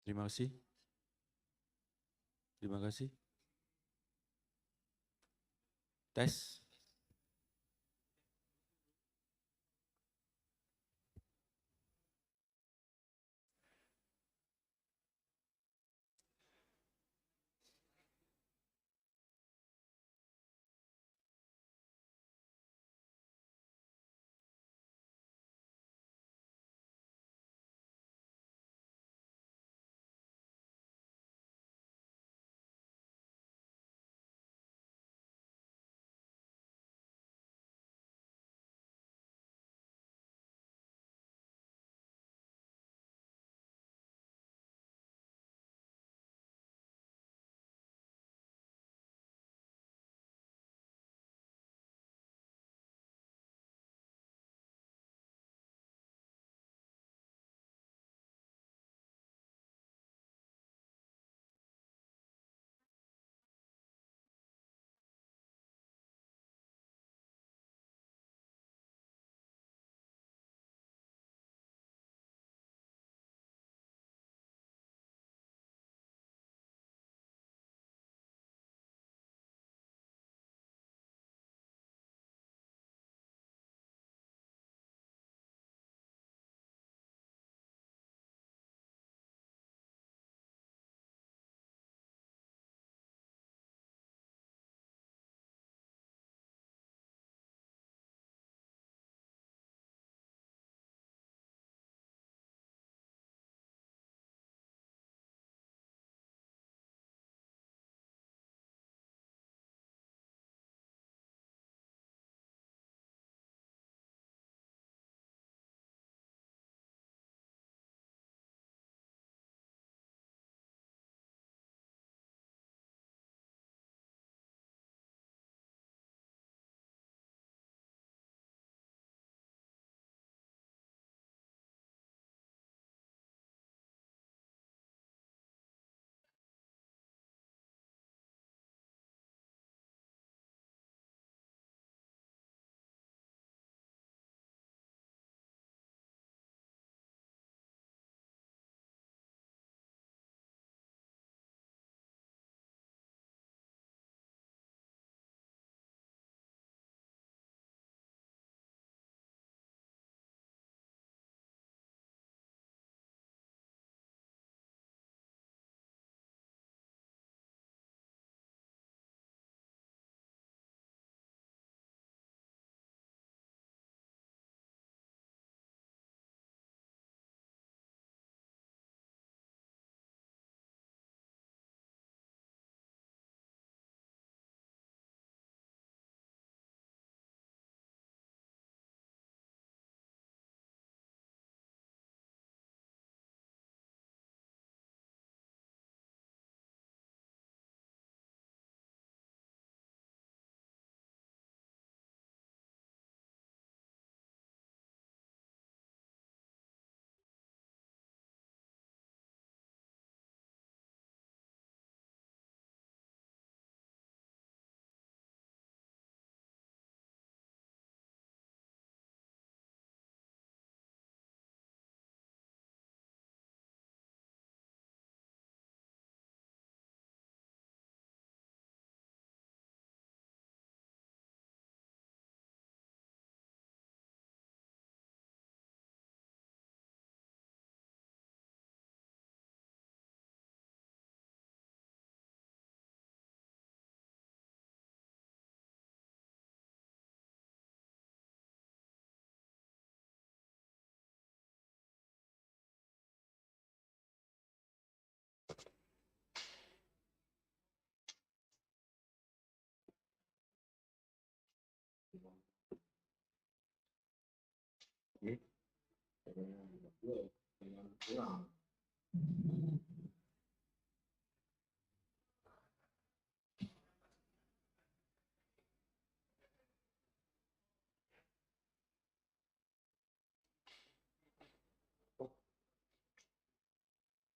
Terima kasih. Terima kasih. Tes.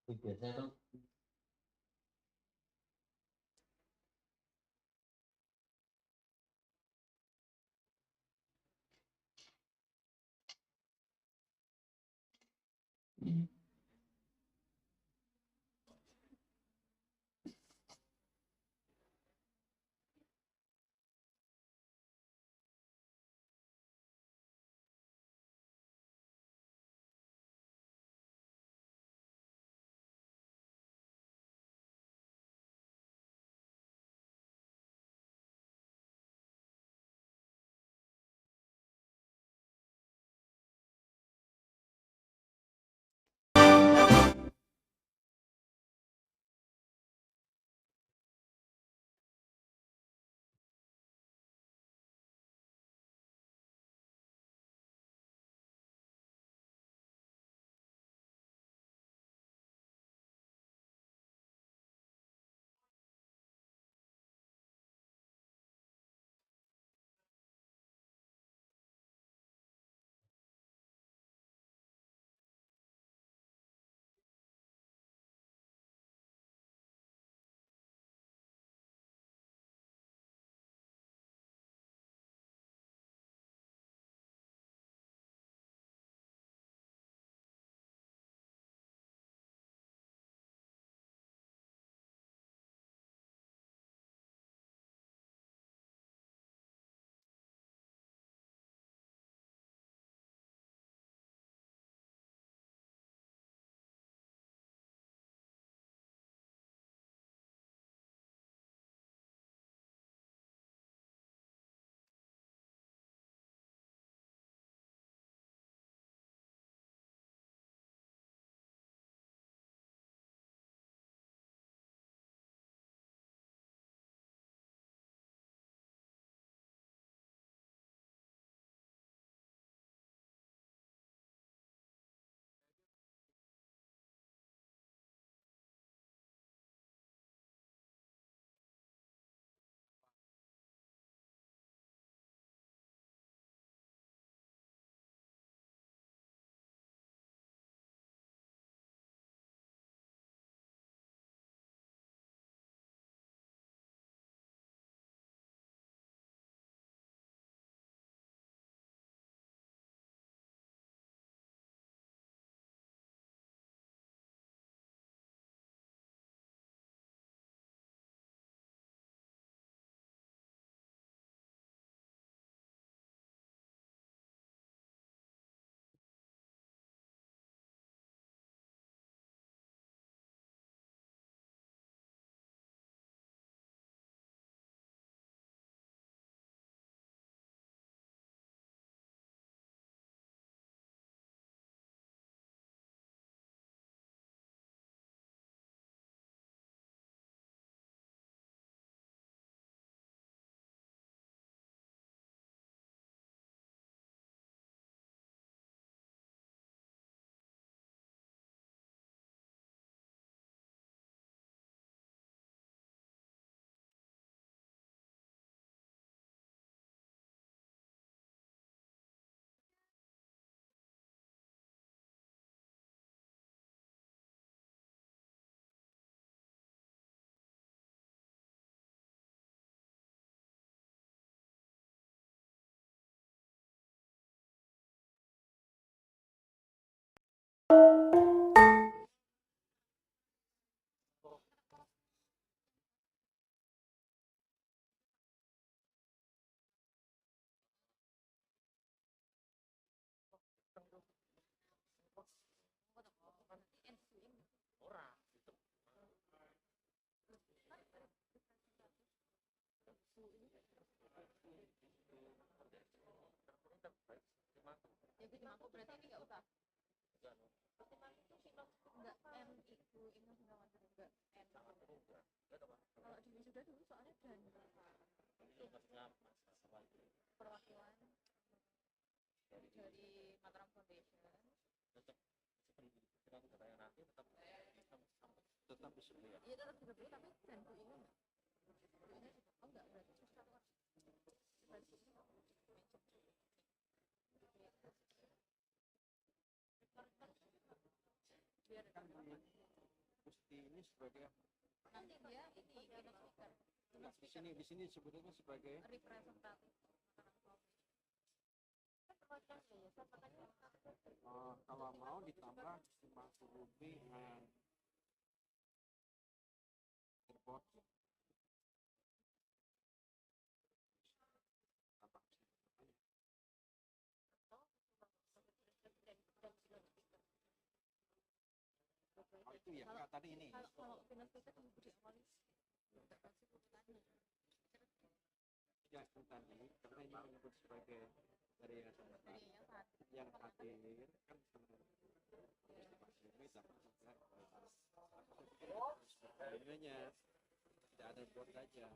Biasanya tuh berarti ini nggak usah. Optimal itu pilot nggak M itu Indonesia nggak N. Kalau di wisuda dulu soalnya dan perwakilan dari Mataram Foundation tetap disebut ya. iya tetap disebut tapi dan bu ini enggak oh enggak berarti susah kan berarti ini enggak biar Mesti ini sebagai nanti dia ini keynote speaker di sini sebetulnya sebagai representatif Mataram Foundation kan makanya kalau mau ditambah 50 lebih airport tambah itu ya enggak tadi ini kalau keynote speaker yang di awal enggak kasih urutannya ya tadi karena ini menyebut sebagai dari yayasan yang hadir kan sebenarnya tidak ada buat saja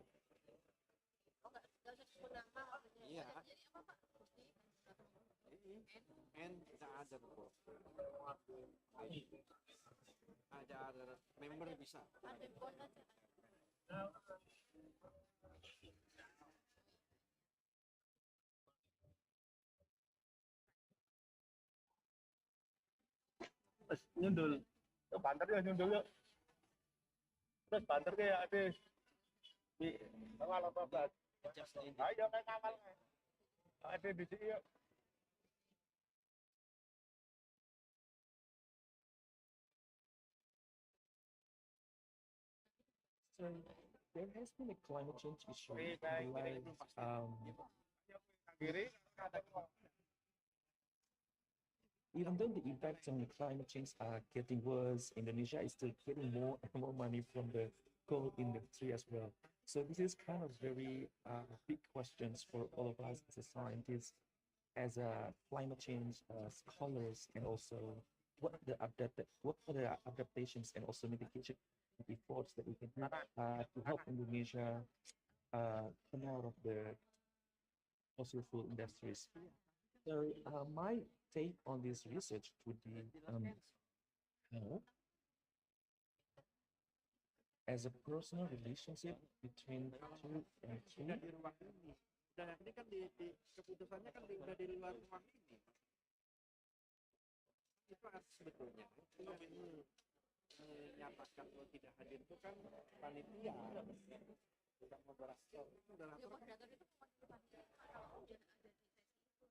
enggak usah disebut nama iya jadi apa Pak and tidak ada buat ada member bisa ada buat aja Terus nyundul. Banter ya nyundul yuk. Terus banter ke ya habis. Di tanggal 14. Ayo kayak kapal. Ada di sini yuk. So there has been a climate change issue in the even though the impacts on climate change are getting worse, Indonesia is still getting more and more money from the coal industry as well. So this is kind of very big questions for all of us as a scientists, as a climate change scholars, and also what are the adaptations and also mitigation efforts that we can have to help Indonesia come out of the fossil fuel industries. So my take on this research would be how, as a personal relationship between two and three. Dan ini kan di keputusannya kan udah di luar ruang ini. Itu sebetulnya yang menyatakan bahwa tidak hadir itu kan panitia, bukan moderator. Itu moderator. Moderator itu panitia kalau udah ada di sesi itu.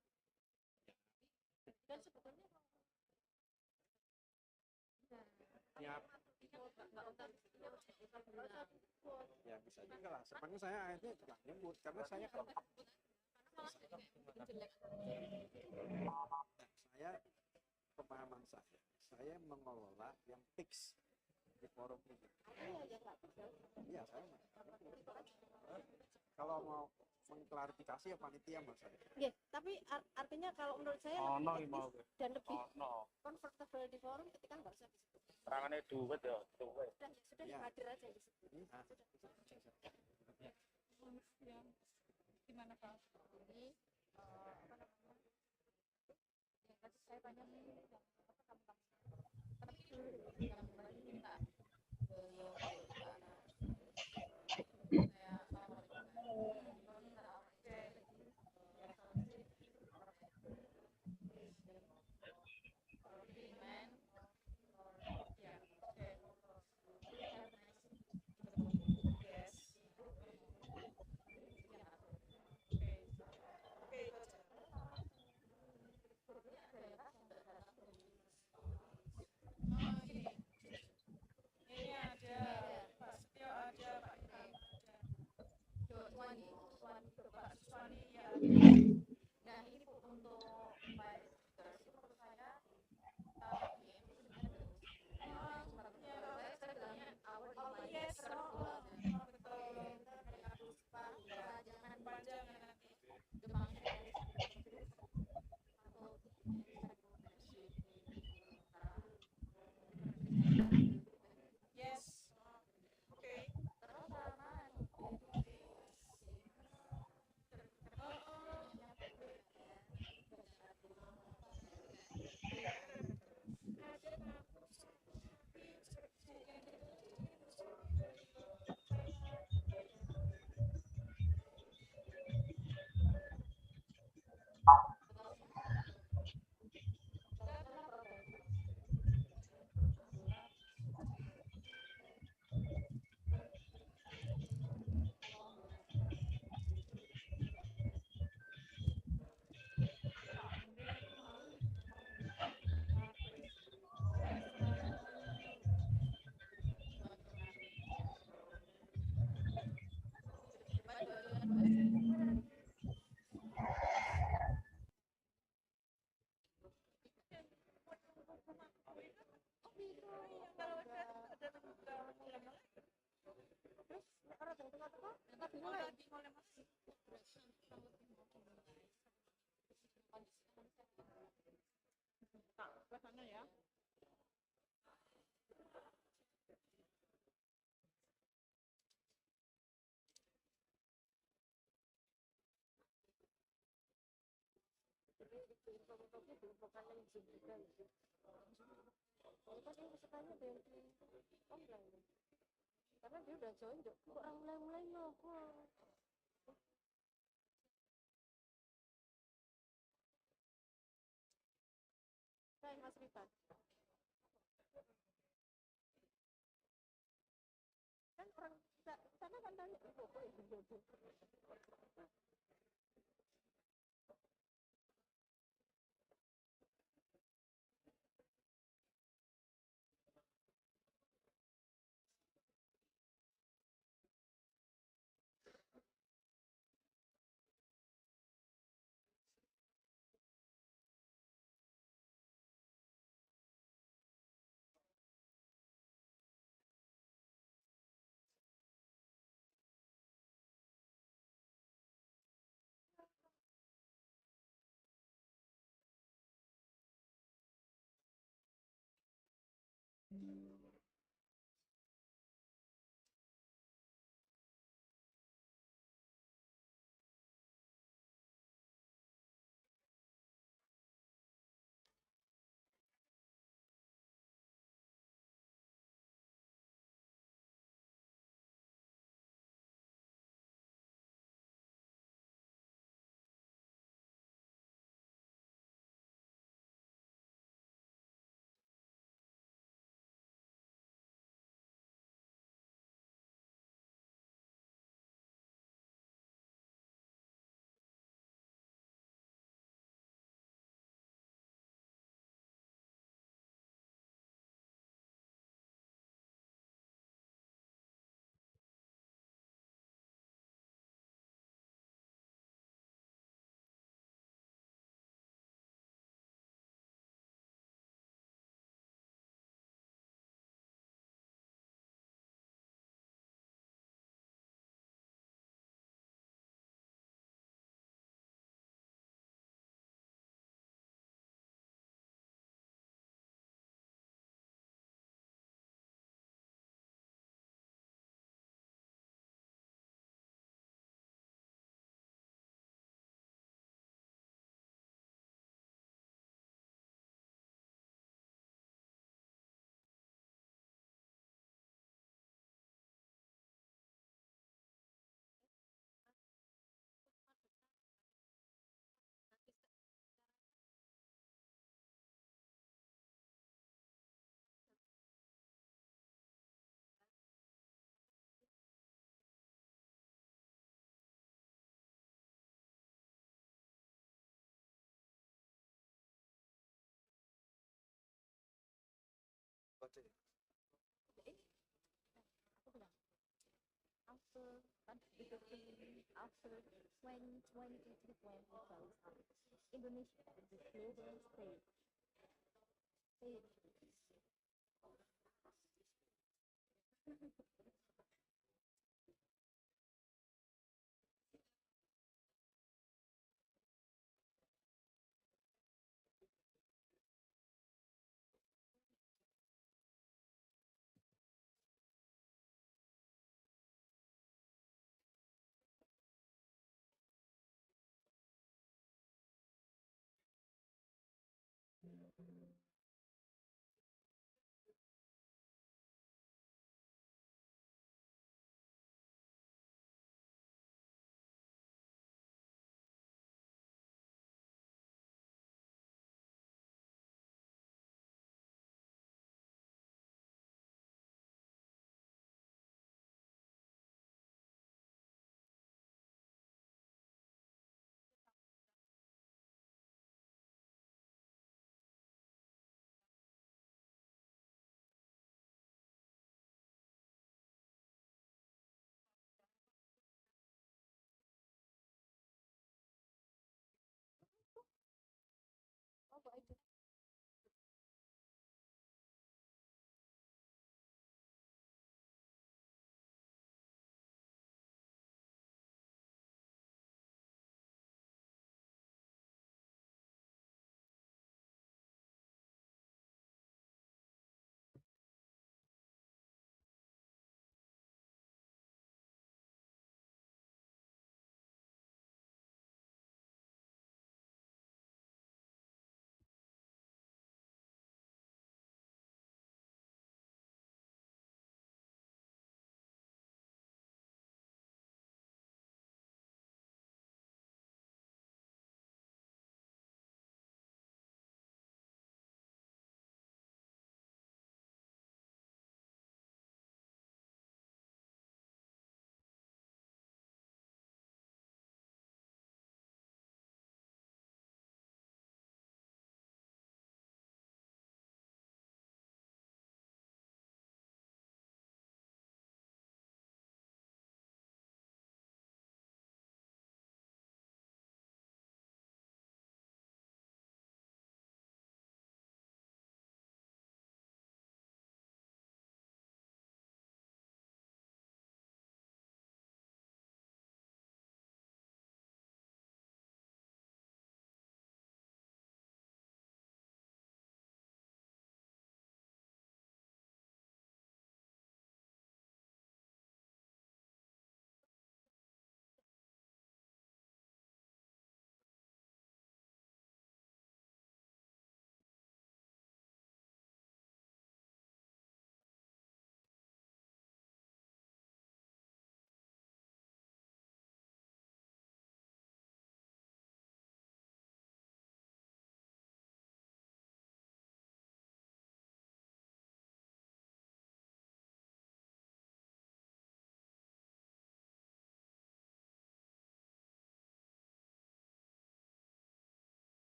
Dan sebetulnya ya bisa juga lah. Sebenarnya saya akhirnya juga nyebut karena saya kan saya pemahaman saya mengelola yang fix di forum ini. Iya saya kalau mau mengklarifikasi ya panitia mas saya. Iya, tapi artinya kalau menurut saya lebih dan lebih comfortable di forum ketika nggak usah disebut. Terangannya duit ya, duit. Sudah hadir aja disebut. Ya, gimana Pak? Ini apa namanya? Ya tadi saya tanya nih, apa kamu yang minta Mau daging oleh Mas. Tak, ke sana ya. Info-infonya diinfokan yang Zoom juga gitu. Kalau kan yang sukanya dari online, karena dia udah join kok orang mulai loh. Hai Mas Rifan, kan orang sana kan tanya info ya. After after 2020 to 20,000, Indonesia is the global stage.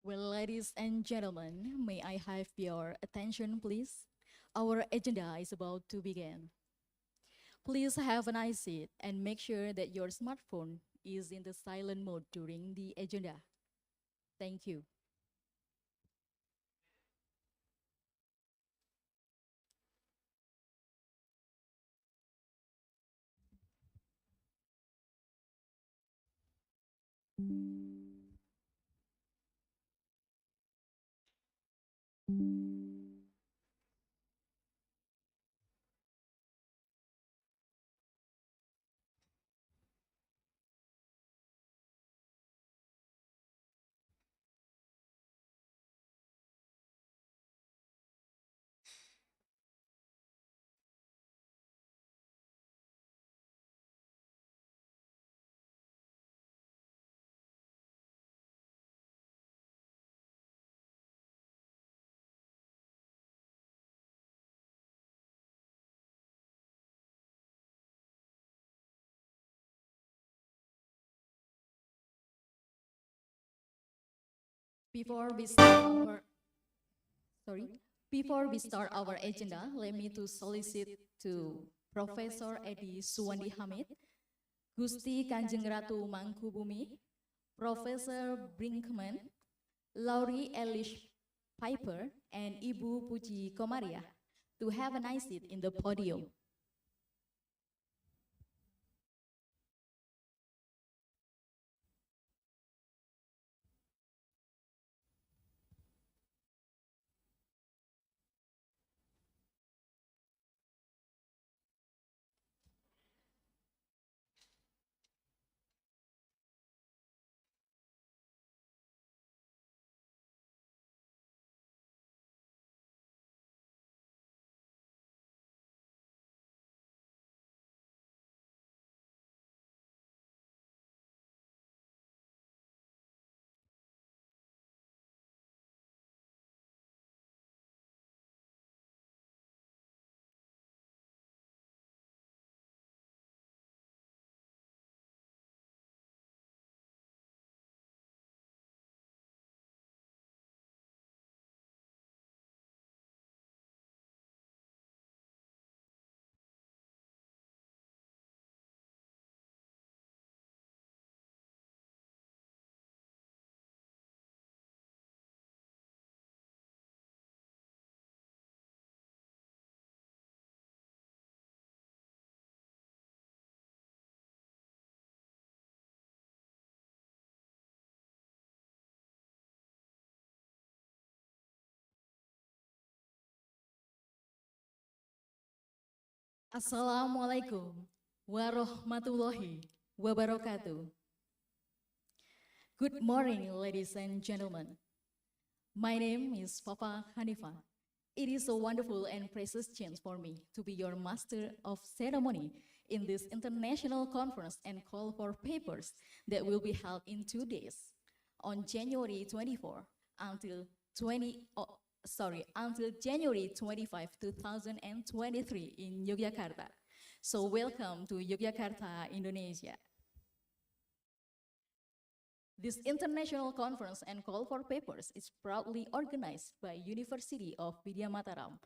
Well, ladies and gentlemen, may I have your attention, please? Our agenda is about to begin. Please have a nice seat and make sure that your smartphone is in the silent mode during the agenda. Thank you. Before we start our sorry, before we start our agenda, let me to solicit to Professor Edi Suwandi Hamid, Gusti Kanjeng Ratu Mangkubumi, Professor Brinkman, Laurie Elish Piper, and Ibu Puji Komaria to have a nice seat in the podium. Assalamualaikum warahmatullahi wabarakatuh. Good morning, ladies and gentlemen. My name is Papa Hanifa. It is a wonderful and precious chance for me to be your master of ceremony in this international conference and call for papers that will be held in 2 days, on January 24 until 20, oh, until January 25, 2023 in Yogyakarta. So welcome to Yogyakarta, Indonesia. This international conference and call for papers is proudly organized by University of Widya Mataram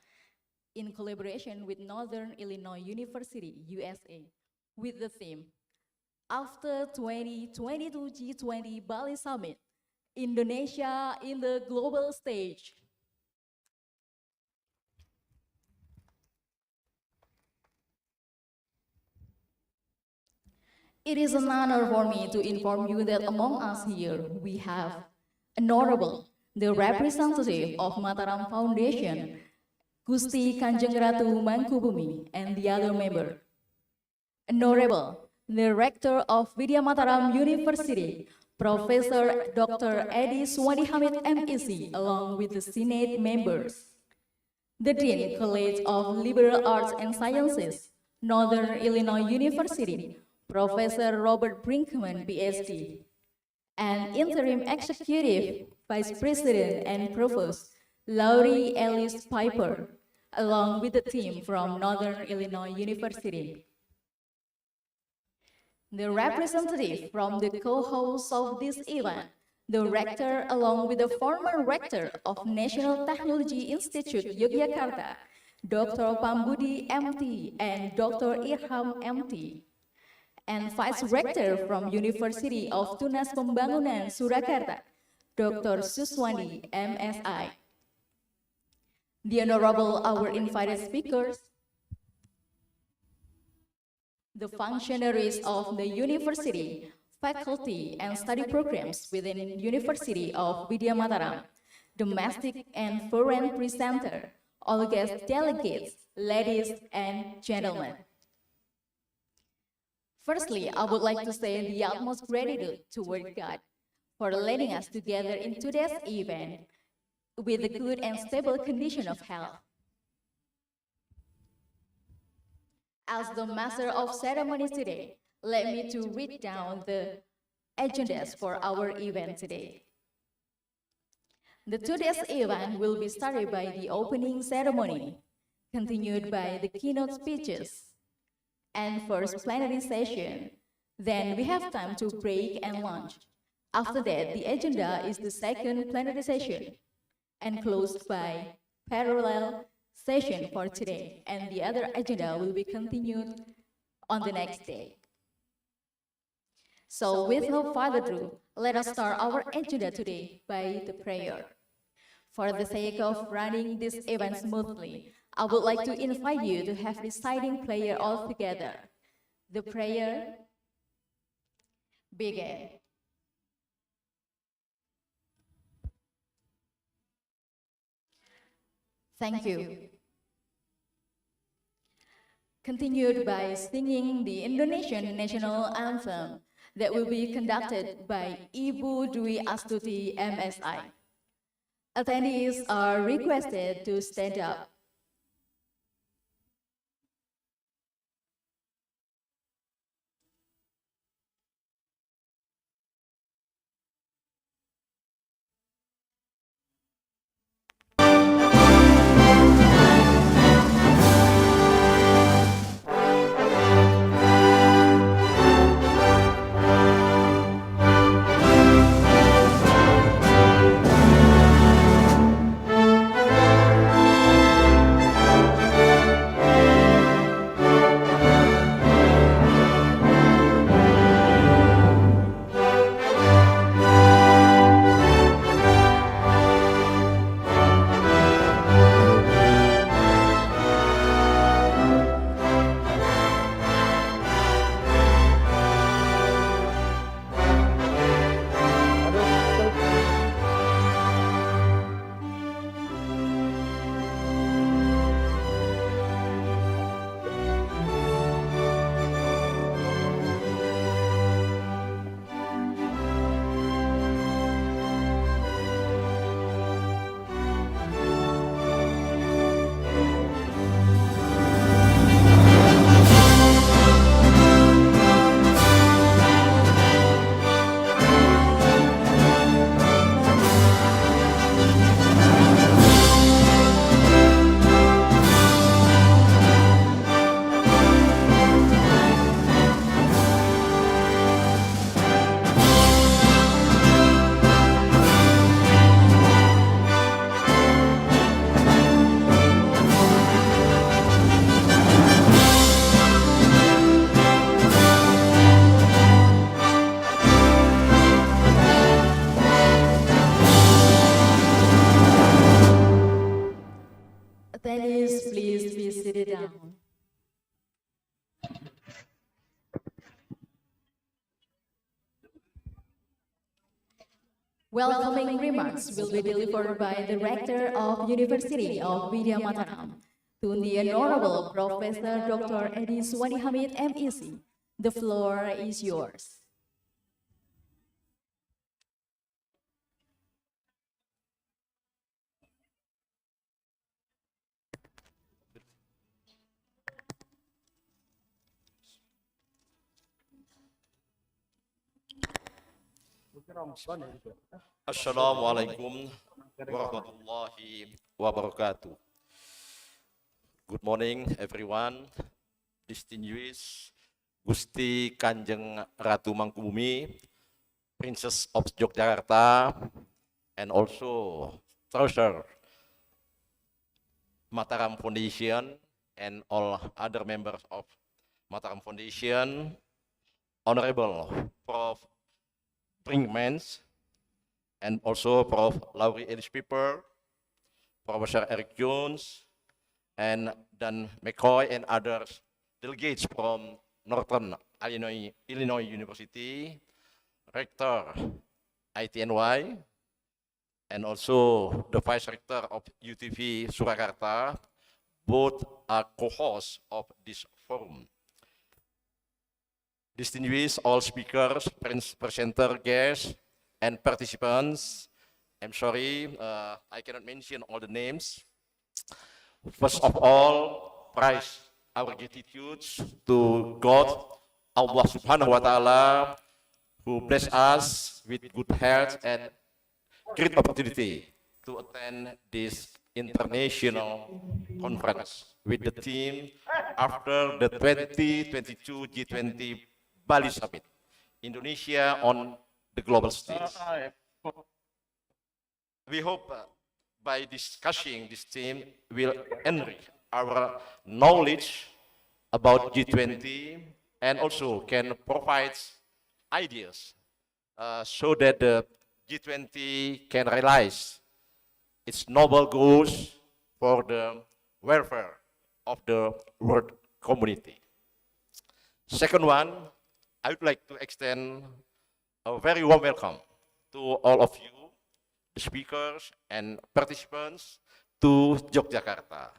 in collaboration with Northern Illinois University, USA, with the theme, After 2022 G20 Bali Summit, Indonesia in the global stage. It is an honor for me to inform you that among us here, we have Honorable, the representative of Mataram Foundation, Gusti Kanjeng Ratu Mangkubumi, and the other member. Honorable, the Rector of Widya Mataram University, Professor Dr. Edi Suwandi Hamid MEC, along with the Senate members. The Dean College of Liberal Arts and Sciences, Northern Illinois University, Professor Robert Brinkman, PhD, and Interim Executive Vice President and Provost, Laurie Ellis Piper, along with the team from Northern Illinois University. The representative from the co-host of this event, The rector, along with the former rector of National Technology Institute Yogyakarta, Dr. Pambudi MT and Dr. Irham MT, and Vice Rector from University of Tunas Pembangunan, Surakarta, Dr. Suswandi MSI. The Honorable, our invited speakers, the functionaries of the university, faculty, and study programs within University of Widya Mataram, domestic and foreign presenter, all guest delegates, ladies and gentlemen. Firstly, I would like to say the utmost gratitude toward God for letting us together in today's event with a good and stable condition of health. As the master of ceremonies today, let me to read down the agendas for our event today. The today's event will be started by the opening ceremony, continued by the keynote speeches, and first plenary session. Then we have time to break and lunch. After that, the agenda is the second plenary session, and closed by parallel session for today, and the other agenda will be continued on the next day. So with no further ado, let us start our agenda today by the prayer. For the sake of running this event smoothly, I would like to invite you to have reciting prayer all together. The prayer begin. Thank you. Continued by singing the Indonesian national anthem that will be conducted by Ibu Dwi Astuti MSI. Attendees are requested to stand up. Attendees, please be seated down. Welcoming remarks will be delivered by the Rector of University of Widya Mataram to the Honorable Professor Dr. Edi Suwandi Hamid MEC. The floor is yours. Assalamualaikum warahmatullahi wabarakatuh. Good morning everyone, distinguished Gusti Kanjeng Ratu Mangkubumi, Princess of Yogyakarta, and also Treasurer Mataram Foundation, and all other members of Mataram Foundation, Honorable Prof. Brinkmans, and also Prof. Laurie Ellis Piper, Professor Eric Jones, and Dan McCoy, and others delegates from Northern Illinois University, Rector ITNY, and also the Vice Rector of UTV Surakarta. Both are co-hosts of this forum. Distinguished all speakers, presenter, guests, and participants. I'm sorry, I cannot mention all the names. First of all, praise our gratitude to God, Allah Subhanahu wa Ta'ala, who bless us with good health and great opportunity to attend this international conference with the theme after the 2022 G20 Bali Summit, Indonesia on the global stage. We hope by discussing this theme will enrich our knowledge about G20 and also can provide ideas so that the G20 can realize its noble goals for the welfare of the world community. Second one, I would like to extend a very warm welcome to all of you, the speakers and participants, to Yogyakarta,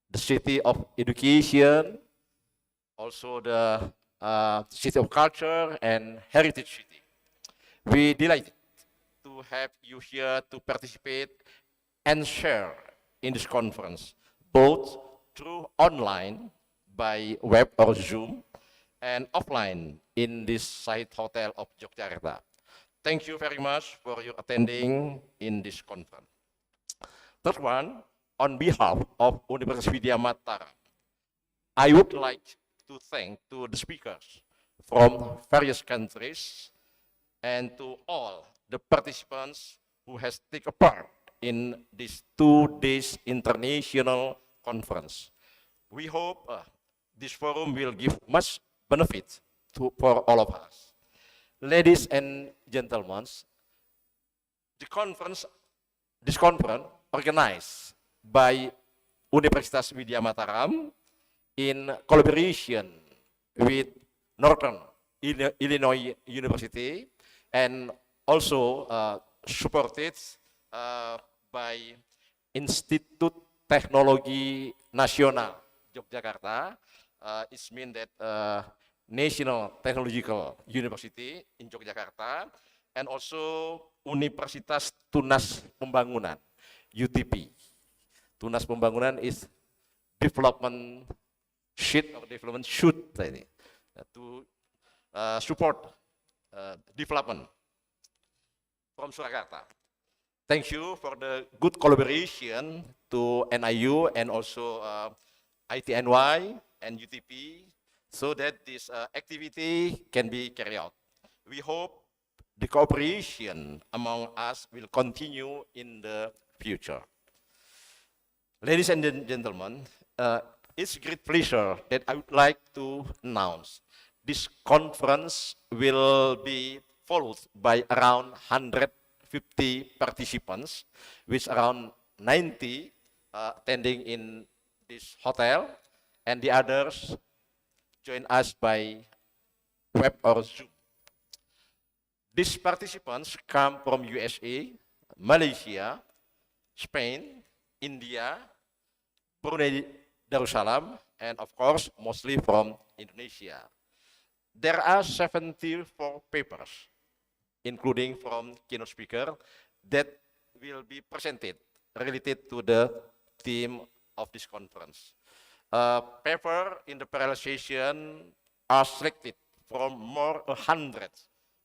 the city of education, also the city of culture and heritage city. We delighted to have you here to participate and share in this conference, both through online by web or Zoom and offline in this site hotel of Yogyakarta. Thank you very much for your attending in this conference. Third one, on behalf of Universitas Widya Mataram, I would like to thank to the speakers from various countries and to all the participants who has taken part in this 2 days international conference. We hope this forum will give much benefit for all of us. Ladies and gentlemen, this conference organized by Universitas Widya Mataram in collaboration with Northern Illinois University and also supported by Institut Teknologi Nasional Yogyakarta. It means that National Technological University in Yogyakarta and also Universitas Tunas Pembangunan, UTP. Tunas Pembangunan is development sheet or development shoot to support development from Surakarta. Thank you for the good collaboration to NIU and also ITNY and UTP so that this activity can be carried out. We hope the cooperation among us will continue in the future. Ladies and gentlemen, it's a great pleasure that I would like to announce this conference will be followed by around 150 participants, with around 90 attending in this hotel, and the others join us by web or Zoom. These participants come from USA, Malaysia, Spain, India, Brunei Darussalam, and of course, mostly from Indonesia. There are 74 papers, including from keynote speaker, that will be presented related to the theme of this conference. Paper in the presentation are selected from more than 100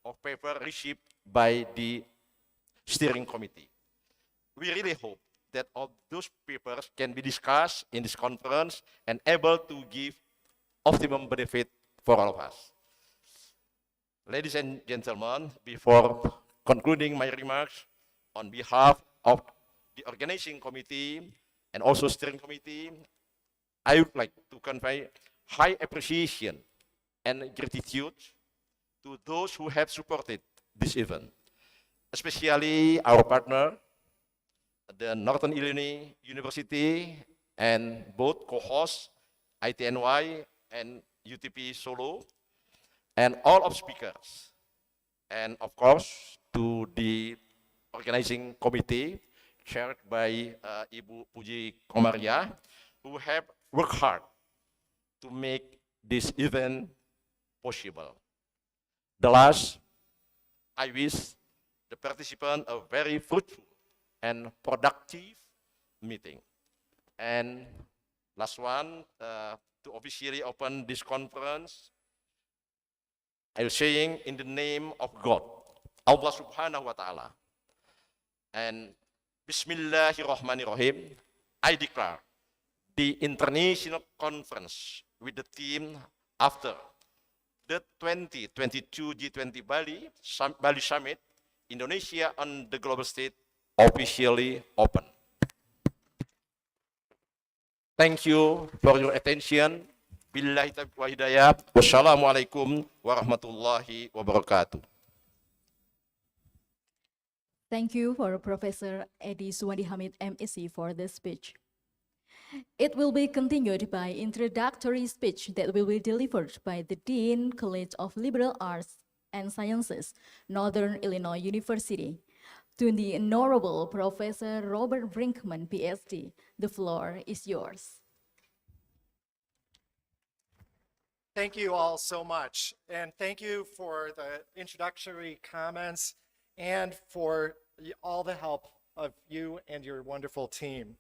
of paper received by the steering committee. We really hope that all those papers can be discussed in this conference and able to give optimum benefit for all of us. Ladies and gentlemen, before concluding my remarks, on behalf of the organizing committee and also steering committee, I would like to convey high appreciation and gratitude to those who have supported this event, especially our partner, the Northern Illinois University, and both co-hosts, ITNY and UTP Solo, and all of speakers, and of course to the organizing committee chaired by Ibu Puji Komaria, who have worked hard to make this event possible. The last, I wish the participants a very fruitful and productive meeting. And last one, to officially open this conference, I'm saying in the name of God, Allah Subhanahu wa Ta'ala, and Bismillahirrahmanirrahim, I declare the international conference with the theme after the 2022 G20 Bali Summit, Indonesia on the global stage, officially open. Thank you for your attention. Billahi taufiq wa hidayah. Wassalamualaikum warahmatullahi wabarakatuh. Thank you for Professor Edi Suwandi Hamid, MEC, for this speech. It will be continued by introductory speech that will be delivered by the Dean, College of Liberal Arts and Sciences, Northern Illinois University. To the Honorable Professor Robert Brinkman, PhD, the floor is yours. Thank you all so much, and thank you for the introductory comments and for all the help of you and your wonderful team.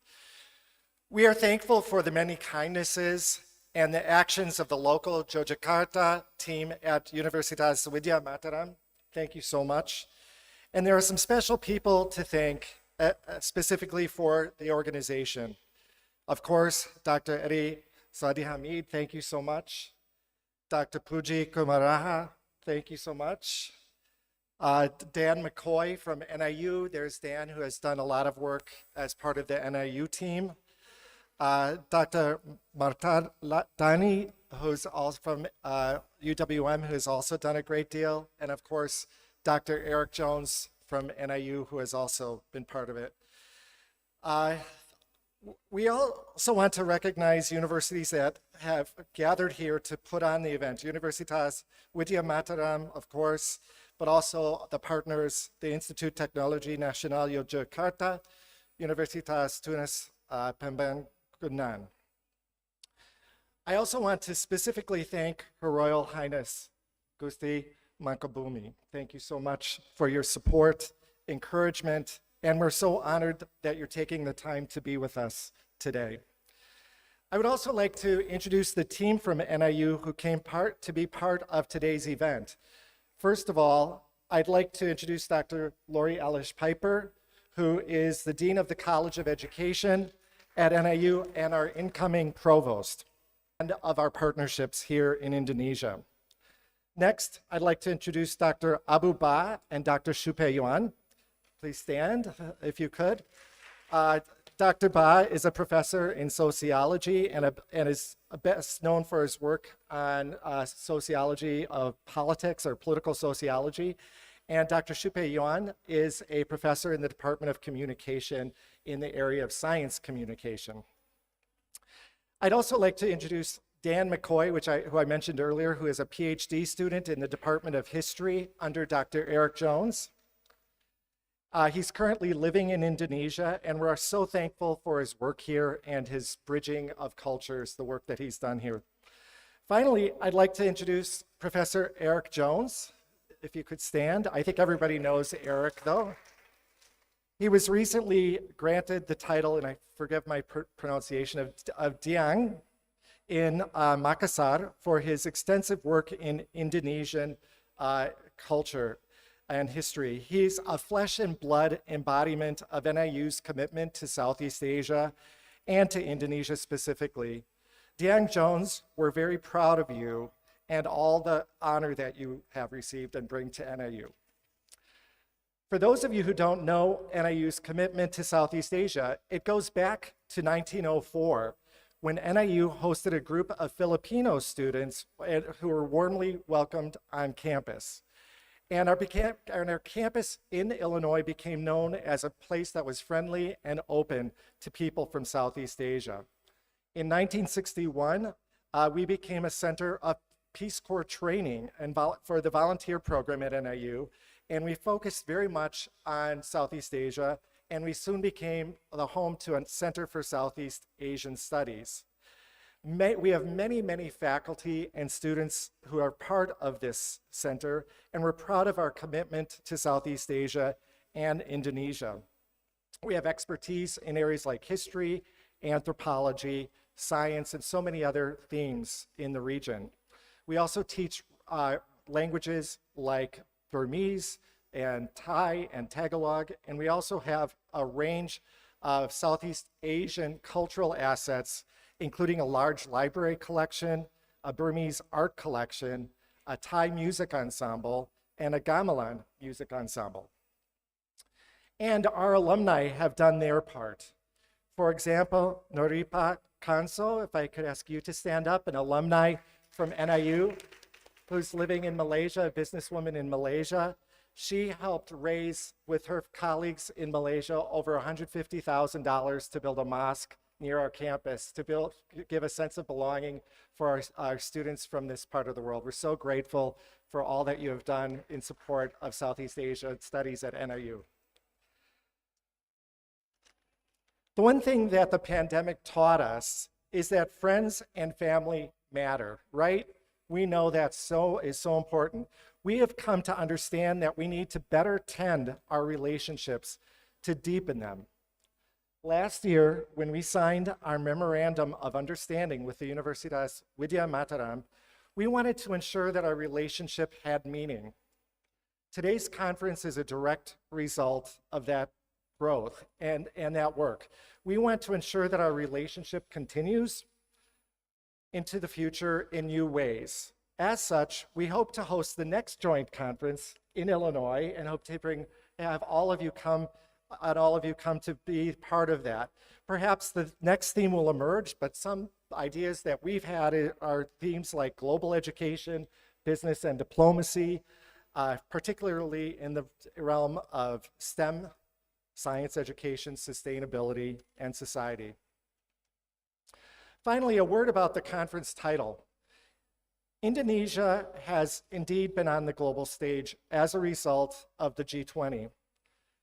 We are thankful for the many kindnesses and the actions of the local Yogyakarta team at Universitas Widya Mataram. Thank you so much. And there are some special people to thank specifically for the organization. Of course, Dr. Edi Suwandi Hamid, thank you so much. Dr. Puji Kumaraha, thank you so much. Dan McCoy from NIU, there's Dan who has done a lot of work as part of the NIU team. Dr. Marta Dani, who's also from UWM, who has also done a great deal. And of course, Dr. Eric Jones from NIU, who has also been part of it. We also want to recognize universities that have gathered here to put on the event. Universitas Widya Mataram, of course, but also the partners, the Institut Teknologi Nasional Yogyakarta, Universitas Tunas Pembangunan. I also want to specifically thank Her Royal Highness Gusti Mangkubumi. Thank you so much for your support, encouragement, and we're so honored that you're taking the time to be with us today. I would also like to introduce the team from NIU who came to be part of today's event. First of all, I'd like to introduce Dr. Lori Elish Piper, who is the Dean of the College of Education at NIU and our incoming provost, and of our partnerships here in Indonesia. Next, I'd like to introduce Dr. Abu Ba and Dr. Shupe Yuan. Please stand, if you could. Dr. Ba is a professor in sociology and is best known for his work on sociology of politics or political sociology. And Dr. Shupe Yuan is a professor in the Department of Communication in the area of science communication. I'd also like to introduce Dan McCoy, who I mentioned earlier, who is a PhD student in the Department of History under Dr. Eric Jones. He's currently living in Indonesia, and we're so thankful for his work here and his bridging of cultures, the work that he's done here. Finally, I'd like to introduce Professor Eric Jones, if you could stand. I think everybody knows Eric, though. He was recently granted the title, and I forgive my pronunciation, of Diang in Makassar for his extensive work in Indonesian culture and history. He's a flesh and blood embodiment of NIU's commitment to Southeast Asia and to Indonesia specifically. Diang Jones, we're very proud of you and all the honor that you have received and bring to NIU. For those of you who don't know NIU's commitment to Southeast Asia, it goes back to 1904 when NIU hosted a group of Filipino students who were warmly welcomed on campus. And our campus in Illinois became known as a place that was friendly and open to people from Southeast Asia. In 1961, we became a center of Peace Corps training and for the volunteer program at NIU, and we focused very much on Southeast Asia, and we soon became the home to a Center for Southeast Asian Studies. We have many, many faculty and students who are part of this center, and we're proud of our commitment to Southeast Asia and Indonesia. We have expertise in areas like history, anthropology, science, and so many other themes in the region. We also teach languages like Burmese and Thai and Tagalog, and we also have a range of Southeast Asian cultural assets, including a large library collection, a Burmese art collection, a Thai music ensemble, and a gamelan music ensemble. And our alumni have done their part. For example, Noripa Kanso, if I could ask you to stand up, an alumni from NIU who's living in Malaysia, a businesswoman in Malaysia. She helped raise, with her colleagues in Malaysia, over $150,000 to build a mosque near our campus, to give a sense of belonging for our students from this part of the world. We're so grateful for all that you have done in support of Southeast Asia studies at NIU. The one thing that the pandemic taught us is that friends and family matter, right? We know that is so important. We have come to understand that we need to better tend our relationships to deepen them. Last year, when we signed our memorandum of understanding with the Universitas Widya Mataram, we wanted to ensure that our relationship had meaning. Today's conference is a direct result of that growth and that work. We want to ensure that our relationship continues into the future in new ways. As such, we hope to host the next joint conference in Illinois and hope to have all of you come to be part of that. Perhaps the next theme will emerge, but some ideas that we've had are themes like global education, business and diplomacy, particularly in the realm of STEM, science, education, sustainability, and society. Finally, a word about the conference title. Indonesia has indeed been on the global stage as a result of the G20.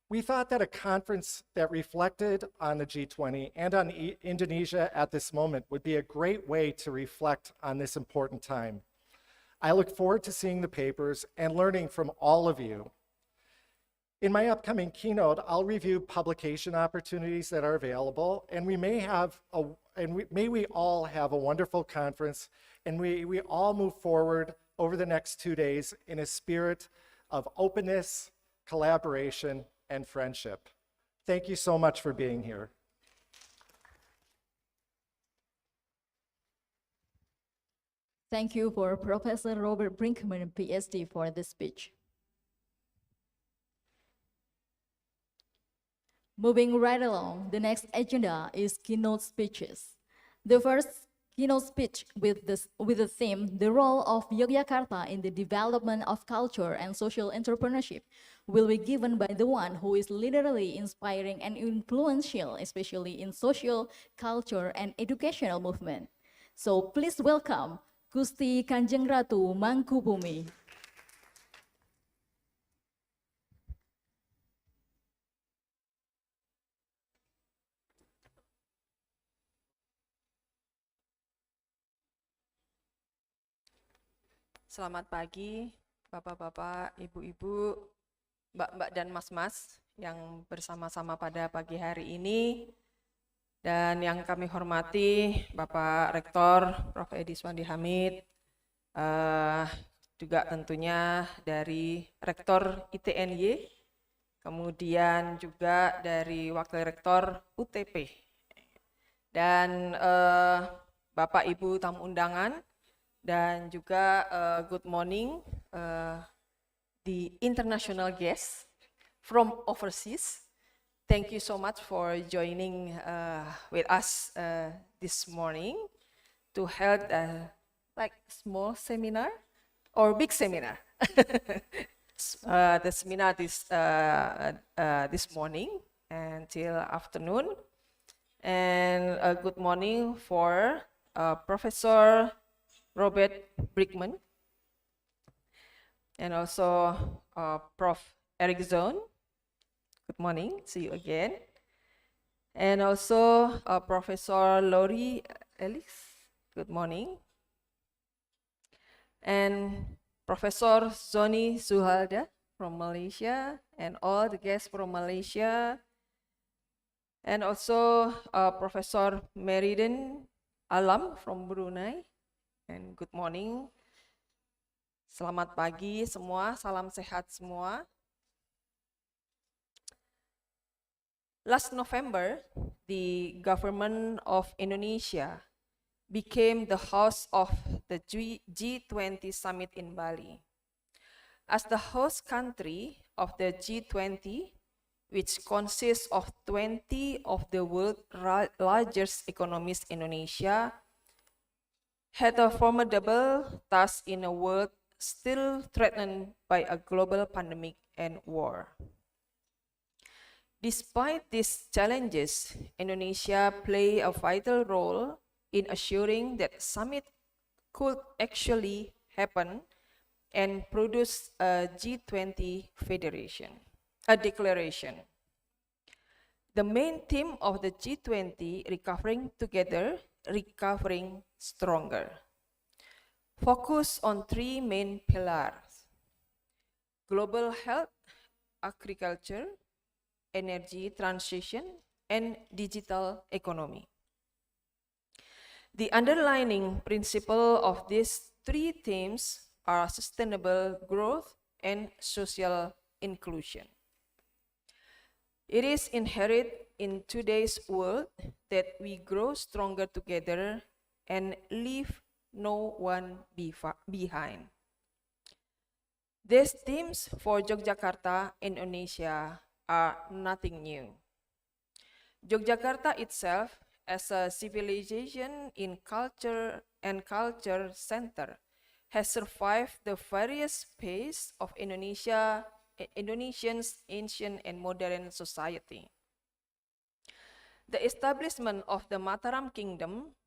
We thought that a conference that reflected on the G20 and on Indonesia at this moment would be a great way to reflect on this important time. I look forward to seeing the papers and learning from all of you. In my upcoming keynote, I'll review publication opportunities that are available, and may we all have a wonderful conference, and we all move forward over the next 2 days in a spirit of openness, collaboration, and friendship. Thank you so much for being here. Thank you for Professor Robert Brinkman, PhD, for this speech. Moving right along, the next agenda is keynote speeches. The first keynote speech with the theme, The Role of Yogyakarta in the Development of Culture and Social Entrepreneurship, will be given by the one who is literally inspiring and influential, especially in social, culture, and educational movement. So please welcome Gusti Kanjeng Ratu Mangkubumi. Selamat pagi, Bapak-bapak, Ibu-ibu, Mbak-mbak dan Mas-mas yang bersama-sama pada pagi hari ini. Dan yang kami hormati Bapak Rektor, Prof. Edi Swandi Hamid, juga tentunya dari Rektor ITNY, kemudian juga dari Wakil Rektor UTP, dan Bapak Ibu tamu undangan, dan juga good morning the international guests from overseas. Thank you so much for joining with us this morning to hold like small seminar or big seminar. The seminar this morning until afternoon. And good morning for Professor Robert Brickman and also Prof. Eric Zone. Good morning, see you again. And also Professor Lori Ellis, good morning. And Professor Zoni Suhalda from Malaysia and all the guests from Malaysia. And also Professor Meriden Alam from Brunei. And good morning. Selamat pagi semua, salam sehat semua. Last November, the government of Indonesia became the host of the G20 summit in Bali. As the host country of the G20, which consists of 20 of the world's largest economies, Indonesia had a formidable task in a world still threatened by a global pandemic and war. Despite these challenges, Indonesia played a vital role in assuring that summit could actually happen and produce a G20 declaration. The main theme of the G20, recovering together, recovering stronger, focus on three main pillars: global health, agriculture, energy transition, and digital economy. The underlying principle of these three themes are sustainable growth and social inclusion. It is inherent in today's world that we grow stronger together and leave no one behind. These themes for Yogyakarta, Indonesia, are nothing new. Yogyakarta itself, as a civilization in culture and culture center, has survived the various phases of Indonesian's ancient and modern society. The establishment of the Mataram kingdom,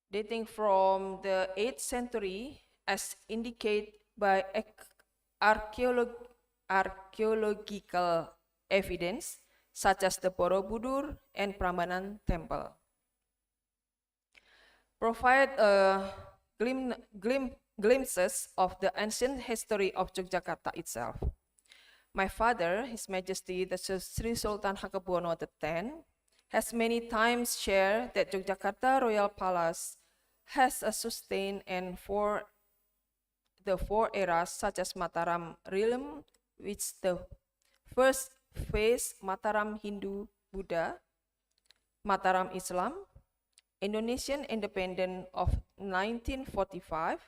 dating from the 8th century, as indicated by archaeological evidence such as the Borobudur and Prambanan temple, provide glimpses of the ancient history of Yogyakarta itself. My father, His Majesty the Sri Sultan Hamengkubuwono X, has many times shared that Yogyakarta Royal Palace has a sustained and for the four eras such as Mataram realm, which the first phase Mataram Hindu Buddha, Mataram Islam, Indonesian independence of 1945,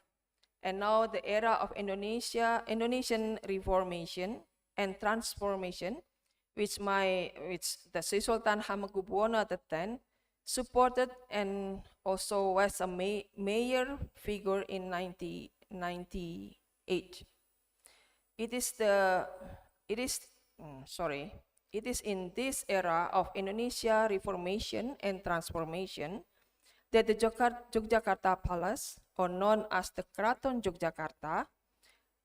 and now the era of Indonesian reformation and transformation, which the Sri Sultan Hamengkubuwono X supported and also was a major figure in 1998. It is in this era of Indonesia reformation and transformation that the Yogyakarta Palace, or known as the Kraton Yogyakarta,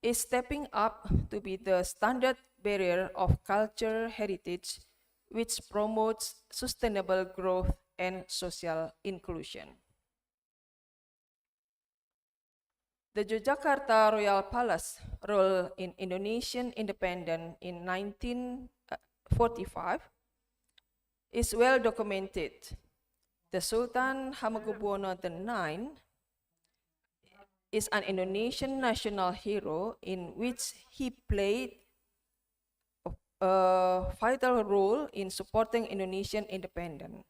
is stepping up to be the standard bearer of culture heritage, which promotes sustainable growth and social inclusion. The Yogyakarta Royal Palace role in Indonesian independence in 1945 is well documented. The Sultan Hamengkubuwono IX is an Indonesian national hero in which he played a vital role in supporting Indonesian independence.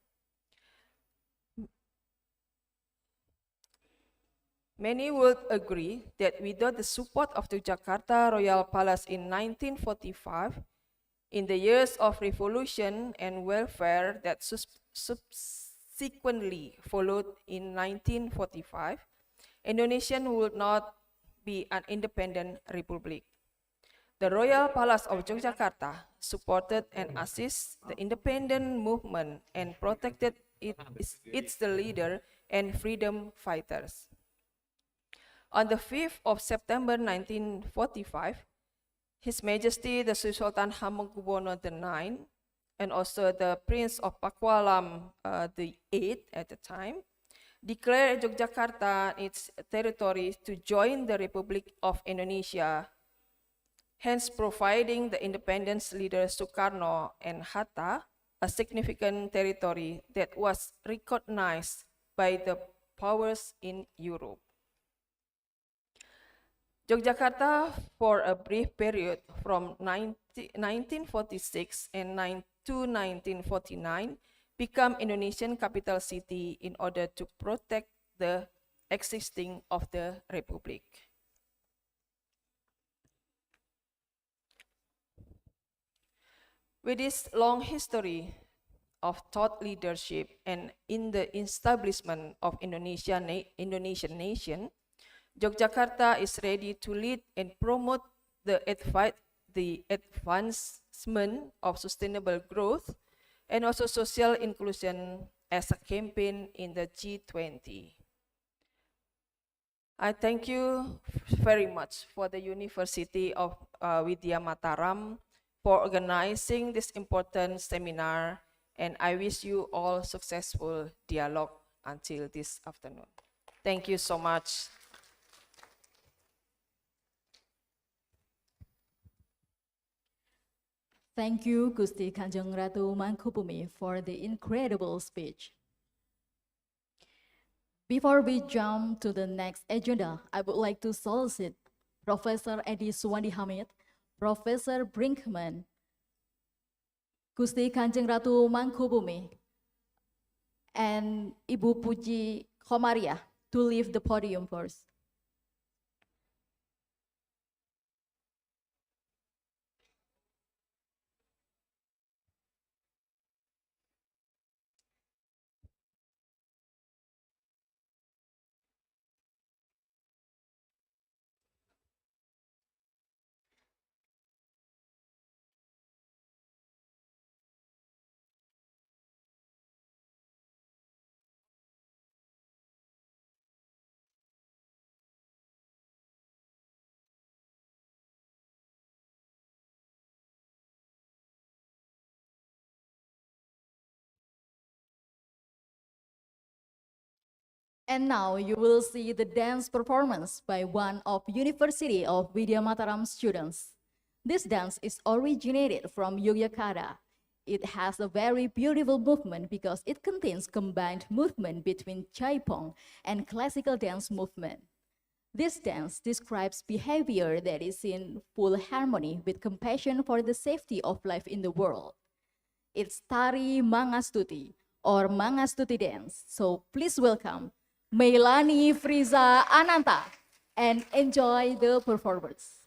Many would agree that without the support of the Jakarta Royal Palace in 1945, in the years of revolution and welfare that subsequently followed in 1945, Indonesia would not be an independent republic. The Royal Palace of Yogyakarta supported and assisted the independent movement and protected its leader and freedom fighters. On the 5th of September 1945, His Majesty the Sultan Hamengkubuwono IX and also the Prince of Pakualam the Eighth at the time declared Yogyakarta its territory to join the Republic of Indonesia, hence providing the independence leaders Sukarno and Hatta a significant territory that was recognized by the powers in Europe. Yogyakarta, for a brief period from 1946 to 1949, became Indonesian capital city in order to protect the existing of the Republic. With this long history of thought leadership and in the establishment of Indonesian nation, Yogyakarta is ready to lead and promote the advancement of sustainable growth and also social inclusion as a campaign in the G20. I thank you very much for the University of Widya Mataram for organizing this important seminar, and I wish you all successful dialogue until this afternoon. Thank you so much. Thank you, Gusti Kanjeng Ratu Mangkubumi, for the incredible speech. Before we jump to the next agenda, I would like to solicit Professor Edi Suwandi Hamid, Professor Brinkman, Gusti Kanjeng Ratu Mangkubumi, and Ibu Puji Khomaria to leave the podium first. And now you will see the dance performance by one of University of Widya Mataram students. This dance is originated from Yogyakarta. It has a very beautiful movement because it contains combined movement between Jaipong and classical dance movement. This dance describes behavior that is in full harmony with compassion for the safety of life in the world. It's Tari Mangastuti or Mangastuti dance. So please welcome Meilani Friza Ananta and enjoy the performance.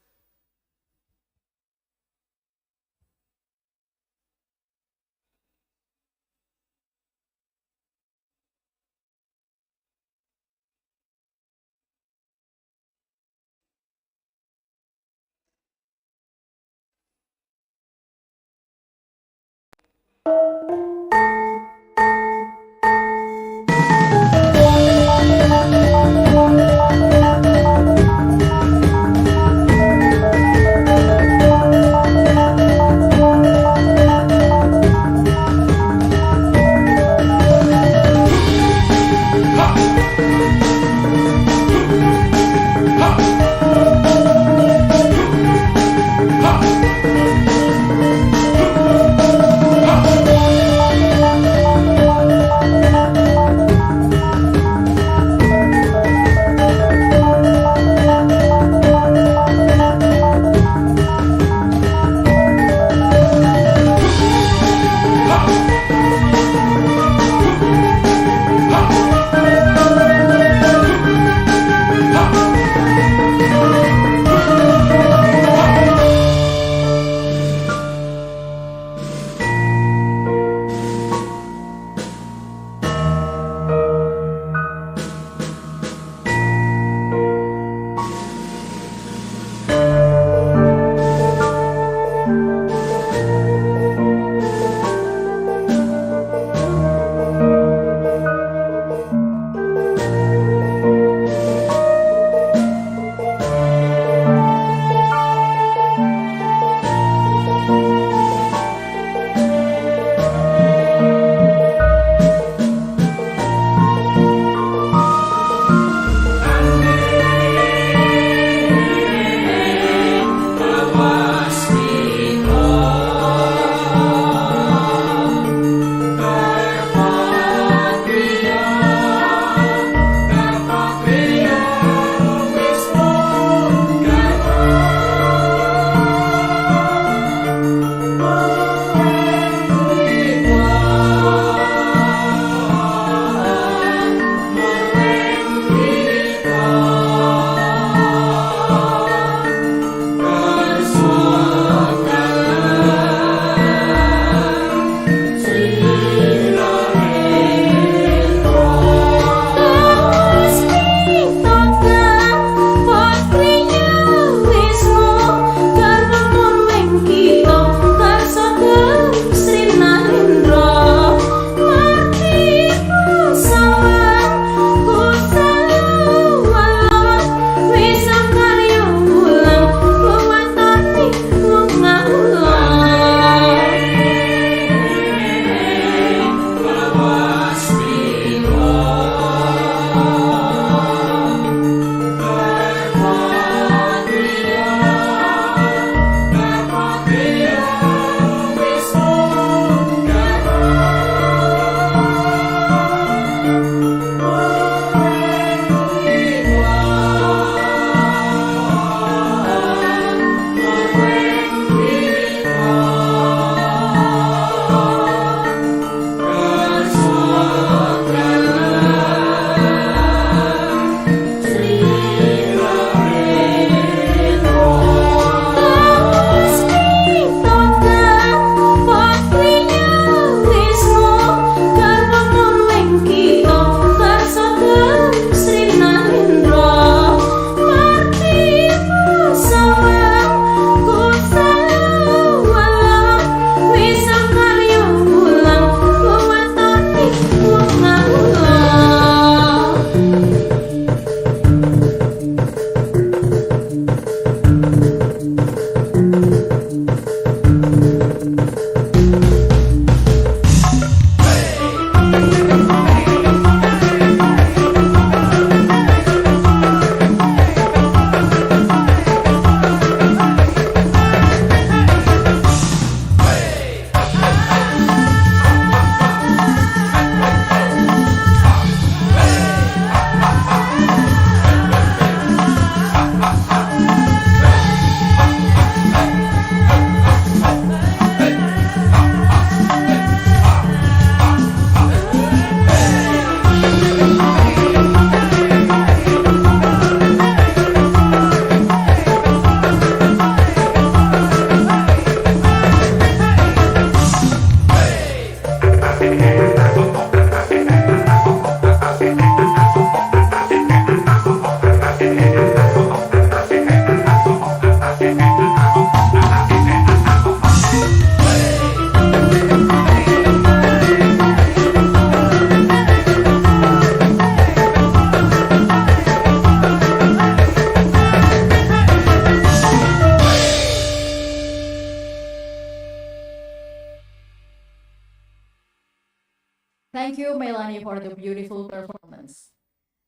Melanie for the beautiful performance.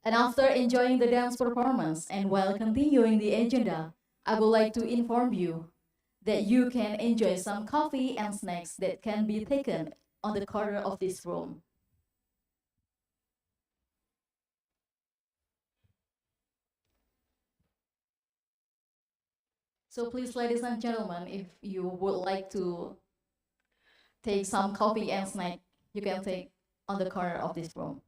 And after enjoying the dance performance and while continuing the agenda, I would like to inform you that you can enjoy some coffee and snacks that can be taken on the corner of this room. So please, ladies and gentlemen, if you would like to take some coffee and snack, you can take on the corner of this room.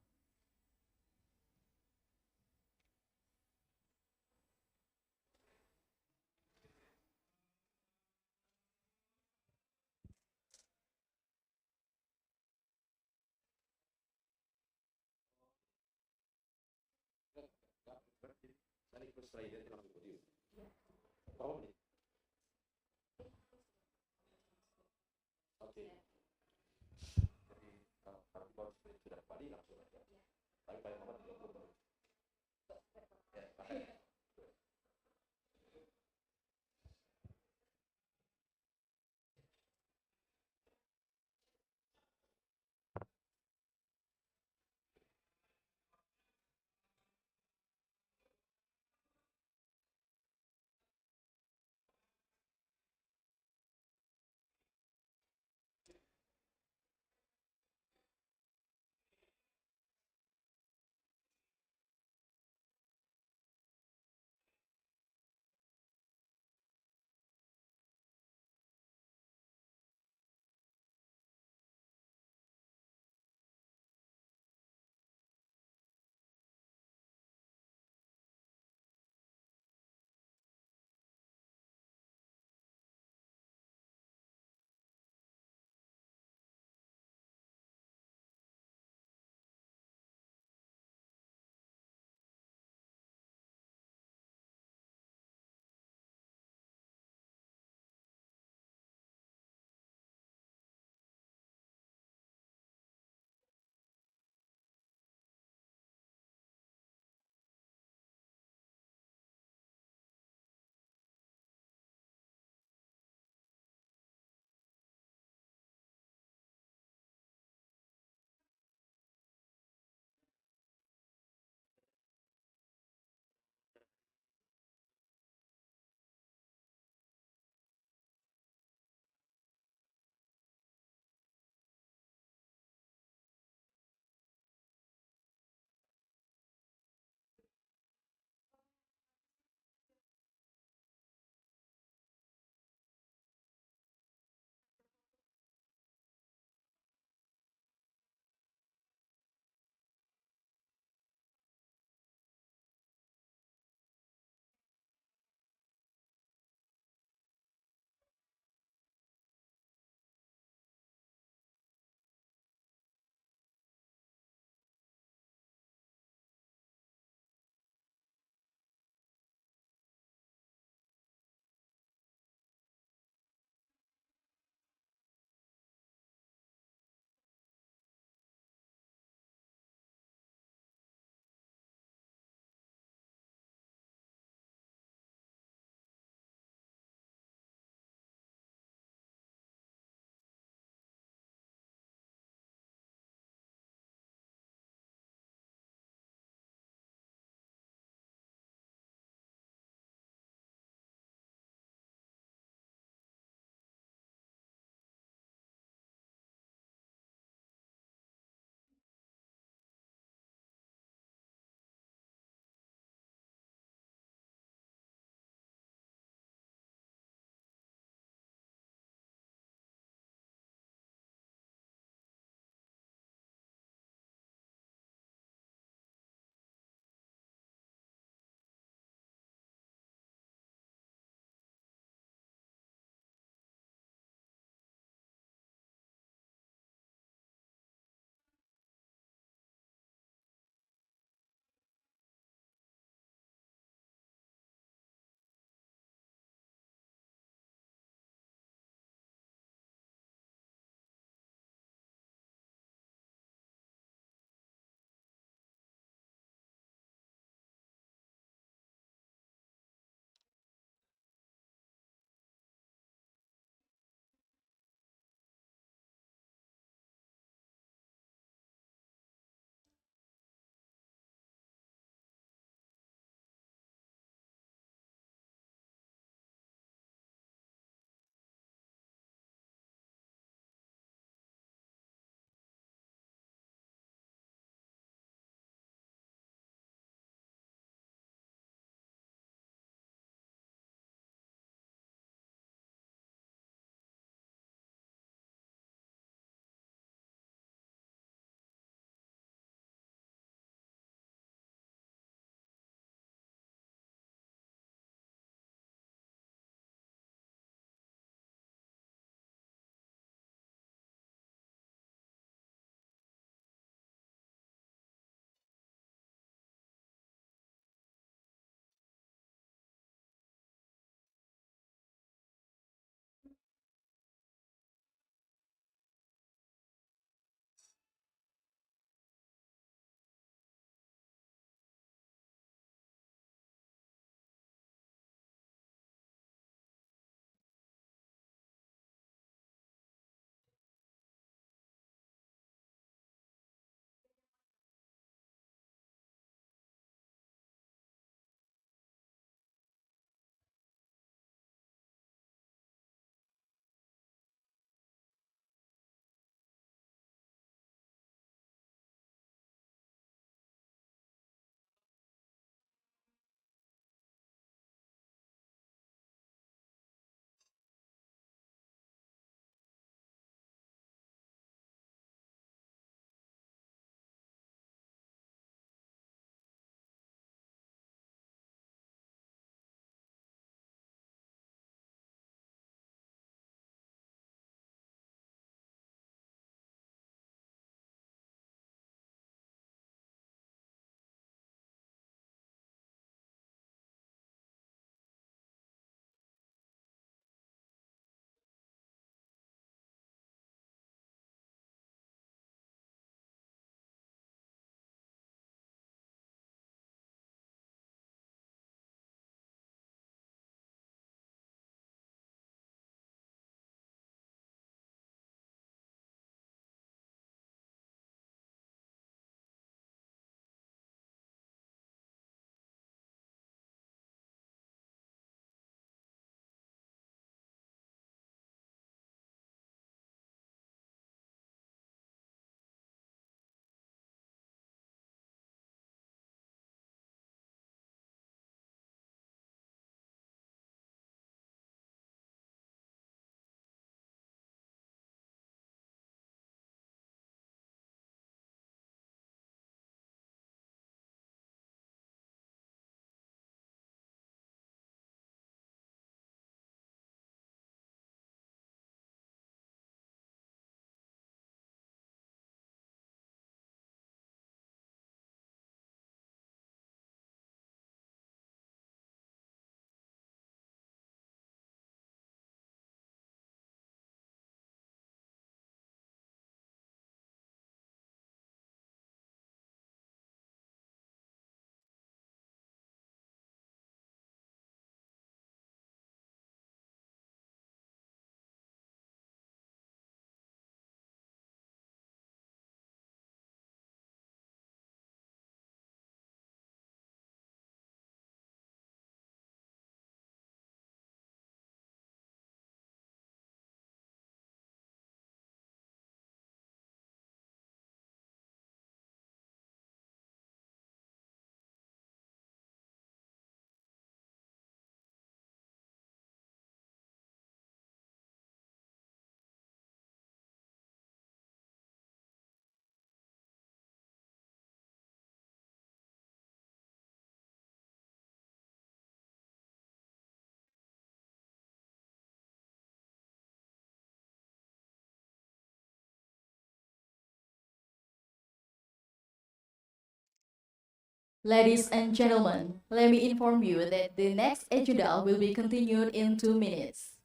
Ladies and gentlemen, let me inform you that the next agenda will be continued in 2 minutes.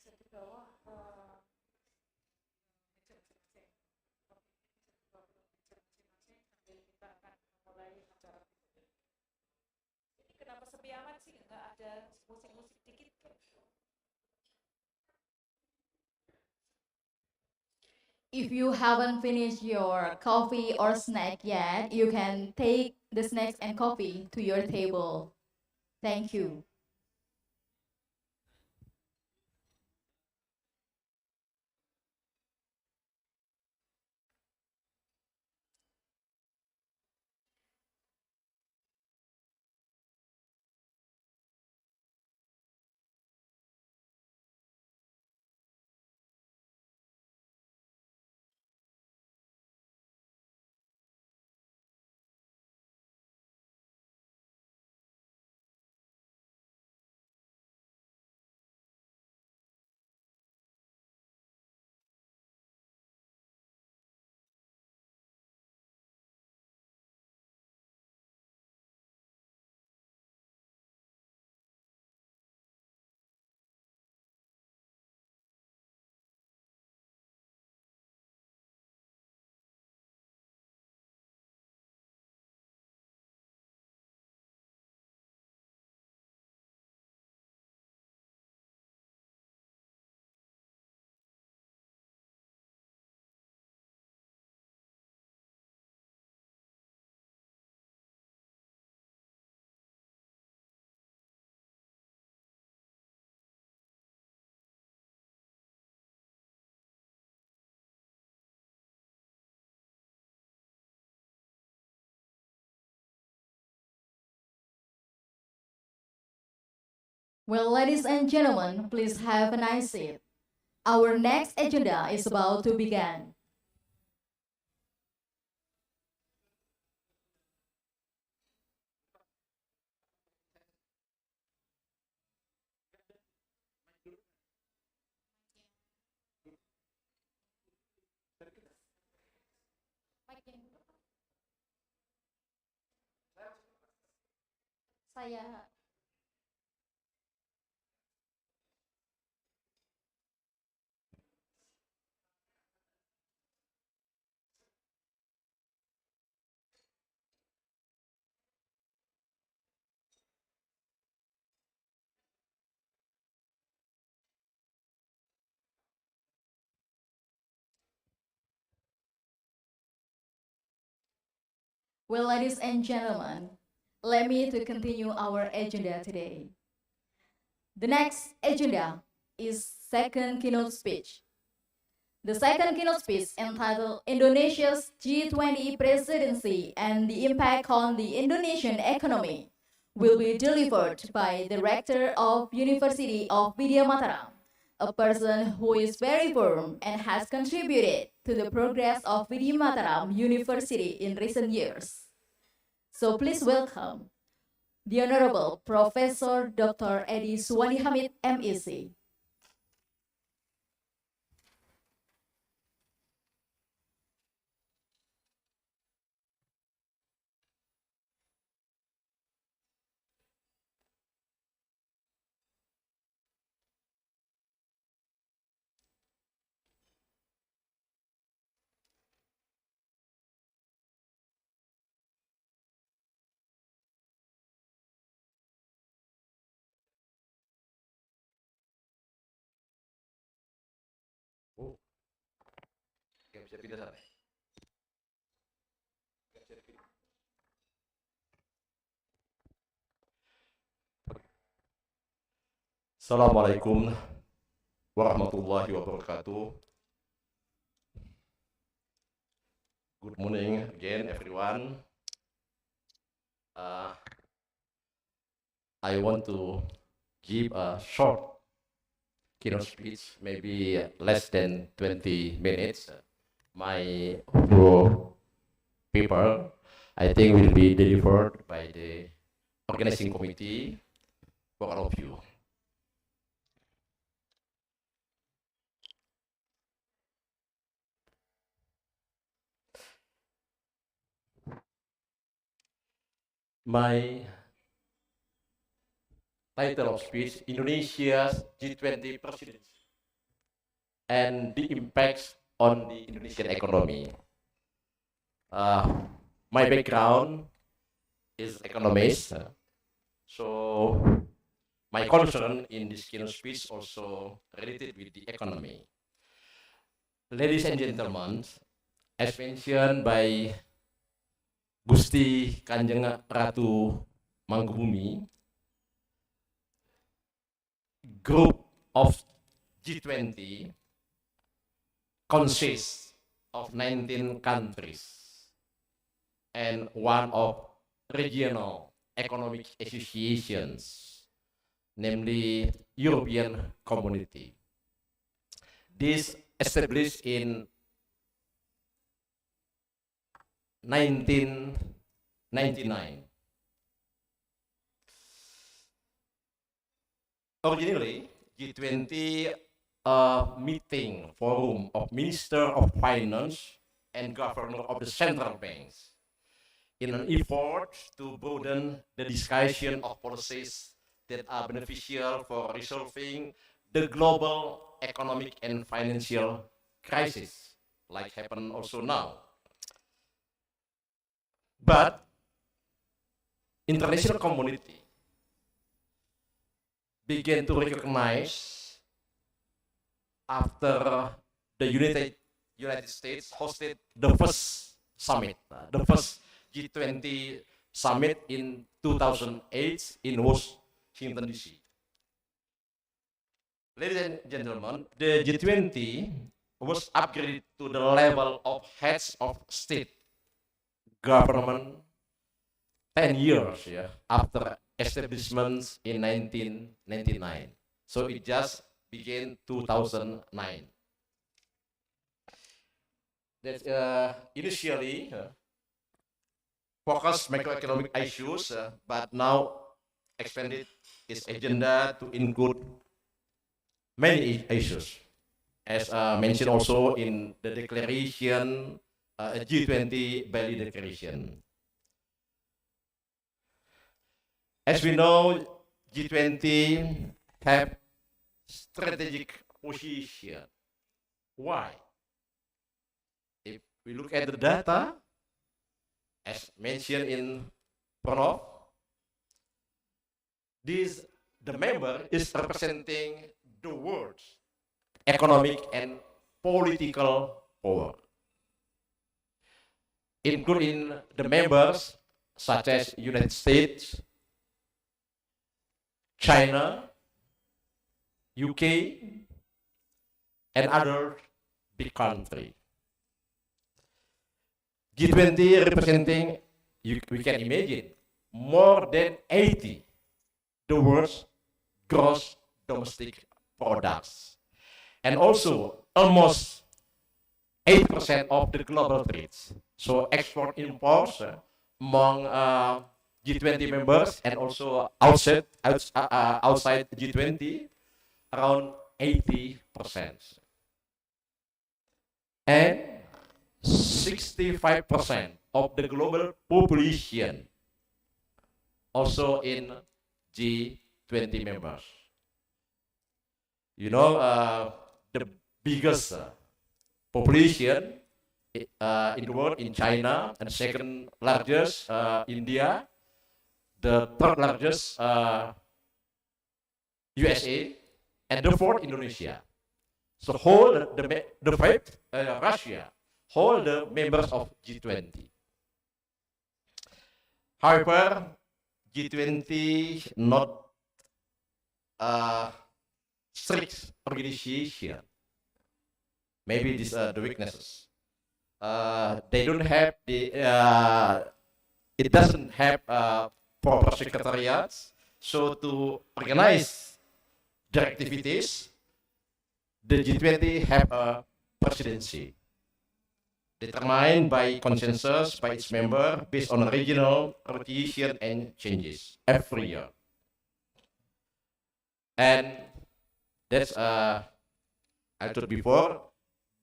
Bisa di bawah sambil kita akan mulai acara. Ini kenapa sepi amat sih? Nggak ada musik-musik dikit kan? If you haven't finished your coffee or snack yet, you can take the snacks and coffee to your table. Thank you. Well, ladies and gentlemen, please have a nice seat. Our next agenda is about to begin. Saya Well, ladies and gentlemen, let me to continue our agenda today. The next agenda is second keynote speech. The second keynote speech entitled Indonesia's G20 Presidency and the Impact on the Indonesian Economy will be delivered by the Rector of University of Widya Mataram, a person who is very firm and has contributed to the progress of Widya Mataram University in recent years. So please welcome the Honorable Professor Dr. Edi Suwandi Hamid, MEC. Oh, oke, bisa pindah sana. Assalamualaikum warahmatullahi wabarakatuh. Good morning again, everyone. I want to give a short keynote speech, maybe less than 20 minutes. My full paper, I think, will be delivered by the organizing committee for all of you. my title of speech, Indonesia's G20 presidency and the impacts on the Indonesian economy. My background is economist, so my concern in this keynote speech also related with the economy. Ladies and gentlemen, as mentioned by Gusti Kanjeng Ratu Mangkubumi, group of G20 consists of 19 countries and one of regional economic associations, namely European Community. This established in 1999. Originally, G20 meeting forum of Minister of Finance and Governor of the central banks in an effort to broaden the discussion of policies that are beneficial for resolving the global economic and financial crisis, like happen also now. But international community began to recognize after the United States hosted the first summit, the first G20 summit in 2008 in Washington, D.C. Ladies and gentlemen, the G20 was upgraded to the level of heads of state government 10 years after establishment in 1999. So it just began 2009. That initially focused macroeconomic issues, but now expanded its agenda to include many issues, as mentioned also in the declaration, G20 Bali Declaration. As we know, G20 have strategic position. Why? If we look at the data, as mentioned in Pranav, the member is representing the world's economic and political power, including the members such as United States, China, UK, and other big countries. G20 representing, we can imagine, more than 80 the world's gross domestic products, and also almost 8% of the global trades. So export imports among G20 members and also outside G20 around 80%. And 65% of the global population also in G20 members. You know, the biggest population in the world in China, and second largest India, the third largest USA, and the fourth Indonesia. So whole the fifth Russia, whole the members of G20. However, G20 not strict organization. Maybe these are the weaknesses. They don't have the. It doesn't have proper secretariats. So to organize their activities, the G20 have a presidency determined by consensus by its member based on regional rotation and changes every year. And that's I told before,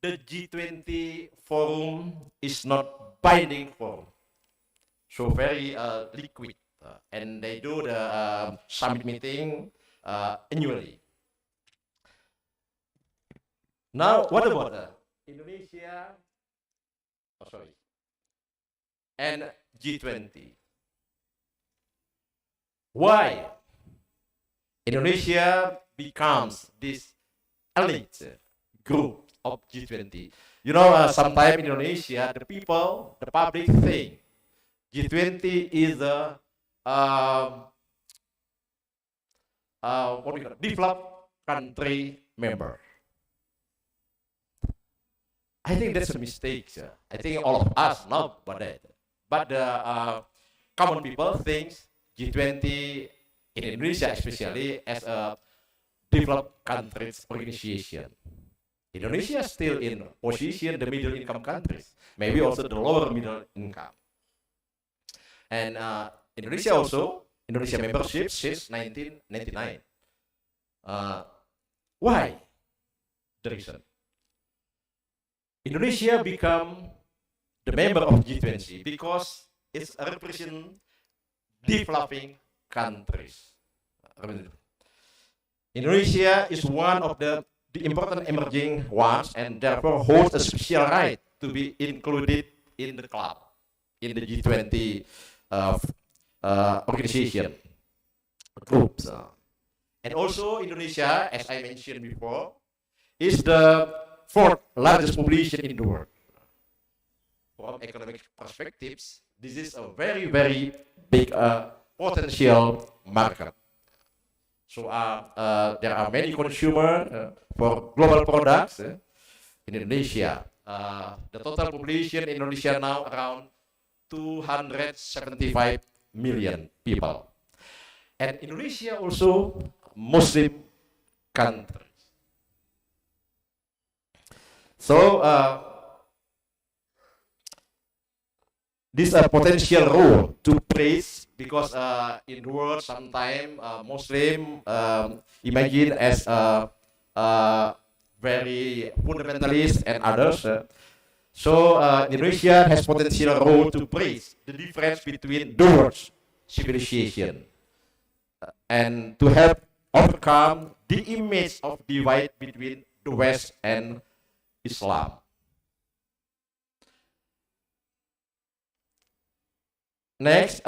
the G20 forum is not binding forum, so very liquid and they do the summit meeting annually. Now, what about Indonesia? Oh, sorry. And G20. Why Indonesia becomes this elite group of G20? You know, sometimes in Indonesia, the people, the public think G20 is the what do you call it? Developed country member. I think that's a mistake, sir. I think all of us know about that. But the common people think G20 in Indonesia especially as a developed countries organization. Indonesia still in position the middle income countries, maybe also the lower middle income. And Indonesia also, Indonesia membership since 1999. Why? The reason. Indonesia become the member of G20 because it's represent developing countries. Indonesia is one of the important emerging ones and therefore holds a special right to be included in the club, in the G20 organization groups. And also Indonesia, as I mentioned before, is the fourth largest population in the world. From economic perspectives, this is a very, very big potential market. So there are many consumers for global products in Indonesia. The total population in Indonesia now around 275 million people. And Indonesia also Muslim country. So this potential role to praise because in the world sometimes Muslim imagine as very fundamentalist and others. So Indonesia has potential role to praise the difference between the world's civilization and to help overcome the image of divide between the West and Islam. Next,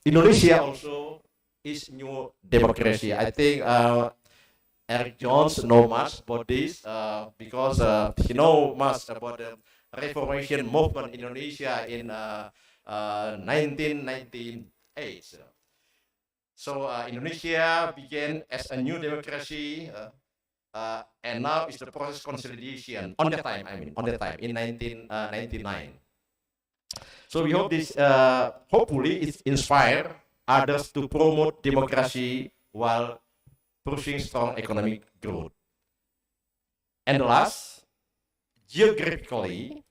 Indonesia also is new democracy. I think Eric Jones knows much about this because he knows much about the Reformation movement in Indonesia in 1998. So Indonesia began as a new democracy. And now is the process consolidation on the time in 1999. So we hope this hopefully it inspire others to promote democracy while pursuing strong economic growth. And last, geographically,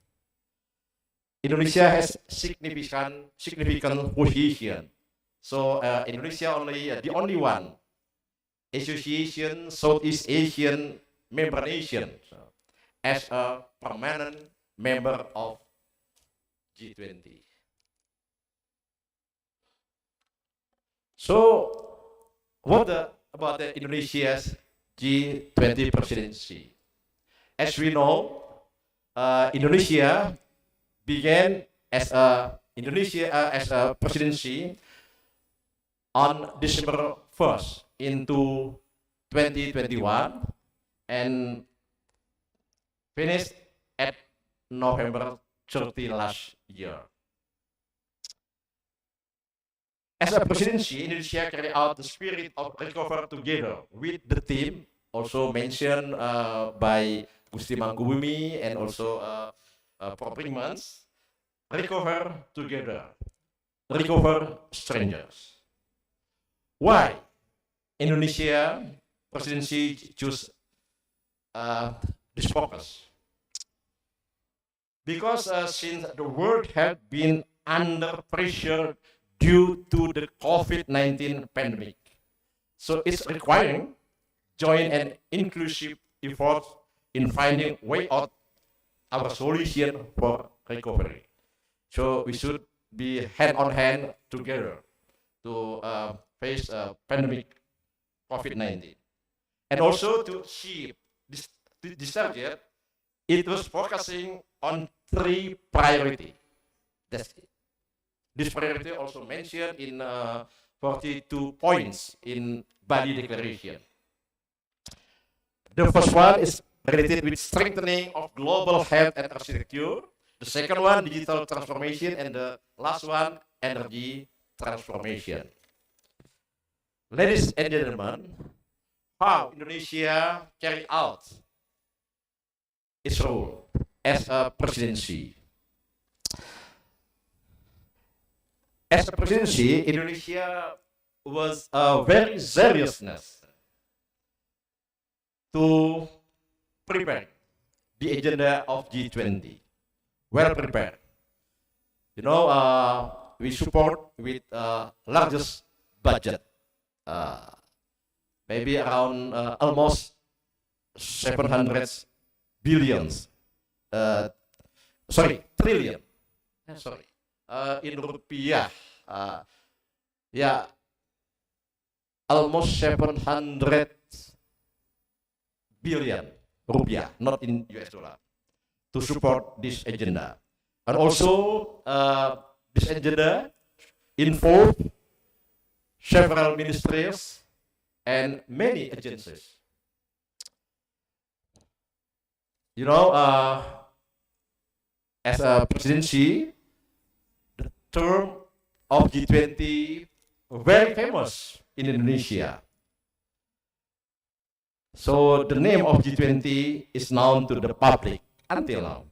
Indonesia has significant position. So Indonesia the only one association Southeast Asian member nation as a permanent member of G20. So what about the Indonesia's G20 presidency? As we know, Indonesia began as a presidency on December 1st into 2021 and finished at November 30 last year. As a presidency, Indonesia carried out the spirit of recover together with the team, also mentioned by Gusti Mangkubumi and also Proprimans, recover together, recover strangers. Why Indonesia presidency choose this focus? Because since the world had been under pressure due to the COVID-19 pandemic, so it's requiring joint and inclusive efforts in finding way out our solution for recovery. So we should be hand on hand together to face pandemic COVID-19. And also to achieve this target, it was focusing on 3 priorities. That's it. This priority also mentioned in 42 points in Bali Declaration. The first one is related with strengthening of global health and architecture. The second one, digital transformation, and the last one, energy transformation. Ladies and gentlemen, how Indonesia carry out its role as a presidency. As a presidency, Indonesia was very seriousness to prepare the agenda of G20. Well prepared. You know, we support with largest budget, maybe around almost 700 billions, trillion, in rupiah, yeah, almost 700 billion rupiah, not in US dollar, to support this agenda. And also, this agenda involved several ministries and many agencies. You know, as a presidency, the term of G20 very famous in Indonesia. So the name of G20 is known to the public until now.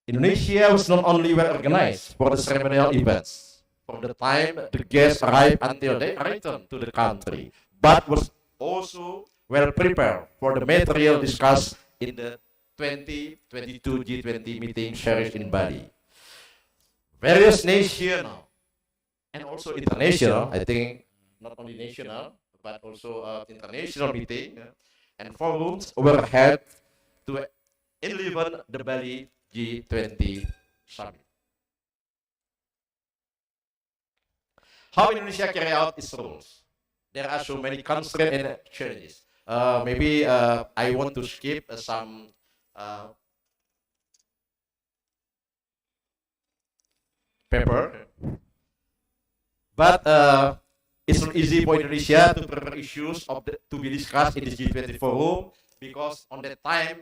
Indonesia was not only well organized for the ceremonial events, from the time the guests arrived until they returned to the country, but was also well prepared for the material discussed in the 2022 G20 meeting series in Bali. Various national and also international, I think not only national, but also international meeting and forums were held to enliven the Bali G20 summit. How Indonesia carry out its roles? There are so many constraints and challenges. Maybe I want to skip some paper, but it's not easy for Indonesia to prepare issues to be discussed in this G20 forum, because on that time,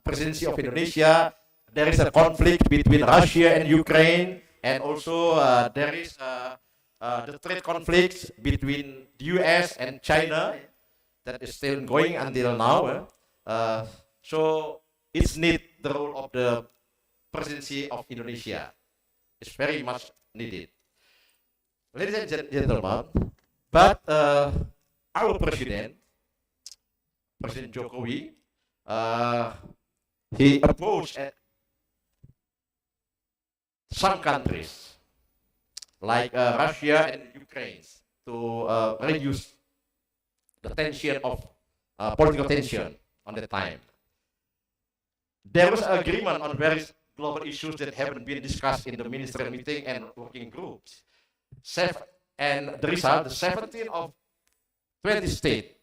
presidency of Indonesia, there is a conflict between Russia and Ukraine, and also there is the trade conflicts between the US and China that is still going until now. So it's need the role of the presidency of Indonesia. It's very much needed. Ladies and gentlemen, but our President Jokowi, he approached some countries like Russia and Ukraine to reduce the tension of political tension on the time. There was an agreement on various global issues that haven't been discussed in the ministerial meeting and working groups. And the result, the 17 of 20 state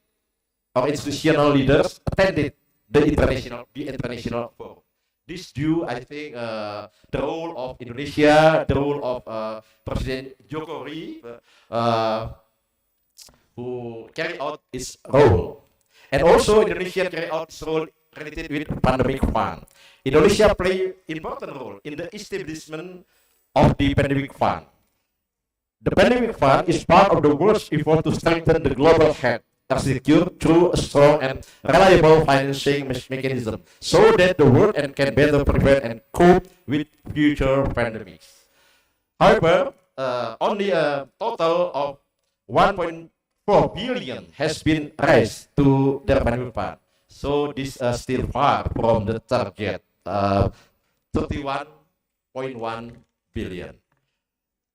or institutional leaders attended the international forum. This due, I think, the role of Indonesia, the role of President Jokowi, who carry out its role. And also Indonesia carry out its role related with pandemic fund. Indonesia play important role in the establishment of the pandemic fund. The pandemic fund is part of the world's effort to strengthen the global health architecture through a strong and reliable financing mechanism, so that the world can better prevent and cope with future pandemics. However, only a total of 1.4 billion has been raised to the pandemic fund. So this is still far from the target, 31.1 billion.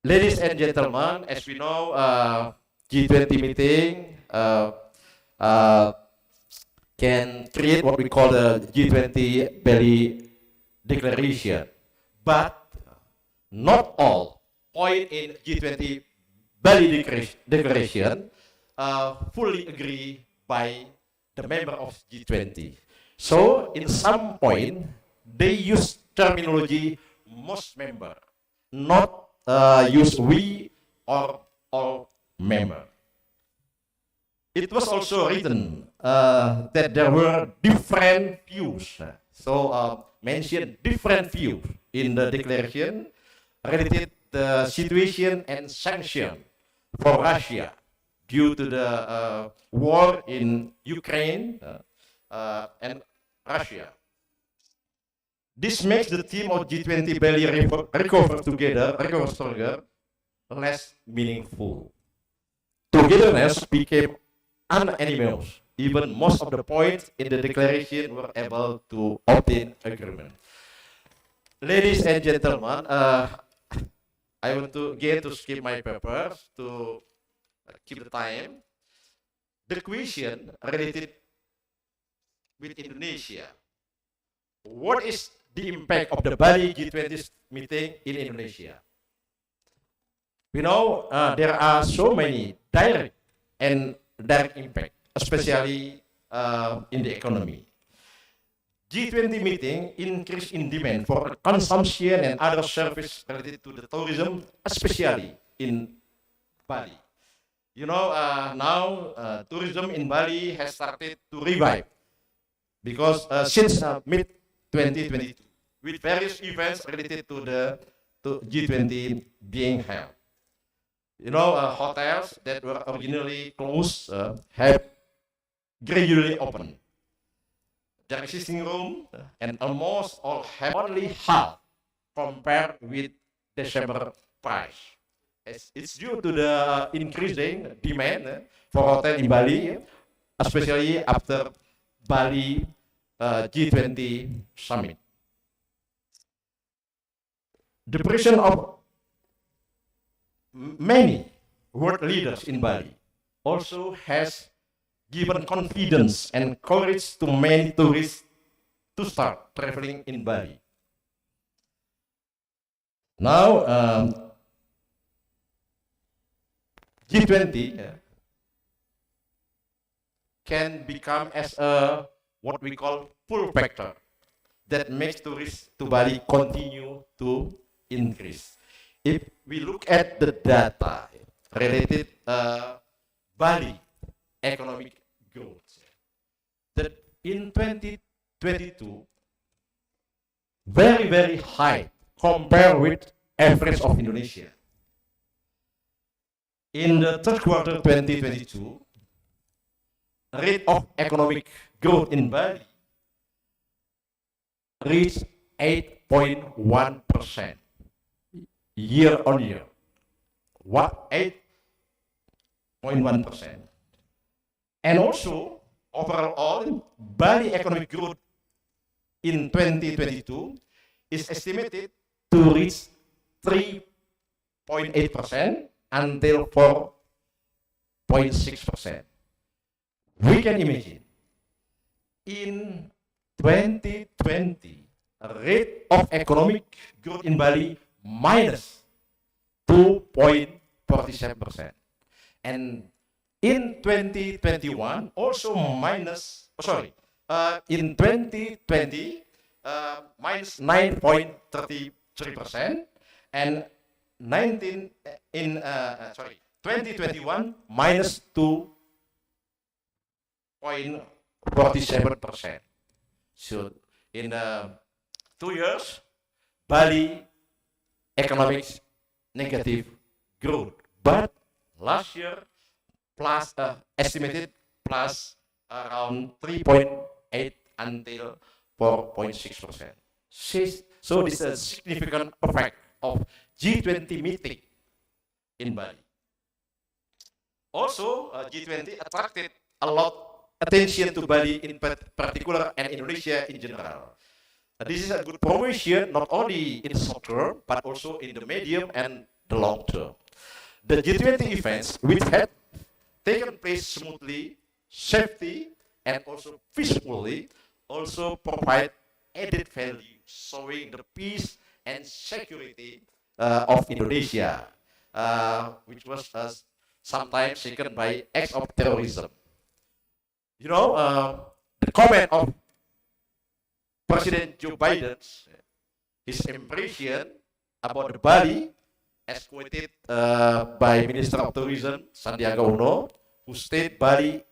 Ladies and gentlemen, as we know, G20 meeting can create what we call the G20 Bali Declaration, but not all point in G20 Bali Declaration fully agree by the member of G20. So in some point, they use terminology most member, not use we or all member. It was also written that there were different views. So mentioned different views in the declaration related the situation and sanction for Russia due to the war in Ukraine and Russia. This makes the theme of G20 Bali recover stronger, less meaningful. Togetherness became unanimous. Even most of the points in the declaration were able to obtain agreement. Ladies and gentlemen, I want to again to skip my papers to keep the time. The question related with Indonesia. What is the impact of the Bali G20 meeting in Indonesia? We know there are so many direct and direct impact, especially in the economy. G20 meeting increase in demand for consumption and other services related to the tourism, especially in Bali. You know, now tourism in Bali has started to revive because since mid 2022, with various events related to the G20 being held. You know, hotels that were originally closed have gradually opened. The existing room and almost all have only half compared with December price. It's due to the increasing demand for hotel in Bali, especially after Bali G20 summit. The presence of many world leaders in Bali also has given confidence and courage to many tourists to start traveling in Bali. Now, G20 can become as a what we call pull factor that makes tourists to Bali continue to increase. If we look at the data related Bali economic growth, that in 2022, very high compared with average of Indonesia. In the third quarter 2022, rate of economic growth in Bali reached 8.1% year on year. What 8.1%? And also overall Bali economic growth in 2022 is estimated to reach 3.8% until 4.6%. We can imagine in 2020 rate of economic growth in Bali minus 2.47%, and in 2021 also minus in 2020 minus 9.33%, and 2021 minus 2.47%. So in 2 years, Bali economics negative growth, but last year plus estimated plus around 3.8 until 4.6%. So this is a significant effect of G20 meeting in Bali. Also, G20 attracted a lot attention to Bali in particular and Indonesia in general. This is a good promotion not only in the short term but also in the medium and the long term. The G20 events, which had taken place smoothly, safely, and also peacefully, also provide added value, showing the peace and security of Indonesia, which was sometimes taken by acts of terrorism. You know, the comment of President Joe Biden, his impression about the Bali, as quoted by Minister of Tourism Sandiaga Uno, who stated Bali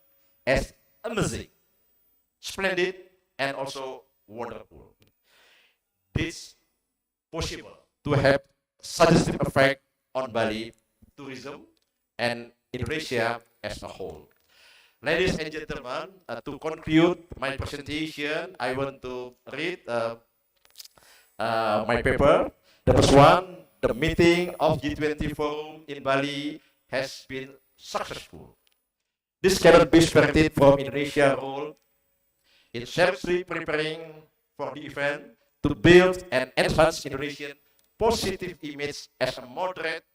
as amazing, splendid, and also wonderful. This possible to have suggestive effect on Bali tourism and Indonesia as a whole. Ladies and gentlemen, to conclude my presentation, I want to read my paper. The first one, the meeting of G20 Forum in Bali has been successful. This cannot be separated from Indonesia's role in seriously preparing for the event to build and enhance Indonesian positive image as a moderate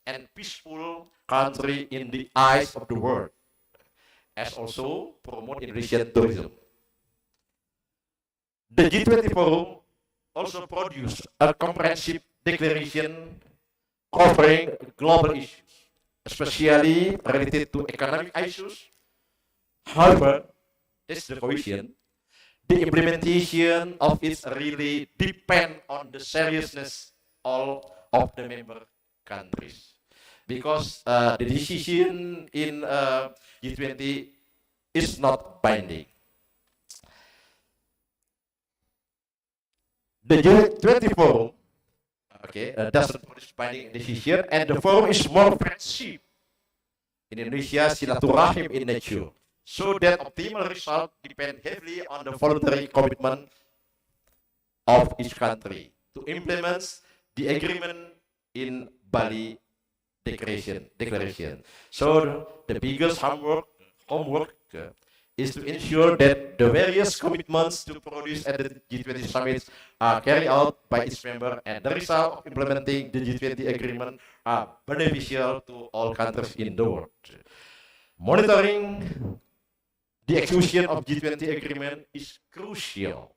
and peaceful country in the eyes of the world, as also promote Indonesian tourism. The G20 Forum also produced a comprehensive declaration covering global issues, especially related to economic issues. However, this is the question, the implementation of it really depend on the seriousness of the member countries. Because the decision in G20 is not binding. The G20 forum, doesn't produce binding decision, and the forum is more friendship in Indonesia, silaturahim in nature, so that optimal result depend heavily on the voluntary commitment of each country to implement the agreement in Bali declaration. So the biggest homework is to ensure that the various commitments to produce at the G20 summits are carried out by each member, and the result of implementing the G20 agreement are beneficial to all countries in the world. Monitoring the execution of G20 agreement is crucial,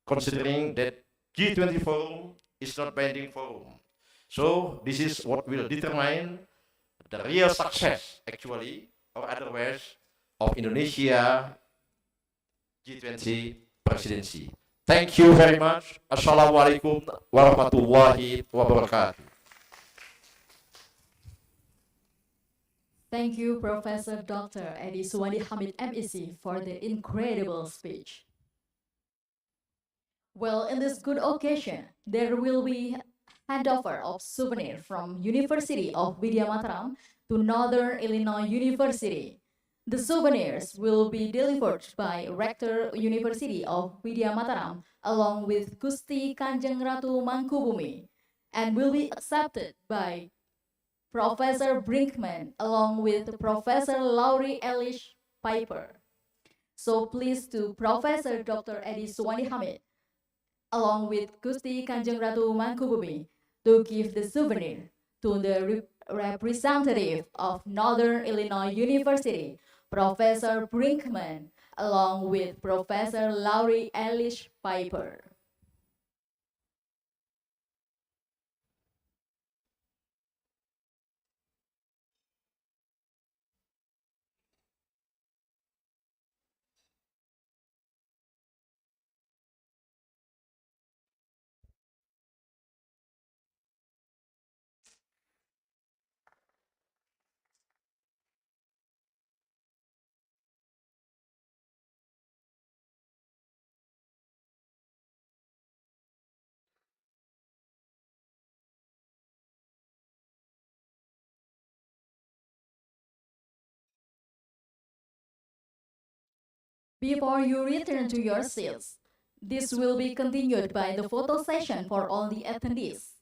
considering that G20 forum is not binding forum. So this is what will determine the real success, actually, or otherwise, of Indonesia G20 presidency. Thank you very much. Assalamualaikum warahmatullahi wabarakatuh. Thank you, Professor Dr. Edi Suwandi Hamid, MEC, for the incredible speech. Well, in this good occasion, there will be handover of souvenir from University of Widya Mataram to Northern Illinois University. The souvenirs will be delivered by Rector University of Widya Mataram along with Gusti Kanjeng Ratu Mangkubumi and will be accepted by Professor Brinkman along with Professor Laurie Elish Piper. So please to Professor Dr. Edi Suwandi Hamid along with Gusti Kanjeng Ratu Mangkubumi to give the souvenir to the representative of Northern Illinois University, Professor Brinkman, along with Professor Laurie Elish Piper. Before you return to your seats, this will be continued by the photo session for all the attendees.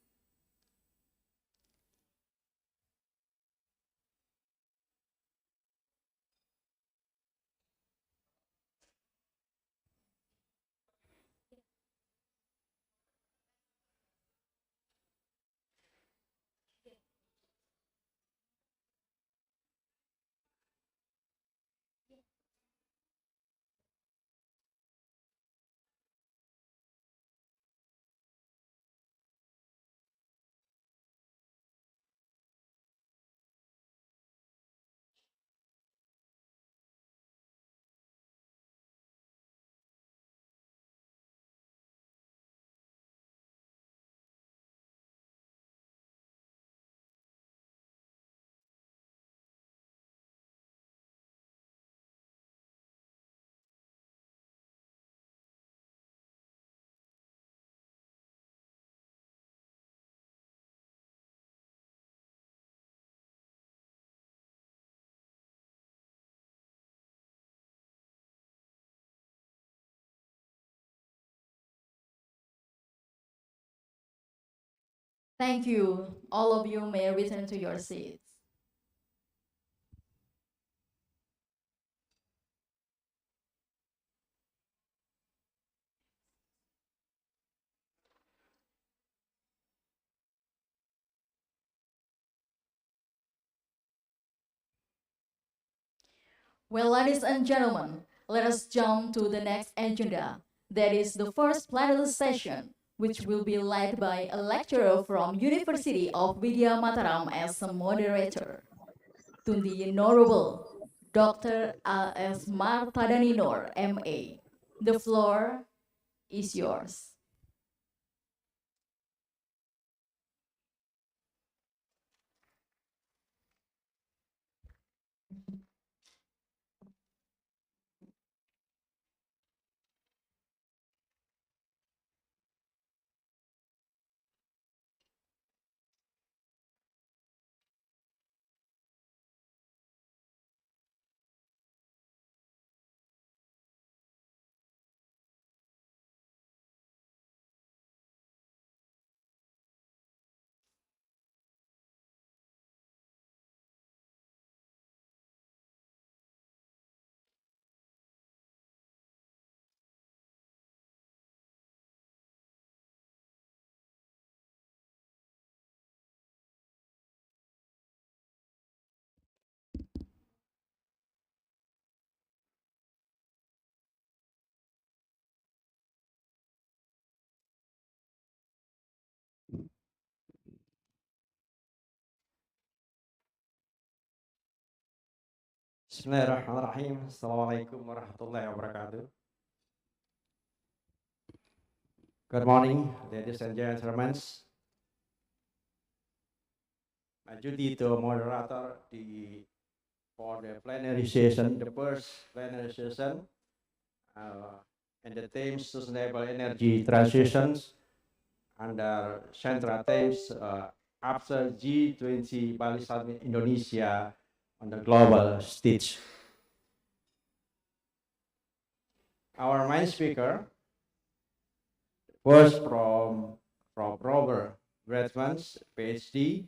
Thank you. All of you may return to your seats. Well, ladies and gentlemen, let us jump to the next agenda. That is the first plenary session, which will be led by a lecturer from University of Widya Mataram as a moderator. To the Honorable Dr. A.S. Martadaninor, M.A. The floor is yours. Bismillahirrahmanirrahim. Assalamualaikum warahmatullahi wabarakatuh. Good morning, ladies and gentlemen. My duty to moderator for the plenary session, the first plenary session, and the themes sustainable energy transitions under central themes after G20 Bali Summit Indonesia on the global stage. Our main speaker was from Robert Redmond's PhD,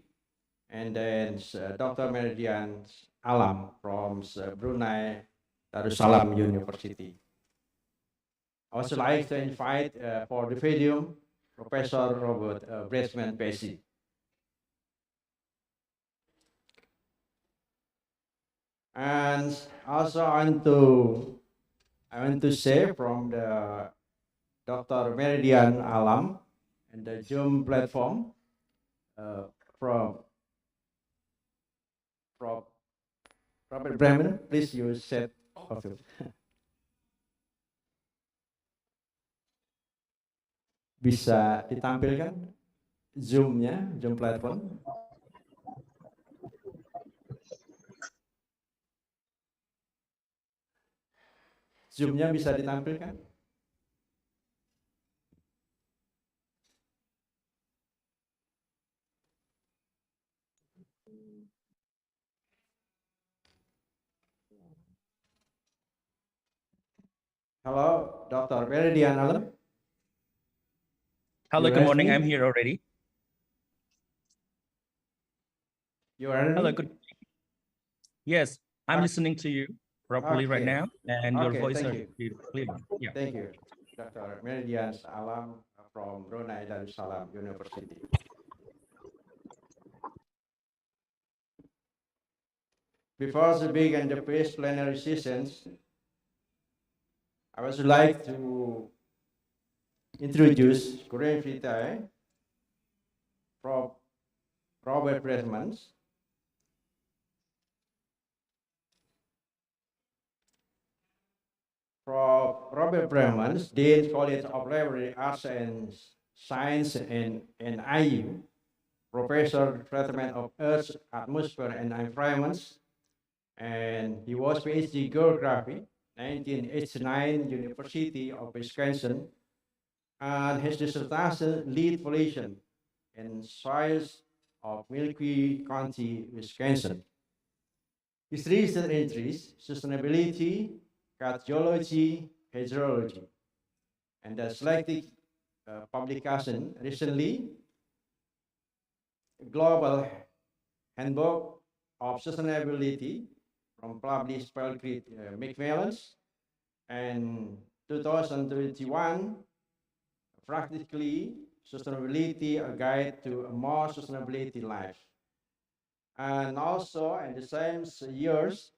and then Dr. Meridian Alam from Brunei Darussalam University. I would like to invite for the podium Professor Robert Bresman PhD. And also I want to say from the Dr. Meridian Alam and the Zoom platform from Robert Bremen, please use set of it. Bisa ditampilkan Zoom-nya, Zoom platform. Zoom-nya bisa ditampilkan. Hello, Dr. Meridian Alam. Hello, good morning. I'm here already. You are Hello, good. Yes, I'm listening to you properly right Okay. now, and your Okay, voice thank are you. clear. Yeah. Thank you, Dr. Meridian Alam from Brunei Darussalam University. Before we begin the first plenary sessions, I would like to introduce Korean Vitae from Robert Bresman. From Robert Bresman, Dean College of Library Arts and Science and IU, Professor Treatment of Earth, Atmosphere and Environments, and he was PhD Geography, 1989 University of Wisconsin, and his dissertation lead pollution in soils of Milwaukee County, Wisconsin. His recent entries, sustainability, cardiology, hydrology, and the selected publication recently, Global Handbook of Sustainability from published by Macmillan's, and 2021, Practically Sustainability, a Guide to a More Sustainability Life. And also, in the same years,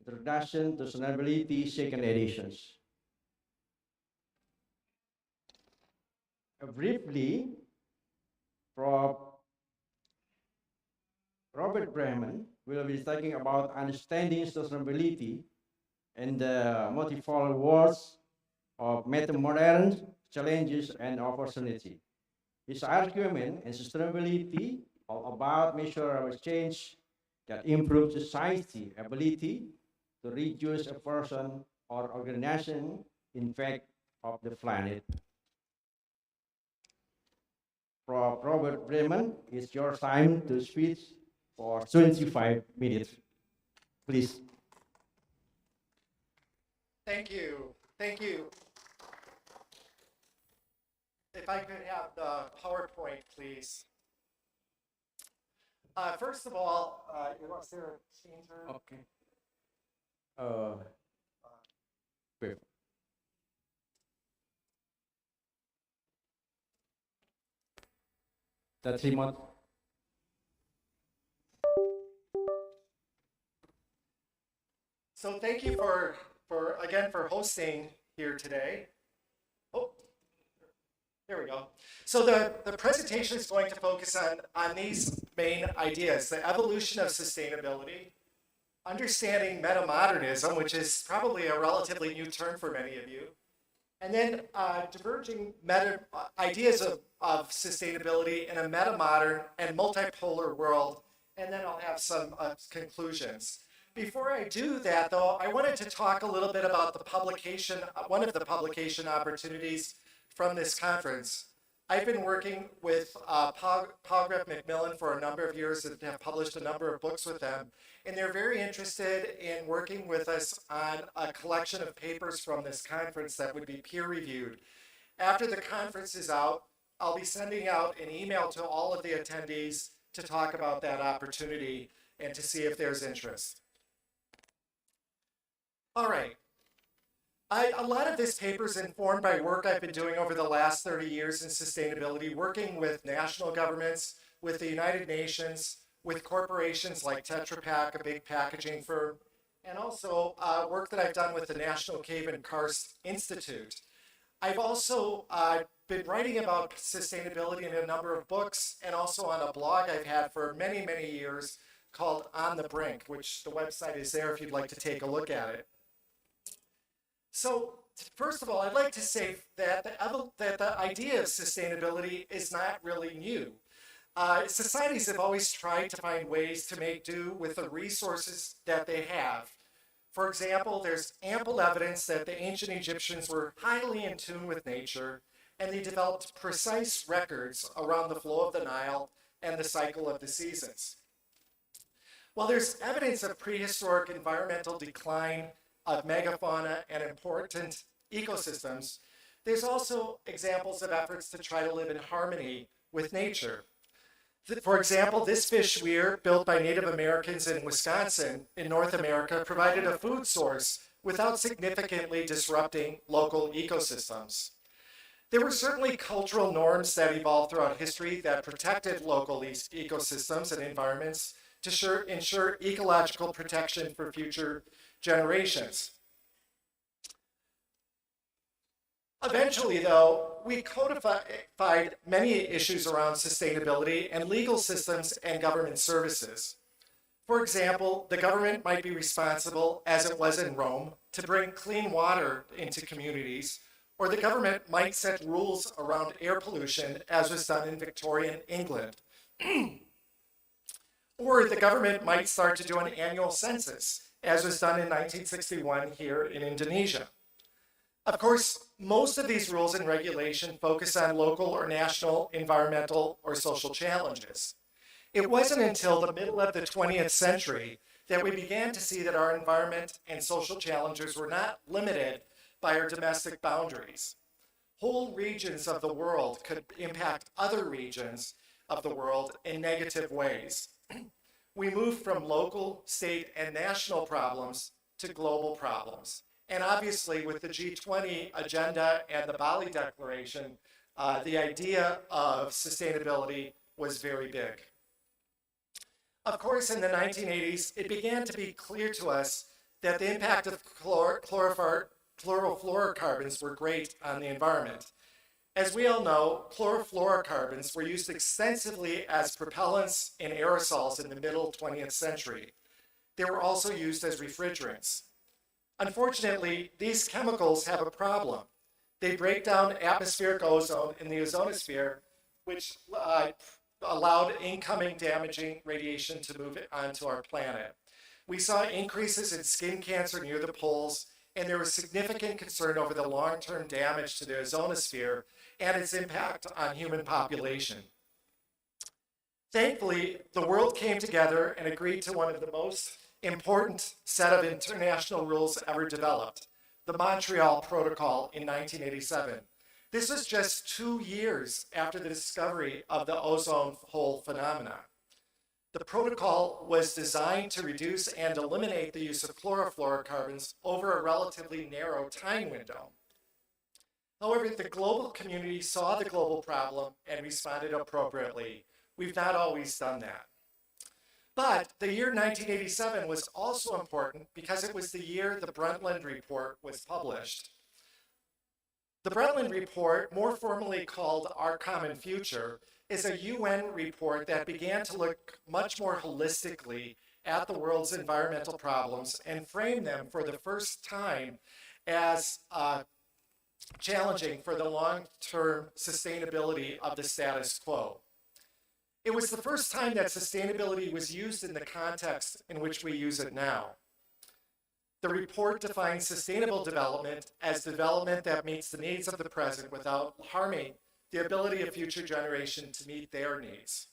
Introduction to Sustainability, second editions. Briefly, Prof. Robert Bremen will be talking about understanding sustainability in the multifold worlds of meta-modern challenges and opportunity. His argument in sustainability all about measurable change that improves society ability to reduce a person or organization impact of the planet. Prof. Robert Bremen, it's your time to speak for 25 minutes. Please. Thank you. Thank you. If I could have the PowerPoint, please. First of all, is there a changer? Okay. Perfect. That's remote. So thank you for hosting here today. Oh, there we go. So the presentation is going to focus on these main ideas: the evolution of sustainability, understanding metamodernism, which is probably a relatively new term for many of you, and then diverging ideas of sustainability in a metamodern and multipolar world, and then I'll have some conclusions. Before I do that, though, I wanted to talk a little bit about the publication, one of the publication opportunities from this conference. I've been working with Palgrave Macmillan for a number of years and have published a number of books with them. And they're very interested in working with us on a collection of papers from this conference that would be peer-reviewed. After the conference is out, I'll be sending out an email to all of the attendees to talk about that opportunity and to see if there's interest. All right. A lot of this paper is informed by work I've been doing over the last 30 years in sustainability, working with national governments, with the United Nations, with corporations like Tetra Pak, a big packaging firm, and also work that I've done with the National Cave and Karst Institute. I've also been writing about sustainability in a number of books and also on a blog I've had for many, many years called On the Brink, which the website is there if you'd like to take a look at it. So, first of all, I'd like to say that the idea of sustainability is not really new. Societies have always tried to find ways to make do with the resources that they have. For example, there's ample evidence that the ancient Egyptians were highly in tune with nature, and they developed precise records around the flow of the Nile and the cycle of the seasons. While there's evidence of prehistoric environmental decline of megafauna and important ecosystems, there's also examples of efforts to try to live in harmony with nature. For example, this fish weir, built by Native Americans in Wisconsin in North America, provided a food source without significantly disrupting local ecosystems. There were certainly cultural norms that evolved throughout history that protected local ecosystems and environments to ensure ecological protection for future generations. Eventually, though, we codified many issues around sustainability and legal systems and government services. For example, the government might be responsible, as it was in Rome, to bring clean water into communities, or the government might set rules around air pollution, as was done in Victorian England. Or the government might start to do an annual census, as was done in 1961 here in Indonesia. Of course, most of these rules and regulation focus on local or national environmental or social challenges. It wasn't until the middle of the 20th century that we began to see that our environment and social challenges were not limited by our domestic boundaries. Whole regions of the world could impact other regions of the world in negative ways. We moved from local, state, and national problems to global problems. And obviously, with the G20 agenda and the Bali Declaration, the idea of sustainability was very big. Of course, in the 1980s, it began to be clear to us that the impact of chlorofluorocarbons were great on the environment. As we all know, chlorofluorocarbons were used extensively as propellants in aerosols in the middle 20th century. They were also used as refrigerants. Unfortunately, these chemicals have a problem. They break down atmospheric ozone in the ozonosphere, which allowed incoming damaging radiation to move onto our planet. We saw increases in skin cancer near the poles, and there was significant concern over the long-term damage to the ozonosphere and its impact on human population. Thankfully, the world came together and agreed to one of the most important set of international rules ever developed, the Montreal Protocol in 1987. This was just 2 years after the discovery of the ozone hole phenomena. The protocol was designed to reduce and eliminate the use of chlorofluorocarbons over a relatively narrow time window. However, the global community saw the global problem and responded appropriately. We've not always done that. But the year 1987 was also important because it was the year the Brundtland Report was published. The Brundtland Report, more formally called Our Common Future, is a UN report that began to look much more holistically at the world's environmental problems and frame them for the first time as challenging for the long-term sustainability of the status quo. It was the first time that sustainability was used in the context in which we use it now. The report defines sustainable development as development that meets the needs of the present without harming the ability of future generations to meet their needs.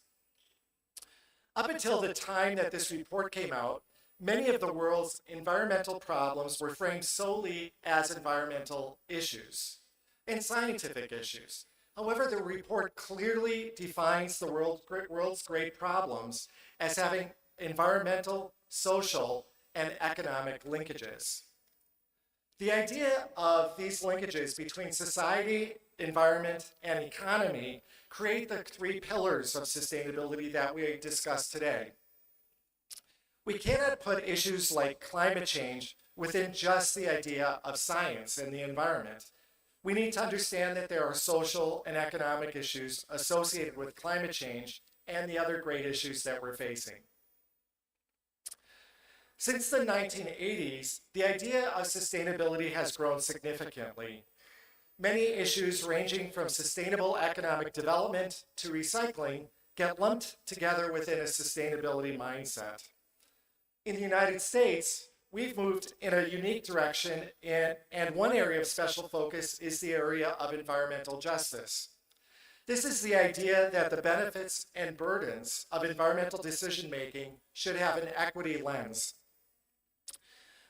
Up until the time that this report came out, many of the world's environmental problems were framed solely as environmental issues and scientific issues. However, the report clearly defines the world's great problems as having environmental, social, and economic linkages. The idea of these linkages between society, environment, and economy create the 3 pillars of sustainability that we discussed today. We cannot put issues like climate change within just the idea of science and the environment. We need to understand that there are social and economic issues associated with climate change and the other great issues that we're facing. Since the 1980s, the idea of sustainability has grown significantly. Many issues ranging from sustainable economic development to recycling get lumped together within a sustainability mindset. In the United States, we've moved in a unique direction, and one area of special focus is the area of environmental justice. This is the idea that the benefits and burdens of environmental decision-making should have an equity lens.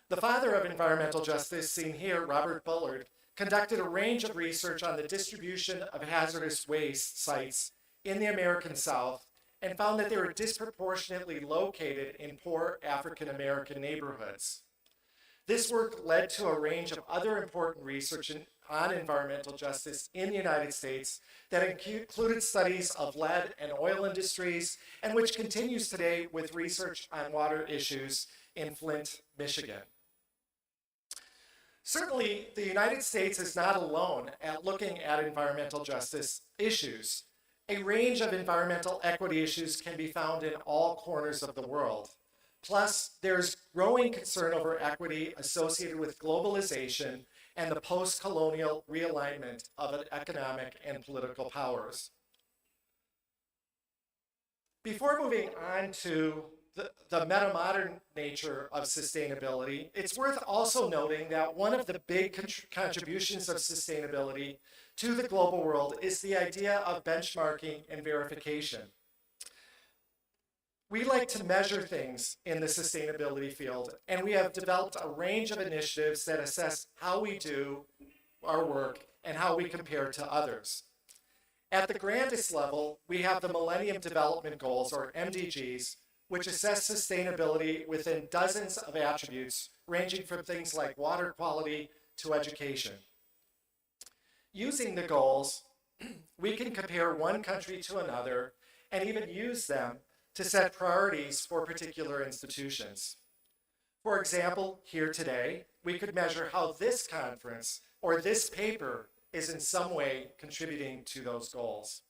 The father of environmental justice, seen here, Robert Bullard, conducted a range of research on the distribution of hazardous waste sites in the American South and found that they were disproportionately located in poor African American neighborhoods. This work led to a range of other important research on environmental justice in the United States that included studies of lead and oil industries, and which continues today with research on water issues in Flint, Michigan. Certainly, the United States is not alone at looking at environmental justice issues. A range of environmental equity issues can be found in all corners of the world. Plus, there's growing concern over equity associated with globalization and the post-colonial realignment of economic and political powers. Before moving on to the meta-modern nature of sustainability, it's worth also noting that one of the big contributions of sustainability to the global world is the idea of benchmarking and verification. We like to measure things in the sustainability field, and we have developed a range of initiatives that assess how we do our work and how we compare to others. At the grandest level, we have the Millennium Development Goals, or MDGs, which assess sustainability within dozens of attributes, ranging from things like water quality to education. Using the goals, we can compare one country to another and even use them to set priorities for particular institutions. For example, here today, we could measure how this conference or this paper is in some way contributing to those goals.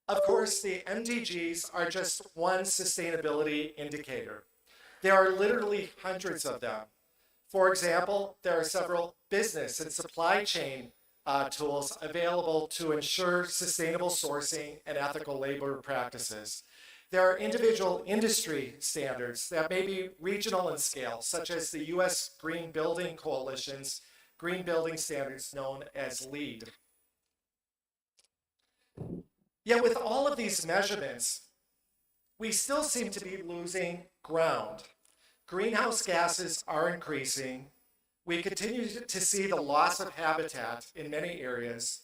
Of course, the MDGs are just one sustainability indicator. There are literally hundreds of them. For example, there are several business and supply chain tools available to ensure sustainable sourcing and ethical labor practices. There are individual industry standards that may be regional in scale, such as the U.S. Green Building Coalition's Green Building Standards known as LEED. Yet with all of these measurements, we still seem to be losing ground. Greenhouse gases are increasing. We continue to see the loss of habitat in many areas.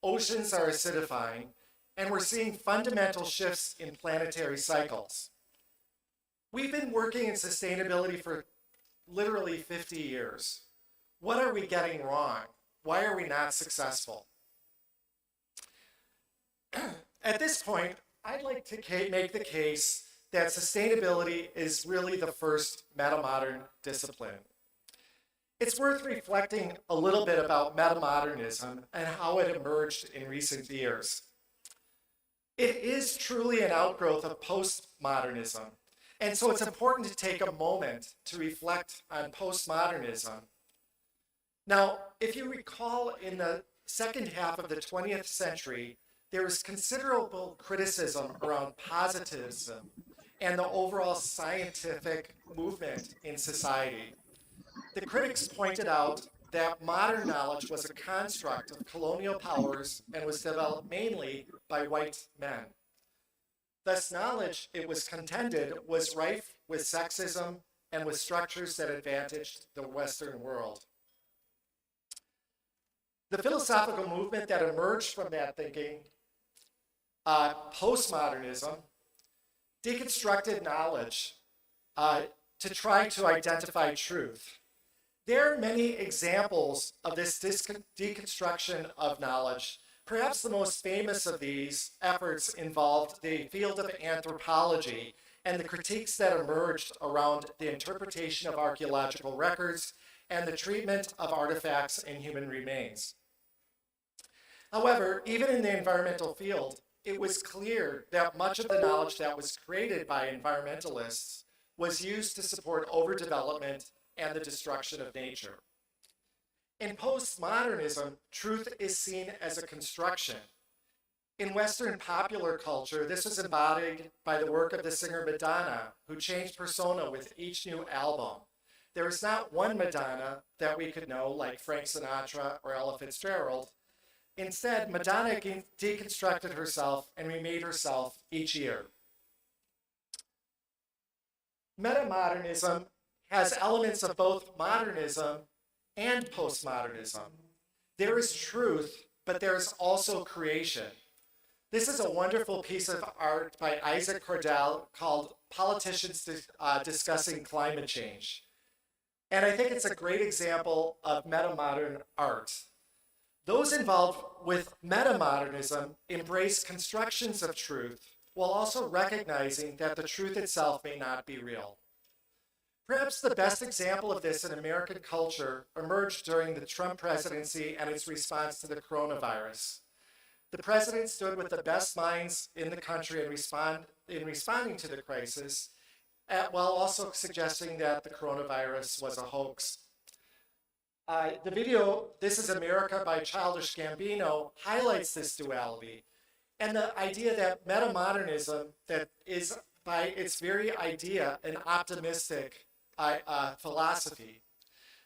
Oceans are acidifying, and we're seeing fundamental shifts in planetary cycles. We've been working in sustainability for literally 50 years. What are we getting wrong? Why are we not successful? At this point, I'd like to make the case that sustainability is really the first metamodern discipline. It's worth reflecting a little bit about metamodernism and how it emerged in recent years. It is truly an outgrowth of postmodernism, and so it's important to take a moment to reflect on postmodernism. Now, if you recall, in the second half of the 20th century, there was considerable criticism around positivism and the overall scientific movement in society. The critics pointed out that modern knowledge was a construct of colonial powers and was developed mainly by white men. Thus, knowledge, it was contended, was rife with sexism and with structures that advantaged the Western world. The philosophical movement that emerged from that thinking, postmodernism, deconstructed knowledge to try to identify truth. There are many examples of this deconstruction of knowledge. Perhaps the most famous of these efforts involved the field of anthropology and the critiques that emerged around the interpretation of archaeological records and the treatment of artifacts and human remains. However, even in the environmental field, it was clear that much of the knowledge that was created by environmentalists was used to support overdevelopment and the destruction of nature. In postmodernism, truth is seen as a construction. In Western popular culture, this was embodied by the work of the singer Madonna, who changed persona with each new album. There is not one Madonna that we could know, like Frank Sinatra or Ella Fitzgerald. Instead, Madonna deconstructed herself and remade herself each year. Metamodernism has elements of both modernism and postmodernism. There is truth, but there is also creation. This is a wonderful piece of art by Isaac Cordell called Politicians Discussing Climate Change. And I think it's a great example of metamodern art. Those involved with metamodernism embrace constructions of truth while also recognizing that the truth itself may not be real. Perhaps the best example of this in American culture emerged during the Trump presidency and its response to the coronavirus. The president stood with the best minds in the country in responding to the crisis, while also suggesting that the coronavirus was a hoax. The video, This is America by Childish Gambino, highlights this duality and the idea that metamodernism, that is by its very idea an optimistic philosophy.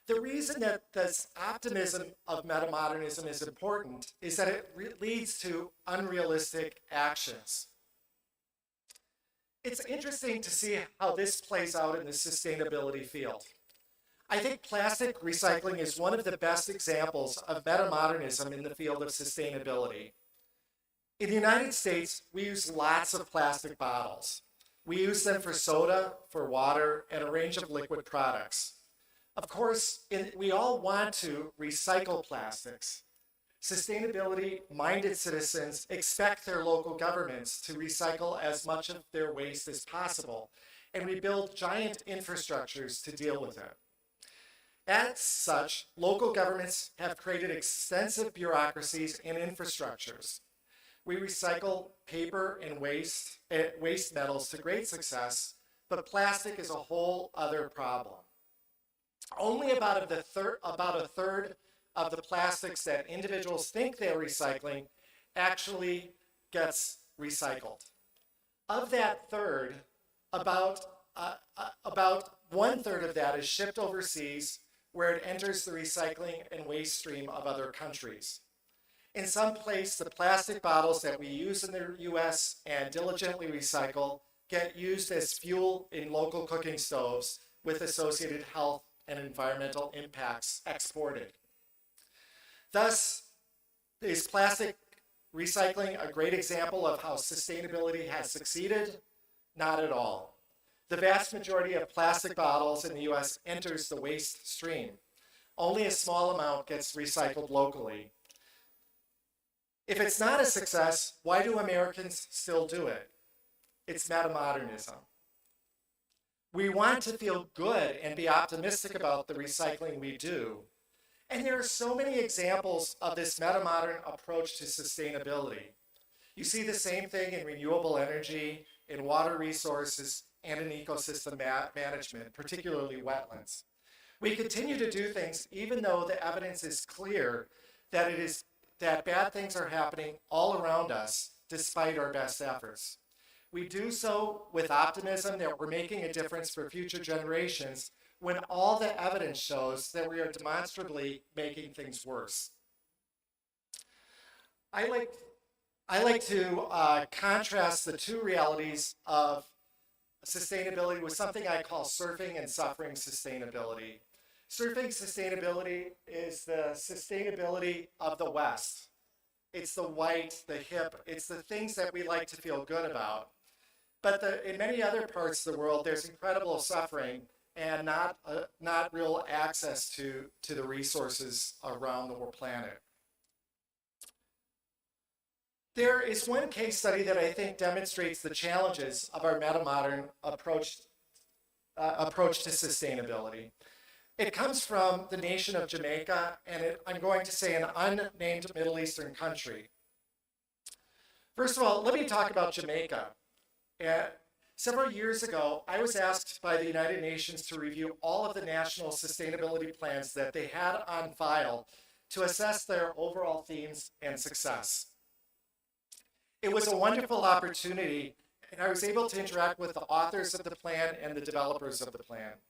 The reason that this optimism of metamodernism is important is that it leads to unrealistic actions. It's interesting to see how this plays out in the sustainability field. I think plastic recycling is one of the best examples of metamodernism in the field of sustainability. In the United States, we use lots of plastic bottles. We use them for soda, for water, and a range of liquid products. Of course, we all want to recycle plastics. Sustainability-minded citizens expect their local governments to recycle as much of their waste as possible, and we build giant infrastructures to deal with it. As such, local governments have created extensive bureaucracies and infrastructures. We recycle paper and waste metals to great success, but plastic is a whole other problem. Only about a third of the plastics that individuals think they're recycling actually gets recycled. Of that third, about 1/3 of that is shipped overseas, where it enters the recycling and waste stream of other countries. In some place, the plastic bottles that we use in the US and diligently recycle get used as fuel in local cooking stoves with associated health and environmental impacts exported. Thus, is plastic recycling a great example of how sustainability has succeeded? Not at all. The vast majority of plastic bottles in the US enters the waste stream. Only a small amount gets recycled locally. If it's not a success, why do Americans still do it? It's metamodernism. We want to feel good and be optimistic about the recycling we do. And there are so many examples of this metamodern approach to sustainability. You see the same thing in renewable energy, in water resources, and in ecosystem management, particularly wetlands. We continue to do things even though the evidence is clear that bad things are happening all around us despite our best efforts. We do so with optimism that we're making a difference for future generations when all the evidence shows that we are demonstrably making things worse. I like to contrast the two realities of sustainability with something I call surfing and suffering sustainability. Surfing sustainability is the sustainability of the West. It's the white, the hip, it's the things that we like to feel good about. But in many other parts of the world, there's incredible suffering and not real access to the resources around the planet. There is one case study that I think demonstrates the challenges of our metamodern approach to sustainability. It comes from the nation of Jamaica, and I'm going to say an unnamed Middle Eastern country. First of all, let me talk about Jamaica. Several years ago, I was asked by the United Nations to review all of the national sustainability plans that they had on file to assess their overall themes and success. It was a wonderful opportunity, and I was able to interact with the authors of the plan and the developers of the plan.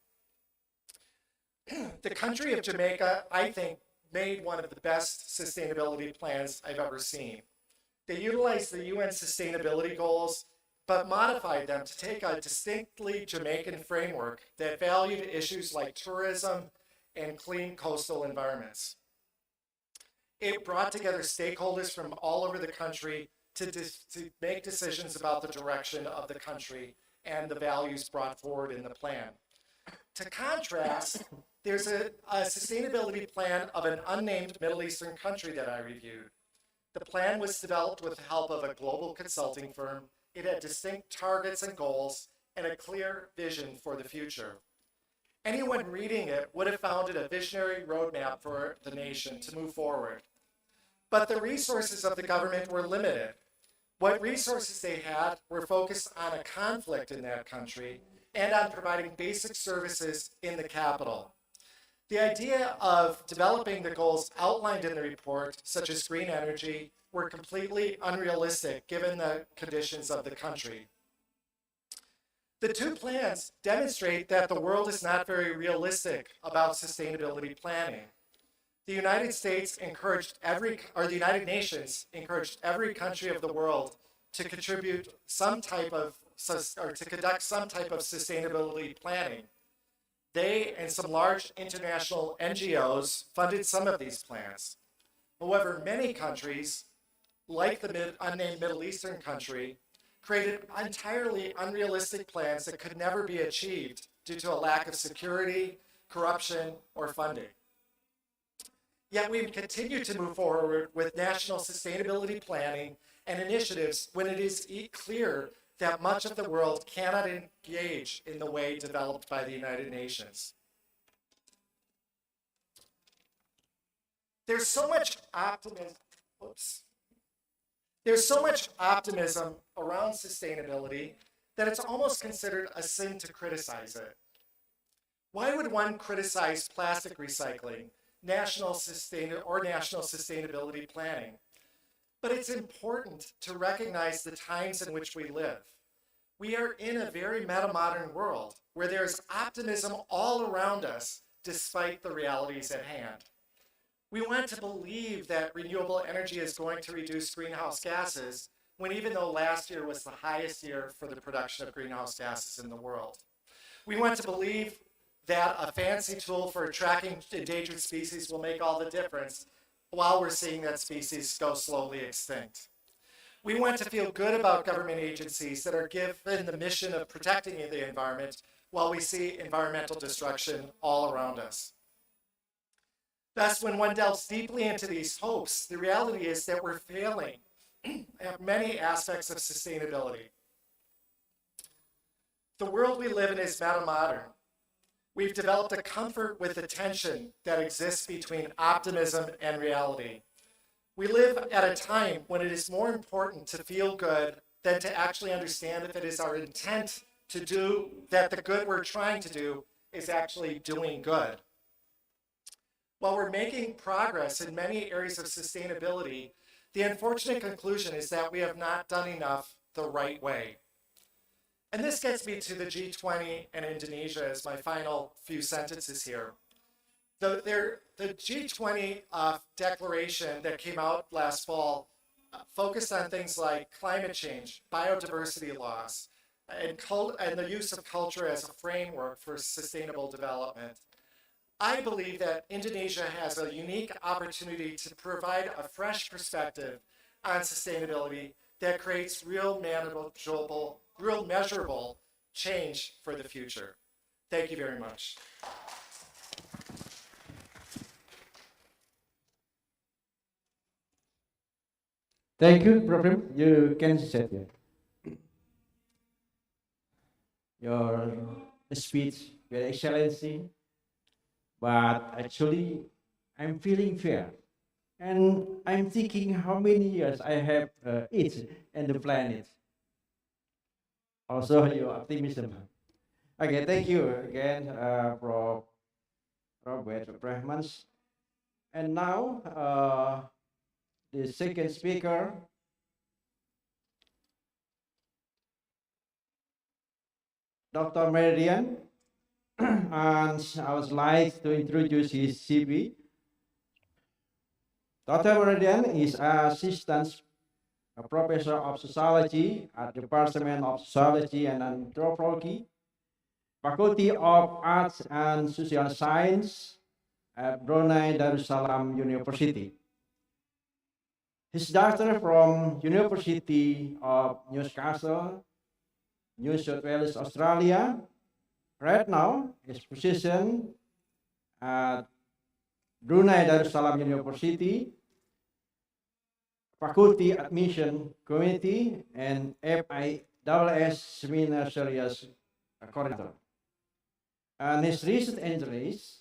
The country of Jamaica, I think, made one of the best sustainability plans I've ever seen. They utilized the UN sustainability goals, but modified them to take a distinctly Jamaican framework that valued issues like tourism and clean coastal environments. It brought together stakeholders from all over the country to make decisions about the direction of the country and the values brought forward in the plan. To contrast, there's a sustainability plan of an unnamed Middle Eastern country that I reviewed. The plan was developed with the help of a global consulting firm. It had distinct targets and goals and a clear vision for the future. Anyone reading it would have found it a visionary roadmap for the nation to move forward. But the resources of the government were limited. What resources they had were focused on a conflict in that country and on providing basic services in the capital. The idea of developing the goals outlined in the report, such as green energy, were completely unrealistic given the conditions of the country. The two plans demonstrate that the world is not very realistic about sustainability planning. The United Nations encouraged every country of the world to contribute some type of, or to conduct some type of sustainability planning. They and some large international NGOs funded some of these plans. However, many countries like the unnamed Middle Eastern country, created entirely unrealistic plans that could never be achieved due to a lack of security, corruption, or funding. Yet we continue to move forward with national sustainability planning and initiatives when it is clear that much of the world cannot engage in the way developed by the United Nations. There's so much optimism. There's so much optimism around sustainability that it's almost considered a sin to criticize it. Why would one criticize plastic recycling, national sustainability planning? But it's important to recognize the times in which we live. We are in a very meta-modern world where there's optimism all around us despite the realities at hand. We want to believe that renewable energy is going to reduce greenhouse gases when even though last year was the highest year for the production of greenhouse gases in the world. We want to believe that a fancy tool for tracking endangered species will make all the difference while we're seeing that species go slowly extinct. We want to feel good about government agencies that are given the mission of protecting the environment while we see environmental destruction all around us. Thus, when one delves deeply into these hopes, the reality is that we're failing at many aspects of sustainability. The world we live in is meta-modern. We've developed a comfort with the tension that exists between optimism and reality. We live at a time when it is more important to feel good than to actually understand if it is our intent to do that the good we're trying to do is actually doing good. While we're making progress in many areas of sustainability, the unfortunate conclusion is that we have not done enough the right way. And this gets me to the G20 and Indonesia as my final few sentences here. The G20 declaration that came out last fall focused on things like climate change, biodiversity loss, and the use of culture as a framework for sustainable development. I believe that Indonesia has a unique opportunity to provide a fresh perspective on sustainability that creates real measurable change for the future. Thank you very much. Thank you, Prof. You can sit here. Your speech, Your Excellency, but actually I'm feeling fear. And I'm thinking how many years I have each and the planet. Also your optimism. Okay, thank you again, Prof. Robert Brahmans. And now the second speaker, Dr. Meridian, and I would like to introduce his CV. Dr. Meridian is Assistant Professor of Sociology at the Department of Sociology and Anthropology, Faculty of Arts and Social Science at Brunei Darussalam University. His doctor from University of Newcastle, New South Wales, Australia. Right now, his position at Brunei Darussalam University, Faculty Admission Committee, and FISS Seminar Series Coordinator. And his recent interests,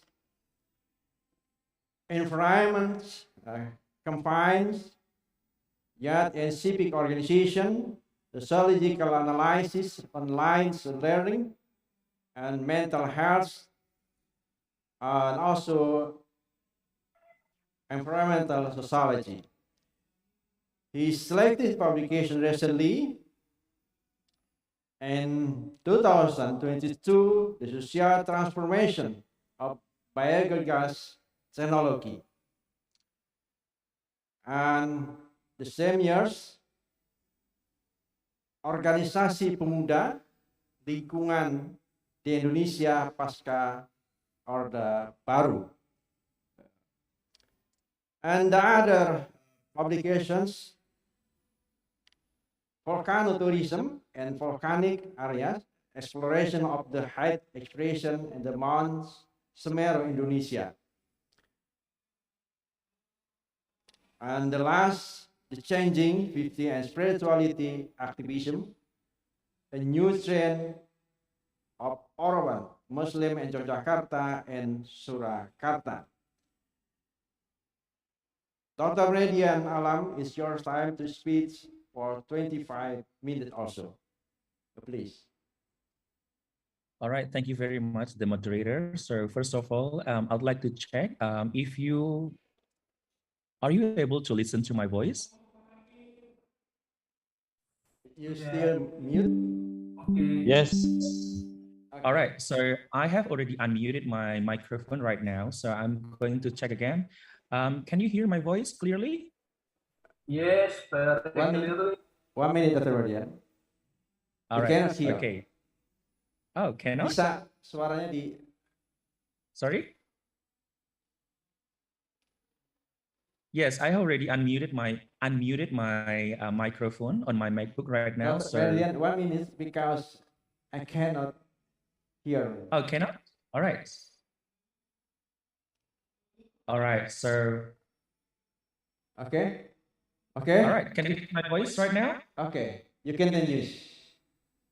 environment, confines, youth and civic organization, sociological analysis, online learning, and mental health, and also environmental sociology. His selected publication recently in 2022, the social transformation of biogas technology. And the same years, Organisasi Pemuda Lingkungan di Indonesia Pasca Orde Baru. And the other publications volcano tourism and volcanic areas, exploration of the height expression in the Mount Semeru, Indonesia. And the last, the changing 50 and spirituality activism, a new trend of Orawan, Muslim in Yogyakarta and Surakarta. Dr. Radian Alam, it's your time to speak for 25 minutes also. Please. All right, thank you very much, the moderator. So first of all, I'd like to check if are you able to listen to my voice? You still mute? Yes. Okay. All right, so I have already unmuted my microphone right now, so I'm going to check again. Can you hear my voice clearly? Yes, very clearly. 1 minute, Dr. Radian. All right, Cannot hear. okay. Oh, cannot? Bisa suaranya di... Sorry? Yes, I already unmuted my microphone on my MacBook right now. Dr. So Radian, 1 minute because I cannot hear. oh, cannot? All right. All right, so Okay. Okay. all right, can you hear my voice right now? Okay. You can then use.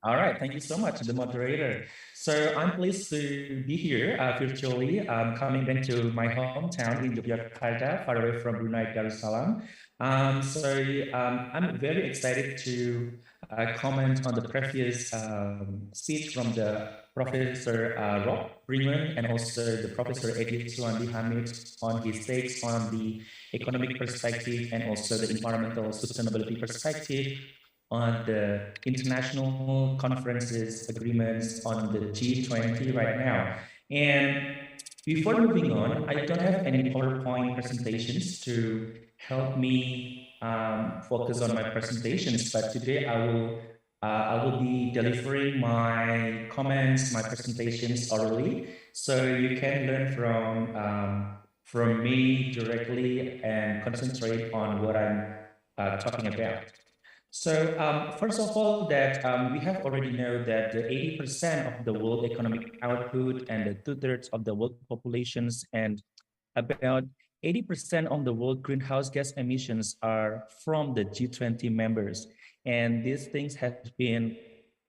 All right, thank you so much, the moderator. So I'm pleased to be here virtually, coming back to my hometown in Yogyakarta, far away from Brunei Darussalam. I'm very excited to comment on the previous speech from the Professor Rob Freeman and also the Professor Edi Suwandi Hamid on his takes on the economic perspective and also the environmental sustainability perspective on the international conferences, agreements on the G20 right now. And before moving on, I don't have any PowerPoint presentations to help me focus on my presentations, but today I will be delivering my comments, my presentations orally, so you can learn from me directly and concentrate on what I'm talking about. So first of all, that we have already know that the 80% of the world economic output and the 2/3 of the world populations and about 80% of the world greenhouse gas emissions are from the G20 members. And these things have been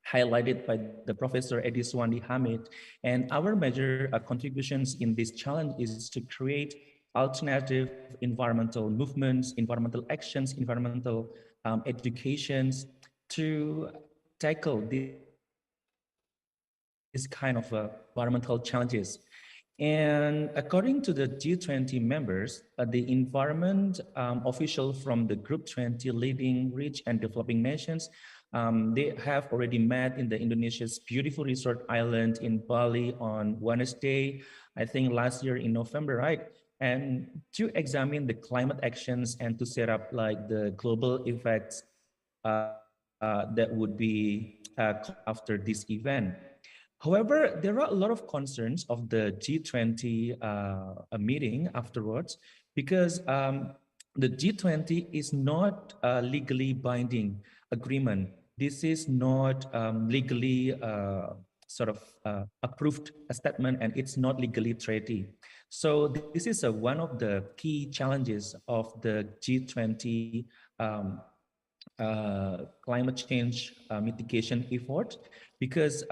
highlighted by the Professor Edi Suwandi Hamid. And our major contributions in this challenge is to create alternative environmental movements, environmental actions, environmental educations to tackle this kind of environmental challenges. And according to the G20 members, the environment official from the Group 20 leading rich and developing nations, they have already met in the Indonesia's beautiful resort island in Bali on Wednesday, I think last year in November, right? And to examine the climate actions and to set up like the global effects that would be after this event. However, there are a lot of concerns of the G20 meeting afterwards because the G20 is not a legally binding agreement. This is not legally approved a statement, and it's not legally treaty. So this is one of the key challenges of the G20 climate change mitigation effort, because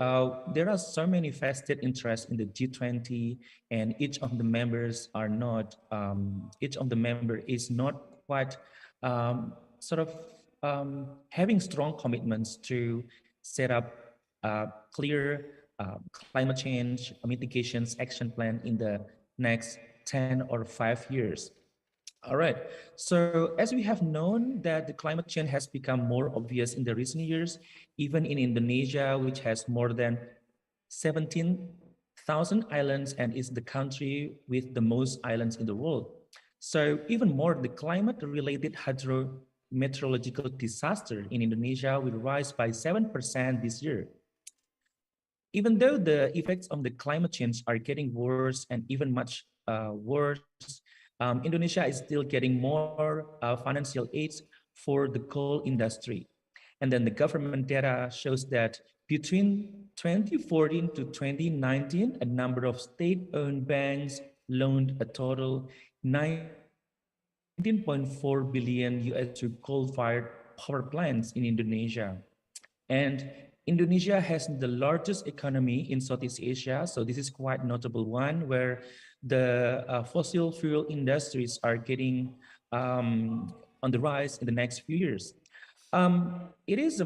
there are so many vested interests in the G20, and each of the members are not, each of the member is not quite having strong commitments to set up clear climate change mitigations action plan in the next 10 or 5 years. All right, so as we have known that the climate change has become more obvious in the recent years, even in Indonesia, which has more than 17,000 islands and is the country with the most islands in the world. So even more, the climate-related hydrometeorological disaster in Indonesia will rise by 7% this year. Even though the effects of the climate change are getting worse and even much worse, Indonesia is still getting more financial aids for the coal industry. And then the government data shows that between 2014 to 2019, a number of state-owned banks loaned a total 19.4 billion US to coal-fired power plants in Indonesia. And Indonesia has the largest economy in Southeast Asia, so this is quite notable one where the fossil fuel industries are getting on the rise in the next few years. It is,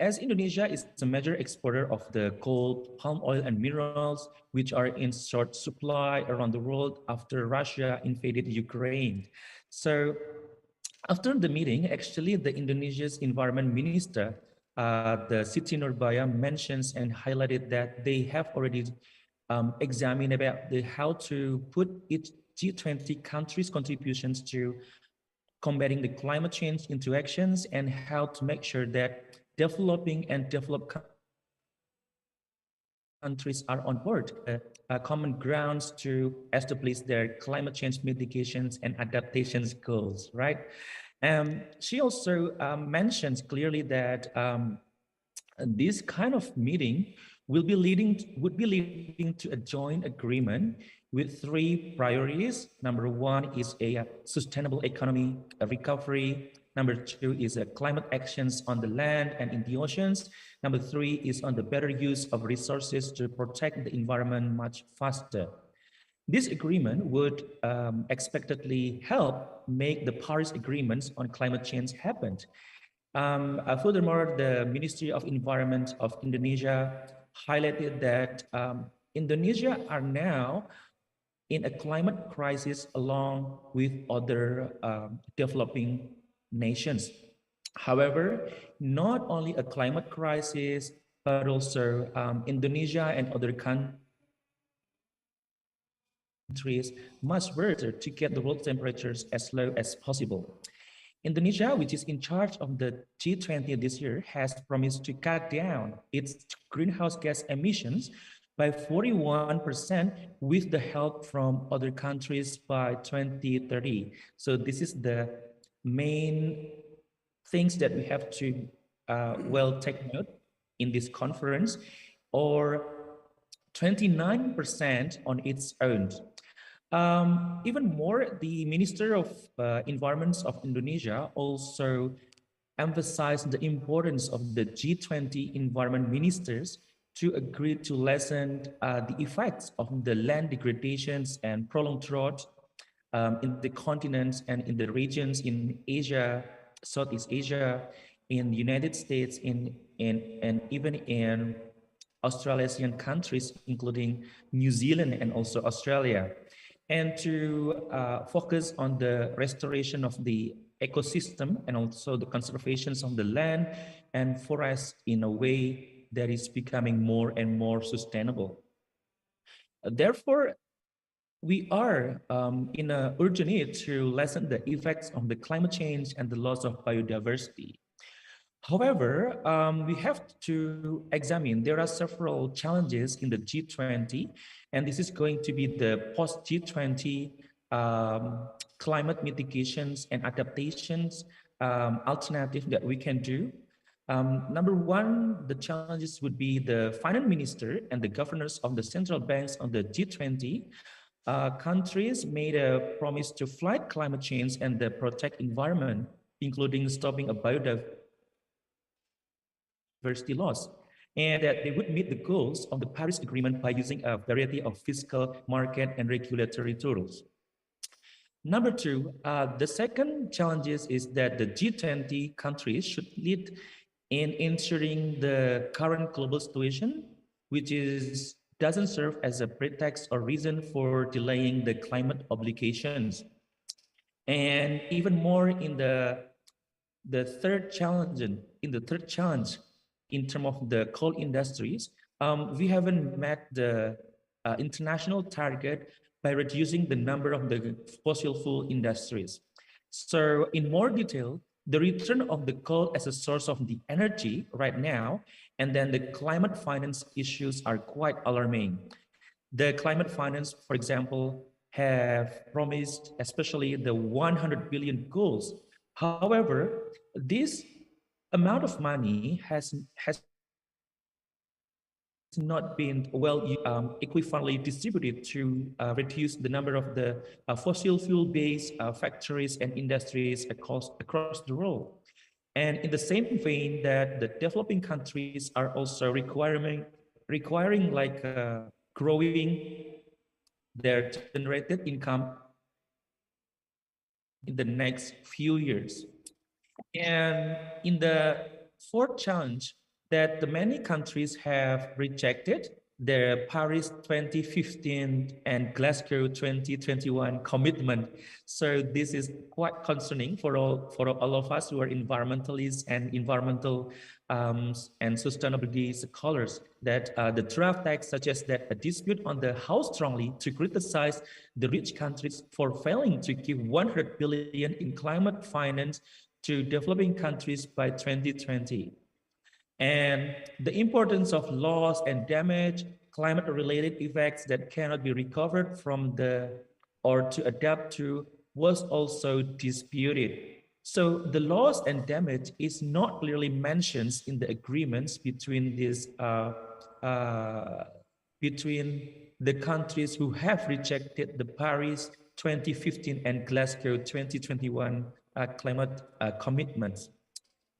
as Indonesia is a major exporter of the coal, palm oil, and minerals, which are in short supply around the world after Russia invaded Ukraine. So after the meeting, actually, the Indonesia's environment minister, the Siti Nurbaya, mentions and highlighted that they have already examined about how to put each G20 countries' contributions to combating the climate change into actions and how to make sure that developing and developed countries are on board, common grounds to establish their climate change mitigations and adaptations goals, right? She also mentions clearly that this kind of meeting would be leading to a joint agreement with three priorities. Number one is a sustainable economy, a recovery. Number two is climate actions on the land and in the oceans. Number three is on the better use of resources to protect the environment much faster. This agreement would expectedly help make the Paris agreements on climate change happen. Furthermore, the Ministry of Environment of Indonesia highlighted that Indonesia are now in a climate crisis along with other developing nations. However, not only a climate crisis, but also Indonesia and other countries must work to get the world temperatures as low as possible. Indonesia, which is in charge of the G20 this year, has promised to cut down its greenhouse gas emissions by 41% with the help from other countries by 2030. So this is the main things that we have to well take note in this conference, or 29% on its own. Even more, the Minister of Environment of Indonesia also emphasized the importance of the G20 environment ministers to agree to lessen the effects of the land degradations and prolonged drought in the continents and in the regions in Asia, Southeast Asia, in the United States, and even in Australasian countries, including New Zealand and also Australia, and to focus on the restoration of the ecosystem and also the conservations of the land and forest in a way that is becoming more and more sustainable. Therefore, we are in an urgent need to lessen the effects of the climate change and the loss of biodiversity. However, we have to examine, there are several challenges in the G20, and this is going to be the post-G20 climate mitigations and adaptations alternative that we can do. Number one, the challenges would be the finance minister and the governors of the central banks on the G20 countries made a promise to fight climate change and protect environment, including stopping a biodiversity loss, and that they would meet the goals of the Paris Agreement by using a variety of fiscal, market, and regulatory tools. Number two, the second challenge is that the G20 countries should lead in ensuring the current global situation, which doesn't serve as a pretext or reason for delaying the climate obligations. And even more in the third challenge, in terms of the coal industries, we haven't met the international target by reducing the number of the fossil fuel industries. So in more detail, the return of the coal as a source of the energy right now, and then the climate finance issues are quite alarming. The climate finance, for example, have promised especially the 100 billion goals. However, this amount of money has not been well equivalently distributed to reduce the number of the fossil fuel-based factories and industries across the world. And in the same vein that the developing countries are also requiring like growing their generated income in the next few years. And in the fourth challenge that the many countries have rejected the Paris 2015 and Glasgow 2021 commitment. So this is quite concerning for all of us who are environmentalists and environmental and sustainability scholars, that the draft text suggests that a dispute on the how strongly to criticize the rich countries for failing to give 100 billion in climate finance to developing countries by 2020. And the importance of loss and damage, climate-related effects that cannot be recovered from or to adapt to was also disputed. So the loss and damage is not clearly mentioned in the agreements between between the countries who have rejected the Paris 2015 and Glasgow 2021 climate commitments.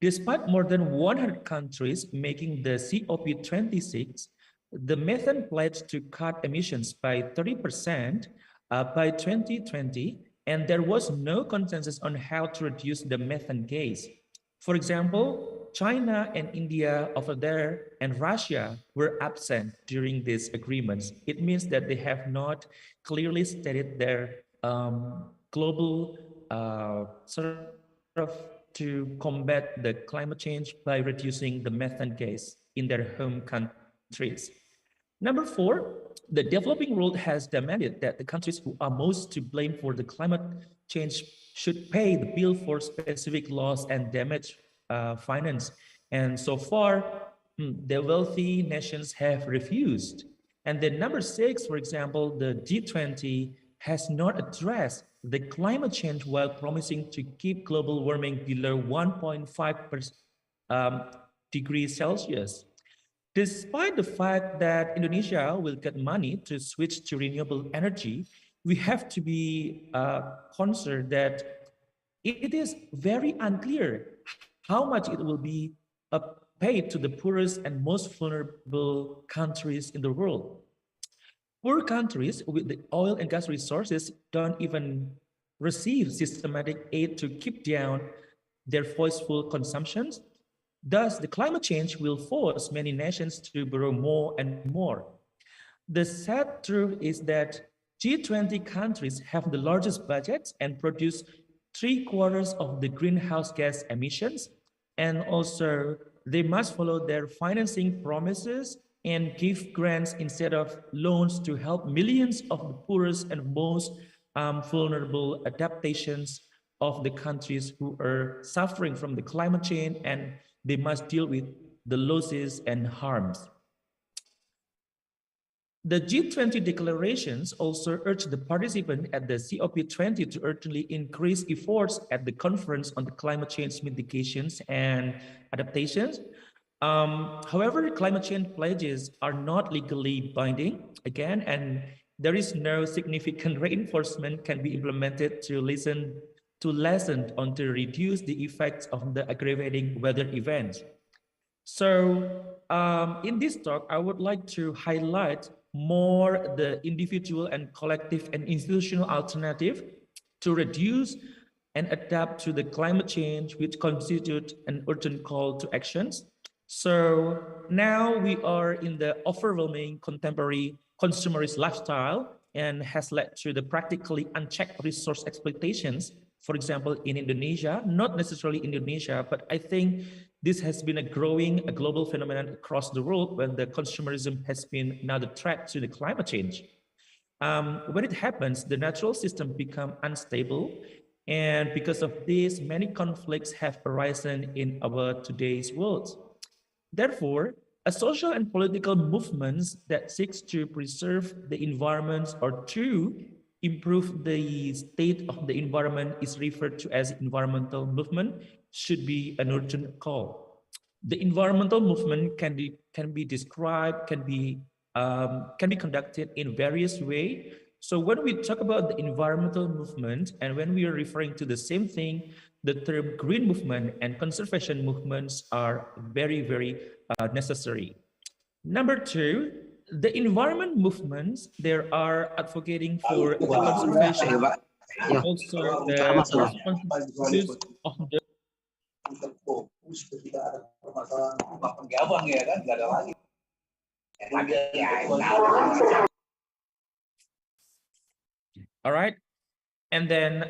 Despite more than 100 countries making the COP26, the methane pledge to cut emissions by 30% by 2020, and there was no consensus on how to reduce the methane gas. For example, China and India over there and Russia were absent during these agreements. It means that they have not clearly stated their global sort of to combat the climate change by reducing the methane gas in their home countries. Number four, the developing world has demanded that the countries who are most to blame for the climate change should pay the bill for specific loss and damage finance. And so far, the wealthy nations have refused. And then number six, for example, the G20 has not addressed the climate change while promising to keep global warming below 1.5 degrees Celsius. Despite the fact that Indonesia will get money to switch to renewable energy, we have to be concerned that it is very unclear how much it will be paid to the poorest and most vulnerable countries in the world. Poor countries with the oil and gas resources don't even receive systematic aid to keep down their fossil consumptions. Thus, the climate change will force many nations to borrow more and more. The sad truth is that G20 countries have the largest budgets and produce 3/4 of the greenhouse gas emissions, and also they must follow their financing promises and give grants instead of loans to help millions of the poorest and most vulnerable adaptations of the countries who are suffering from the climate change, and they must deal with the losses and harms. The G20 declarations also urge the participants at the COP20 to urgently increase efforts at the conference on the climate change mitigations and adaptations. However, climate change pledges are not legally binding, again, and there is no significant reinforcement can be implemented to lessen or to reduce the effects of the aggravating weather events. So in this talk, I would like to highlight more the individual and collective and institutional alternative to reduce and adapt to the climate change, which constitute an urgent call to actions. So now we are in the overwhelming contemporary consumerist lifestyle and has led to the practically unchecked resource exploitations. For example, in Indonesia, not necessarily Indonesia, but I think this has been a global phenomenon across the world when the consumerism has been another threat to the climate change. When it happens, the natural system become unstable. And because of this, many conflicts have arisen in our today's world. Therefore, a social and political movements that seeks to preserve the environment or to improve the state of the environment is referred to as environmental movement, should be an urgent call. The environmental movement can be described, can be conducted in various ways. So when we talk about the environmental movement, and when we are referring to the same thing, the term green movement and conservation movements are very, very necessary. Number two, the environment movements, they are advocating for the conservation, also the responsibilities of the all right. And then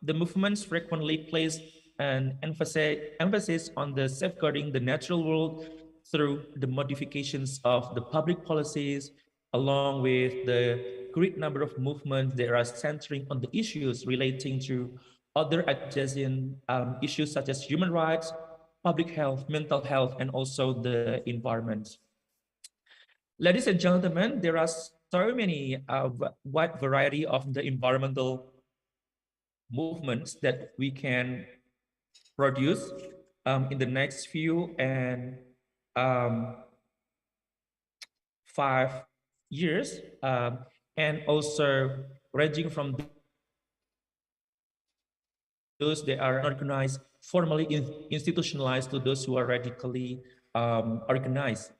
the movements frequently place an emphasis on the safeguarding the natural world through the modifications of the public policies, along with the great number of movements that are centering on the issues relating to other adjacent issues such as human rights, public health, mental health, and also the environment. Ladies and gentlemen, there are so many wide variety of the environmental movements that we can produce in the next few and 5 years, and also ranging from those that are organized, formally institutionalized, to those who are radically organized.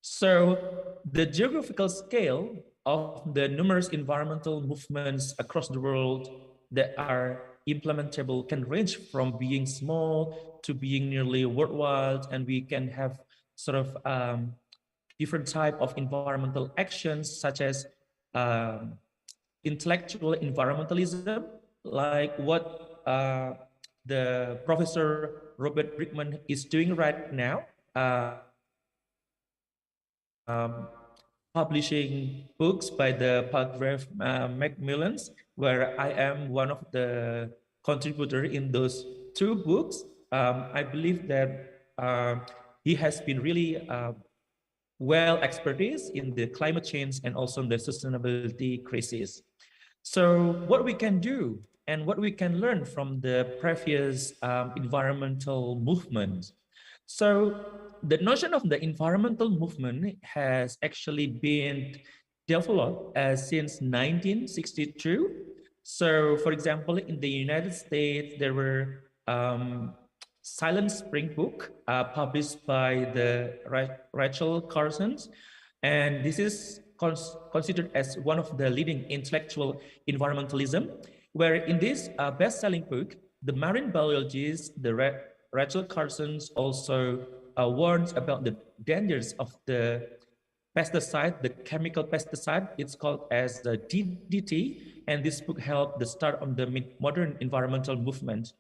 So the geographical scale of the numerous environmental movements across the world that are implementable can range from being small to being nearly worldwide, and we can have sort of different type of environmental actions, such as intellectual environmentalism, like what the Professor Robert Brickman is doing right now, publishing books by the Palgrave Macmillans, where I am one of the contributors in those 2 books. I believe that he has been really well expertise in the climate change and also in the sustainability crisis. So what we can do and what we can learn from the previous environmental movements. So the notion of the environmental movement has actually been developed since 1962. So for example, in the United States, there were Silent Spring book published by the Rachel Carson, and this is considered as one of the leading intellectual environmentalism, where in this best-selling book, the marine biologist, Rachel Carson, also warns about the dangers of the pesticide, the chemical pesticide. It's called as the DDT, and this book helped the start of the modern environmental movement.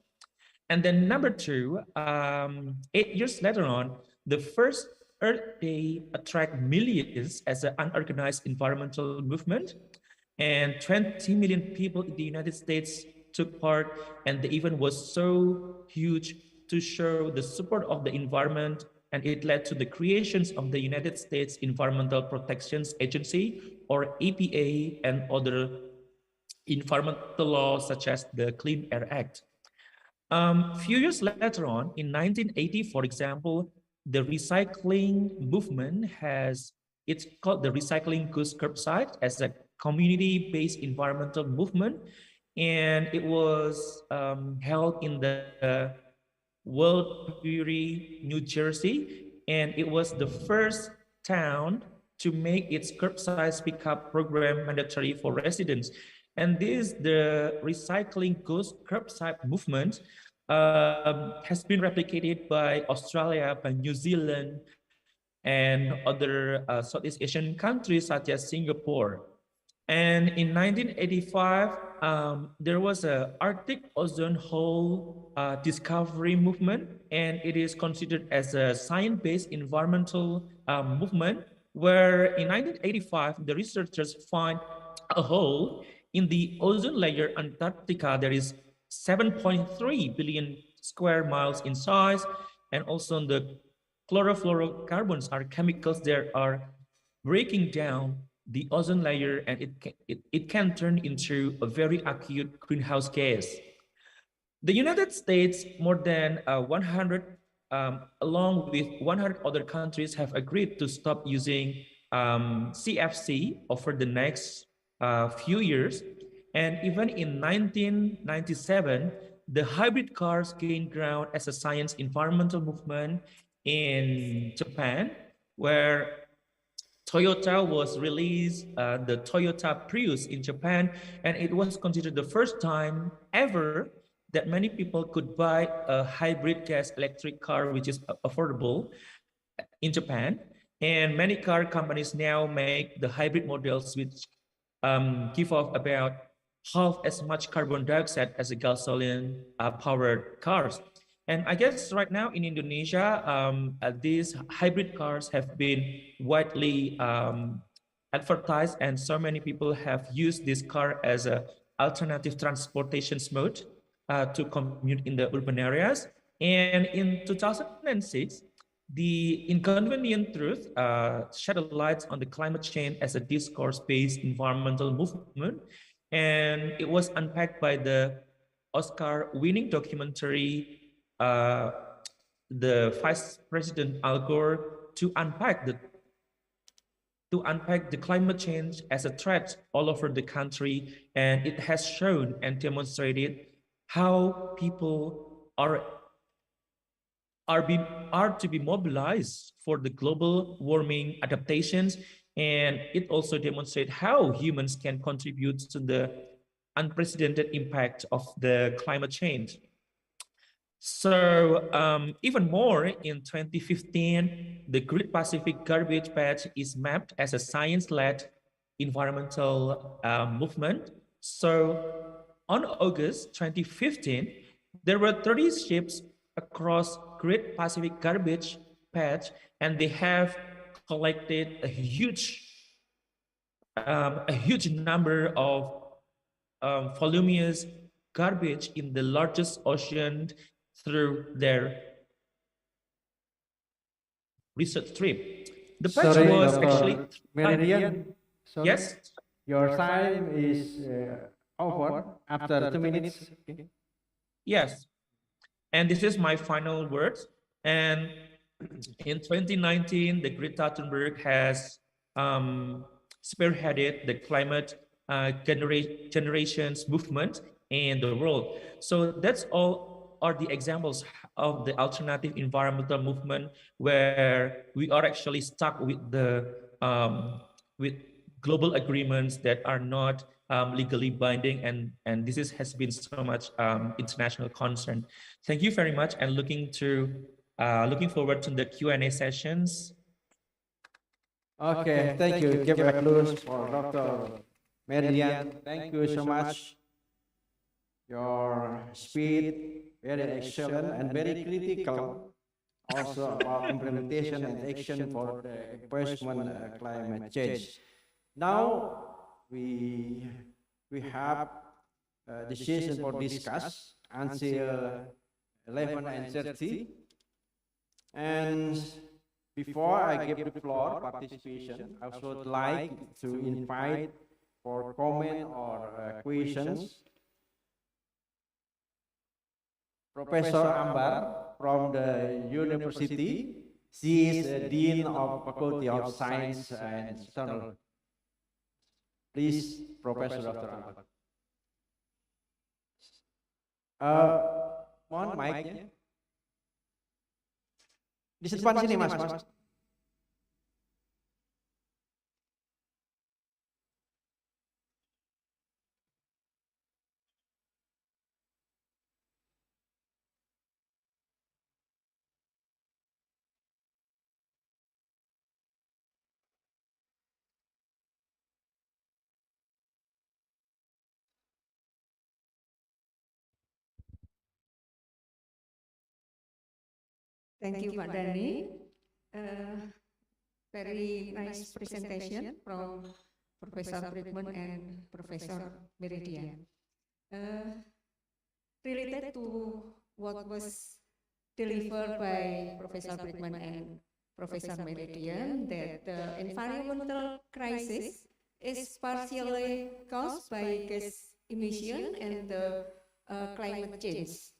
And then number 2, 8 years later on, the first Earth Day attract millions as an unorganized environmental movement, and 20 million people in the United States took part, and the event was so huge to show the support of the environment, and it led to the creations of the United States Environmental Protection Agency, or EPA, and other environmental laws such as the Clean Air Act. Few years later on, in 1980, for example, the recycling movement it's called the Recycling Goes Curbside as a community-based environmental movement, and it was held in the Woodbury, New Jersey, and it was the first town to make its curbside pickup program mandatory for residents. And the Recycling Goes Curbside movement has been replicated by Australia, by New Zealand, and other Southeast Asian countries such as Singapore. And in 1985, there was an Arctic ozone hole discovery movement, and it is considered as a science-based environmental movement, where in 1985, the researchers find a hole in the ozone layer Antarctica. There is 7.3 billion square miles in size, and also the chlorofluorocarbons are chemicals that are breaking down the ozone layer, and it can turn into a very acute greenhouse gas. The United States, more than 100, along with 100 other countries, have agreed to stop using CFC over the next few years. And even in 1997, the hybrid cars gained ground as a science environmental movement in Japan, where Toyota was released, the Toyota Prius in Japan, and it was considered the first time ever that many people could buy a hybrid gas electric car, which is affordable in Japan. And many car companies now make the hybrid models, which give off about half as much carbon dioxide as a gasoline powered cars. And I guess right now in Indonesia, these hybrid cars have been widely advertised, and so many people have used this car as a alternative transportation mode to commute in the urban areas. And in 2006, the inconvenient truth shed a light on the climate change as a discourse-based environmental movement, and it was unpacked by the Oscar-winning documentary, the Vice President Al Gore, to unpack the climate change as a threat all over the country, and it has shown and demonstrated how people are to be mobilized for the global warming adaptations, and it also demonstrates how humans can contribute to the unprecedented impact of the climate change. So even more, in 2015, the Great Pacific Garbage Patch is mapped as a science-led environmental movement. So on August 2015, there were 30 ships across Great Pacific Garbage Patch, and they have collected a huge number of voluminous garbage in the largest ocean through their research trip. The patch Sorry, was Dr. actually Meridian. Sorry. Yes. Your time is over after 2 minutes. Okay. Yes. And this is my final words. And in 2019, the Greta Thunberg has spearheaded the climate generations movement in the world. So that's all are the examples of the alternative environmental movement where we are actually stuck with the with global agreements that are not legally binding, and this has been so much international concern. Thank you very much, and looking forward to the Q&A sessions. Okay, thank you. Give a applause for Dr. Meridian. Thank you so much. Your speed, very excellent and very critical. Also about implementation and action for the enforcement climate change. Now we have the session for discuss until 11:30, and before I give the floor participation, I would like to invite for comment or questions Professor Ambar from the university. She is the Dean of Faculty of Science and External. Please, Professor Dr. Ambar. Mohon mic-nya. Di depan sini, Mas. Thank you, Pak Dhani. Very nice presentation from Professor Friedman and Professor Meridian. Related to what was delivered by Professor Friedman and Professor Meridian, that the environmental crisis is partially caused by gas emission and the climate change.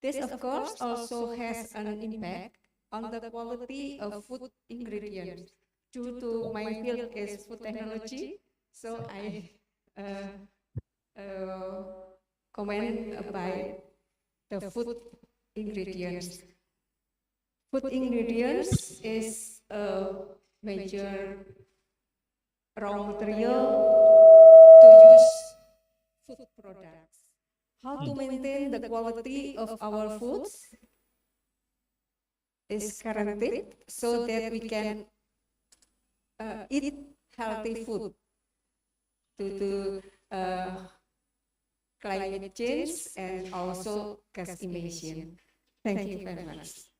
This, of course, also has an impact on the quality of food ingredients. Due to my field is food technology, so I comment about the food ingredients. Food ingredients is a major raw material to use food products. How to maintain the quality of our foods is guaranteed so that we can eat healthy food due to climate change and also gas emission. Thank you very much.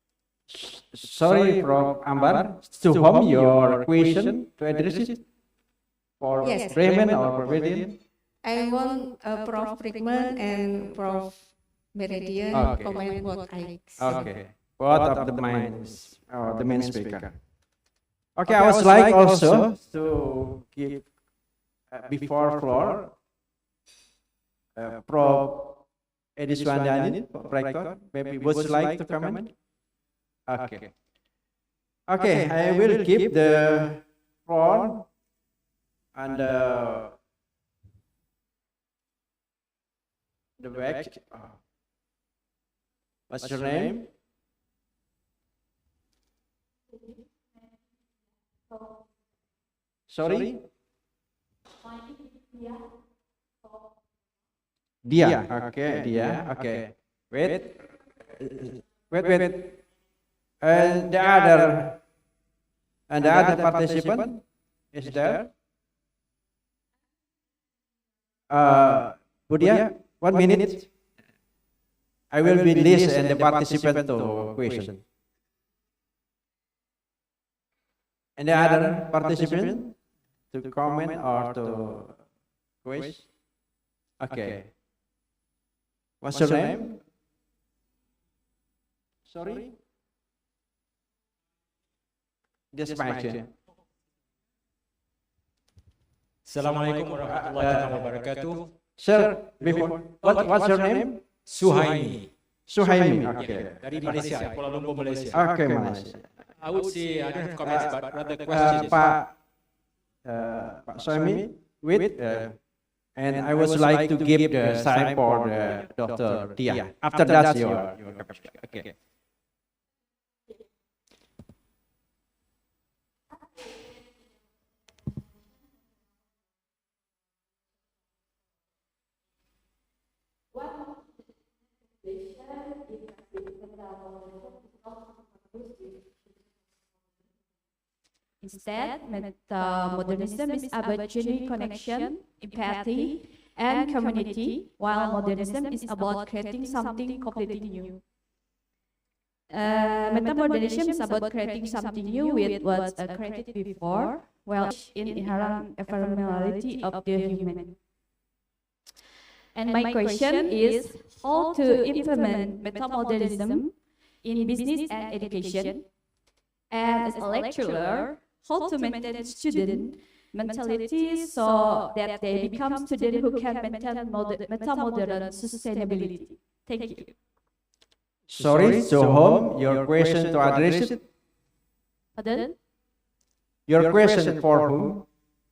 Sorry, Prof. Ambar, to whom your question to address it? For Yes. Bremen or Meridian? I want Prof. Brickman and Prof. Meridian Okay. comment what I say. Okay, both of the main speaker. Okay, I would like also to give before floor Prof. Edi Swandani, Rector, maybe would you like to comment? Okay. Okay, I will keep the floor and the back. What's your name? Sorry? Dia, okay, Dia, okay. Wait. And the other participant is there? Widya, 1 minute. I will be list and the participant to question. And the other participant to comment or to quiz? Okay. What's your name? Sorry? This mic. Assalamualaikum warahmatullahi wabarakatuh. Sir, before, what's your name? Suhaimi. Suhaimi, okay. Dari Malaysia, Kuala Lumpur, Malaysia. Okay, Malaysia. I would say I don't have comments, but rather questions. Pak Suhaimi, and I would like to give the sign for Dr. Dia. After that, your okay. Instead, modernism is about genuine connection, empathy, and community, while modernism is about creating something completely new. Metamodernism is about creating something new with what's created before, while in inherent ephemerality of the human. And my question is how to implement metamodernism in business and education, and as a lecturer, how to maintain student mentality so that they become students who can maintain metamodern sustainability. Thank you. Sorry, to whom your question to address it? Pardon? Your question for whom?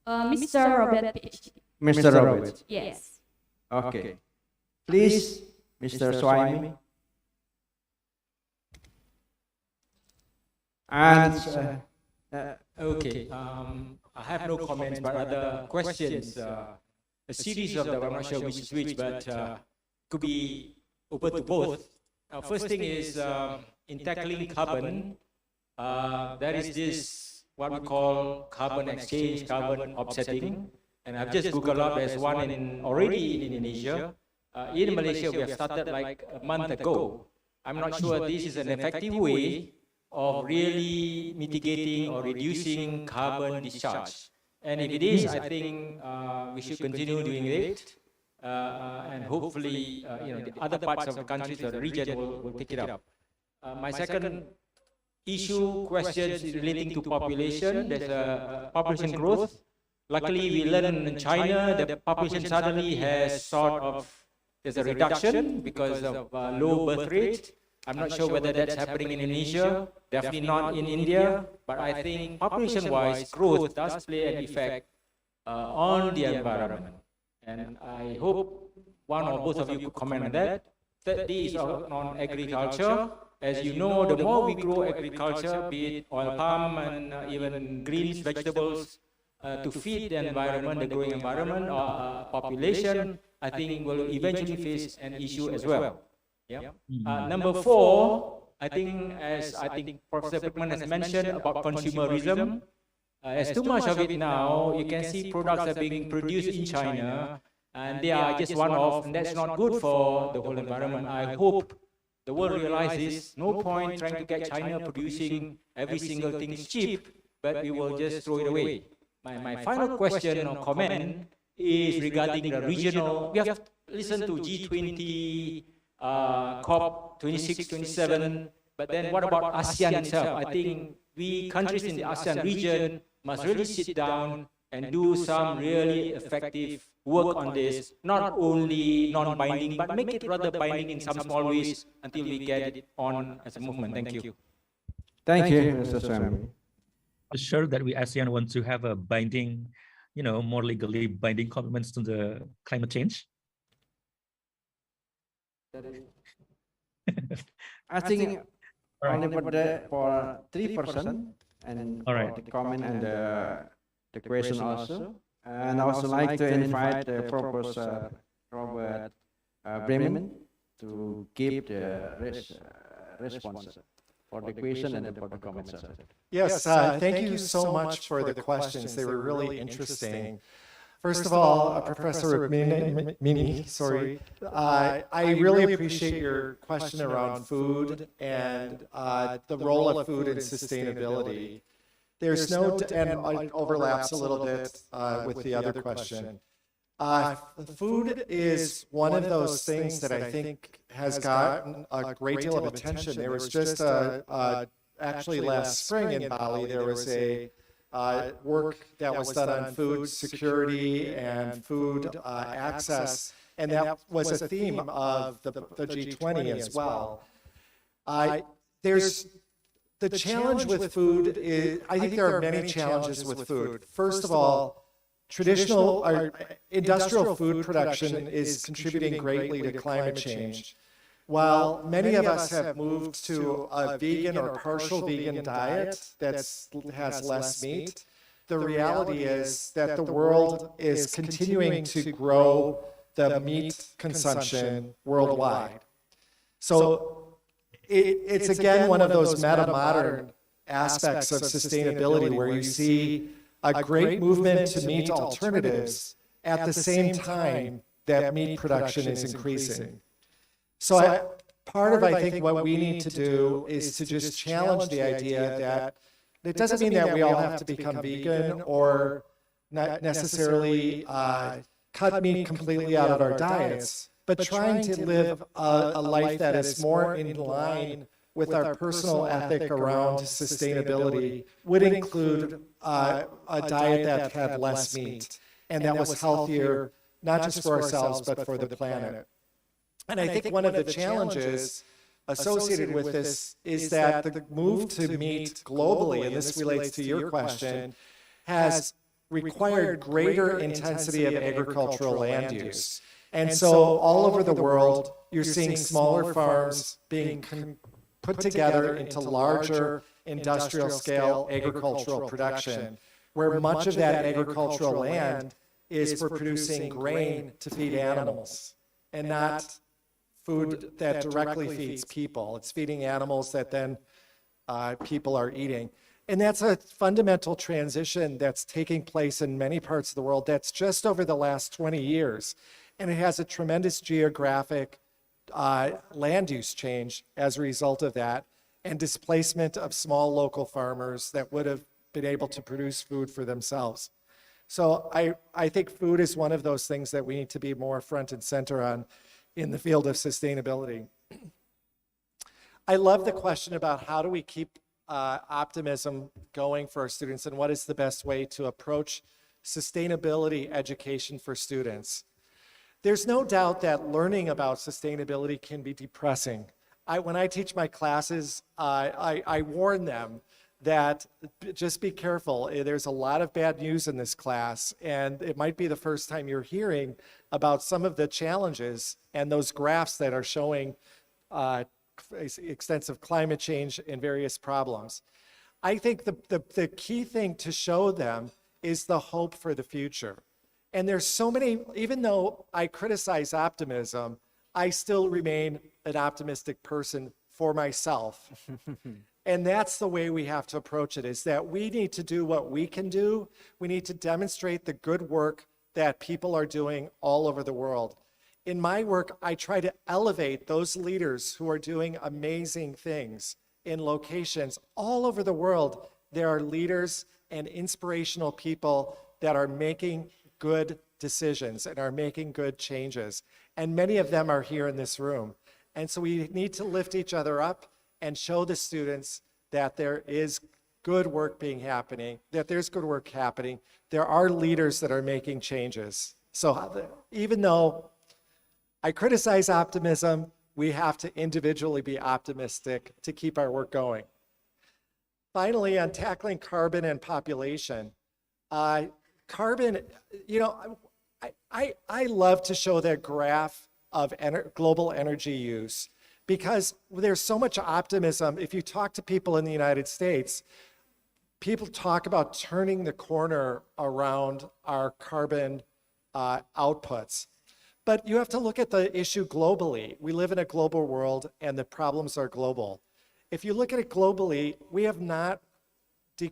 Mr. Robert PhD. Mr. Robert. Yes. Okay. Please, Mr. Suhaimi. And Okay, I have no comments, but rather questions. A series of them, I'm not sure which is which, but could be open to both. First thing is, in tackling carbon, there is this, what we call carbon exchange, carbon offsetting. And I've just Googled up, there's one already in Indonesia. In Malaysia, we have started like a month ago. I'm not sure this is an effective way of really mitigating or reducing carbon discharge. And if it is, I think we should continue doing it. And hopefully, the other parts of the countries or the region will take it up. My second question is relating to population. There's a population growth. Luckily, we learned in China, the population suddenly has sort of there's a reduction because of low birth rate. I'm not sure whether that's happening in Indonesia, definitely not in India, but I think population-wise, growth does play an effect on the environment. And I hope one or both of you could comment on that. Thirdly is on agriculture. As you know, the more we grow agriculture, be it oil palm and even greens, vegetables, to feed the environment, the growing environment or population, I think will eventually face an issue as well. Yeah. Number 4, I think, as Professor Brickman has mentioned about consumerism, there's too much of it now. You can see products are being produced in China, and they are just one-off, and that's not good for the whole environment. I hope the world realizes no point trying to get China producing every single thing is cheap, but we will just throw it away. My final question or comment is regarding the regional. We have listened to G20, COP 26, 27, but then what about ASEAN itself? I think we countries in the ASEAN region must really sit down and do some really effective work on this, not only non-binding, but make it rather binding in some small ways until we get it on as a movement. Thank you. Thank you, Mr. Swami. Sure that we ASEAN want to have a binding, more legally binding commitments to the climate change? I think only for 3% and the comment and the question also. And I also like to invite Professor Robert Bremen to give the response for the question and for the comments. Yes, thank you so much for the questions. They were really interesting. First of all, Professor Mini, sorry, I really appreciate your question around food and the role of food in sustainability. There's no, and it overlaps a little bit with the other question. Food is one of those things that I think has gotten a great deal of attention. There was just actually last spring in Bali, there was a work that was done on food security and food access, and that was a theme of the G20 as well. There's the challenge with food is, I think there are many challenges with food. First of all, traditional or industrial food production is contributing greatly to climate change. While many of us have moved to a vegan or partial vegan diet that has less meat, the reality is that the world is continuing to grow the meat consumption worldwide. So it's again one of those meta-modern aspects of sustainability where you see a great movement to meat alternatives at the same time that meat production is increasing. So part of, I think, what we need to do is to just challenge the idea that it doesn't mean that we all have to become vegan or not necessarily cut meat completely out of our diets, but trying to live a life that is more in line with our personal ethic around sustainability would include a diet that had less meat and that was healthier, not just for ourselves, but for the planet. And I think one of the challenges associated with this is that the move to meat globally, and this relates to your question, has required greater intensity of agricultural land use. And so all over the world, you're seeing smaller farms being put together into larger industrial scale agricultural production, where much of that agricultural land is for producing grain to feed animals and not food that directly feeds people. It's feeding animals that then people are eating. And that's a fundamental transition that's taking place in many parts of the world that's just over the last 20 years. And it has a tremendous geographic land use change as a result of that, and displacement of small local farmers that would have been able to produce food for themselves. So I think food is one of those things that we need to be more front and center on in the field of sustainability. I love the question about how do we keep optimism going for our students and what is the best way to approach sustainability education for students. There's no doubt that learning about sustainability can be depressing. When I teach my classes, I warn them that just be careful. There's a lot of bad news in this class, and it might be the first time you're hearing about some of the challenges and those graphs that are showing extensive climate change and various problems. I think the key thing to show them is the hope for the future. And there's so many, even though I criticize optimism, I still remain an optimistic person for myself. And that's the way we have to approach it, is that we need to do what we can do. We need to demonstrate the good work that people are doing all over the world. In my work, I try to elevate those leaders who are doing amazing things in locations all over the world. There are leaders and inspirational people that are making good decisions and are making good changes. And many of them are here in this room. And so we need to lift each other up and show the students that there is good work happening, that there's good work happening. There are leaders that are making changes. So even though I criticize optimism, we have to individually be optimistic to keep our work going. Finally, on tackling carbon and population, carbon, you know, I love to show that graph of global energy use because there's so much optimism. If you talk to people in the United States, people talk about turning the corner around our carbon outputs. But you have to look at the issue globally. We live in a global world and the problems are global. If you look at it globally, we have not, the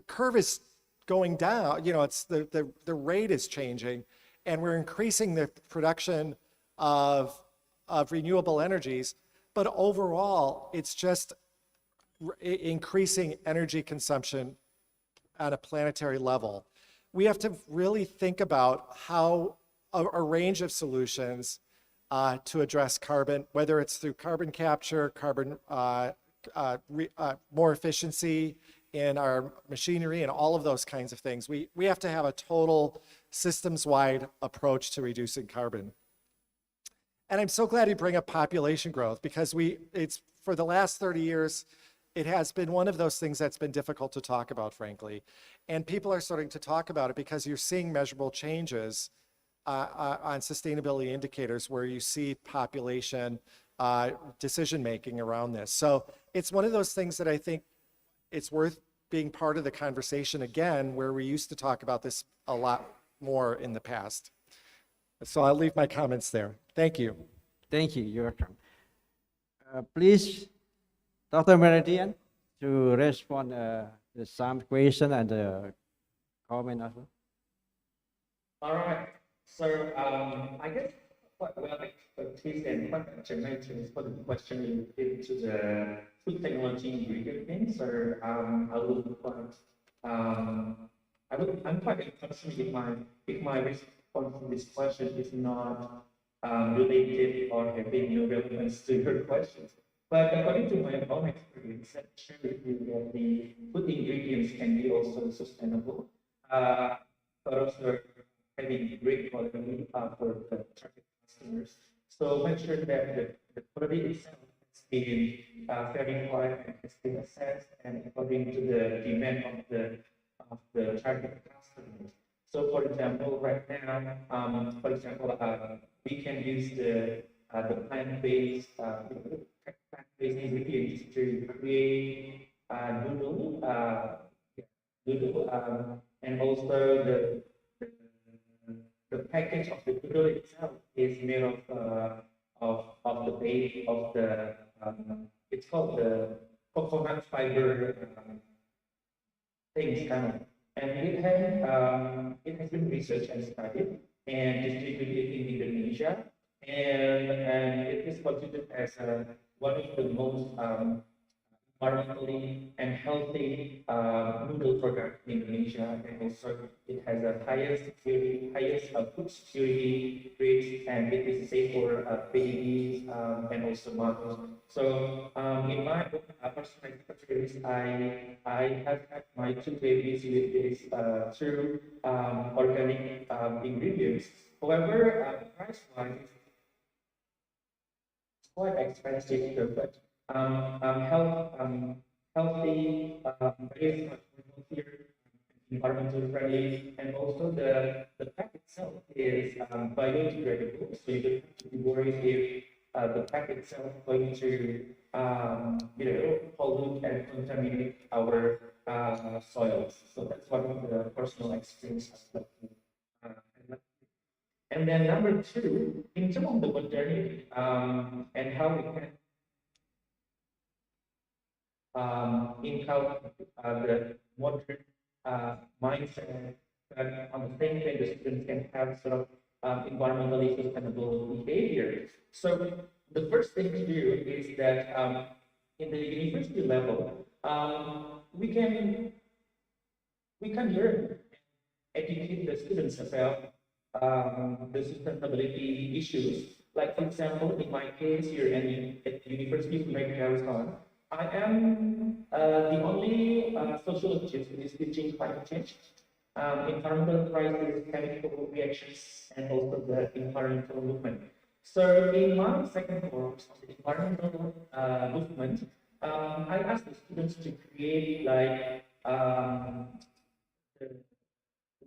curve is going down, you know, it's the rate is changing, and we're increasing the production of renewable energies, but overall, it's just increasing energy consumption at a planetary level. We have to really think about how a range of solutions to address carbon, whether it's through carbon capture, more efficiency in our machinery and all of those kinds of things. We have to have a total systems-wide approach to reducing carbon. And I'm so glad you bring up population growth because it's for the last 30 years, it has been one of those things that's been difficult to talk about, frankly. And people are starting to talk about it because you're seeing measurable changes on sustainability indicators where you see population decision-making around this. So it's one of those things that I think it's worth being part of the conversation again, where we used to talk about this a lot more in the past. So I'll leave my comments there. Thank you. Thank you, your turn. Please, Dr. Meridian, to respond to some question and comment as well. All right. So I guess quite well expertise and quite mentioned for the question related to the food technology ingredient thing. So I'm quite concerned if my response to this question is not related or having relevance to your questions. But according to my own experience, I share with you that the food ingredients can be also sustainable, but also having great quality for the target customers. So make sure that the quality itself has been verified and has been assessed and according to the demand of the target customers. So for example, right now, we can use the plant-based ingredients to create noodle, and also the package of the noodle itself is made of the base of the it's called the coconut fiber things kind of, and it has been researched and studied and distributed in Indonesia, and it is considered as one of the most environmentally and healthy noodle product in Indonesia, and also it has the highest food security rates, and it is safe for babies and also mothers. So in my personal experience, I have had my two babies with these two organic ingredients, However, price-wise, it's quite expensive here, but healthy, very much healthier, environmentally friendly, and also the pack itself is biodegradable, so you don't have to be worried if the pack itself is going to pollute and contaminate our soils. So that's one of the personal experiences. And then number two, in terms of the modernity and how we can inculcate the modern mindset that on the same time the students can have sort of environmentally sustainable behavior. So the first thing to do is that in the university level, we can learn, educate the students about the sustainability issues. Like for example, in my case here at the University of Mataram, I am the only sociologist who is teaching climate change, environmental crisis, chemical reactions, and also the environmental movement. So in my second course of the environmental movement, I asked the students to create like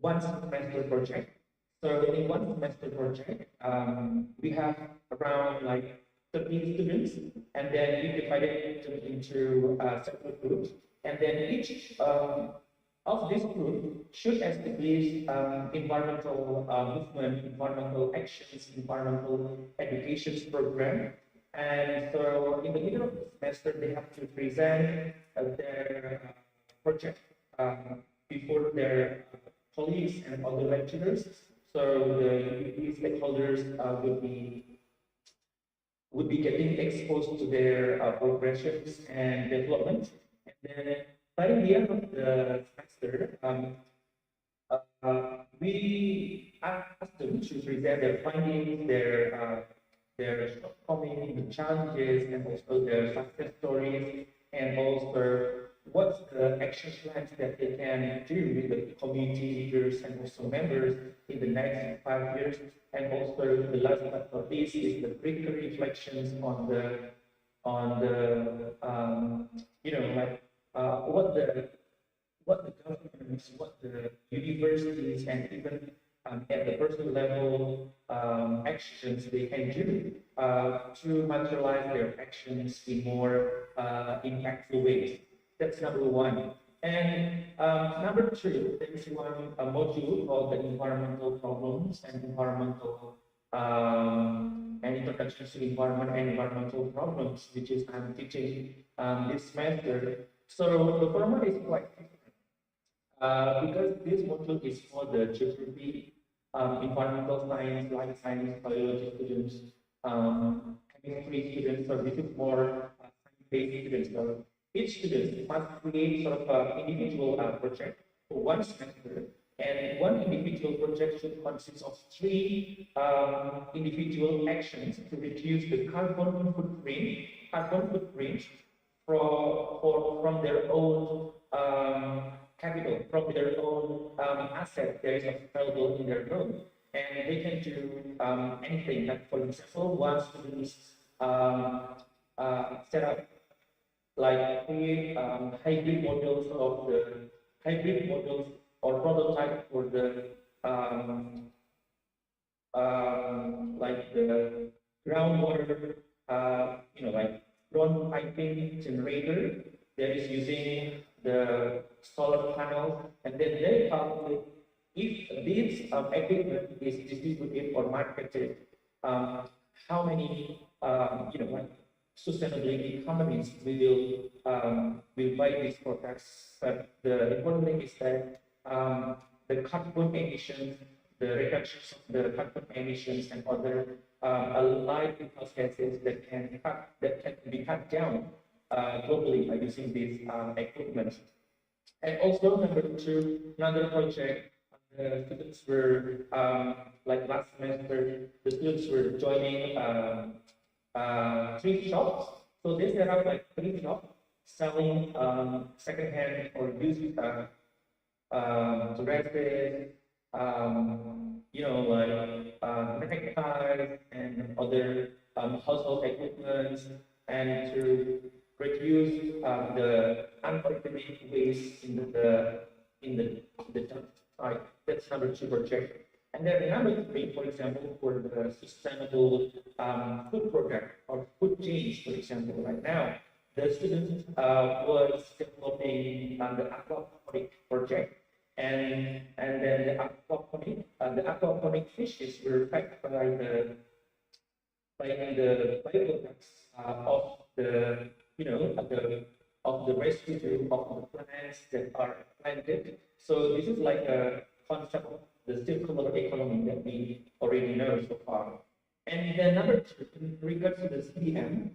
one semester project. So in one semester project, we have around like 13 students, and then we divided them into separate groups, and then each of this group should establish environmental movement, environmental actions, environmental education program. And so in the middle of the semester, they have to present their project before their colleagues and other lecturers. So the stakeholders would be getting exposed to their progressions and development. And then by the end of the semester, we asked them to present their findings, their shortcomings, the challenges, and also their success stories, and also what's the action plans that they can do with the community leaders and also members in the next 5 years. And also the last but not least is the quick reflections on the what the governments, what the universities, and even at the personal level actions they can do to materialize their actions in more impactful ways. That's number one. And number two, there is one module called the environmental problems and environmental and introduction to environment and environmental problems, which is I'm teaching this semester. So the format is quite different because this module is for the geography, environmental science, life science, biology students, chemistry students. So this is more science-based students. So each student must create sort of an individual project for one semester, and one individual project should consist of 3 individual actions to reduce the carbon footprint from their own capital, from their own asset that is available in their room. And they can do anything. Like for example, one student set up like create hybrid models or prototype for the like the groundwater like ground piping generator that is using the solar panels, and then they calculate if this equipment is distributed or marketed, how many sustainability companies will buy these products. But the important thing is that the carbon emissions, the reductions of the carbon emissions and other allied greenhouse gases that can be cut down globally by using these equipment. And also number two, another project. The students were like last semester, the students were joining 3 shops. So they set up like 3 shops selling secondhand or used dresses, like neckties and other household equipment, and to reduce the unproductive waste in the dump site. That's number two project. And then number three, for example, for the sustainable food project or food change, for example, right now, the student was developing the aquaponic project, and then the aquaponic fishes were fed by the byproducts of the of the residue of the plants that are planted. So this is like a concept of the circular economy that we already know so far. And then number two, in regards to the CDM,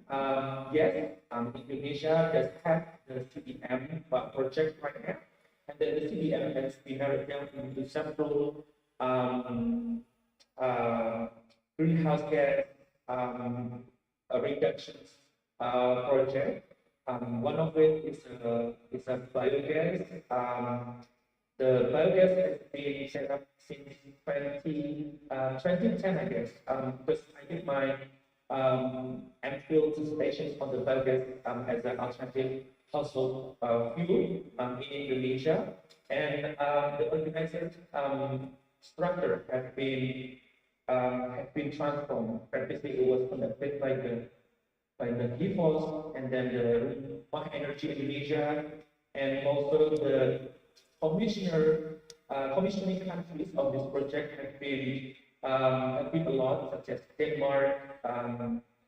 yes, Indonesia does have the CDM project right now, and then the CDM has been narrowed down into several greenhouse gas reductions project. One of it is a biogas. The biogas has been set up since 2010, I guess, because I did my MPhil stations on the biogas as an alternative household fuel in Indonesia, and the organizer structure has been transformed. Previously, it was conducted by the GIFOS and then the One Energy Indonesia, and also the commissioning countries of this project have been a lot, such as Denmark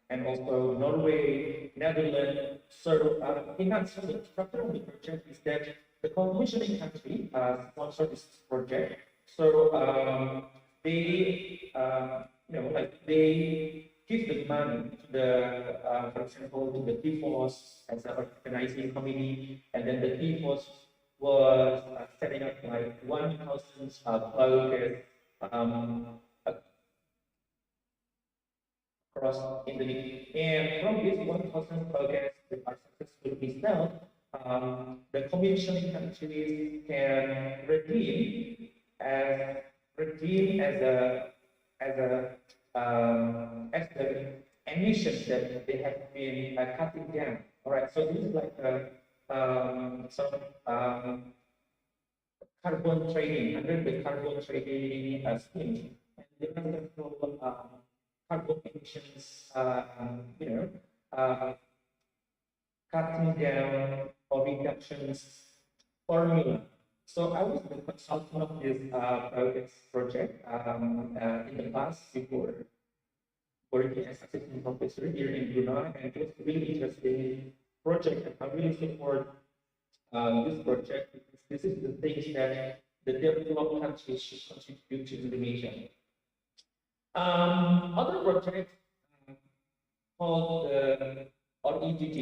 and also Norway, Netherlands. So in that sense, the structure of the project is that the commissioning country sponsored this project. So they they give the money to the, for example, to the TFOS as an organizing committee, and then the TFOS was setting up like 1,000 biogas across Indonesia. And from these 1,000 biogas that are successfully sold, the commissioning countries can redeem as the emissions that they have been cutting down. All right, so this is like some carbon trading under the carbon trading scheme. And there are several carbon emissions, cutting down or reductions formula. So I was the consultant of this biogas project in the past before working as assistant professor here in Brunei, and it was a really interesting project. And I really support this project because this is the things that the developed countries should contribute to Indonesia. Other project called REGG.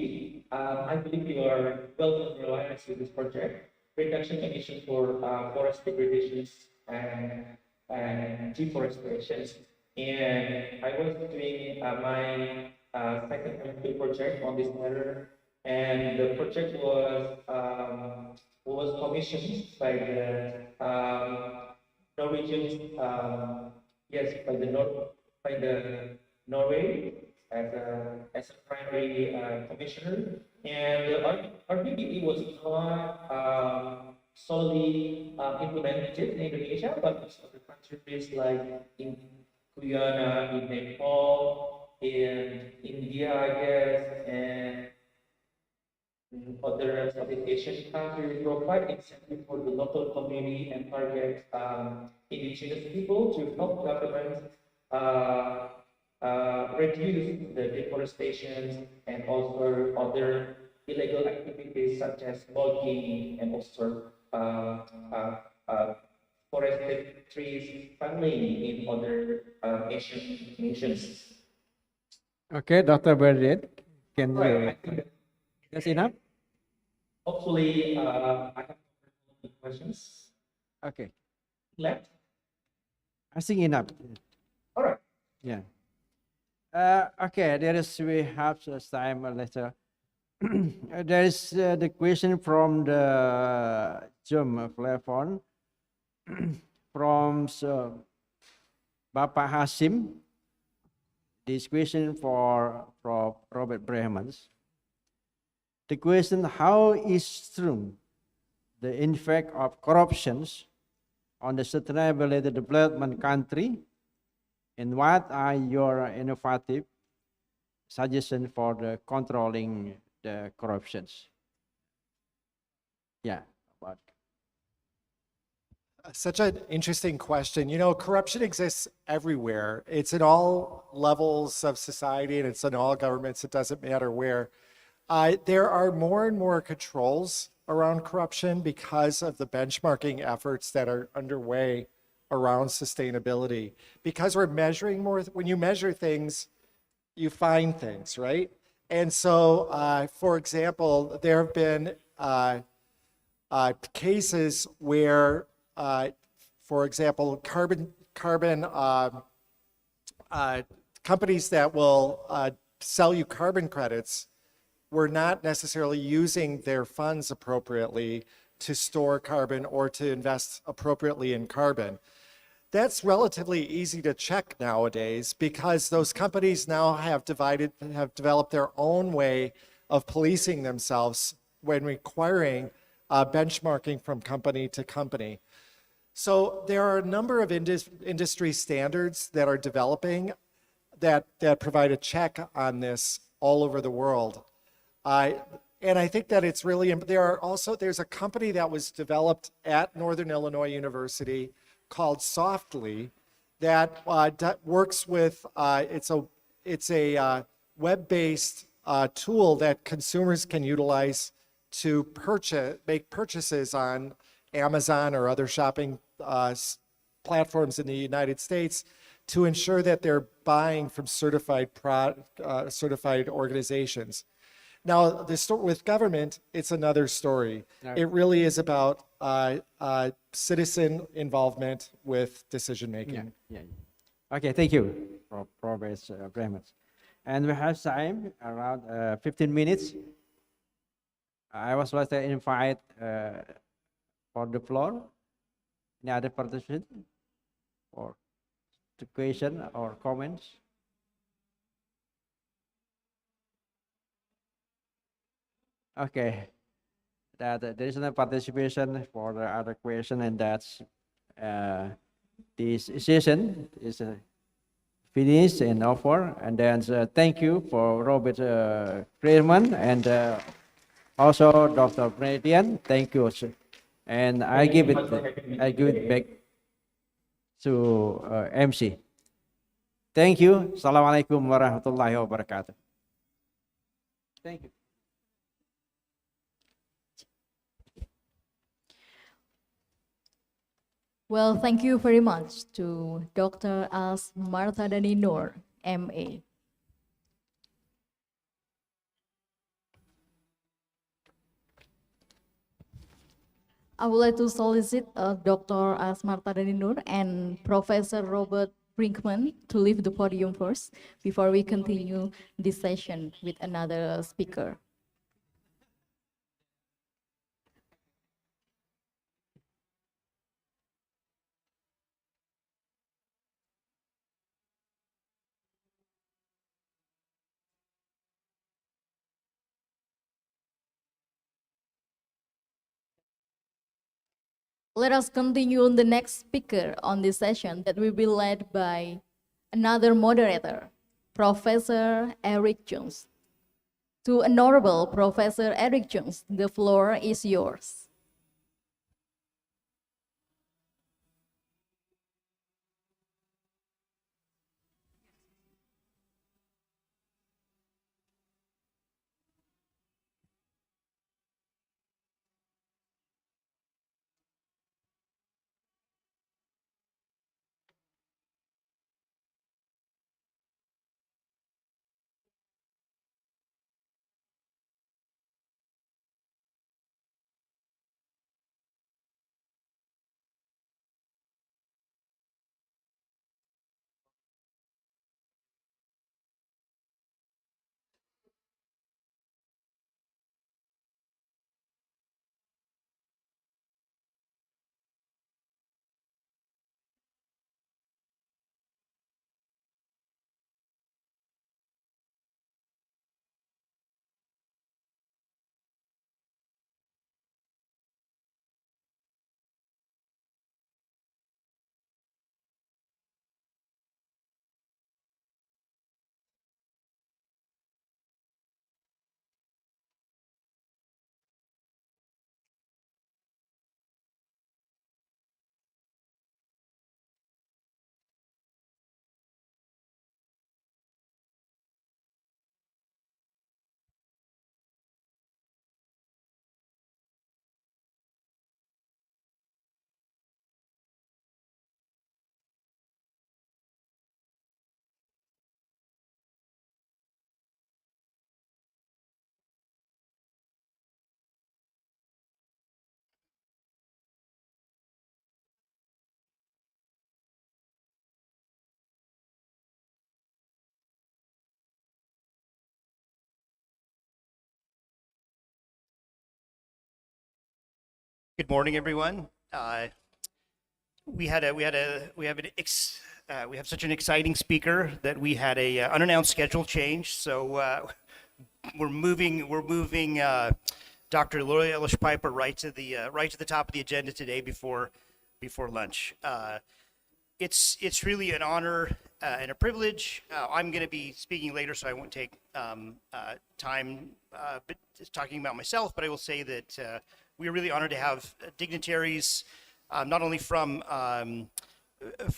I believe you are well familiar with this project. Reduction emission for forest degradations and deforestation. And I was doing my second MPhil project on this matter, and the project was commissioned by the Norwegian, by the Norway as a primary commissioner. And the RPDE was not solely implemented in Indonesia, but most of the countries like in Guyana, in Nepal, in India, I guess, and other Southeast Asian countries provide incentive for the local community and target indigenous people to help government reduce the deforestation and also other illegal activities such as logging and also forested trees felling in other Asian nations. Okay, Dr. Bernard, can Right, you? That's enough? Hopefully, I have no questions Okay. left. I think enough. All right. Yeah. Okay, we have time later. There is the question from the Zoom platform from Bapak Hasim. This question for Robert Brehmans. The question, how is true the effect of corruptions on the sustainability development country, and what are your innovative suggestions for the controlling the corruptions? Yeah. Such an interesting question. You know, corruption exists everywhere. It's in all levels of society and it's in all governments. It doesn't matter where. There are more and more controls around corruption because of the benchmarking efforts that are underway around sustainability. Because we're measuring more, when you measure things, you find things, right? And so, for example, there have been cases where, for example, carbon companies that will sell you carbon credits were not necessarily using their funds appropriately to store carbon or to invest appropriately in carbon. That's relatively easy to check nowadays because those companies now have developed their own way of policing themselves when requiring benchmarking from company to company. So there are a number of industry standards that are developing that provide a check on this all over the world. And I think that it's really, there's a company that was developed at Northern Illinois University called Softly that works with, it's a web-based tool that consumers can utilize to make purchases on Amazon or other shopping platforms in the United States to ensure that they're buying from certified organizations. Now, with government, it's another story. Okay. It really is about citizen involvement with decision making. Yeah. Okay, thank you, Professor Brehmans. And we have time around 15 minutes. I was like to invite for the floor. Any other participant or the question or comments? Okay, that there is no participation for the other question, and that's this session is finished and over. And then thank you for Robert Freeman and also Dr. Bredian. Thank you, sir. And I give it back to MC. Thank you. Assalamualaikum warahmatullahi wabarakatuh. Thank you. Well, thank you very much to Dr. As Marthadani Noor, MA. I would like to solicit Dr. As Marthadani Noor and Professor Robert Brinkman to leave the podium first before we continue this session with another speaker. Let us continue on the next speaker on this session that will be led by another moderator, Professor Eric Jones. To Honorable Professor Eric Jones, the floor is yours. Good morning, everyone. We have such an exciting speaker that we had a unannounced schedule change. So we're moving Dr. Lori Ellis Piper right to the top of the agenda today before lunch. It's really an honor and a privilege. I'm going to be speaking later, so I won't take time talking about myself, but I will say that we are really honored to have dignitaries, not only from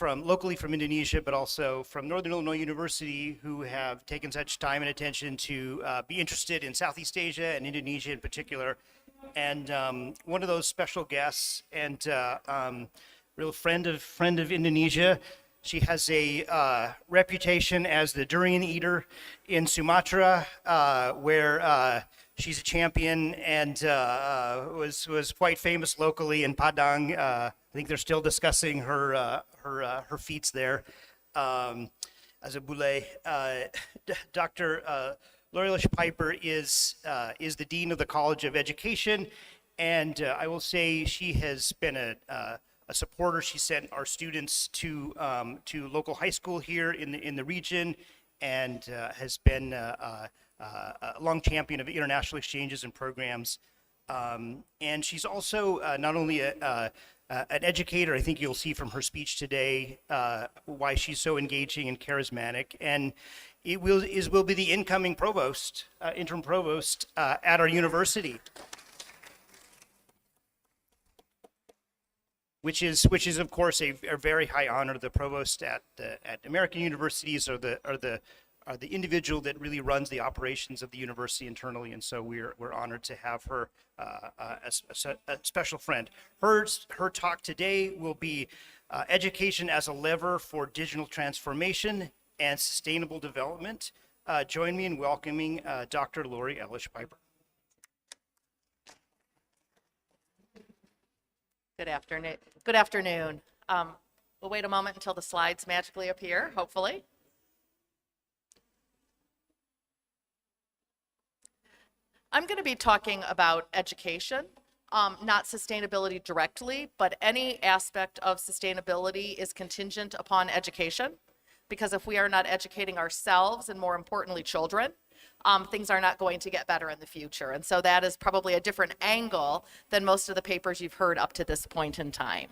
locally from Indonesia, but also from Northern Illinois University, who have taken such time and attention to be interested in Southeast Asia and Indonesia in particular. And one of those special guests and real friend of Indonesia. She has a reputation as the durian eater in Sumatra, where she's a champion and was quite famous locally in Padang. I think they're still discussing her feats there as a bule. Dr. Lori Ellis Piper is the dean of the College of Education, and I will say she has been a supporter. She sent our students to local high school here in the region, and has been a long champion of international exchanges and programs. And she's also not only an educator. I think you'll see from her speech today why she's so engaging and charismatic. And it will be the incoming provost, interim provost at our university. Which is of course a very high honor. The provost at American universities are the individual that really runs the operations of the university internally, and so we're honored to have her as a special friend. Her talk today will be education as a lever for digital transformation and sustainable development. Join me in welcoming Dr. Lori Ellis Piper. Good afternoon. Good afternoon. We'll wait a moment until the slides magically appear, hopefully. I'm going to be talking about education, not sustainability directly, but any aspect of sustainability is contingent upon education, because if we are not educating ourselves and more importantly children, things are not going to get better in the future. And so that is probably a different angle than most of the papers you've heard up to this point in time.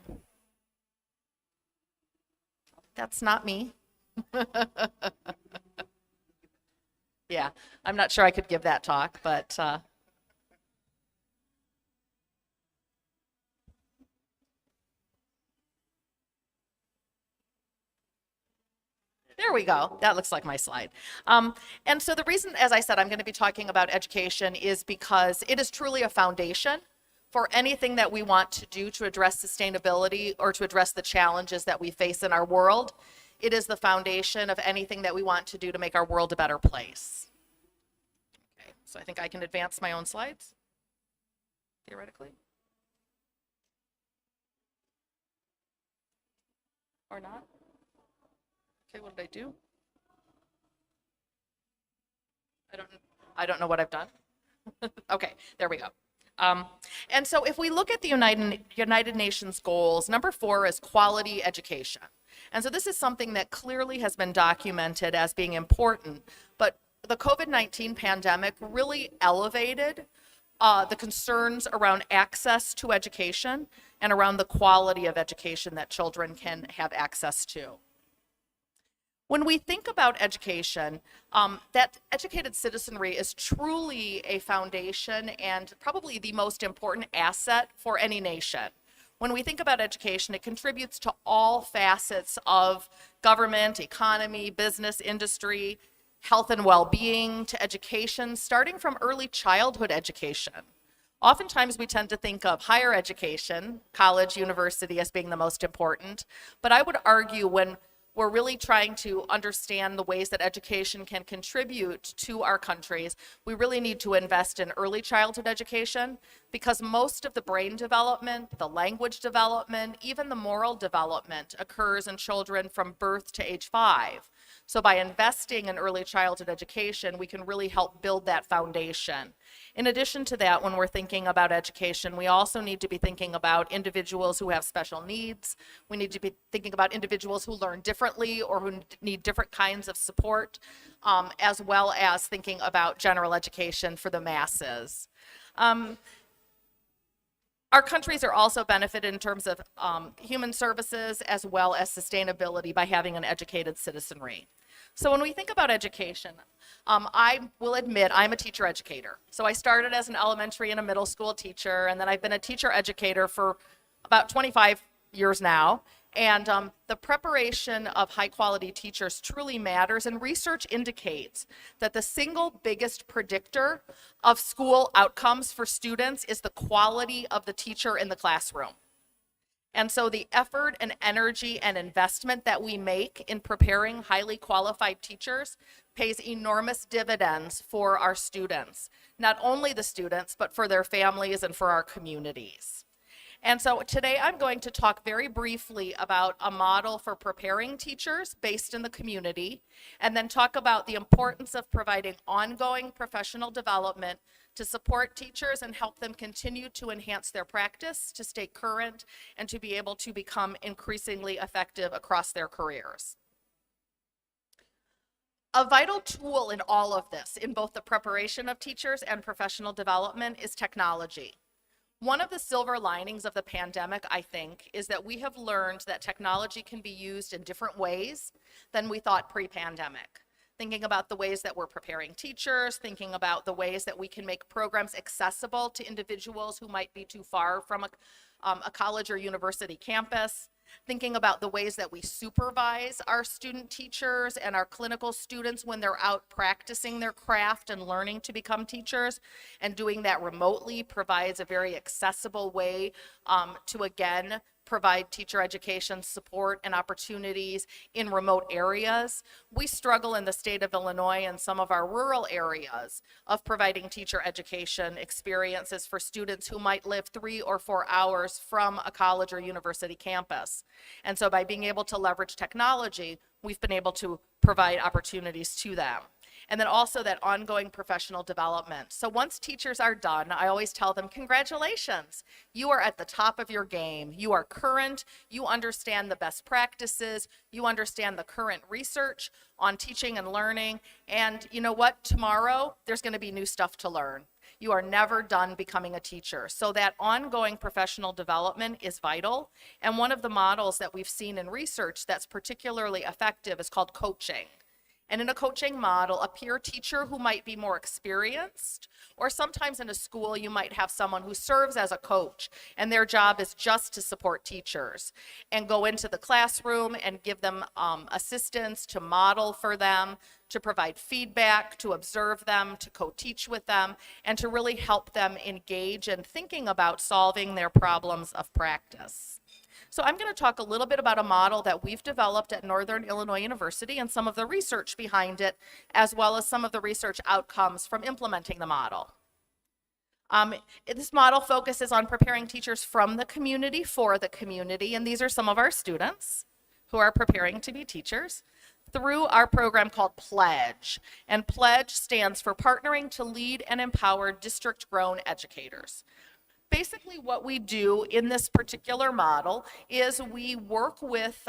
That's not me. Yeah, I'm not sure I could give that talk, but there we go. That looks like my slide. And so the reason, as I said, I'm going to be talking about education is because it is truly a foundation for anything that we want to do to address sustainability or to address the challenges that we face in our world. It is the foundation of anything that we want to do to make our world a better place. Okay, so I think I can advance my own slides, theoretically. Or not? Okay, what did I do? I don't know what I've done. Okay, there we go. And so if we look at the United Nations goals, number 4 is quality education. And so this is something that clearly has been documented as being important, but the COVID-19 pandemic really elevated the concerns around access to education and around the quality of education that children can have access to. When we think about education, that educated citizenry is truly a foundation and probably the most important asset for any nation. When we think about education, it contributes to all facets of government, economy, business, industry, health and well-being, to education, starting from early childhood education. Oftentimes we tend to think of higher education, college, university, as being the most important, but I would argue when we're really trying to understand the ways that education can contribute to our countries, we really need to invest in early childhood education, because most of the brain development, the language development, even the moral development occurs in children from birth to age 5. So by investing in early childhood education, we can really help build that foundation. In addition to that, when we're thinking about education, we also need to be thinking about individuals who have special needs. We need to be thinking about individuals who learn differently or who need different kinds of support, as well as thinking about general education for the masses. Our countries are also benefited in terms of human services as well as sustainability by having an educated citizenry. So when we think about education, I will admit I'm a teacher educator. So I started as an elementary and a middle school teacher, and then I've been a teacher educator for about 25 years now. And the preparation of high quality teachers truly matters, and research indicates that the single biggest predictor of school outcomes for students is the quality of the teacher in the classroom. And so the effort and energy and investment that we make in preparing highly qualified teachers pays enormous dividends for our students, not only the students, but for their families and for our communities. And so today I'm going to talk very briefly about a model for preparing teachers based in the community, and then talk about the importance of providing ongoing professional development to support teachers and help them continue to enhance their practice, to stay current, and to be able to become increasingly effective across their careers. A vital tool in all of this, in both the preparation of teachers and professional development, is technology. One of the silver linings of the pandemic, I think, is that we have learned that technology can be used in different ways than we thought pre-pandemic. Thinking about the ways that we're preparing teachers, thinking about the ways that we can make programs accessible to individuals who might be too far from a college or university campus, thinking about the ways that we supervise our student teachers and our clinical students when they're out practicing their craft and learning to become teachers, and doing that remotely provides a very accessible way to, again, provide teacher education support and opportunities in remote areas. We struggle in the state of Illinois and some of our rural areas of providing teacher education experiences for students who might live 3 or 4 hours from a college or university campus. And so by being able to leverage technology, we've been able to provide opportunities to them. And then also that ongoing professional development. So once teachers are done, I always tell them, congratulations, you are at the top of your game. You are current, you understand the best practices, you understand the current research on teaching and learning, and you know what, tomorrow there's going to be new stuff to learn. You are never done becoming a teacher. So that ongoing professional development is vital. And one of the models that we've seen in research that's particularly effective is called coaching. And in a coaching model, a peer teacher who might be more experienced, or sometimes in a school you might have someone who serves as a coach and their job is just to support teachers and go into the classroom and give them assistance, to model for them, to provide feedback, to observe them, to co-teach with them, and to really help them engage in thinking about solving their problems of practice. So I'm going to talk a little bit about a model that we've developed at Northern Illinois University and some of the research behind it, as well as some of the research outcomes from implementing the model. This model focuses on preparing teachers from the community for the community, and these are some of our students who are preparing to be teachers through our program called PLEDGE. And PLEDGE stands for Partnering to Lead and Empower District-Grown Educators. Basically, what we do in this particular model is we work with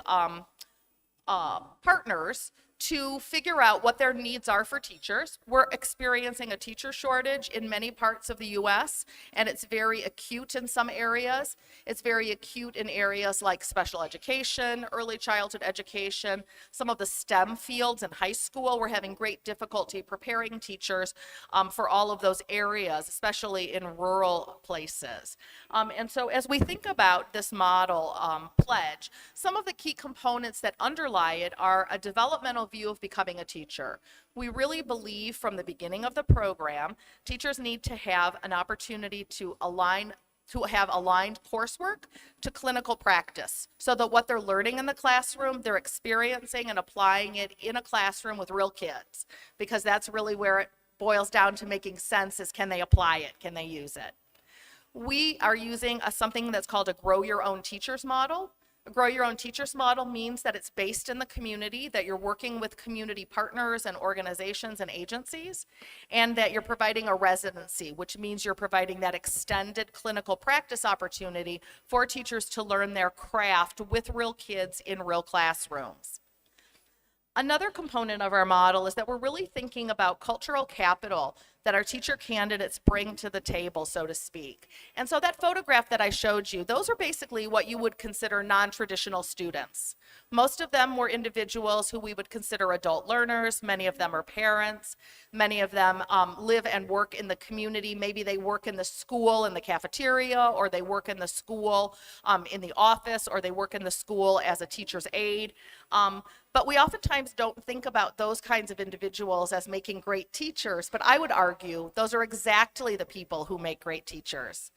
partners to figure out what their needs are for teachers. We're experiencing a teacher shortage in many parts of the US, and it's very acute in some areas. It's very acute in areas like special education, early childhood education, some of the STEM fields in high school. We're having great difficulty preparing teachers for all of those areas, especially in rural places. And so as we think about this model, PLEDGE, some of the key components that underlie it are a developmental view of becoming a teacher. We really believe from the beginning of the program, teachers need to have an opportunity to have aligned coursework to clinical practice, so that what they're learning in the classroom, they're experiencing and applying it in a classroom with real kids, because that's really where it boils down to making sense, is can they apply it, can they use it. We are using something that's called a grow your own teachers model, A Grow Your Own Teachers model means that it's based in the community, that you're working with community partners and organizations and agencies, and that you're providing a residency, which means you're providing that extended clinical practice opportunity for teachers to learn their craft with real kids in real classrooms. Another component of our model is that we're really thinking about cultural capital that our teacher candidates bring to the table, so to speak. And so that photograph that I showed you, those are basically what you would consider non-traditional students. Most of them were individuals who we would consider adult learners. Many of them are parents. Many of them live and work in the community. Maybe they work in the school in the cafeteria, or they work in the school in the office, or they work in the school as a teacher's aide. But we oftentimes don't think about those kinds of individuals as making great teachers, but I would argue those are exactly the people who make great teachers.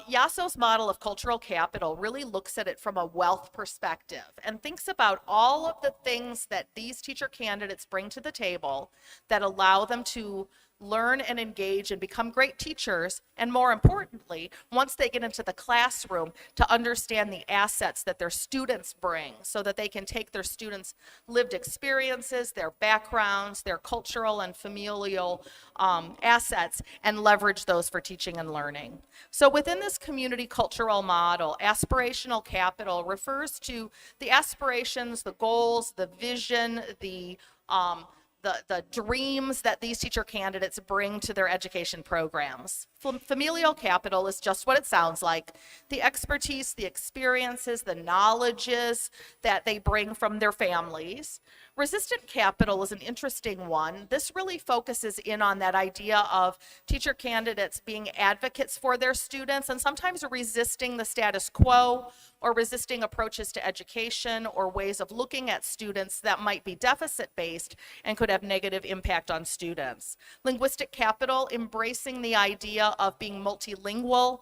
Yaso's model of cultural capital really looks at it from a wealth perspective and thinks about all of the things that these teacher candidates bring to the table that allow them to learn and engage and become great teachers, and more importantly, once they get into the classroom, to understand the assets that their students bring so that they can take their students' lived experiences, their backgrounds, their cultural and familial assets, and leverage those for teaching and learning. So within this community cultural model, aspirational capital refers to the aspirations, the goals, the vision, the dreams that these teacher candidates bring to their education programs. Familial capital is just what it sounds like. The expertise, the experiences, the knowledges that they bring from their families. Resistant capital is an interesting one. This really focuses in on that idea of teacher candidates being advocates for their students and sometimes resisting the status quo or resisting approaches to education or ways of looking at students that might be deficit-based and could have negative impact on students. Linguistic capital, embracing the idea of being multilingual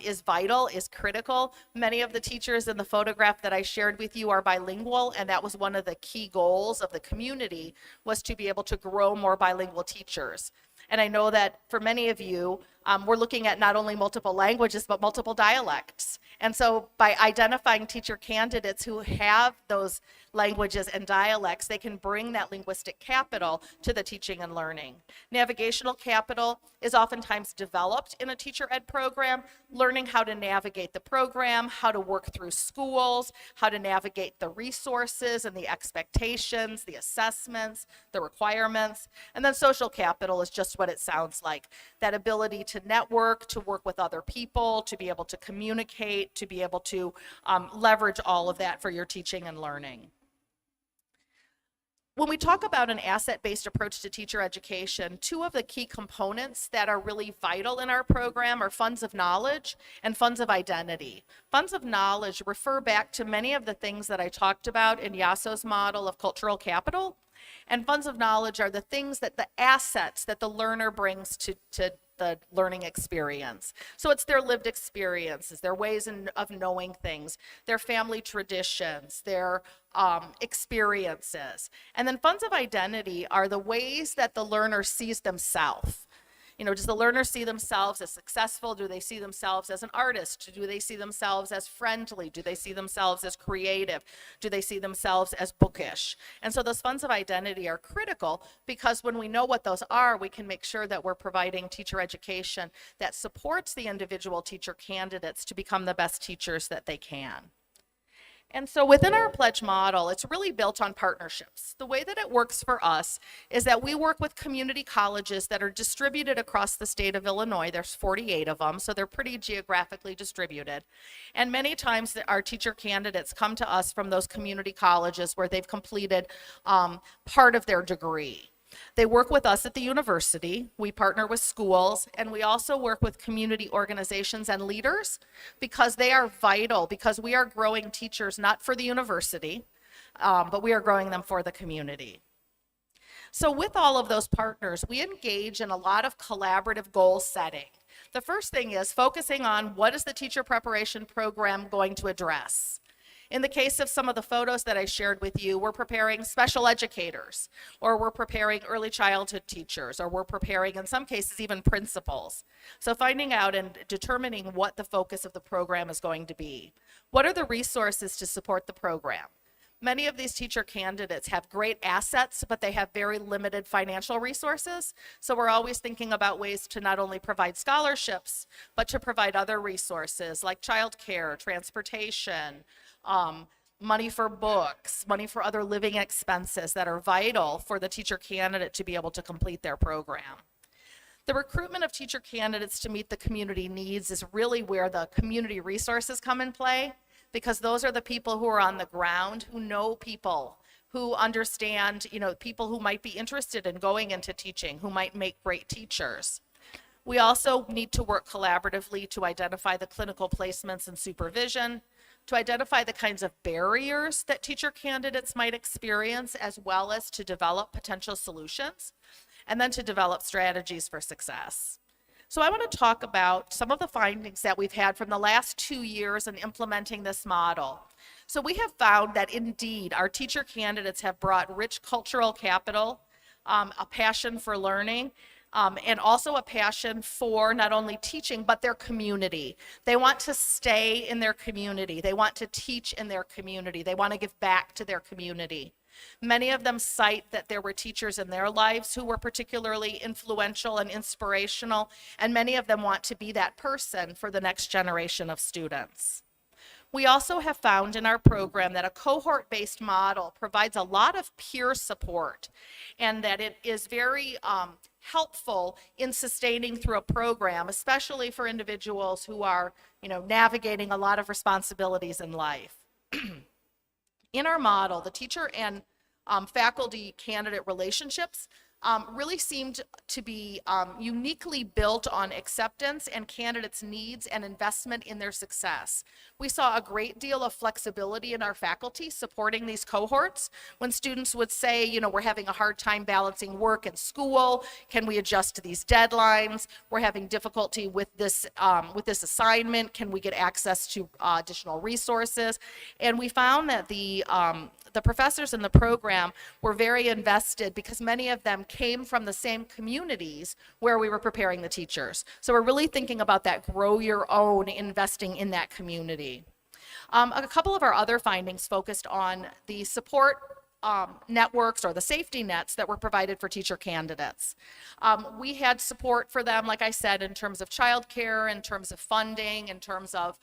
is vital, is critical. Many of the teachers in the photograph that I shared with you are bilingual, and that was one of the key goals of the community, was to be able to grow more bilingual teachers. And I know that for many of you, we're looking at not only multiple languages, but multiple dialects. And so by identifying teacher candidates who have those languages and dialects, they can bring that linguistic capital to the teaching and learning. Navigational capital is oftentimes developed in a teacher ed program, learning how to navigate the program, how to work through schools, how to navigate the resources and the expectations, the assessments, the requirements. And then social capital is just what it sounds like, that ability to network, to work with other people, to be able to communicate, to be able to leverage all of that for your teaching and learning. When we talk about an asset-based approach to teacher education, two of the key components that are really vital in our program are funds of knowledge and funds of identity. Funds of knowledge refer back to many of the things that I talked about in Yaso's model of cultural capital, and funds of knowledge are the things that the assets that the learner brings to the learning experience. So it's their lived experiences, their ways of knowing things, their family traditions, their experiences. And then funds of identity are the ways that the learner sees themselves. You know, does the learner see themselves as successful? Do they see themselves as an artist? Do they see themselves as friendly? Do they see themselves as creative? Do they see themselves as bookish? And so those funds of identity are critical, because when we know what those are, we can make sure that we're providing teacher education that supports the individual teacher candidates to become the best teachers that they can. And so within our pledge model, it's really built on partnerships. The way that it works for us is that we work with community colleges that are distributed across the state of Illinois. There's 48 of them, so they're pretty geographically distributed. And many times our teacher candidates come to us from those community colleges where they've completed part of their degree. They work with us at the university, we partner with schools, and we also work with community organizations and leaders, because they are vital, because we are growing teachers not for the university, but we are growing them for the community. So with all of those partners, we engage in a lot of collaborative goal setting. The first thing is focusing on what is the teacher preparation program going to address. In the case of some of the photos that I shared with you, we're preparing special educators, or we're preparing early childhood teachers, or we're preparing, in some cases, even principals. So finding out and determining what the focus of the program is going to be. What are the resources to support the program? Many of these teacher candidates have great assets, but they have very limited financial resources. So we're always thinking about ways to not only provide scholarships, but to provide other resources like childcare, transportation, money for books, money for other living expenses that are vital for the teacher candidate to be able to complete their program. The recruitment of teacher candidates to meet the community needs is really where the community resources come in play, because those are the people who are on the ground, who know people, who understand, people who might be interested in going into teaching, who might make great teachers. We also need to work collaboratively to identify the clinical placements and supervision, to identify the kinds of barriers that teacher candidates might experience, as well as to develop potential solutions, and then to develop strategies for success. So I want to talk about some of the findings that we've had from the last 2 years in implementing this model. So we have found that indeed our teacher candidates have brought rich cultural capital, a passion for learning, and also a passion for not only teaching, but their community. They want to stay in their community. They want to teach in their community. They want to give back to their community. Many of them cite that there were teachers in their lives who were particularly influential and inspirational, and many of them want to be that person for the next generation of students. We also have found in our program that a cohort-based model provides a lot of peer support, and that it is very helpful in sustaining through a program, especially for individuals who are, navigating a lot of responsibilities in life. In our model, the teacher and faculty candidate relationships really seemed to be uniquely built on acceptance and candidates' needs and investment in their success. We saw a great deal of flexibility in our faculty supporting these cohorts. When students would say, we're having a hard time balancing work and school, can we adjust to these deadlines? We're having difficulty with this assignment, can we get access to additional resources? And we found that the professors in the program were very invested because many of them came from the same communities where we were preparing the teachers. So we're really thinking about that grow your own, investing in that community. A couple of our other findings focused on the support networks or the safety nets that were provided for teacher candidates. We had support for them, like I said, in terms of childcare, in terms of funding, in terms of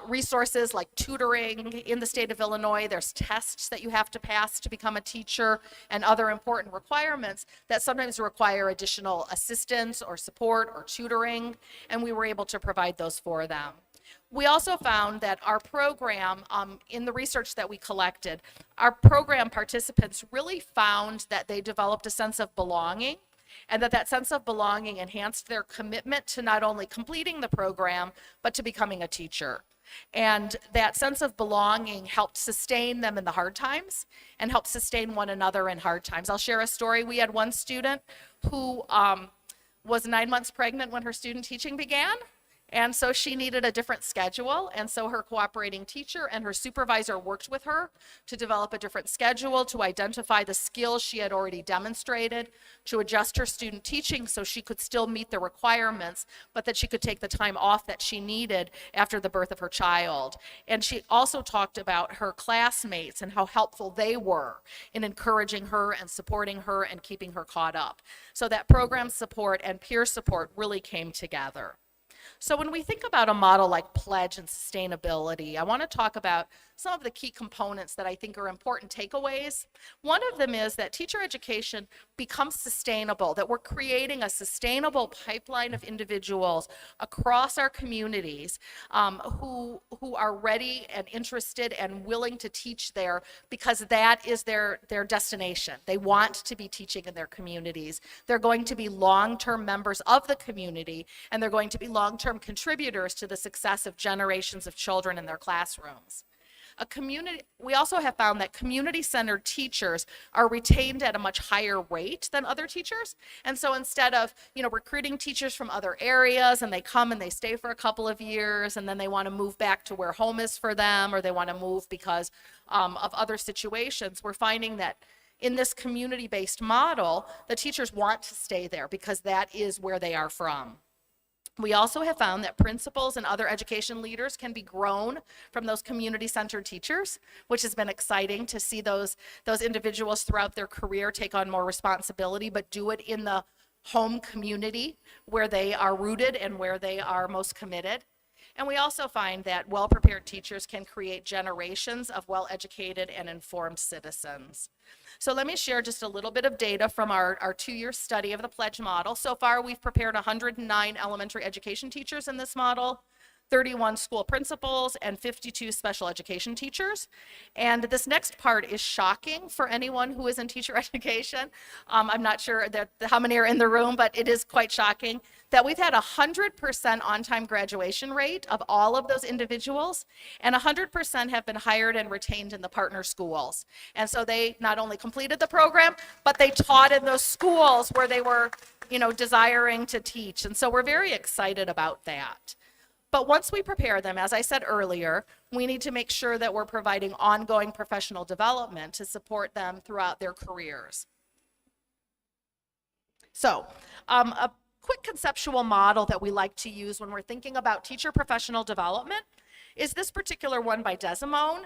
resources like tutoring in the state of Illinois. There's tests that you have to pass to become a teacher and other important requirements that sometimes require additional assistance or support or tutoring, and we were able to provide those for them. We also found that our program, in the research that we collected, our program participants really found that they developed a sense of belonging, and that sense of belonging enhanced their commitment to not only completing the program, but to becoming a teacher. And that sense of belonging helped sustain them in the hard times and helped sustain one another in hard times. I'll share a story. We had one student who was 9 months pregnant when her student teaching began. And so she needed a different schedule, and so her cooperating teacher and her supervisor worked with her to develop a different schedule, to identify the skills she had already demonstrated, to adjust her student teaching so she could still meet the requirements, but that she could take the time off that she needed after the birth of her child. And she also talked about her classmates and how helpful they were in encouraging her and supporting her and keeping her caught up. So that program support and peer support really came together. So when we think about a model like pledge and sustainability, I want to talk about some of the key components that I think are important takeaways. One of them is that teacher education becomes sustainable, that we're creating a sustainable pipeline of individuals across our communities who are ready and interested and willing to teach there because that is their destination. They want to be teaching in their communities. They're going to be long-term members of the community, and they're going to be long-term contributors to the success of generations of children in their classrooms. We also have found that community-centered teachers are retained at a much higher rate than other teachers. And so instead of, recruiting teachers from other areas and they come and they stay for a couple of years and then they want to move back to where home is for them, or they want to move because of other situations, we're finding that in this community-based model, the teachers want to stay there because that is where they are from. We also have found that principals and other education leaders can be grown from those community-centered teachers, which has been exciting to see those individuals throughout their career take on more responsibility, but do it in the home community where they are rooted and where they are most committed. And we also find that well-prepared teachers can create generations of well-educated and informed citizens. So let me share just a little bit of data from our 2-year study of the pledge model. So far, we've prepared 109 elementary education teachers in this model, 31 school principals, and 52 special education teachers. And this next part is shocking for anyone who is in teacher education. I'm not sure how many are in the room, but it is quite shocking that we've had 100% on-time graduation rate of all of those individuals, and 100% have been hired and retained in the partner schools. And so they not only completed the program, but they taught in those schools where they were, desiring to teach. And so we're very excited about that. But once we prepare them, as I said earlier, we need to make sure that we're providing ongoing professional development to support them throughout their careers. So, a quick conceptual model that we like to use when we're thinking about teacher professional development is this particular one by Desimone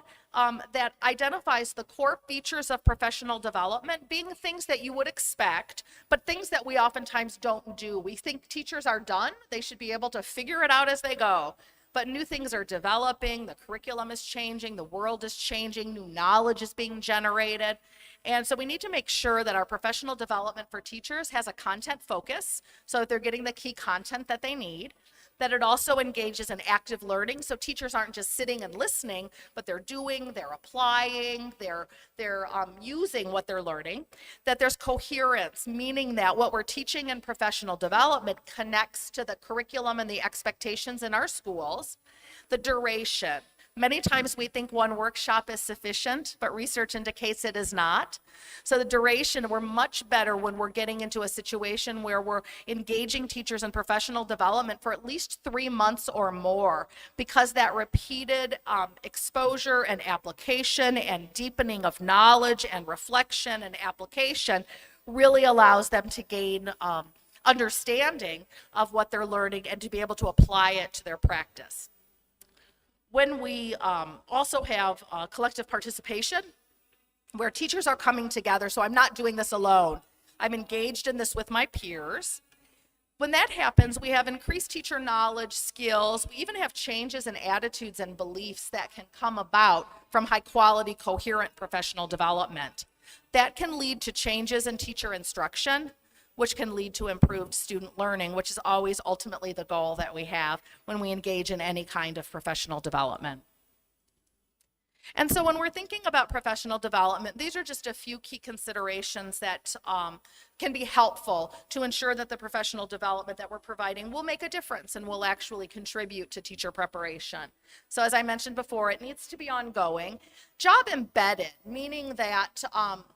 that identifies the core features of professional development being things that you would expect, but things that we oftentimes don't do. We think teachers are done. They should be able to figure it out as they go. But new things are developing, the curriculum is changing, the world is changing, new knowledge is being generated. And so we need to make sure that our professional development for teachers has a content focus, so that they're getting the key content that they need, that it also engages in active learning, so teachers aren't just sitting and listening, but they're doing, they're applying, they're using what they're learning, that there's coherence, meaning that what we're teaching in professional development connects to the curriculum and the expectations in our schools, the duration. Many times we think one workshop is sufficient, but research indicates it is not. So the duration, we're much better when we're getting into a situation where we're engaging teachers in professional development for at least 3 months or more, because that repeated exposure and application and deepening of knowledge and reflection and application really allows them to gain understanding of what they're learning and to be able to apply it to their practice. When we also have collective participation, where teachers are coming together, so I'm not doing this alone, I'm engaged in this with my peers. When that happens, we have increased teacher knowledge, skills, we even have changes in attitudes and beliefs that can come about from high quality, coherent professional development. That can lead to changes in teacher instruction, which can lead to improved student learning, which is always ultimately the goal that we have when we engage in any kind of professional development. And so when we're thinking about professional development, these are just a few key considerations that can be helpful to ensure that the professional development that we're providing will make a difference and will actually contribute to teacher preparation. So as I mentioned before, it needs to be ongoing. Job embedded, meaning that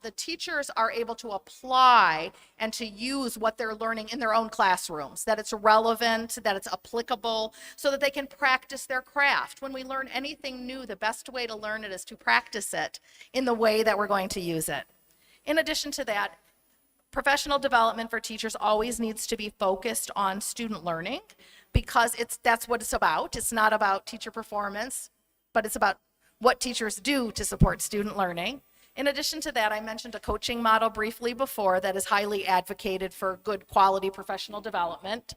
the teachers are able to apply and to use what they're learning in their own classrooms, that it's relevant, that it's applicable, so that they can practice their craft. When we learn anything new, the best way to learn it is to practice it in the way that we're going to use it. In addition to that, professional development for teachers always needs to be focused on student learning, because that's what it's about. It's not about teacher performance, but it's about what teachers do to support student learning. In addition to that, I mentioned a coaching model briefly before that is highly advocated for good quality professional development.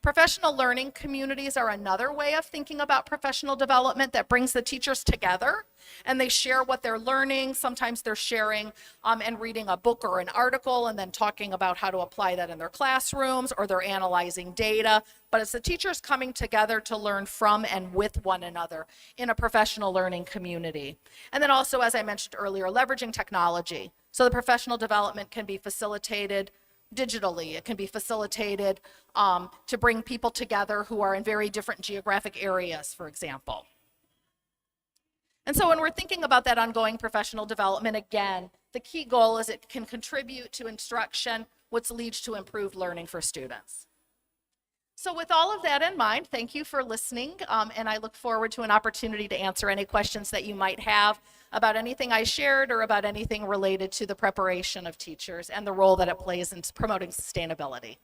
Professional learning communities are another way of thinking about professional development that brings the teachers together and they share what they're learning. Sometimes they're sharing and reading a book or an article and then talking about how to apply that in their classrooms, or they're analyzing data. But it's the teachers coming together to learn from and with one another in a professional learning community. And then also, as I mentioned earlier, leveraging technology. So the professional development can be facilitated digitally. It can be facilitated to bring people together who are in very different geographic areas, for example. And so when we're thinking about that ongoing professional development, again, the key goal is it can contribute to instruction, which leads to improved learning for students. So with all of that in mind, thank you for listening, and I look forward to an opportunity to answer any questions that you might have about anything I shared or about anything related to the preparation of teachers and the role that it plays in promoting sustainability.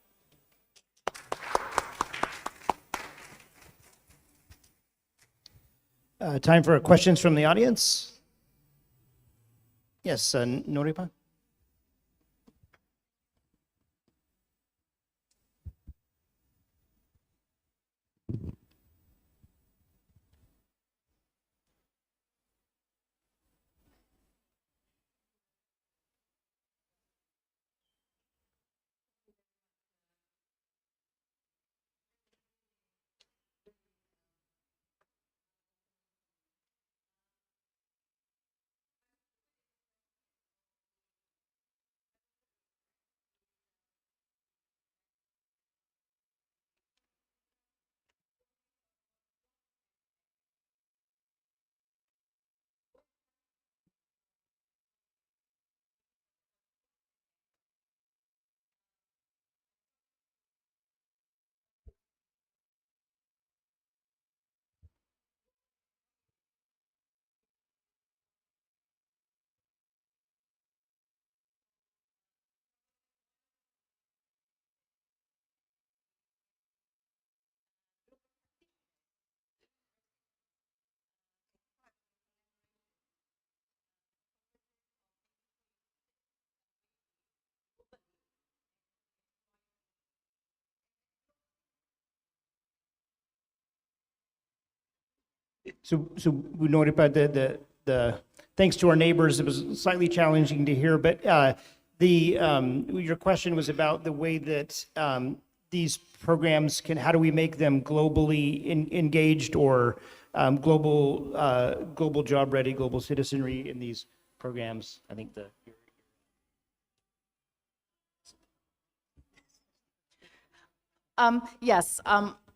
Time for questions from the audience. Yes, Noripa? So we noted about the thanks to our neighbors, it was slightly challenging to hear, but your question was about the way that these programs how do we make them globally engaged or global job ready, global citizenry in these programs? I think Yes.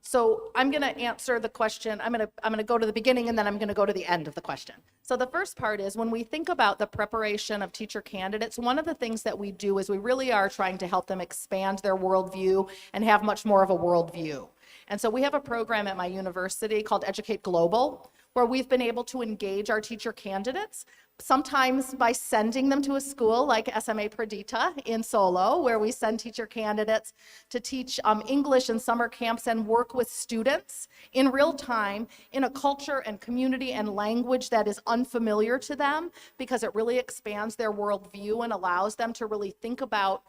So I'm going to answer the question. I'm going to go to the beginning and then I'm going to go to the end of the question. So the first part is when we think about the preparation of teacher candidates, one of the things that we do is we really are trying to help them expand their worldview and have much more of a worldview. And so we have a program at my university called Educate Global, where we've been able to engage our teacher candidates, sometimes by sending them to a school like SMA Perdita in Solo, where we send teacher candidates to teach English in summer camps and work with students in real time in a culture and community and language that is unfamiliar to them, because it really expands their worldview and allows them to really think about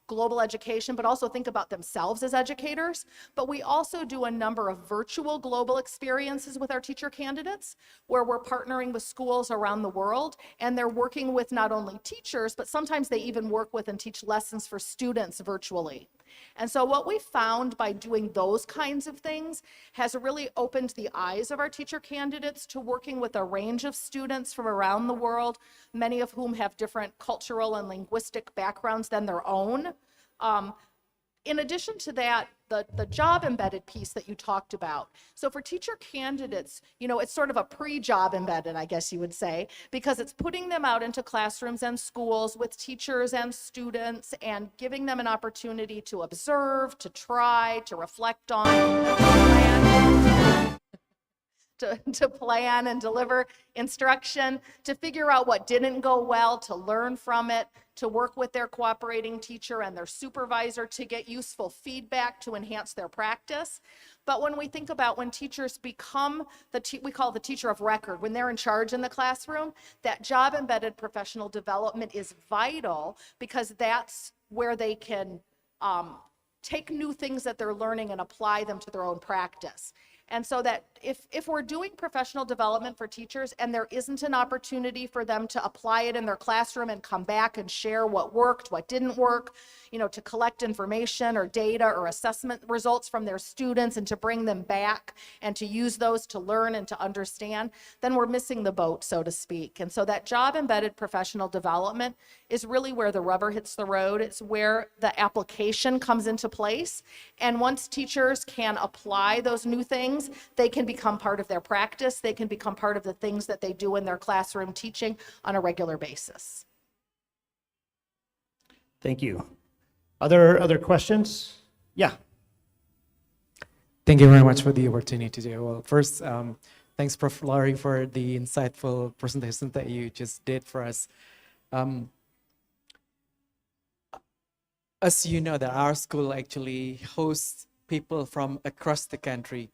global education, but also think about themselves as educators. But we also do a number of virtual global experiences with our teacher candidates, where we're partnering with schools around the world, and they're working with not only teachers, but sometimes they even work with and teach lessons for students virtually. And so what we found by doing those kinds of things has really opened the eyes of our teacher candidates to working with a range of students from around the world, many of whom have different cultural and linguistic backgrounds than their own. In addition to that, the job embedded piece that you talked about. So for teacher candidates, it's sort of a pre-job embedded, I guess you would say, because it's putting them out into classrooms and schools with teachers and students and giving them an opportunity to observe, to try, to reflect on, to plan and deliver instruction, to figure out what didn't go well, to learn from it, to work with their cooperating teacher and their supervisor to get useful feedback to enhance their practice. But when we think about when teachers become we call the teacher of record, when they're in charge in the classroom, that job embedded professional development is vital, because that's where they can take new things that they're learning and apply them to their own practice. And so that if we're doing professional development for teachers and there isn't an opportunity for them to apply it in their classroom and come back and share what worked, what didn't work, to collect information or data or assessment results from their students and to bring them back and to use those to learn and to understand, then we're missing the boat, so to speak. And so that job-embedded professional development is really where the rubber hits the road. It's where the application comes into place. And once teachers can apply those new things, they can become part of their practice. They can become part of the things that they do in their classroom teaching on a regular basis. Thank you. Other questions? Yeah. Thank you very much for the opportunity today. Well, first, thanks, Prof. Laurie, for the insightful presentation that you just did for us. As you know, that our school actually hosts people from across the country,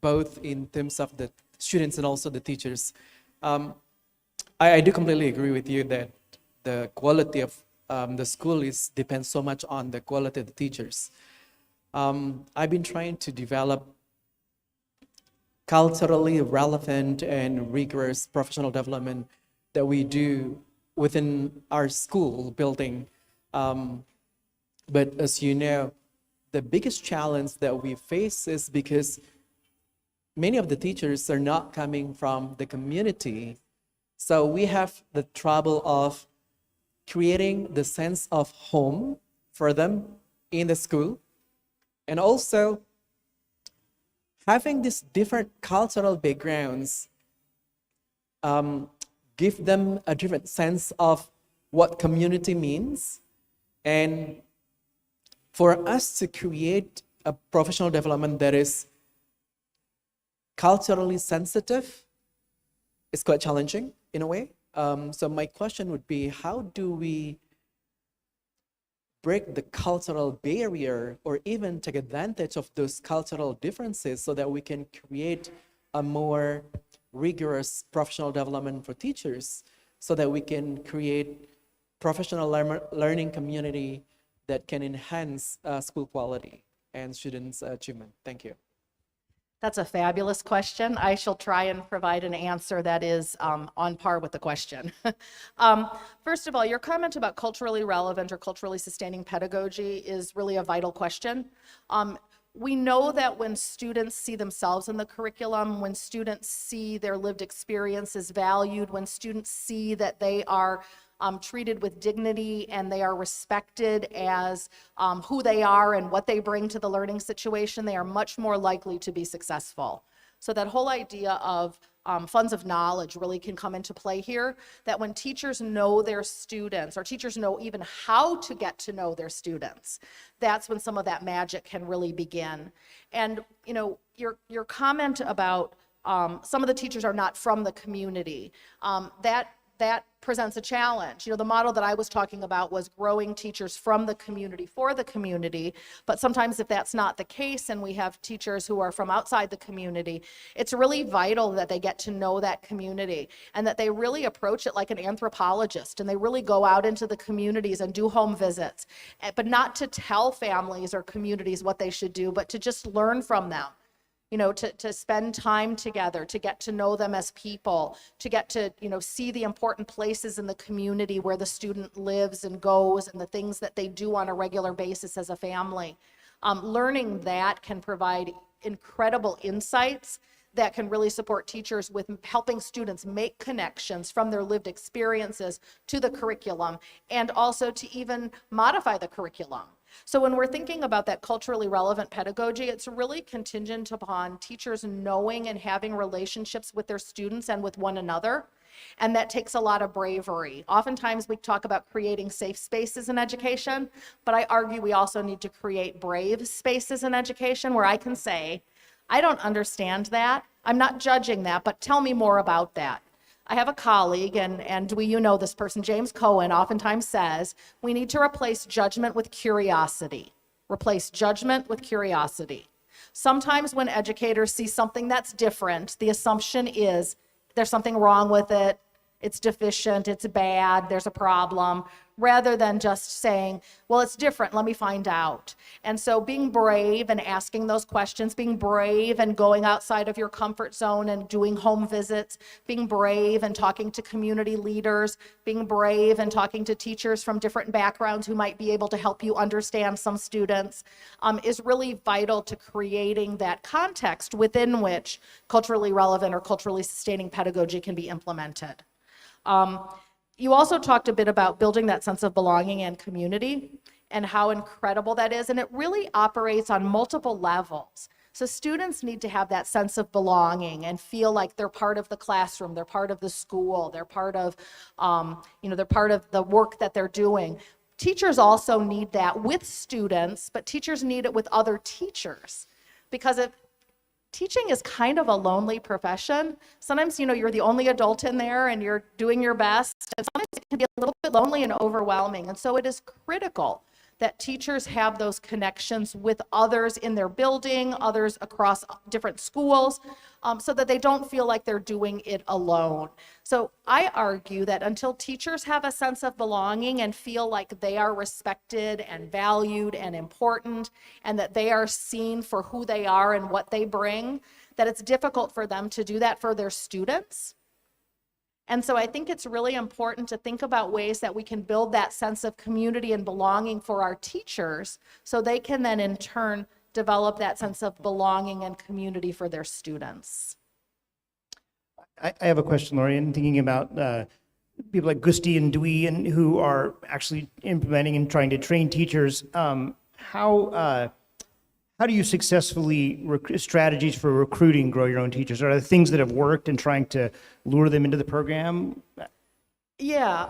both in terms of the students and also the teachers. I do completely agree with you that the quality of the school depends so much on the quality of the teachers. I've been trying to develop culturally relevant and rigorous professional development that we do within our school building. But as you know, the biggest challenge that we face is because many of the teachers are not coming from the community. So we have the trouble of creating the sense of home for them in the school. And also having these different cultural backgrounds give them a different sense of what community means. And for us to create a professional development that is culturally sensitive is quite challenging in a way. So my question would be, how do we break the cultural barrier or even take advantage of those cultural differences so that we can create a more rigorous professional development for teachers, so that we can create professional learning community that can enhance school quality and students' achievement? Thank you. That's a fabulous question. I shall try and provide an answer that is on par with the question. First of all, your comment about culturally relevant or culturally sustaining pedagogy is really a vital question. We know that when students see themselves in the curriculum, when students see their lived experience is valued, when students see that they are treated with dignity and they are respected as who they are and what they bring to the learning situation, they are much more likely to be successful. So that whole idea of funds of knowledge really can come into play here, that when teachers know their students, or teachers know even how to get to know their students, that's when some of that magic can really begin. And your comment about some of the teachers are not from the community, that presents a challenge. The model that I was talking about was growing teachers from the community for the community, but sometimes if that's not the case and we have teachers who are from outside the community, it's really vital that they get to know that community and that they really approach it like an anthropologist and they really go out into the communities and do home visits, but not to tell families or communities what they should do, but to just learn from them. To spend time together, to get to know them as people, to get to, see the important places in the community where the student lives and goes and the things that they do on a regular basis as a family. Learning that can provide incredible insights that can really support teachers with helping students make connections from their lived experiences to the curriculum and also to even modify the curriculum. So when we're thinking about that culturally relevant pedagogy, it's really contingent upon teachers knowing and having relationships with their students and with one another. And that takes a lot of bravery. Oftentimes we talk about creating safe spaces in education, but I argue we also need to create brave spaces in education where I can say, I don't understand that. I'm not judging that, but tell me more about that. I have a colleague, and you know this person, James Cohen, oftentimes says, we need to replace judgment with curiosity. Replace judgment with curiosity. Sometimes when educators see something that's different, the assumption is there's something wrong with it, it's deficient, it's bad, there's a problem, rather than just saying, well, it's different, let me find out. And so being brave and asking those questions, being brave and going outside of your comfort zone and doing home visits, being brave and talking to community leaders, being brave and talking to teachers from different backgrounds who might be able to help you understand some students, is really vital to creating that context within which culturally relevant or culturally sustaining pedagogy can be implemented. You also talked a bit about building that sense of belonging and community and how incredible that is, and it really operates on multiple levels. So students need to have that sense of belonging and feel like they're part of the classroom, they're part of the school, they're part of, they're part of the work that they're doing. Teachers also need that with students, but teachers need it with other teachers, because teaching is kind of a lonely profession. Sometimes, you're the only adult in there and you're doing your best, and sometimes it can be a little bit lonely and overwhelming. And so it is critical that teachers have those connections with others in their building, others across different schools, so that they don't feel like they're doing it alone. So I argue that until teachers have a sense of belonging and feel like they are respected and valued and important, and that they are seen for who they are and what they bring, that it's difficult for them to do that for their students. And so I think it's really important to think about ways that we can build that sense of community and belonging for our teachers, so they can then in turn develop that sense of belonging and community for their students. I have a question, Lori, and thinking about people like Gusti and Dwi, and who are actually implementing and trying to train teachers. How do you successfully strategies for recruiting Grow Your Own Teachers? Are there things that have worked in trying to lure them into the program? Yeah,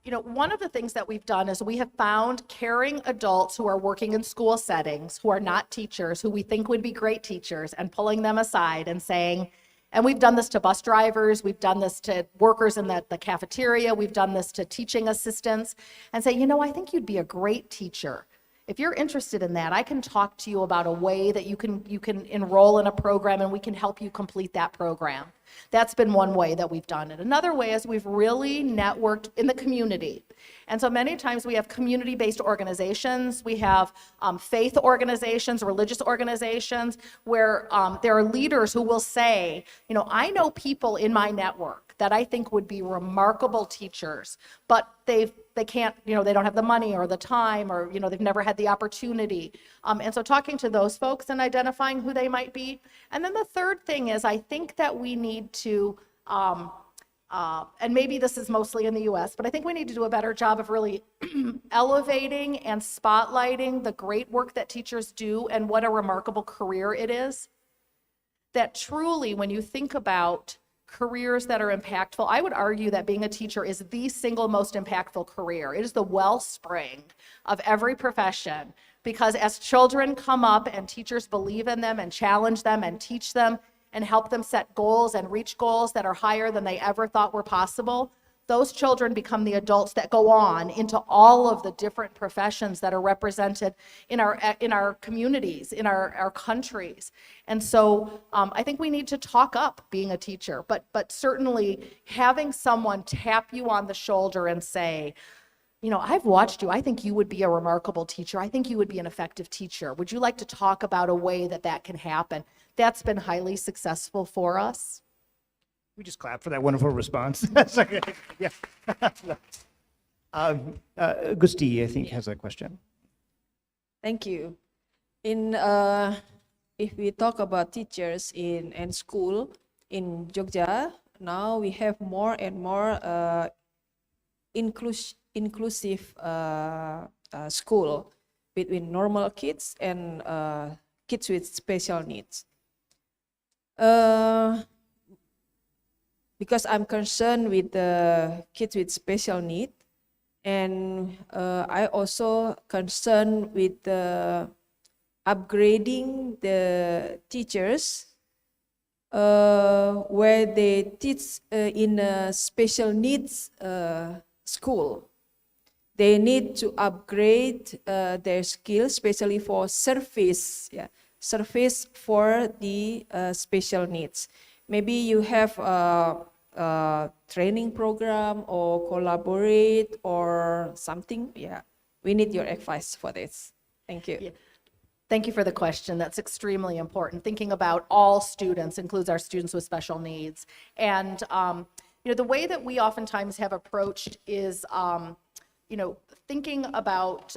one of the things that we've done is we have found caring adults who are working in school settings, who are not teachers, who we think would be great teachers, and pulling them aside and saying, and we've done this to bus drivers, we've done this to workers in the cafeteria, we've done this to teaching assistants, and say, I think you'd be a great teacher. If you're interested in that, I can talk to you about a way that you can enroll in a program, and we can help you complete that program. That's been one way that we've done it. Another way is we've really networked in the community. And so many times we have community-based organizations, we have faith organizations, religious organizations, where there are leaders who will say, I know people in my network that I think would be remarkable teachers, but they can't, they don't have the money or the time, or, they've never had the opportunity. And so talking to those folks and identifying who they might be. And then the third thing is, I think that we need to, and maybe this is mostly in the US, but I think we need to do a better job of really elevating and spotlighting the great work that teachers do and what a remarkable career it is. That truly, when you think about careers that are impactful, I would argue that being a teacher is the single most impactful career. It is the wellspring of every profession, because as children come up and teachers believe in them and challenge them and teach them and help them set goals and reach goals that are higher than they ever thought were possible, those children become the adults that go on into all of the different professions that are represented in our communities, in our countries. And so I think we need to talk up being a teacher, but certainly having someone tap you on the shoulder and say, I've watched you. I think you would be a remarkable teacher. I think you would be an effective teacher. Would you like to talk about a way that can happen? That's been highly successful for us. We just clap for that wonderful response. Yeah. Gusti, I think, has a question. Thank you. If we talk about teachers in school in Jogja, now we have more and more inclusive school between normal kids and kids with special needs. Because I'm concerned with the kids with special need, and I also concerned with the upgrading the teachers where they teach in a special needs school. They need to upgrade their skills, especially for service for the special needs. Maybe you have training program or collaborate or something? Yeah, we need your advice for this. Thank you. Yeah. Thank you for the question. That's extremely important. Thinking about all students includes our students with special needs. And, the way that we oftentimes have approached is, thinking about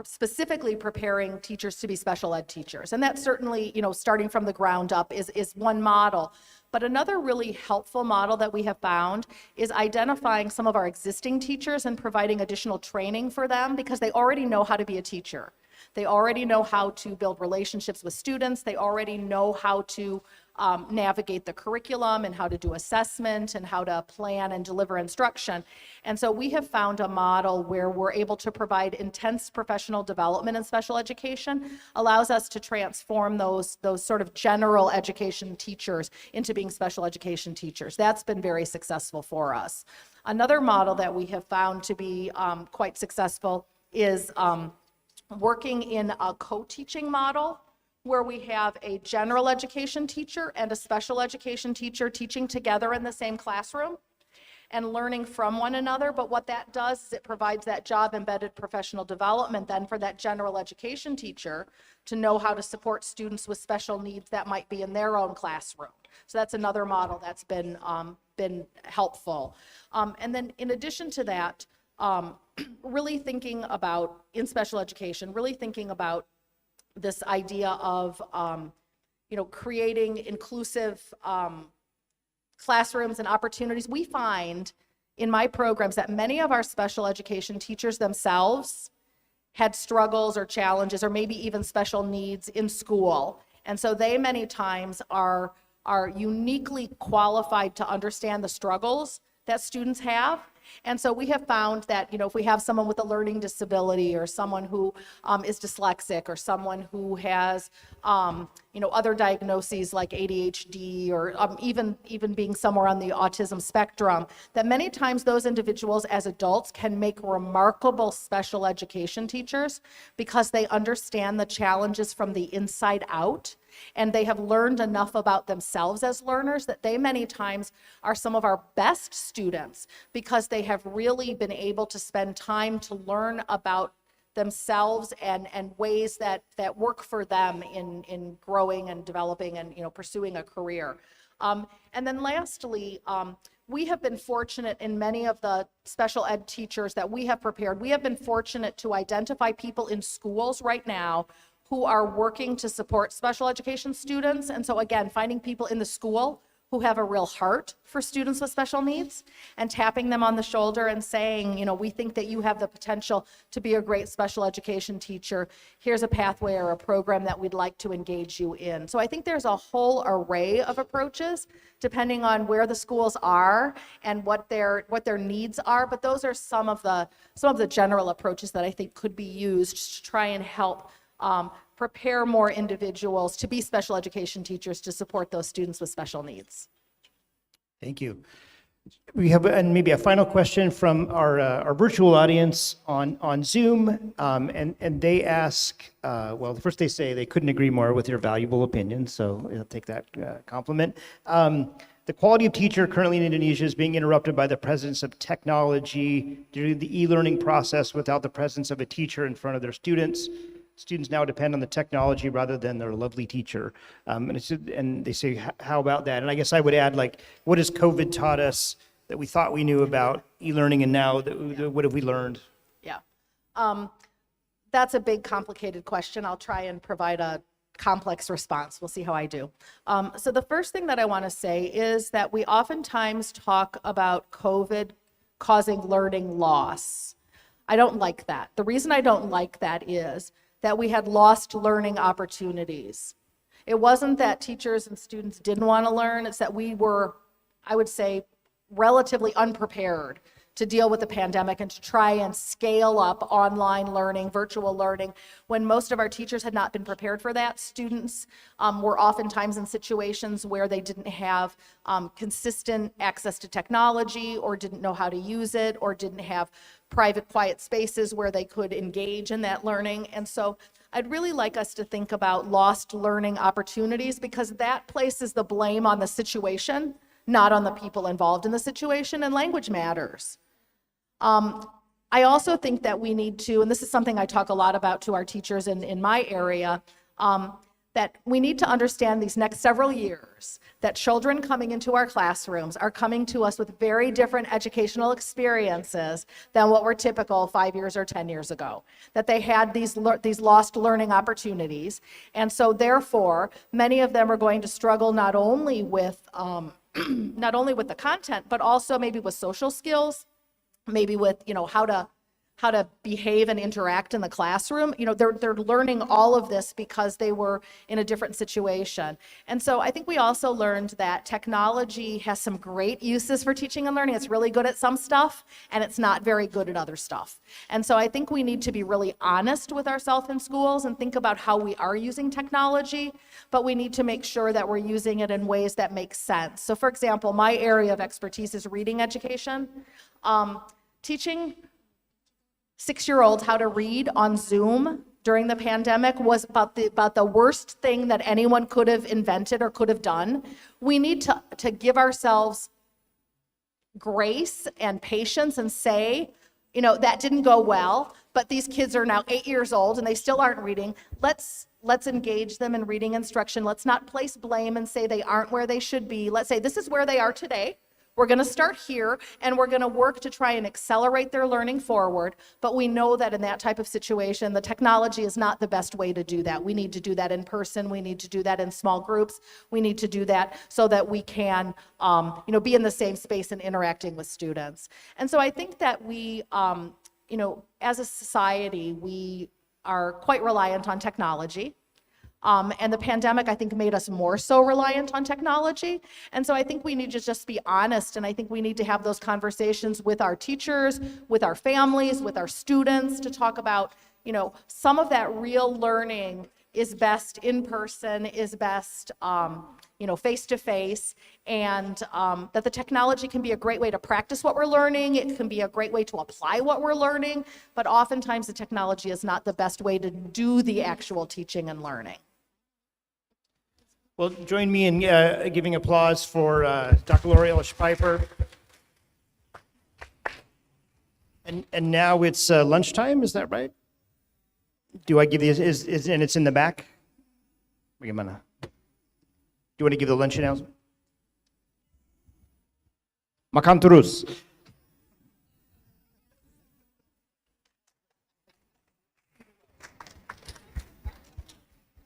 specifically preparing teachers to be special ed teachers. And that's certainly, starting from the ground up is one model. But another really helpful model that we have found is identifying some of our existing teachers and providing additional training for them because they already know how to be a teacher. They already know how to build relationships with students. They already know how to navigate the curriculum and how to do assessment and how to plan and deliver instruction. And so we have found a model where we're able to provide intense professional development in special education, allows us to transform those sort of general education teachers into being special education teachers. That's been very successful for us. Another model that we have found to be quite successful is working in a co-teaching model where we have a general education teacher and a special education teacher teaching together in the same classroom and learning from one another. But what that does is it provides that job-embedded professional development then for that general education teacher to know how to support students with special needs that might be in their own classroom. So that's another model that's been helpful. And then in addition to that, really thinking about, in special education, really thinking about this idea of, creating inclusive classrooms and opportunities. We find in my programs that many of our special education teachers themselves had struggles or challenges or maybe even special needs in school. And so they many times are uniquely qualified to understand the struggles that students have. And so we have found that, if we have someone with a learning disability or someone who is dyslexic or someone who has, other diagnoses like ADHD or even being somewhere on the autism spectrum, that many times those individuals as adults can make remarkable special education teachers because they understand the challenges from the inside out. And they have learned enough about themselves as learners that they many times are some of our best students because they have really been able to spend time to learn about themselves and ways that work for them in growing and developing and pursuing a career. And then lastly, we have been fortunate in many of the special ed teachers that we have prepared, we have been fortunate to identify people in schools right now who are working to support special education students. And so again, finding people in the school who have a real heart for students with special needs and tapping them on the shoulder and saying, we think that you have the potential to be a great special education teacher. Here's a pathway or a program that we'd like to engage you in. So I think there's a whole array of approaches depending on where the schools are and what their needs are. But those are some of the general approaches that I think could be used to try and help prepare more individuals to be special education teachers to support those students with special needs. Thank you. We have maybe a final question from our virtual audience on Zoom, and they ask, well, first they say they couldn't agree more with your valuable opinion, so I'll take that compliment. The quality of teacher currently in Indonesia is being interrupted by the presence of technology due to the e-learning process without the presence of a teacher in front of their students. Students now depend on the technology rather than their lovely teacher. And they say, how about that? And I guess I would add, what has COVID taught us that we thought we knew about e-learning, and now what have we learned? Yeah, that's a big, complicated question. I'll try and provide a complex response. We'll see how I do. So the first thing that I want to say is that we oftentimes talk about COVID causing learning loss. I don't like that. The reason I don't like that is that we had lost learning opportunities. It wasn't that teachers and students didn't want to learn, it's that we were, I would say, relatively unprepared to deal with the pandemic and to try and scale up online learning, virtual learning, when most of our teachers had not been prepared for that. Students were oftentimes in situations where they didn't have consistent access to technology or didn't know how to use it or didn't have private, quiet spaces where they could engage in that learning. And so I'd really like us to think about lost learning opportunities because that places the blame on the situation, not on the people involved in the situation, and language matters. I also think that we need to, and this is something I talk a lot about to our teachers in my area, that we need to understand these next several years that children coming into our classrooms are coming to us with very different educational experiences than what were typical 5 years or 10 years ago, that they had these lost learning opportunities. And so therefore, many of them are going to struggle not only with the content, but also maybe with social skills, maybe with, how to behave and interact in the classroom. They're learning all of this because they were in a different situation. And so I think we also learned that technology has some great uses for teaching and learning. It's really good at some stuff, and it's not very good at other stuff. And so I think we need to be really honest with ourselves in schools and think about how we are using technology, but we need to make sure that we're using it in ways that make sense. So for example, my area of expertise is reading education. Teaching 6-year-olds how to read on Zoom during the pandemic was about the worst thing that anyone could have invented or could have done. We need to give ourselves grace and patience and say, that didn't go well, but these kids are now 8 years old and they still aren't reading. Let's engage them in reading instruction. Let's not place blame and say they aren't where they should be. Let's say this is where they are today. We're going to start here, and we're going to work to try and accelerate their learning forward, but we know that in that type of situation, the technology is not the best way to do that. We need to do that in person. We need to do that in small groups. We need to do that so that we can, be in the same space and interacting with students. And so I think that we, as a society, we are quite reliant on technology. And the pandemic, I think, made us more so reliant on technology. And so I think we need to just be honest, and I think we need to have those conversations with our teachers, with our families, with our students to talk about, some of that real learning is best in person, is best, face-to-face, and that the technology can be a great way to practice what we're learning. It can be a great way to apply what we're learning, but oftentimes the technology is not the best way to do the actual teaching and learning. Well, join me in giving applause for Dr. Lori Ellis-Piper. And now it's lunchtime, is that right? Do I give the, and it's in the back? Bagaimana? Do you want to give the lunch announcement? Makan terus.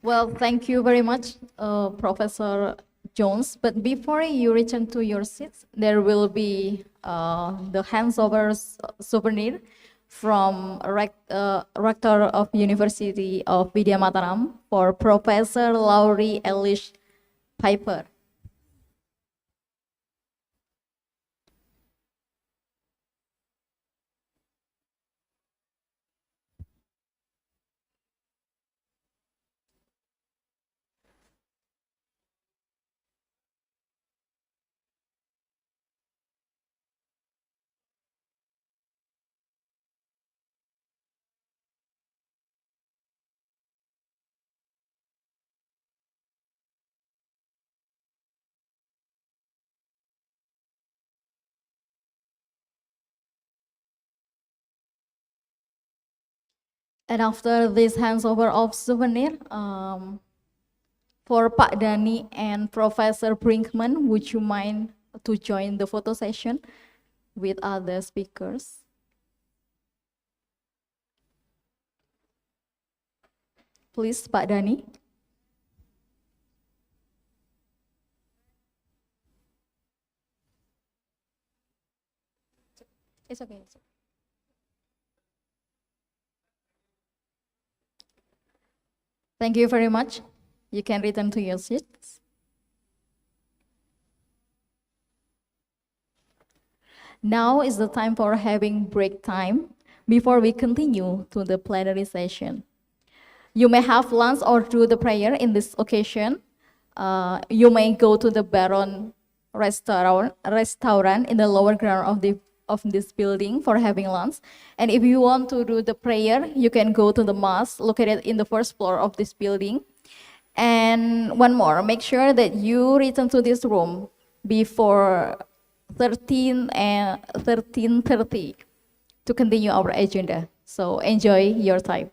Well, thank you very much, Professor Jones. But before you return to your seats, there will be the handover souvenir from Rector of University of Widya Mataram for Professor Lori Ellis-Piper. And after this handover of souvenir, for Pak Dhani and Professor Brinkman, would you mind to join the photo session with other speakers? Please, Pak Dhani. It's okay. Thank you very much. You can return to your seats. Now is the time for having break time before we continue to the plenary session. You may have lunch or do the prayer in this occasion. You may go to the Baron restaurant in the lower ground of this building for having lunch. And if you want to do the prayer, you can go to the mosque located in the first floor of this building. And one more, make sure that you return to this room before 13 and 13:30 to continue our agenda. So enjoy your time.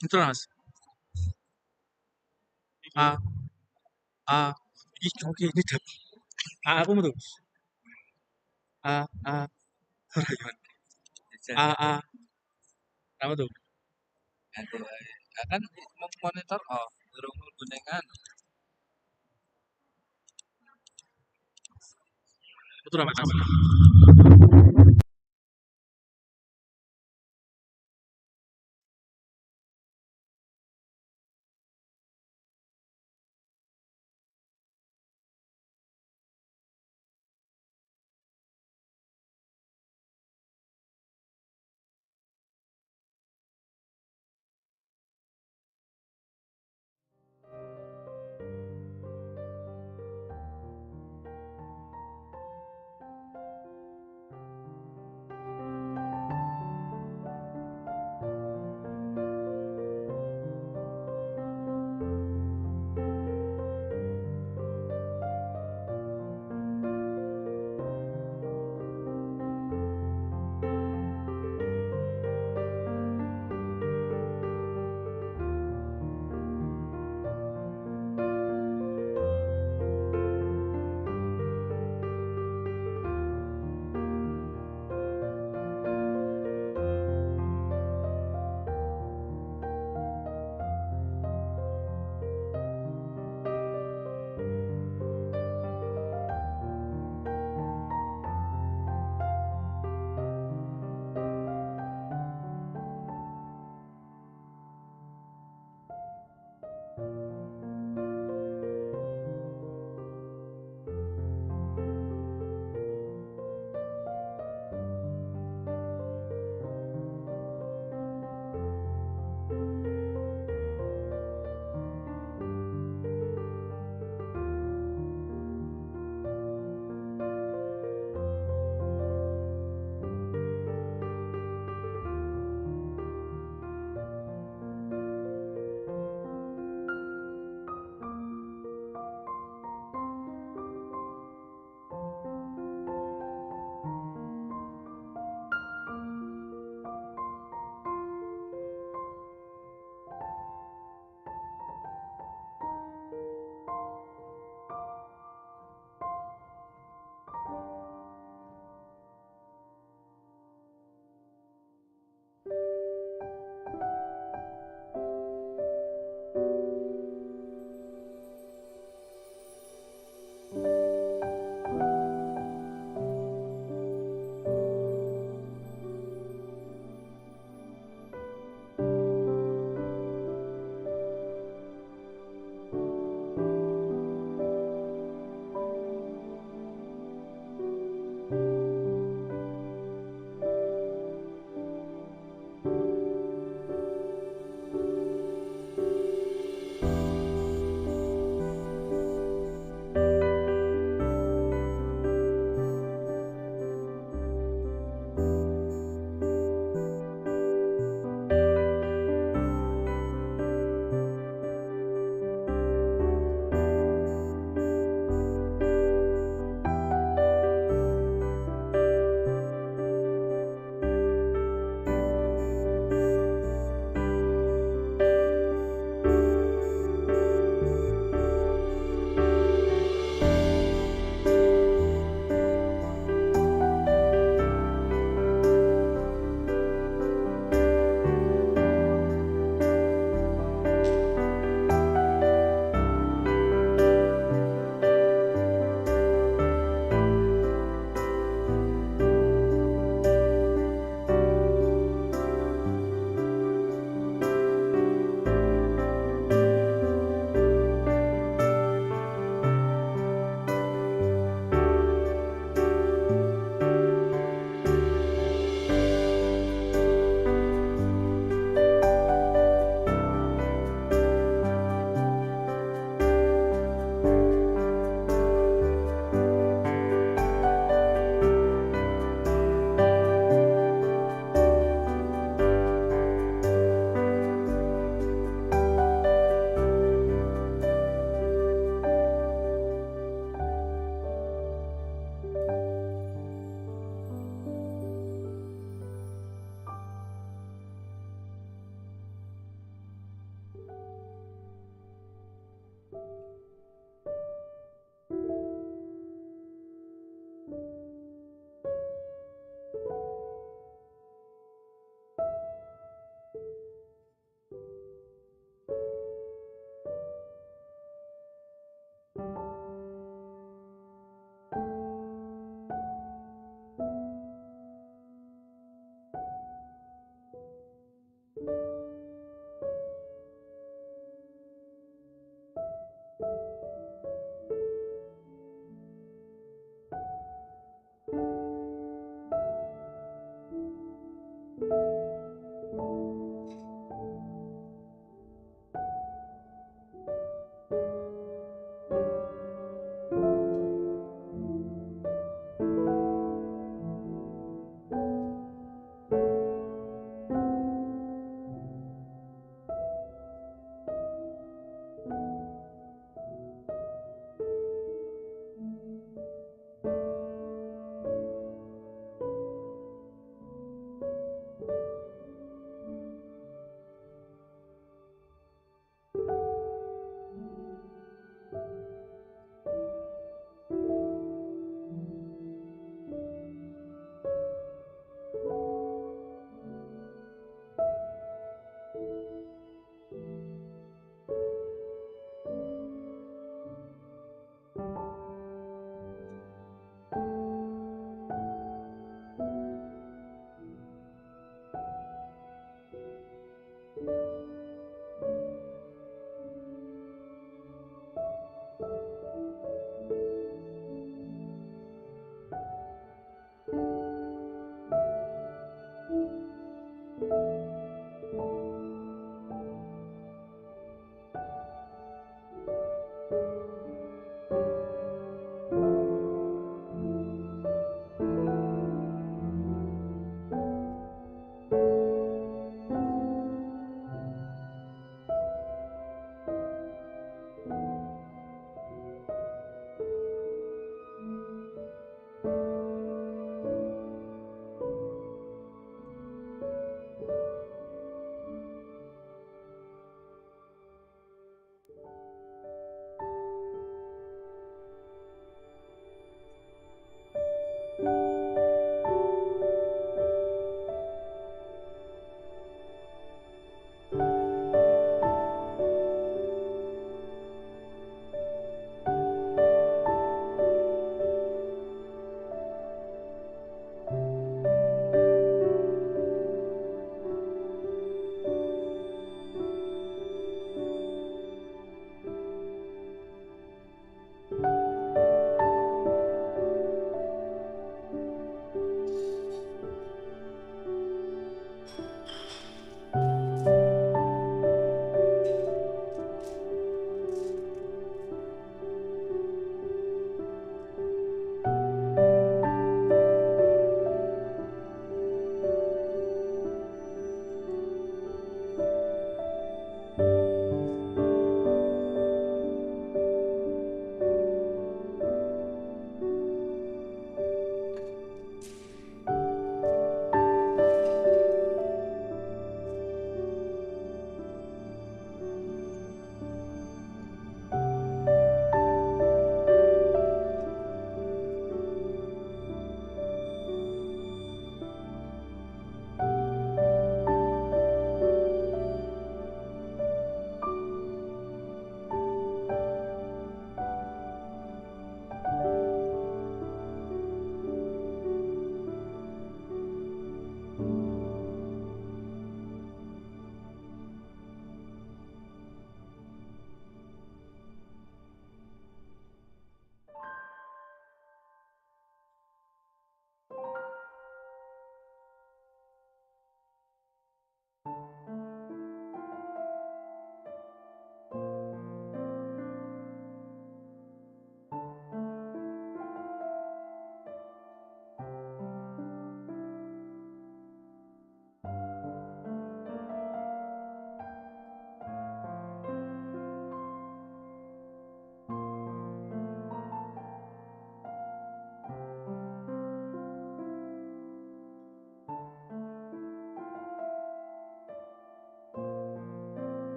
Itu lah, Mas. Ah, ah, oke ini dap. Apa tuh? Ah, Rayuan. Ah, apa tuh? Nanti akan monitor oh, durung gunengan. Itu lah, Mas.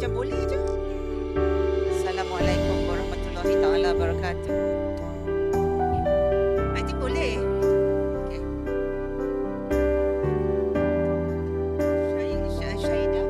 Macam boleh je. Assalamualaikum warahmatullahi taala wabarakatuh. I think boleh. Okay. Syahidah.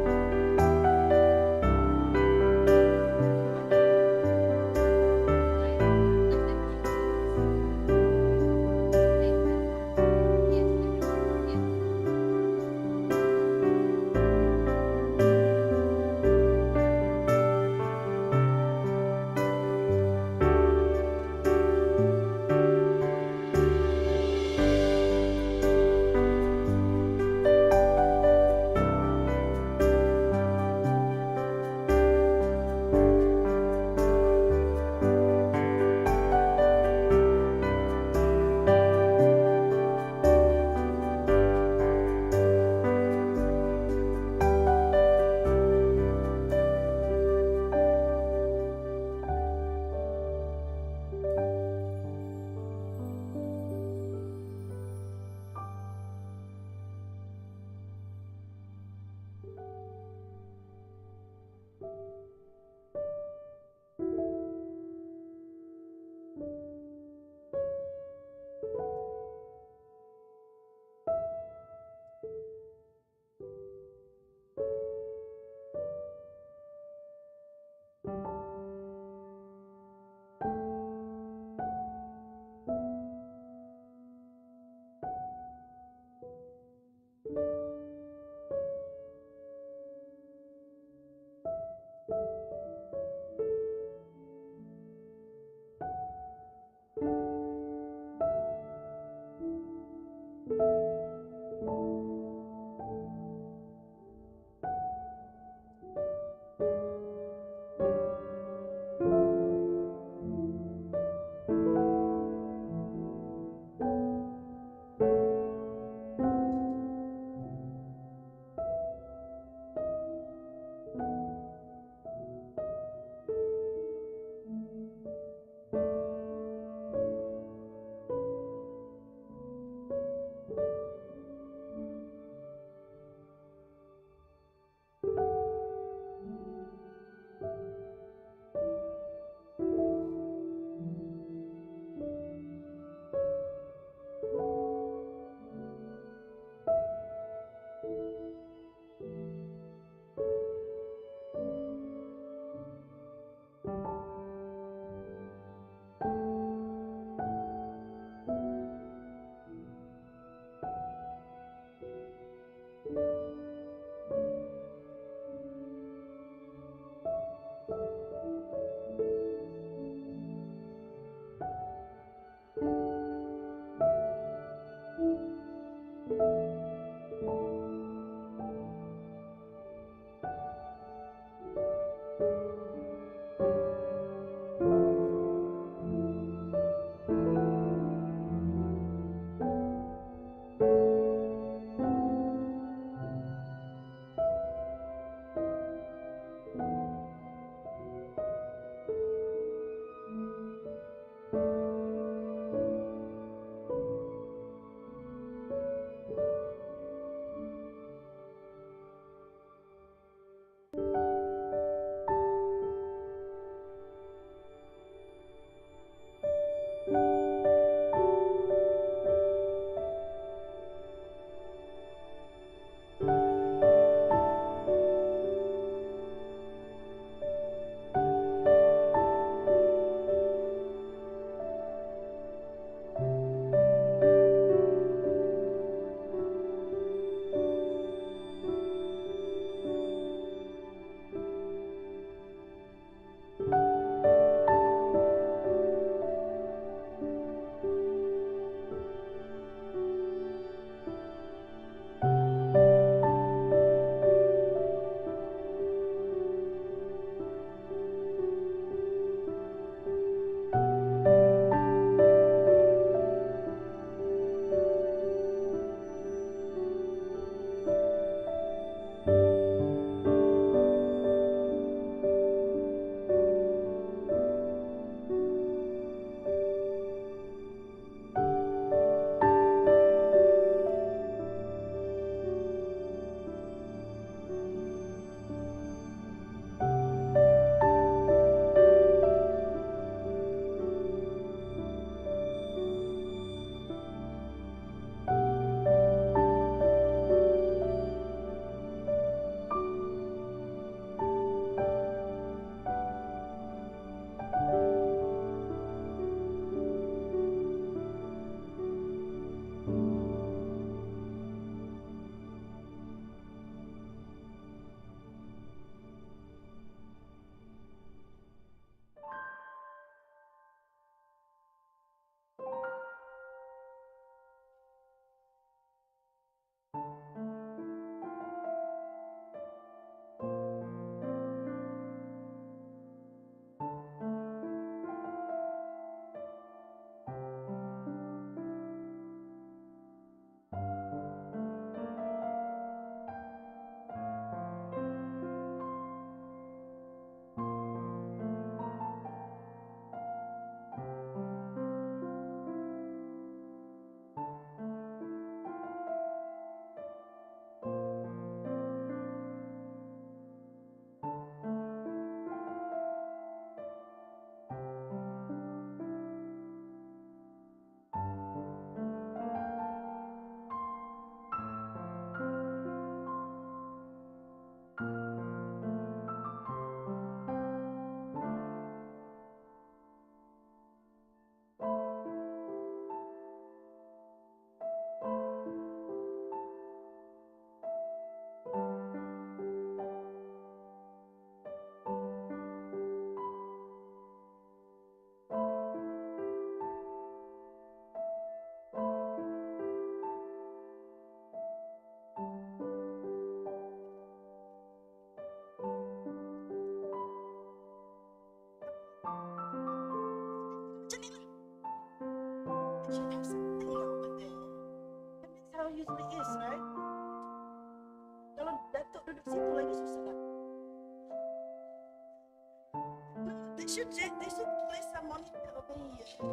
they should place a monitor over here station,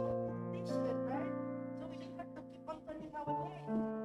right? So we don't have to keep on turning our neck.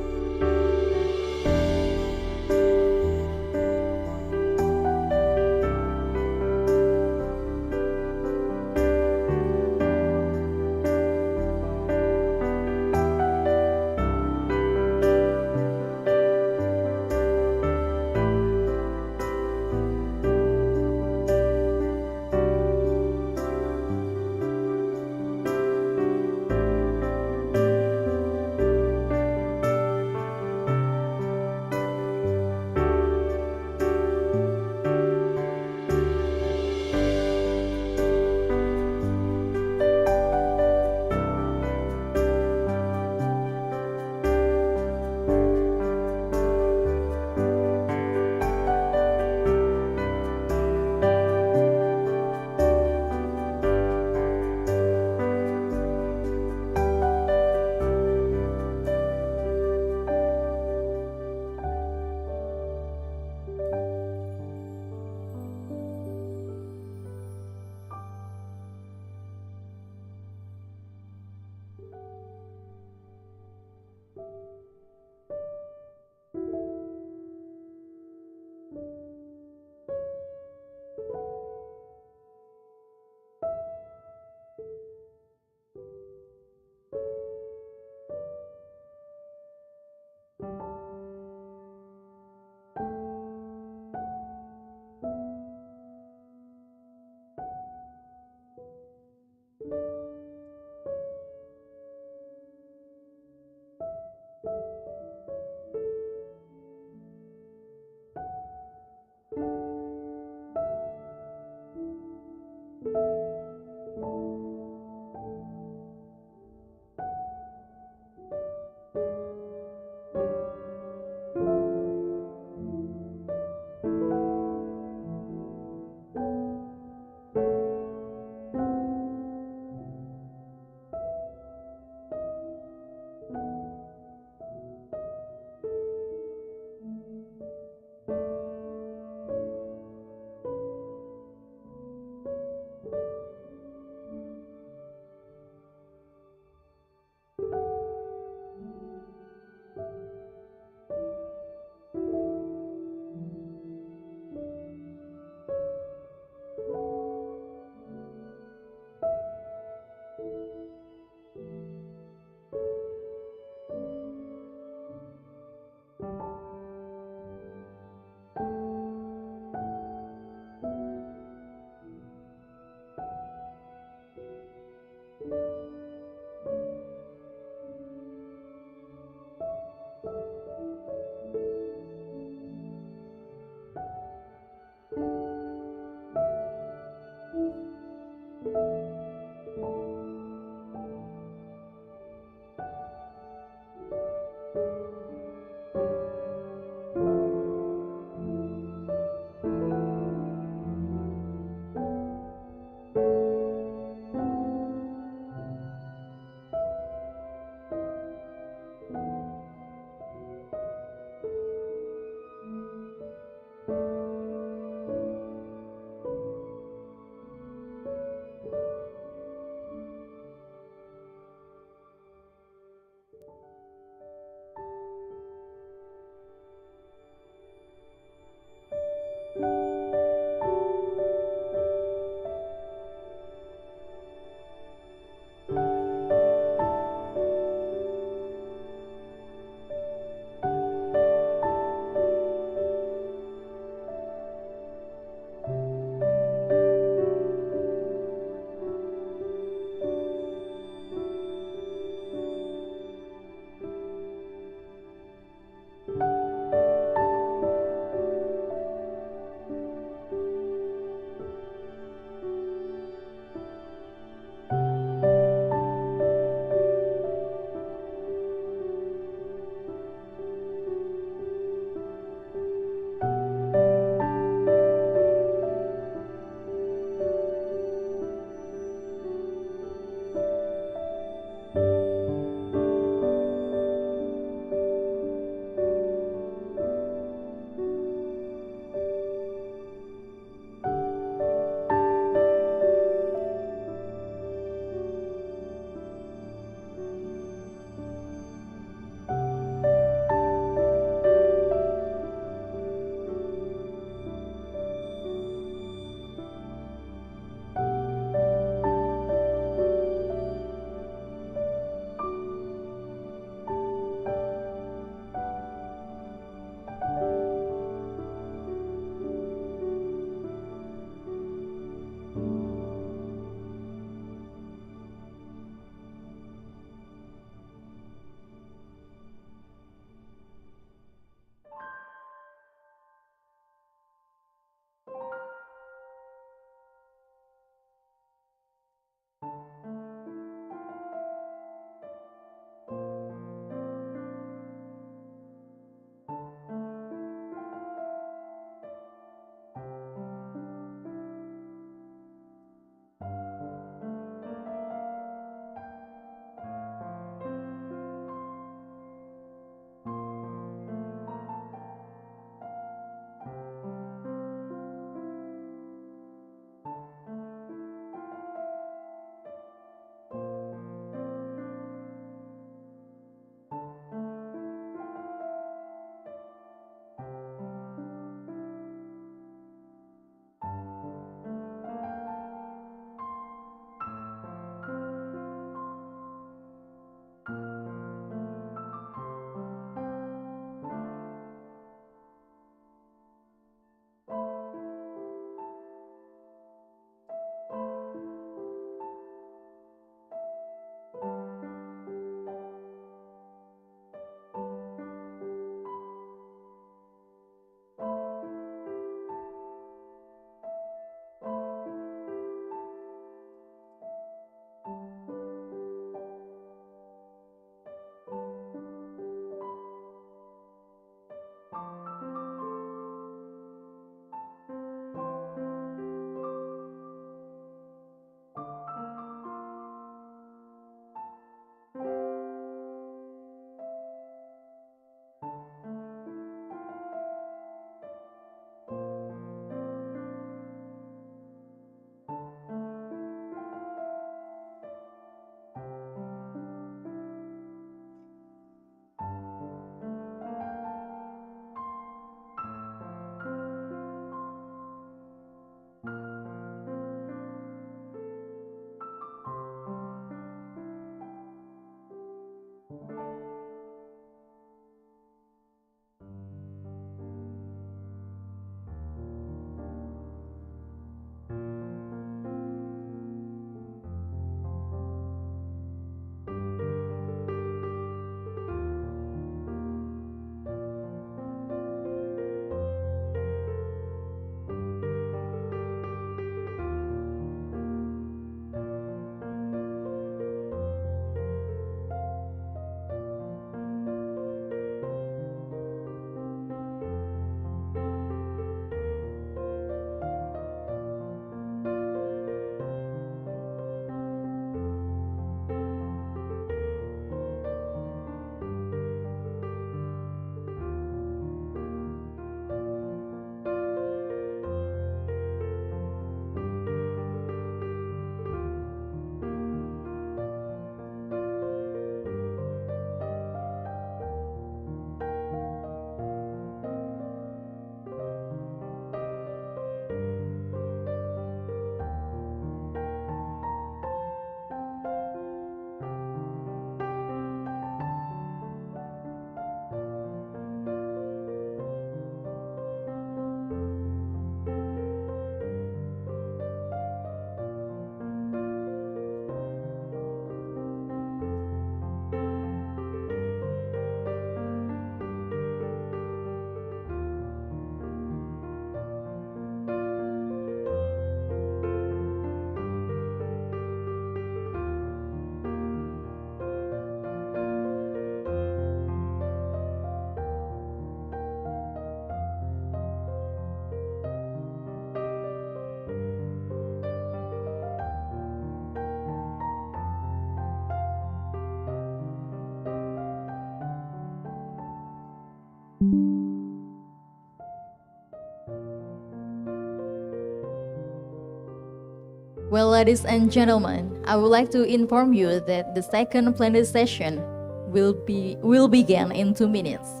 Well, ladies and gentlemen, I would like to inform you that the second plenary session will begin in 2 minutes.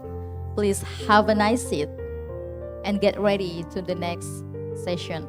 Please have a nice seat and get ready to the next session.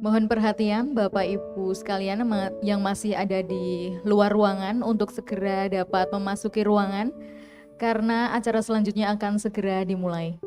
Mohon perhatian Bapak Ibu sekalian yang masih ada di luar ruangan untuk segera dapat memasuki ruangan karena acara selanjutnya akan segera dimulai.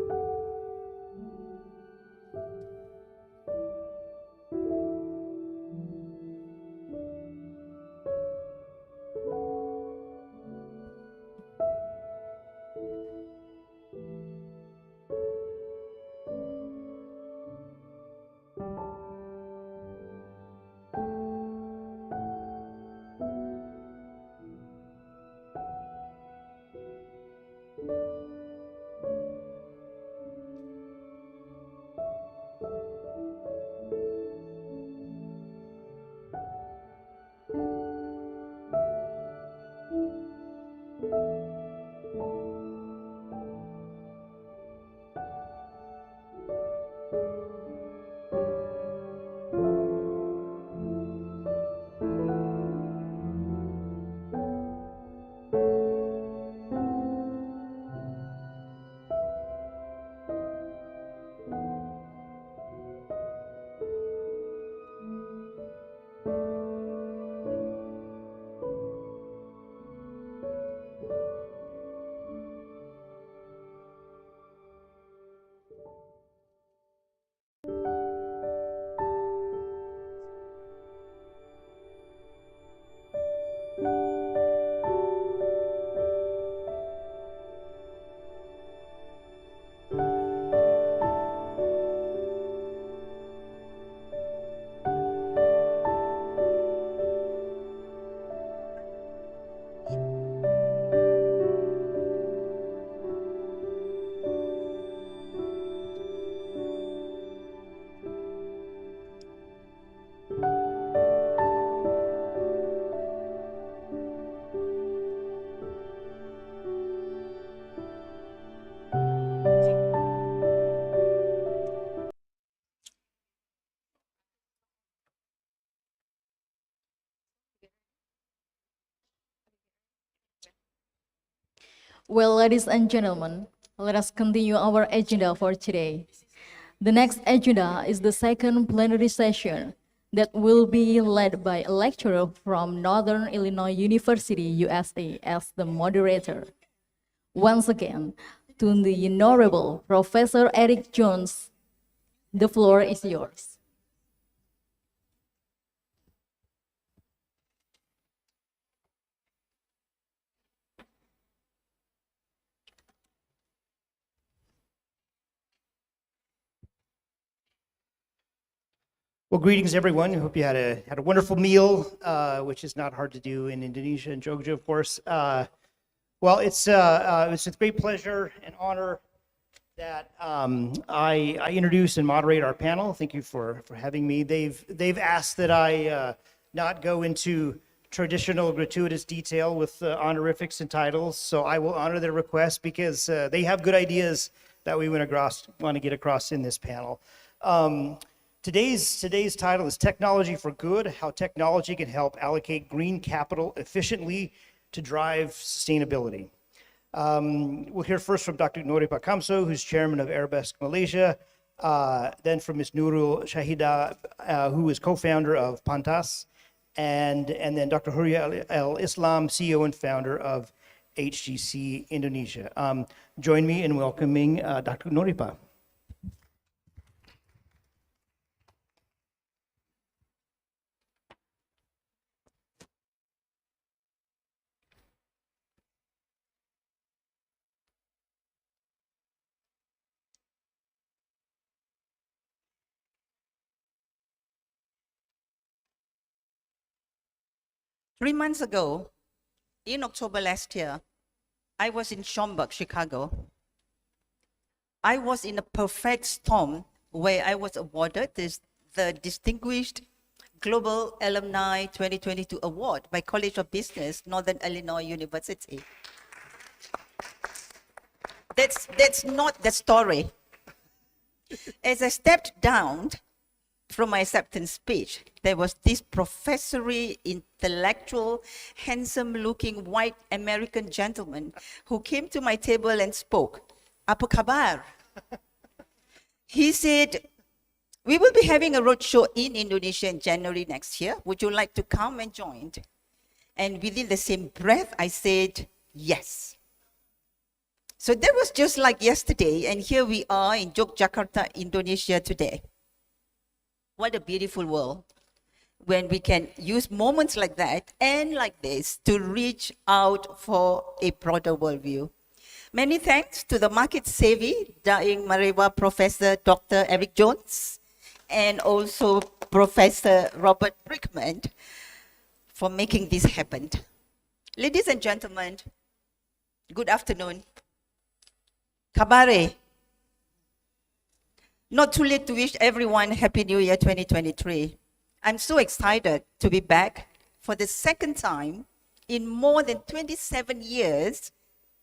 Well, ladies and gentlemen, let us continue our agenda for today. The next agenda is the second plenary session that will be led by a lecturer from Northern Illinois University, USA, as the moderator. Once again, to the Honorable Professor Eric Jones, the floor is yours. Well, greetings, everyone. I hope you had a wonderful meal, which is not hard to do in Indonesia and Jogja, of course. Well, it's a great pleasure and honor that I introduce and moderate our panel. Thank you for having me. They've asked that I not go into traditional gratuitous detail with honorifics and titles, so I will honor their request because they have good ideas that we want to get across in this panel. Today's title is Technology for Good, How Technology Can Help Allocate Green Capital Efficiently to Drive Sustainability. We'll hear first from Dr. Noripa Kamso, who's chairman of Arabesk Malaysia, then from Ms. Nurul Shahida, who is co-founder of Pantas, and then Dr. Huria Al-Islam, CEO and founder of HGC Indonesia. Join me in welcoming Dr. Noripa. 3 months ago, in October last year, I was in Schaumburg, Chicago. I was in a perfect storm where I was awarded the Distinguished Global Alumni 2022 Award by College of Business, Northern Illinois University. That's not the story. As I stepped down from my acceptance speech, there was this professory, intellectual, handsome-looking white American gentleman who came to my table and spoke. Apa kabar? He said, we will be having a roadshow in Indonesia in January next year. Would you like to come and join? And within the same breath, I said, yes. So that was just like yesterday, and here we are in Yogyakarta, Indonesia today. What a beautiful world when we can use moments like that and like this to reach out for a broader worldview. Many thanks to the market-savvy Daing Marewa Professor Dr. Eric Jones and also Professor Robert Brickman for making this happen. Ladies and gentlemen, good afternoon. Kabare. Not too late to wish everyone Happy New Year 2023. I'm so excited to be back for the second time in more than 27 years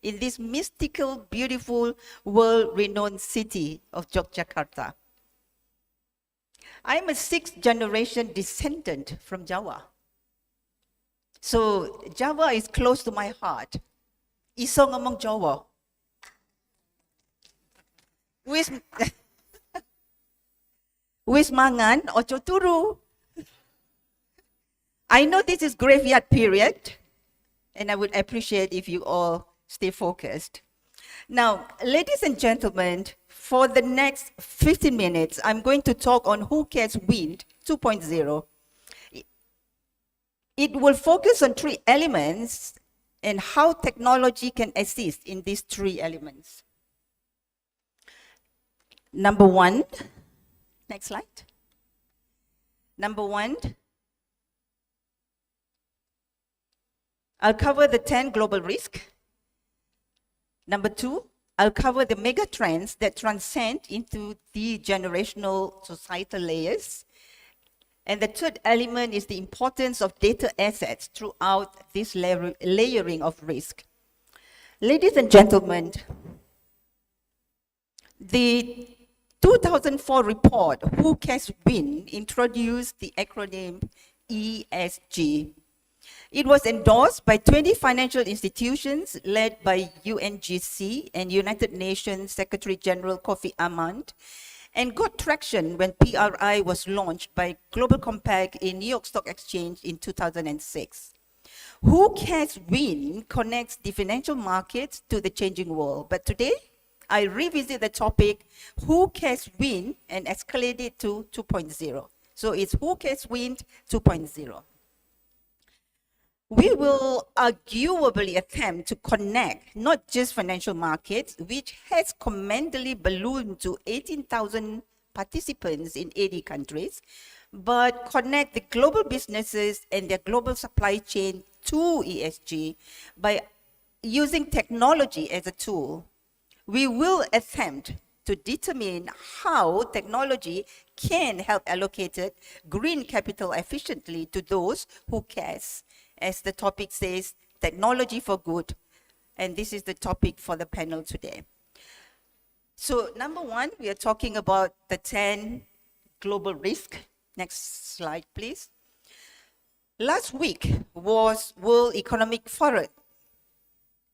in this mystical, beautiful, world-renowned city of Yogyakarta. I'm a sixth-generation descendant from Java. So Java is close to my heart. Iso ngomong Jawa. Wis mangan ojo turu. I know this is graveyard period, and I would appreciate if you all stay focused. Now, ladies and gentlemen, for the next 15 minutes, I'm going to talk on Who Cares Wind 2.0. It will focus on 3 elements and how technology can assist in these 3 elements. Number 1, next slide. Number 1, I'll cover the 10 global risks. Number 2, I'll cover the mega trends that transcend into the generational societal layers. And the third element is the importance of data assets throughout this layering of risk. Ladies and gentlemen, the 2004 report, Who Cares Win, introduced the acronym ESG. It was endorsed by 20 financial institutions led by UNGC and United Nations Secretary General Kofi Annan, and got traction when PRI was launched by Global Compact in New York Stock Exchange in 2006. Who Cares Win connects the financial markets to the changing world. But today, I revisit the topic, Who Cares Win, and escalate it to 2.0. So it's Who Cares Win 2.0. We will arguably attempt to connect not just financial markets, which has commendably ballooned to 18,000 participants in 80 countries, but connect the global businesses and their global supply chain to ESG by using technology as a tool. We will attempt to determine how technology can help allocate green capital efficiently to those who cares. As the topic says, technology for good. And this is the topic for the panel today. So number one, we are talking about the 10 global risks. Next slide, please. Last week was World Economic Forum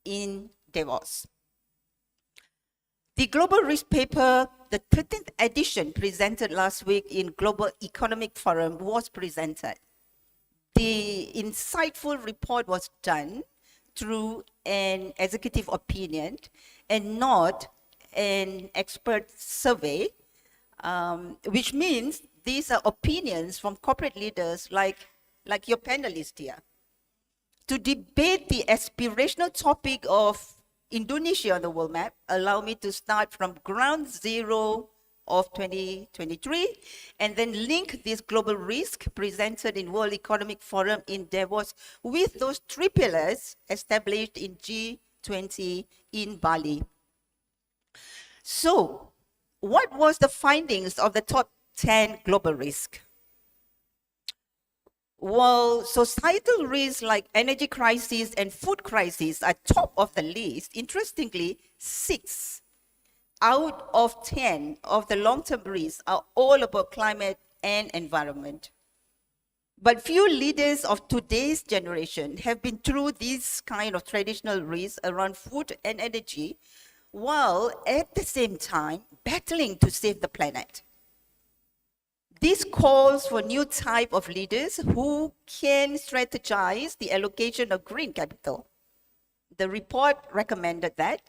in Davos. The Global Risk Paper, the 13th edition presented last week in Global Economic Forum was presented. The insightful report was done through an executive opinion and not an expert survey, which means these are opinions from corporate leaders like your panelists here. To debate the aspirational topic of Indonesia on the world map, allow me to start from ground zero of 2023 and then link this global risk presented in World Economic Forum in Davos with those three pillars established in G20 in Bali. So, what was the findings of the top 10 global risk? While societal risks like energy crisis and food crisis are top of the list, interestingly, 6 out of 10 of the long-term risks are all about climate and environment. But few leaders of today's generation have been through these kind of traditional risks around food and energy, while at the same time battling to save the planet. This calls for new type of leaders who can strategize the allocation of green capital. The report recommended that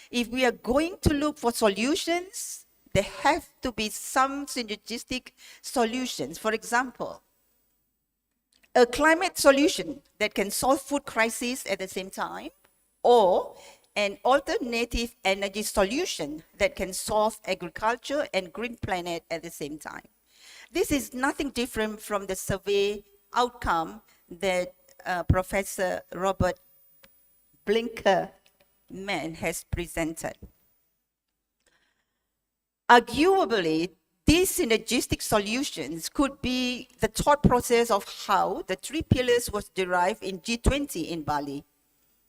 if we are going to look for solutions, there have to be some synergistic solutions. For example, a climate solution that can solve food crisis at the same time, or an alternative energy solution that can solve agriculture and green planet at the same time. This is nothing different from the survey outcome that Professor Robert Blinkerman has presented. Arguably, these synergistic solutions could be the thought process of how the three pillars was derived in G20 in Bali.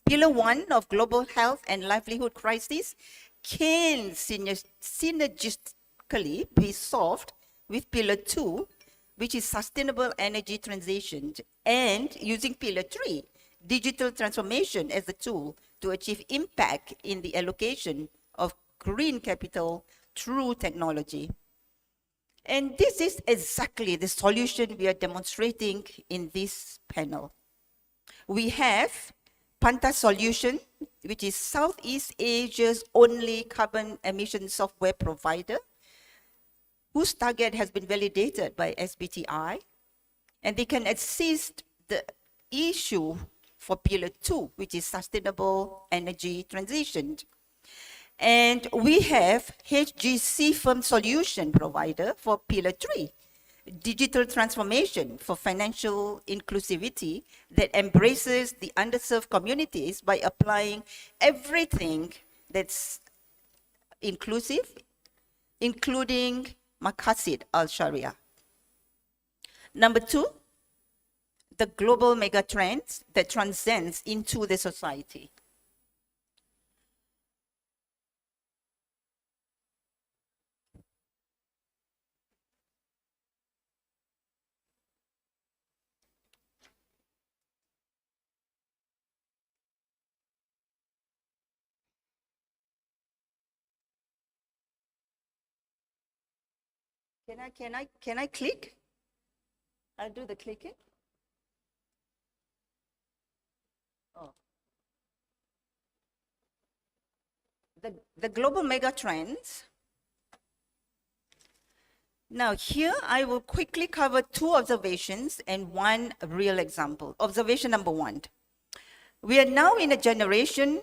Pillar 1 of global health and livelihood crisis can synergistically be solved with Pillar 2, which is sustainable energy transition, and using Pillar 3, digital transformation as a tool to achieve impact in the allocation of green capital through technology. And this is exactly the solution we are demonstrating in this panel. We have Panta Solution, which is Southeast Asia's only carbon emission software provider, whose target has been validated by SBTi, and they can assist the issue for Pillar 2, which is sustainable energy transition. And we have HGC Firm Solution provider for Pillar 3, digital transformation for financial inclusivity that embraces the underserved communities by applying everything that's inclusive, including Maqasid al-Sharia. Number 2, the global megatrends that transcends into the society. Can I click? I'll do the clicking. Oh. The global mega trends. Now here I will quickly cover 2 observations and 1 real example. Observation number 1. We are now in a generation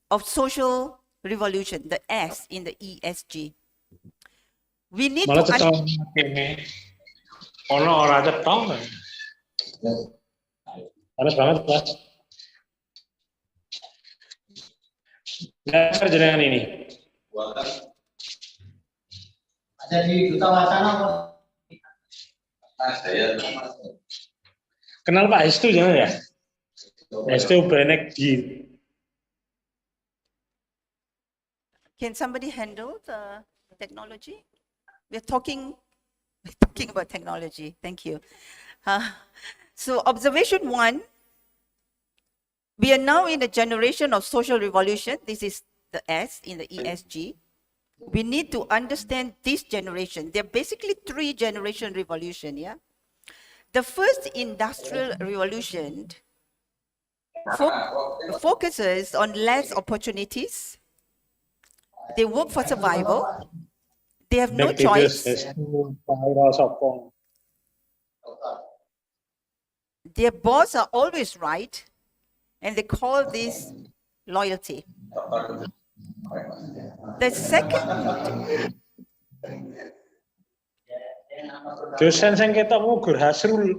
of social revolution, the S in the ESG. We need Malah to cetong ini ono ora cetong. Panas banget, Mas. Nggak jenengan ini. Ada di Duta Wacana kok. Kenal Pak Hestu jangan ya? Hestu Benek di. Can somebody handle the technology? We're talking about technology. Thank you. So observation 1, we are now in a generation of social revolution. This is the S in the ESG. We need to understand this generation. There are basically 3 generation revolution, yeah? The first industrial revolution focuses on less opportunities. They work for survival. They have no choice. Their boss are always right, and they call this loyalty. The second. Dosen sing ketok mu Gur Hasrul.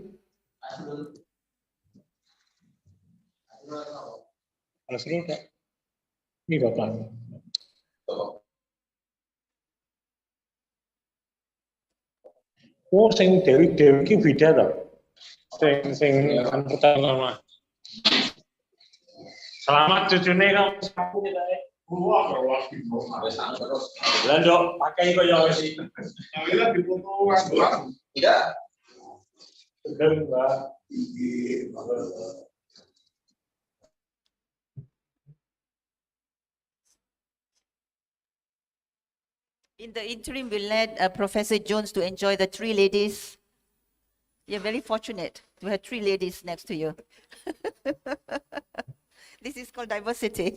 Hasrul Kak. Ini Bapak. Oh, sing Dewi ki Widya to. Sing kan pertama. Selamat cucune kamu sapu kita. Landok pakai kaya wis. Ya difoto tidak. In the interim, we led Professor Jones to enjoy the 3 ladies. You're very fortunate to have 3 ladies next to you. This is called diversity.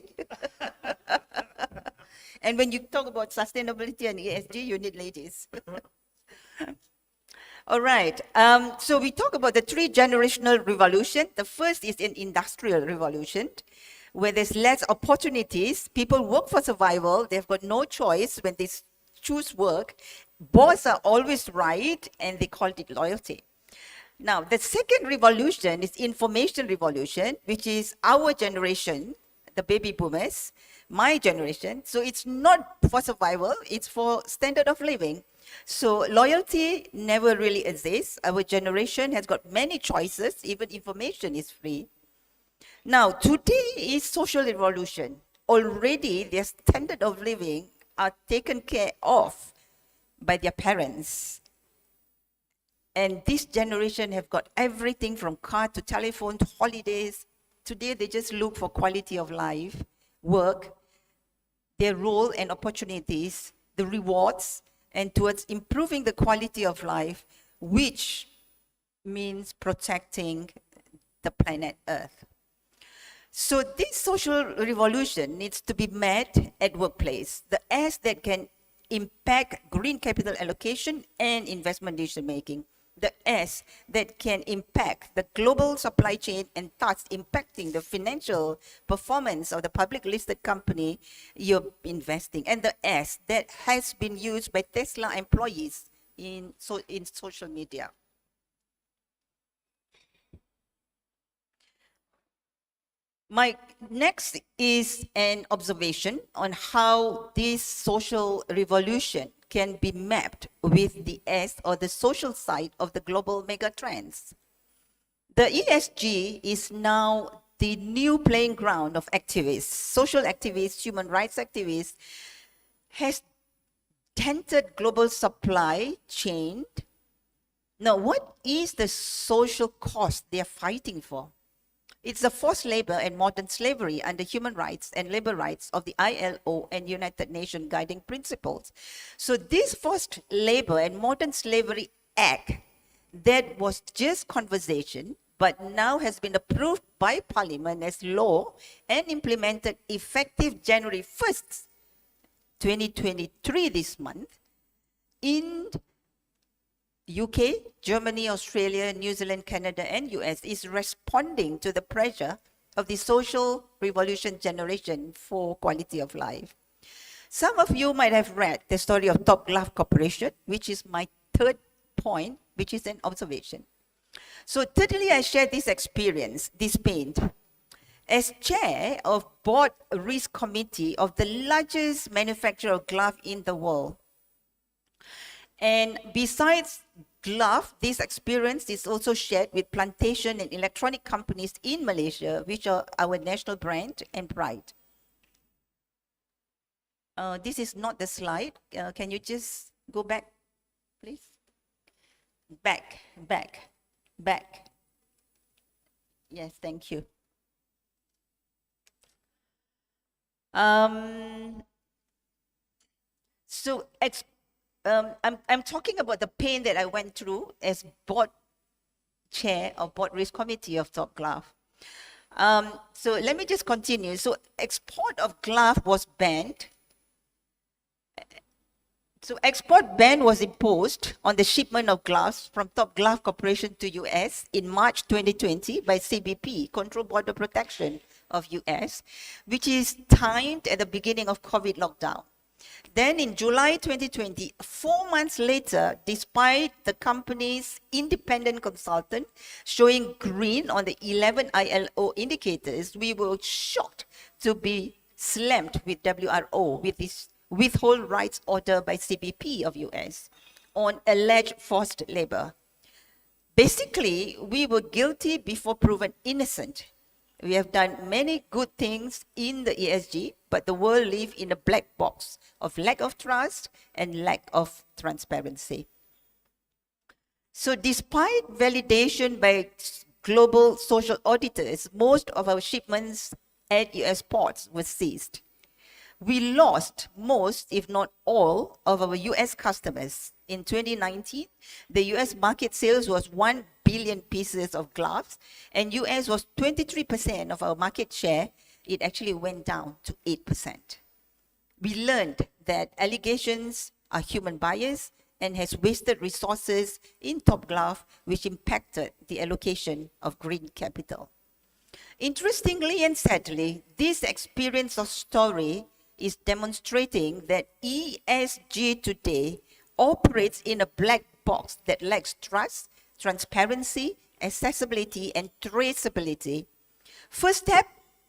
And when you talk about sustainability and ESG, you need ladies. All right. So we talk about the 3 generational revolution. The first is an industrial revolution, where there's less opportunities. People work for survival. They've got no choice when they choose work. Boss are always right, and they call it loyalty. Now, the second revolution is information revolution, which is our generation, the baby boomers, my generation. So it's not for survival, it's for standard of living. So loyalty never really exists. Our generation has got many choices, even information is free. Now, today is social revolution. Already their standard of living are taken care of by their parents. And this generation have got everything from car to telephone to holidays. Today, they just look for quality of life, work, their role and opportunities, the rewards, and towards improving the quality of life, which means protecting the planet Earth. So this social revolution needs to be met at workplace. The S that can impact green capital allocation and investment decision making. The S that can impact the global supply chain and thus impacting the financial performance of the public listed company you're investing. And the S that has been used by Tesla employees in social media. My next is an observation on how this social revolution can be mapped with the S or the social side of the global mega trends. The ESG is now the new playing ground of activists, social activists, human rights activists, has dented global supply chain. Now, what is the social cost they're fighting for? It's the forced labor and modern slavery under human rights and labor rights of the ILO and United Nations guiding principles. So this Forced Labor and Modern Slavery Act, that was just conversation, but now has been approved by Parliament as law and implemented effective January 1st, 2023 this month, in UK, Germany, Australia, New Zealand, Canada, and US is responding to the pressure of the social revolution generation for quality of life. Some of you might have read the story of Top Glove Corporation, which is my third point, which is an observation. So thirdly, I share this experience, this pain. As chair of Board Risk Committee of the largest manufacturer of glove in the world, and besides glove, this experience is also shared with plantation and electronic companies in Malaysia, which are our national brand and pride. This is not the slide. Can you just go back, please? Back. Yes, thank you. I'm talking about the pain that I went through as board chair of Board Risk Committee of Top Glove. So let me just continue. So export of glove was banned. So export ban was imposed on the shipment of gloves from Top Glove Corporation to US in March 2020 by CBP, Control Border Protection of US, which is timed at the beginning of COVID lockdown. Then in July 2020, 4 months later, despite the company's independent consultant showing green on the 11 ILO indicators, we were shocked to be slammed with WRO, with this withhold rights order by CBP of US on alleged forced labor. Basically, we were guilty before proven innocent. We have done many good things in the ESG, but the world lives in a black box of lack of trust and lack of transparency. So despite validation by global social auditors, most of our shipments at US ports were seized. We lost most, if not all, of our US customers. In 2019, the US market sales was 1 billion pieces of gloves, and US was 23% of our market share. It actually went down to 8%. We learned that allegations are human bias and has wasted resources in Top Glove, which impacted the allocation of green capital. Interestingly and sadly, this experience of story is demonstrating that ESG today operates in a black box that lacks trust, transparency, accessibility, and traceability. First step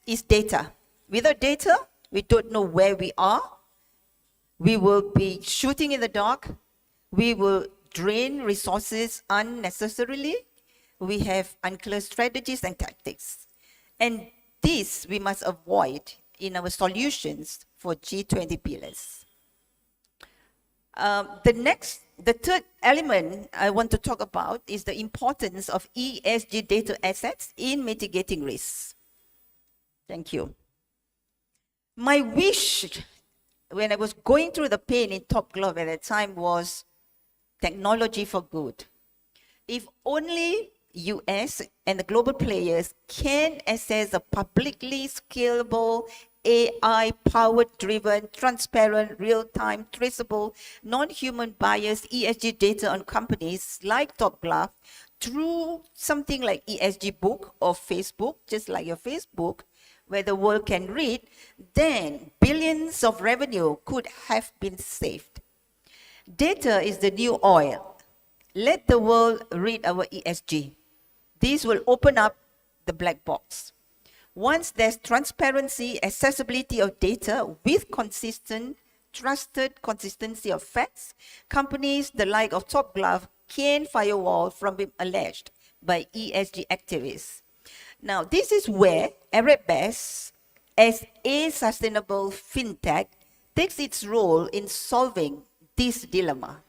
is data. Without data, we don't know where we are. We will be shooting in the dark. We will drain resources unnecessarily. We have unclear strategies and tactics. And this we must avoid in our solutions for G20 pillars. The third element I want to talk about is the importance of ESG data assets in mitigating risks. Thank you. My wish when I was going through the pain in Top Glove at that time was technology for good. If only US and the global players can access a publicly scalable, AI-powered driven, transparent, real-time, traceable, non-human biased ESG data on companies like Top Glove through something like ESG book or Facebook, just like your Facebook, where the world can read, then billions of revenue could have been saved. Data is the new oil. Let the world read our ESG. This will open up the black box. Once there's transparency, accessibility of data with consistent, trusted consistency of facts, companies the like of Top Glove can firewall from being alleged by ESG activists. Now, this is where Arabes, as a sustainable fintech, takes its role in solving this dilemma.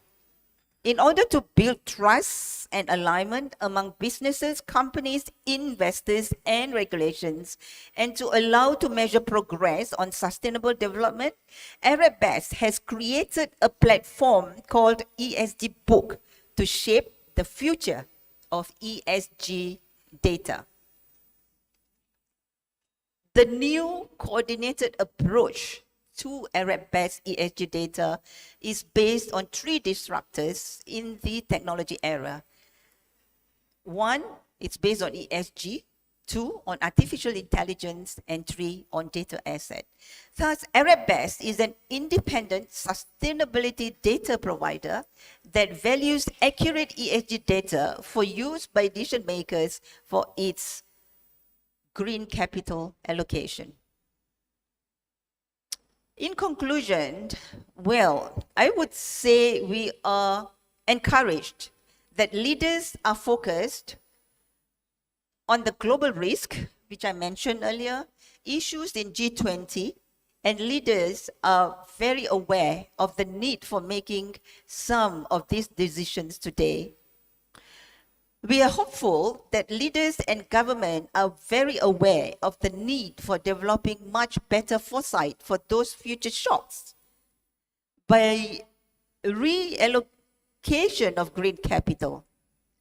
In order to build trust and alignment among businesses, companies, investors, and regulations, and to allow to measure progress on sustainable development, Arabest has created a platform called ESG Book to shape the future of ESG data. The new coordinated approach to Arabest ESG data is based on 3 disruptors in the technology era. 1, it's based on ESG, 2, on artificial intelligence, and 3, on data asset. Thus, Arabest is an independent sustainability data provider that values accurate ESG data for use by decision makers for its green capital allocation. In conclusion, well, I would say we are encouraged that leaders are focused on the global risk, which I mentioned earlier, issues in G20, and leaders are very aware of the need for making some of these decisions today. We are hopeful that leaders and government are very aware of the need for developing much better foresight for those future shocks. By reallocation of green capital,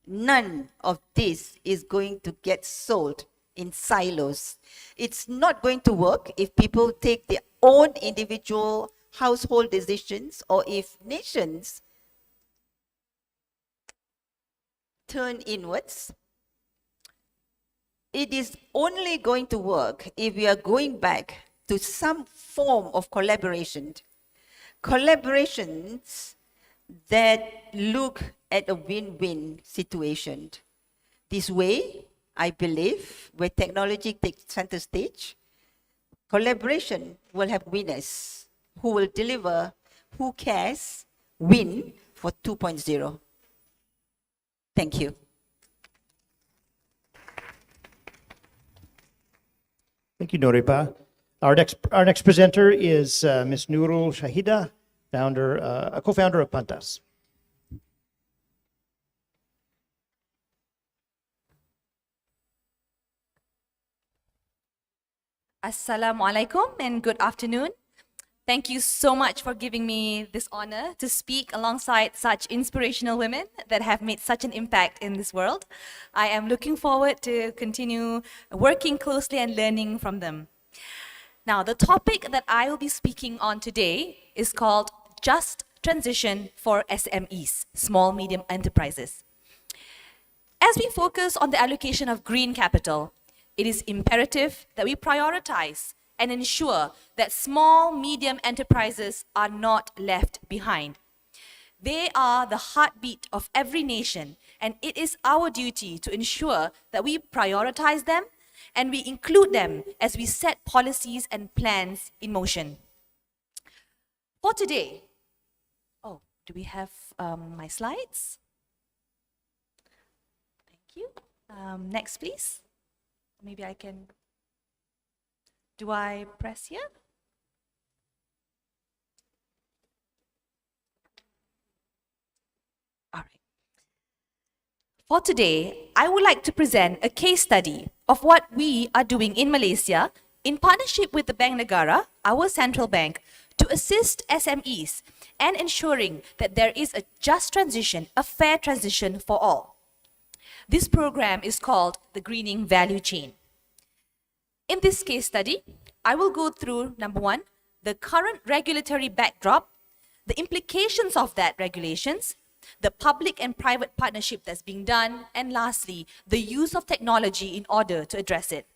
none of this is going to get sold in silos. It's not going to work if people take their own individual household decisions, or if nations turn inwards. It is only going to work if we are going back to some form of collaboration. Collaborations that look at a win-win situation. This way, I believe, where technology takes center stage, collaboration will have winners who will deliver, who cares, win for 2.0. Thank you. Thank you, Noripa. Our next presenter is Ms. Nurul Shahida, a co-founder of Pantas. Assalamualaikum and good afternoon. Thank you so much for giving me this honor to speak alongside such inspirational women that have made such an impact in this world. I am looking forward to continue working closely and learning from them. Now, the topic that I will be speaking on today is called Just Transition for SMEs, Small Medium Enterprises. As we focus on the allocation of green capital, it is imperative that we prioritize and ensure that small, medium enterprises are not left behind. They are the heartbeat of every nation, and it is our duty to ensure that we prioritize them and we include them as we set policies and plans in motion. For today, do we have my slides? Thank you. Next, please. Maybe I can. Do I press here? All right. For today, I would like to present a case study of what we are doing in Malaysia in partnership with the Bank Negara, our central bank, to assist SMEs and ensuring that there is a just transition, a fair transition for all. This program is called the Greening Value Chain. In this case study, I will go through, number 1, the current regulatory backdrop, the implications of that regulations, the public and private partnership that's being done, and lastly, the use of technology in order to address it.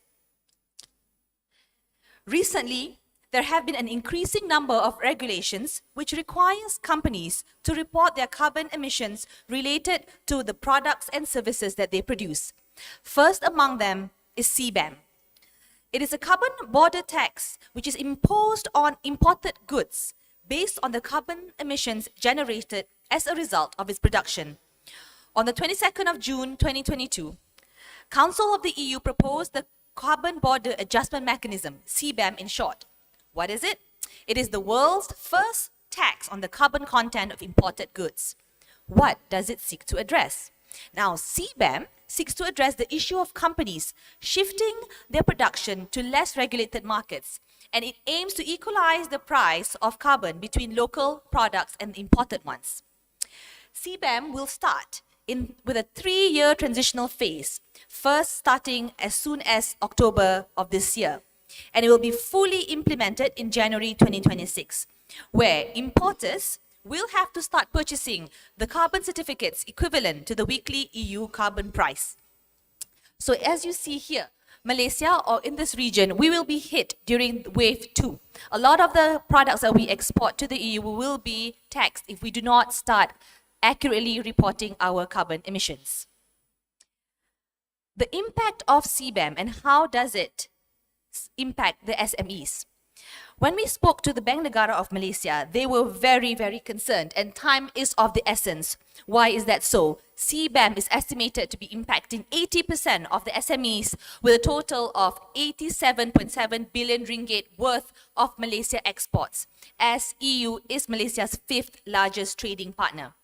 Recently, there have been an increasing number of regulations which requires companies to report their carbon emissions related to the products and services that they produce. First among them is CBAM. It is a carbon border tax which is imposed on imported goods based on the carbon emissions generated as a result of its production. On the 22nd of June 2022, Council of the EU proposed the Carbon Border Adjustment Mechanism, CBAM in short. What is it? It is the world's first tax on the carbon content of imported goods. What does it seek to address? Now, CBAM seeks to address the issue of companies shifting their production to less regulated markets, and it aims to equalize the price of carbon between local products and imported ones. CBAM will start with a 3-year transitional phase, first starting as soon as October of this year, and it will be fully implemented in January 2026, where importers will have to start purchasing the carbon certificates equivalent to the weekly EU carbon price. So as you see here, Malaysia, or in this region, we will be hit during wave 2. A lot of the products that we export to the EU will be taxed if we do not start accurately reporting our carbon emissions. The impact of CBAM and how does it impact the SMEs? When we spoke to the Bank Negara of Malaysia, they were very, very concerned, and time is of the essence. Why is that so? CBAM is estimated to be impacting 80% of the SMEs with a total of 87.7 billion ringgit worth of Malaysia exports, as EU is Malaysia's 5th largest trading partner.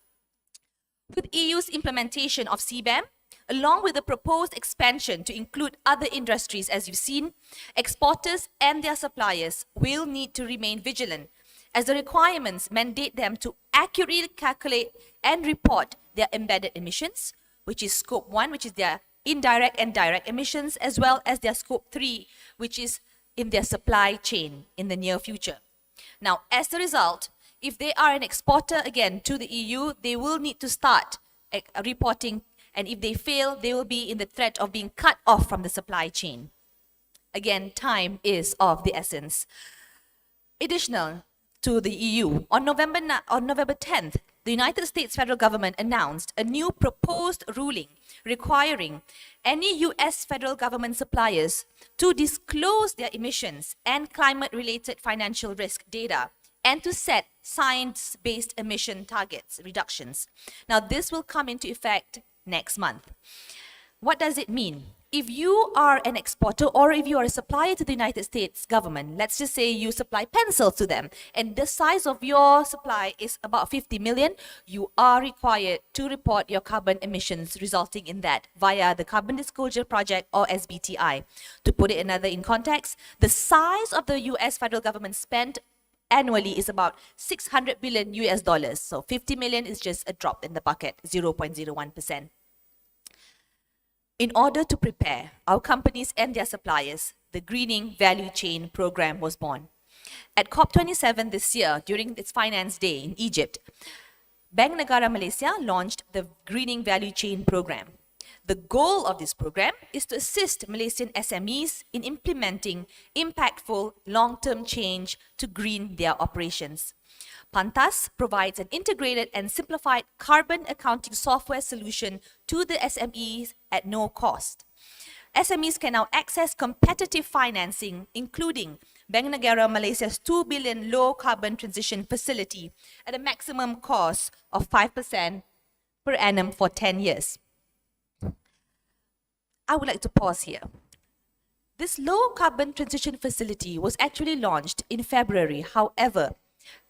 With EU's implementation of CBAM, along with the proposed expansion to include other industries, as you've seen, exporters and their suppliers will need to remain vigilant, as the requirements mandate them to accurately calculate and report their embedded emissions, which is Scope 1, which is their indirect and direct emissions, as well as their Scope 3, which is in their supply chain in the near future. Now, as a result, if they are an exporter again to the EU, they will need to start reporting, and if they fail, they will be in the threat of being cut off from the supply chain. Again, time is of the essence. Additional to the EU, on November 10th, the United States federal government announced a new proposed ruling requiring any US federal government suppliers to disclose their emissions and climate-related financial risk data and to set science-based emission targets reductions. Now, this will come into effect next month. What does it mean? If you are an exporter or if you are a supplier to the United States government, let's just say you supply pencils to them and the size of your supply is about 50 million, you are required to report your carbon emissions resulting in that via the Carbon Disclosure Project or SBTI. To put it another in context, the size of the US federal government spend annually is about 600 billion US dollars. So 50 million is just a drop in the bucket, 0.01%. In order to prepare our companies and their suppliers, the Greening Value Chain program was born. At COP27 this year, during its Finance Day in Egypt, Bank Negara Malaysia launched the Greening Value Chain program. The goal of this program is to assist Malaysian SMEs in implementing impactful long-term change to green their operations. Pantas provides an integrated and simplified carbon accounting software solution to the SMEs at no cost. SMEs can now access competitive financing, including Bank Negara Malaysia's 2 billion low carbon transition facility at a maximum cost of 5% per annum for 10 years. I would like to pause here. This low carbon transition facility was actually launched in February. However,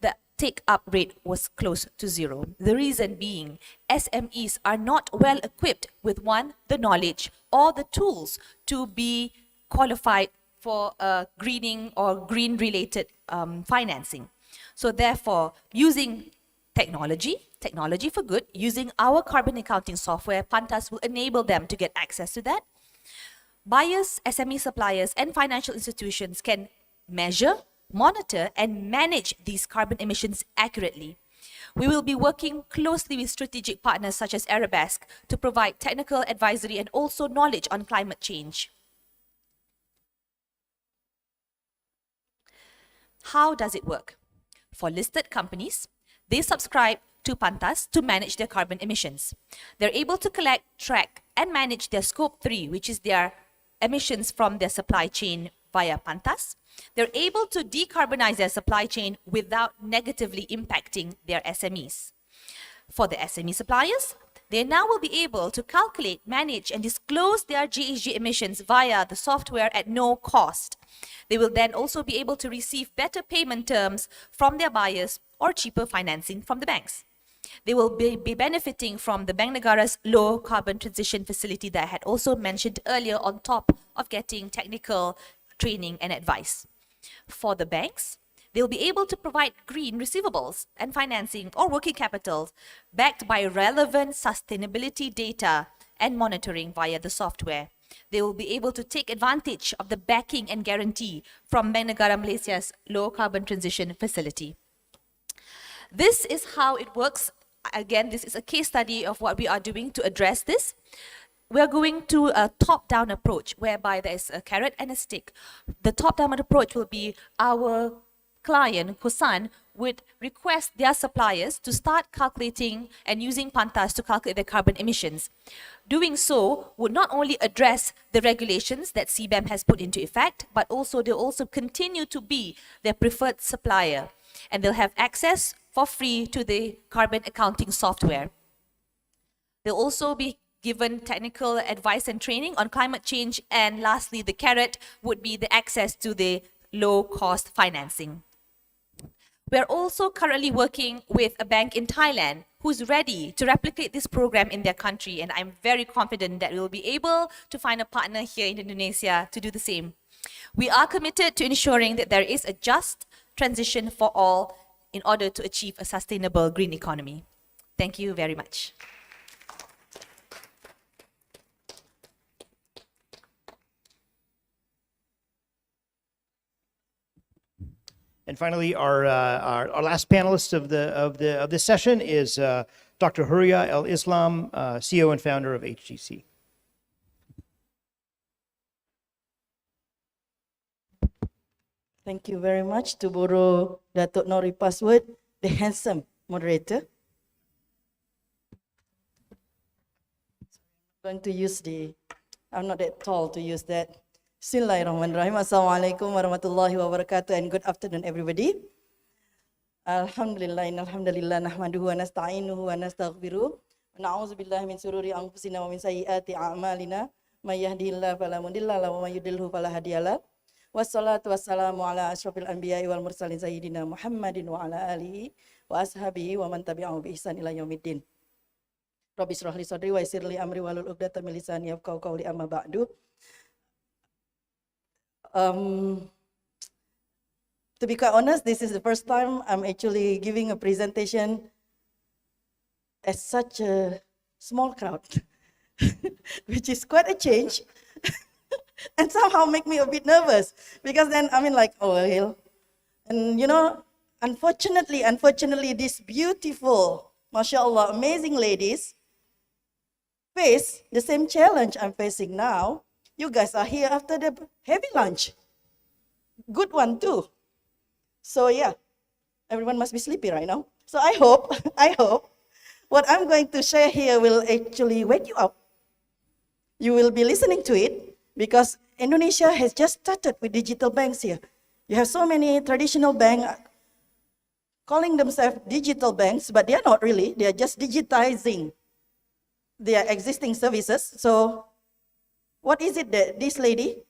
the take-up rate was close to zero. The reason being, SMEs are not well equipped with the knowledge or the tools to be qualified for greening or green-related financing. So therefore, using technology for good, using our carbon accounting software, Pantas will enable them to get access to that. Buyers, SME suppliers, and financial institutions can measure, monitor, and manage these carbon emissions accurately. We will be working closely with strategic partners such as Arabesque to provide technical advisory and also knowledge on climate change. How does it work? For listed companies, they subscribe to Pantas to manage their carbon emissions. They're able to collect, track, and manage their Scope 3, which is their emissions from their supply chain via Pantas. They're able to decarbonize their supply chain without negatively impacting their SMEs. For the SME suppliers, they now will be able to calculate, manage, and disclose their GHG emissions via the software at no cost. They will then also be able to receive better payment terms from their buyers or cheaper financing from the banks. They will be benefiting from the Bank Negara's low carbon transition facility that I had also mentioned earlier, on top of getting technical training and advice. For the banks, they'll be able to provide green receivables and financing or working capital backed by relevant sustainability data and monitoring via the software. They will be able to take advantage of the backing and guarantee from Bank Negara Malaysia's low carbon transition facility. This is how it works. Again, this is a case study of what we are doing to address this. We're going to a top-down approach whereby there's a carrot and a stick. The top-down approach will be our client, Husan, would request their suppliers to start calculating and using pantas to calculate their carbon emissions. Doing so would not only address the regulations that CBAM has put into effect, but also they'll also continue to be their preferred supplier, and they'll have access for free to the carbon accounting software. They'll also be given technical advice and training on climate change, and lastly, the carrot would be the access to the low-cost financing. We're also currently working with a bank in Thailand who's ready to replicate this program in their country, and I'm very confident that we'll be able to find a partner here in Indonesia to do the same. We are committed to ensuring that there is a just transition for all in order to achieve a sustainable green economy. Thank you very much. And finally, our last panelist of this session is Dr. Huria El Islam, CEO and founder of HGC. Thank you very much. To borrow Datuk Nori password, the handsome moderator. I'm going to use I'm not that tall to use that. Bismillahirrahmanirrahim. Assalamualaikum warahmatullahi wabarakatuh, and good afternoon, everybody. Alhamdulillah, alhamdulillah, nahmaduhu wa nasta'inuhu wa nastaghfiruh. Wa na'udzu billahi min sururi anfusina wa min sayyiati a'malina. May yahdihillahu fala mudilla lahu wa may yudlilhu fala hadiyalah. Wassalatu wassalamu ala asyrafil anbiya'i wal mursalin sayyidina Muhammadin wa ala alihi wa ashabihi wa man tabi'ahu bi ihsan ila yaumiddin. Rabbi shrah li sadri wa yassir li amri wahlul 'uqdatam min lisani yafqahu qawli, amma ba'du. To be quite honest, this is the first time I'm actually giving a presentation as such a small crowd, which is quite a change, and somehow make me a bit nervous, because then I mean like, oh hell. And you know, unfortunately, these beautiful, mashallah, amazing ladies face the same challenge I'm facing now. You guys are here after the heavy lunch. Good one too. So yeah, everyone must be sleepy right now. So I hope what I'm going to share here will actually wake you up. You will be listening to it, because Indonesia has just started with digital banks here. You have so many traditional banks calling themselves digital banks, but they are not really. They are just digitizing their existing services. So what is it that this lady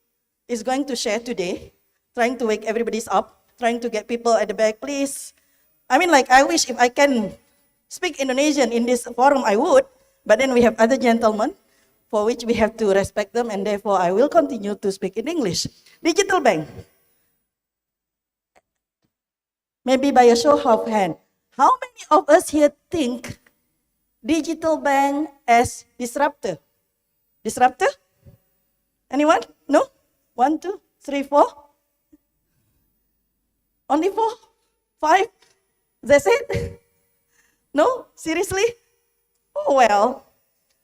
is going to share today? Trying to wake everybody up, trying to get people at the back, please. I mean, like, I wish if I can speak Indonesian in this forum, I would, but then we have other gentlemen for which we have to respect them, and therefore I will continue to speak in English. Digital bank. Maybe by a show of hand, how many of us here think digital bank as disruptor? Disruptor? Anyone? No? 1, 2, 3, 4? Only 4? 5? That's it? No? Seriously? Oh well.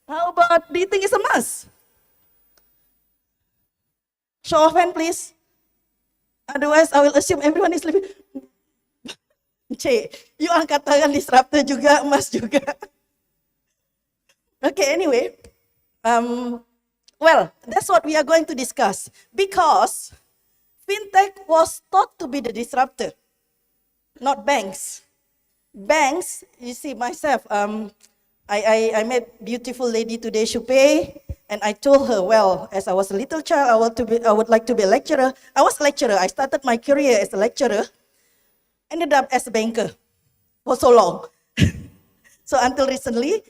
How about, do you think it's a must? Show of hand, please. Otherwise, I will assume everyone is sleeping. Cik, you angkat tangan disruptor juga, emas juga. Okay, anyway. Well, that's what we are going to discuss, because fintech was thought to be the disruptor, not banks. Banks, you see myself, I met beautiful lady today, Shupe, and I told her, well, as I was a little child, I would like to be a lecturer. I was a lecturer. I started my career as a lecturer, ended up as a banker for so long. So until recently,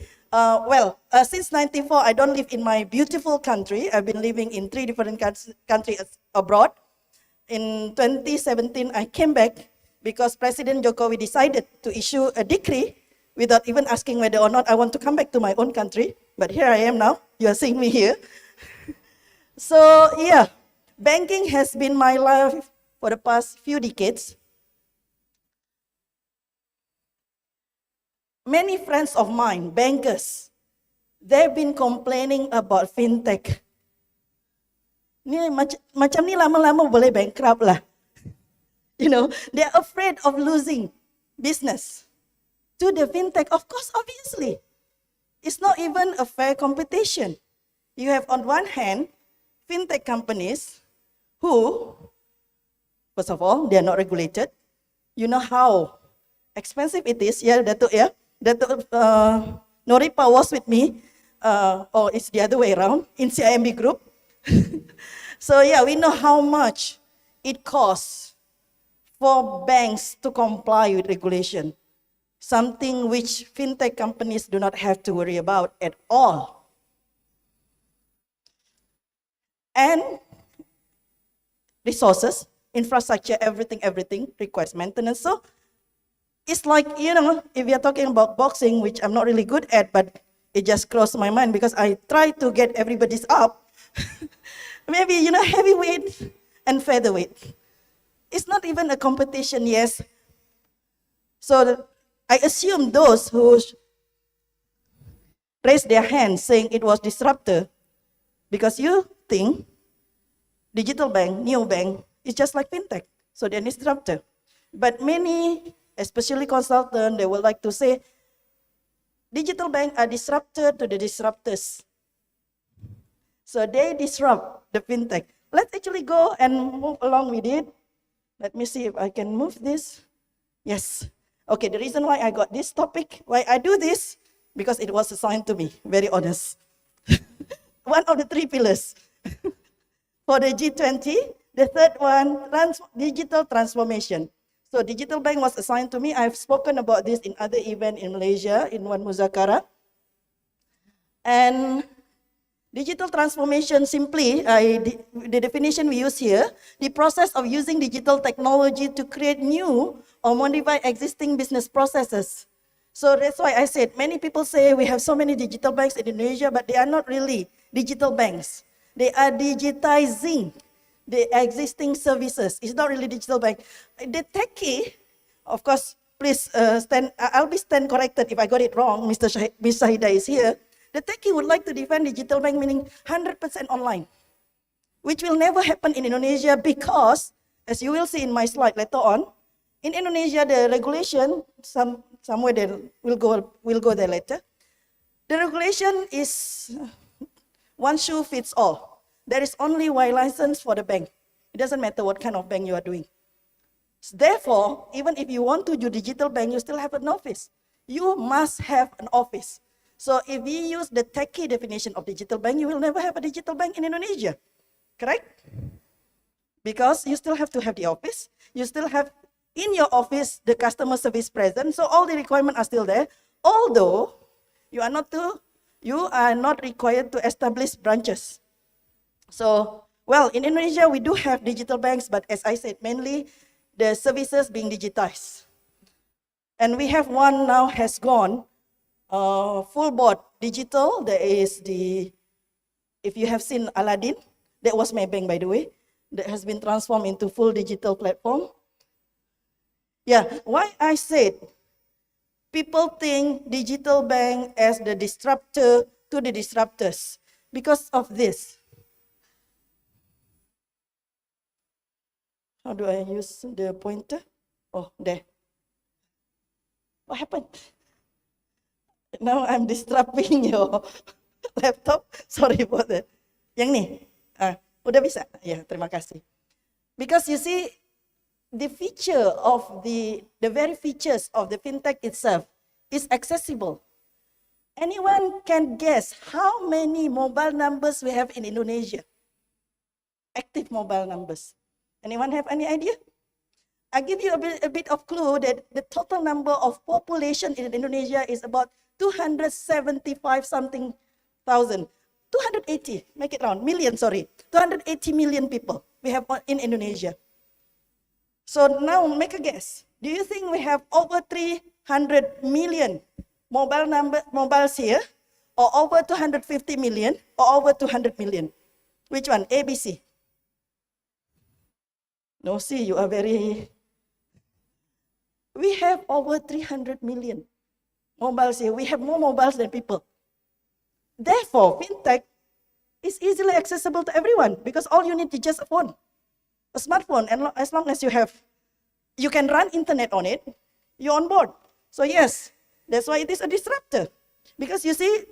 since 94, I don't live in my beautiful country. I've been living in 3 different countries abroad. In 2017, I came back because President Jokowi decided to issue a decree without even asking whether or not I want to come back to my own country. But here I am now. You are seeing me here. So yeah, banking has been my life for the past few decades. Many friends of mine, bankers, they've been complaining about fintech. Ni macam ni lama-lama boleh bankrupt lah. You know, they're afraid of losing business to the fintech. Of course, obviously, it's not even a fair competition. You have on one hand, fintech companies who, first of all, they are not regulated. You know how expensive it is. Yeah, Datuk, yeah. Datuk Noripa was with me, or it's the other way around, in CIMB group. So yeah, we know how much it costs for banks to comply with regulation, something which fintech companies do not have to worry about at all. And resources, infrastructure, everything requires maintenance. So it's like, you know, if you're talking about boxing, which I'm not really good at, but it just crossed my mind because I try to get everybody's up. Maybe, you know, heavyweight and featherweight. It's not even a competition, yes. So I assume those who raised their hands saying it was disruptor, because you think digital bank, neobank, is just like fintech. So they're disruptor. But many, especially consultants, they would like to say digital bank are disruptor to the disruptors. So they disrupt the fintech. Let's actually go and move along with it. Let me see if I can move this. Yes. Okay, the reason why I got this topic, why I do this, because it was assigned to me, very honest. One of the 3 pillars for the G20. The third one, digital transformation. So digital bank was assigned to me. I've spoken about this in other event in Malaysia, in one muzakara. And digital transformation simply, the definition we use here, the process of using digital technology to create new or modify existing business processes. So that's why I said, many people say we have so many digital banks in Indonesia, but they are not really digital banks. They are digitizing the existing services. It's not really digital bank. The techie, of course, please I'll be stand corrected if I got it wrong. Ms. Shahida is here. The techie would like to defend digital bank, meaning 100% online, which will never happen in Indonesia because, as you will see in my slide later on, in Indonesia, the regulation, somewhere there, we'll go there later. The regulation is one shoe fits all. There is only one license for the bank. It doesn't matter what kind of bank you are doing. Therefore, even if you want to do digital bank, you still have an office. You must have an office. So if we use the techie definition of digital bank, you will never have a digital bank in Indonesia, correct? Because you still have to have the office. You still have in your office the customer service present. So all the requirements are still there. Although you are not required to establish branches. So, well, in Indonesia, we do have digital banks, but as I said, mainly the services being digitized. And we have one now has gone full board digital. There is if you have seen Aladdin, that was my bank, by the way, that has been transformed into full digital platform. Yeah, why I said people think digital bank as the disruptor to the disruptors because of this. How do I use the pointer? Oh, there. What happened? Now I'm disrupting your laptop. Sorry about that. Yang ni, udah bisa? Ya, terima kasih. Because you see, the feature of the very features of the fintech itself is accessible. Anyone can guess how many mobile numbers we have in Indonesia? Active mobile numbers. Anyone have any idea? I give you a bit of clue that the total number of population in Indonesia is about 275 something thousand, 280, make it round, million, sorry, 280 million people we have in Indonesia. So now make a guess. Do you think we have over 300 million mobiles here, or over 250 million, or over 200 million? Which one? A, B, C? No, C, you are very... We have over 300 million mobiles here. We have more mobiles than people. Therefore, fintech is easily accessible to everyone because all you need is just a phone, a smartphone, and as long as you can run internet on it, you're on board. So yes, that's why it is a disruptor. Because you see,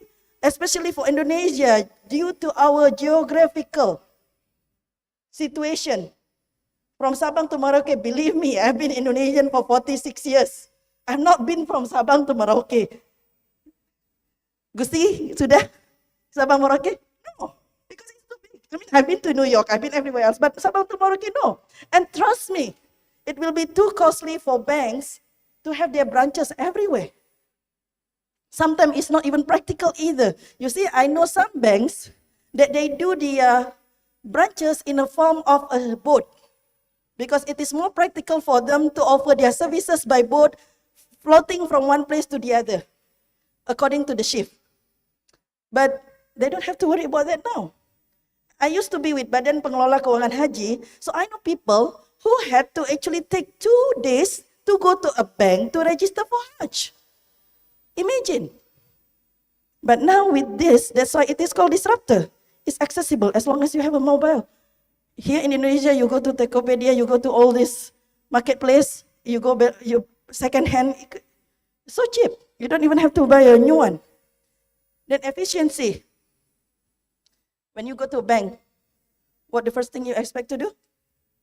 especially for Indonesia, due to our geographical situation, from Sabang to Merauke, believe me, I've been Indonesian for 46 years. I've not been from Sabang to Merauke. Gusti, sudah? Sabang Merauke? No, because it's too big. I mean, I've been to New York, I've been everywhere else, but Sabang to Merauke, no. And trust me, it will be too costly for banks to have their branches everywhere. Sometimes it's not even practical either. You see, I know some banks that they do the branches in a form of a boat, because it is more practical for them to offer their services by boat, floating from one place to the other, according to the shift. But they don't have to worry about that now. I used to be with Badan Pengelola Keuangan Haji, so I know people who had to actually take 2 days to go to a bank to register for Hajj. Imagine. But now with this, that's why it is called disruptor. It's accessible as long as you have a mobile. Here in Indonesia, you go to Tokopedia, you go to all this marketplace, you second hand, so cheap. You don't even have to buy a new one. Then efficiency. When you go to a bank, what the first thing you expect to do?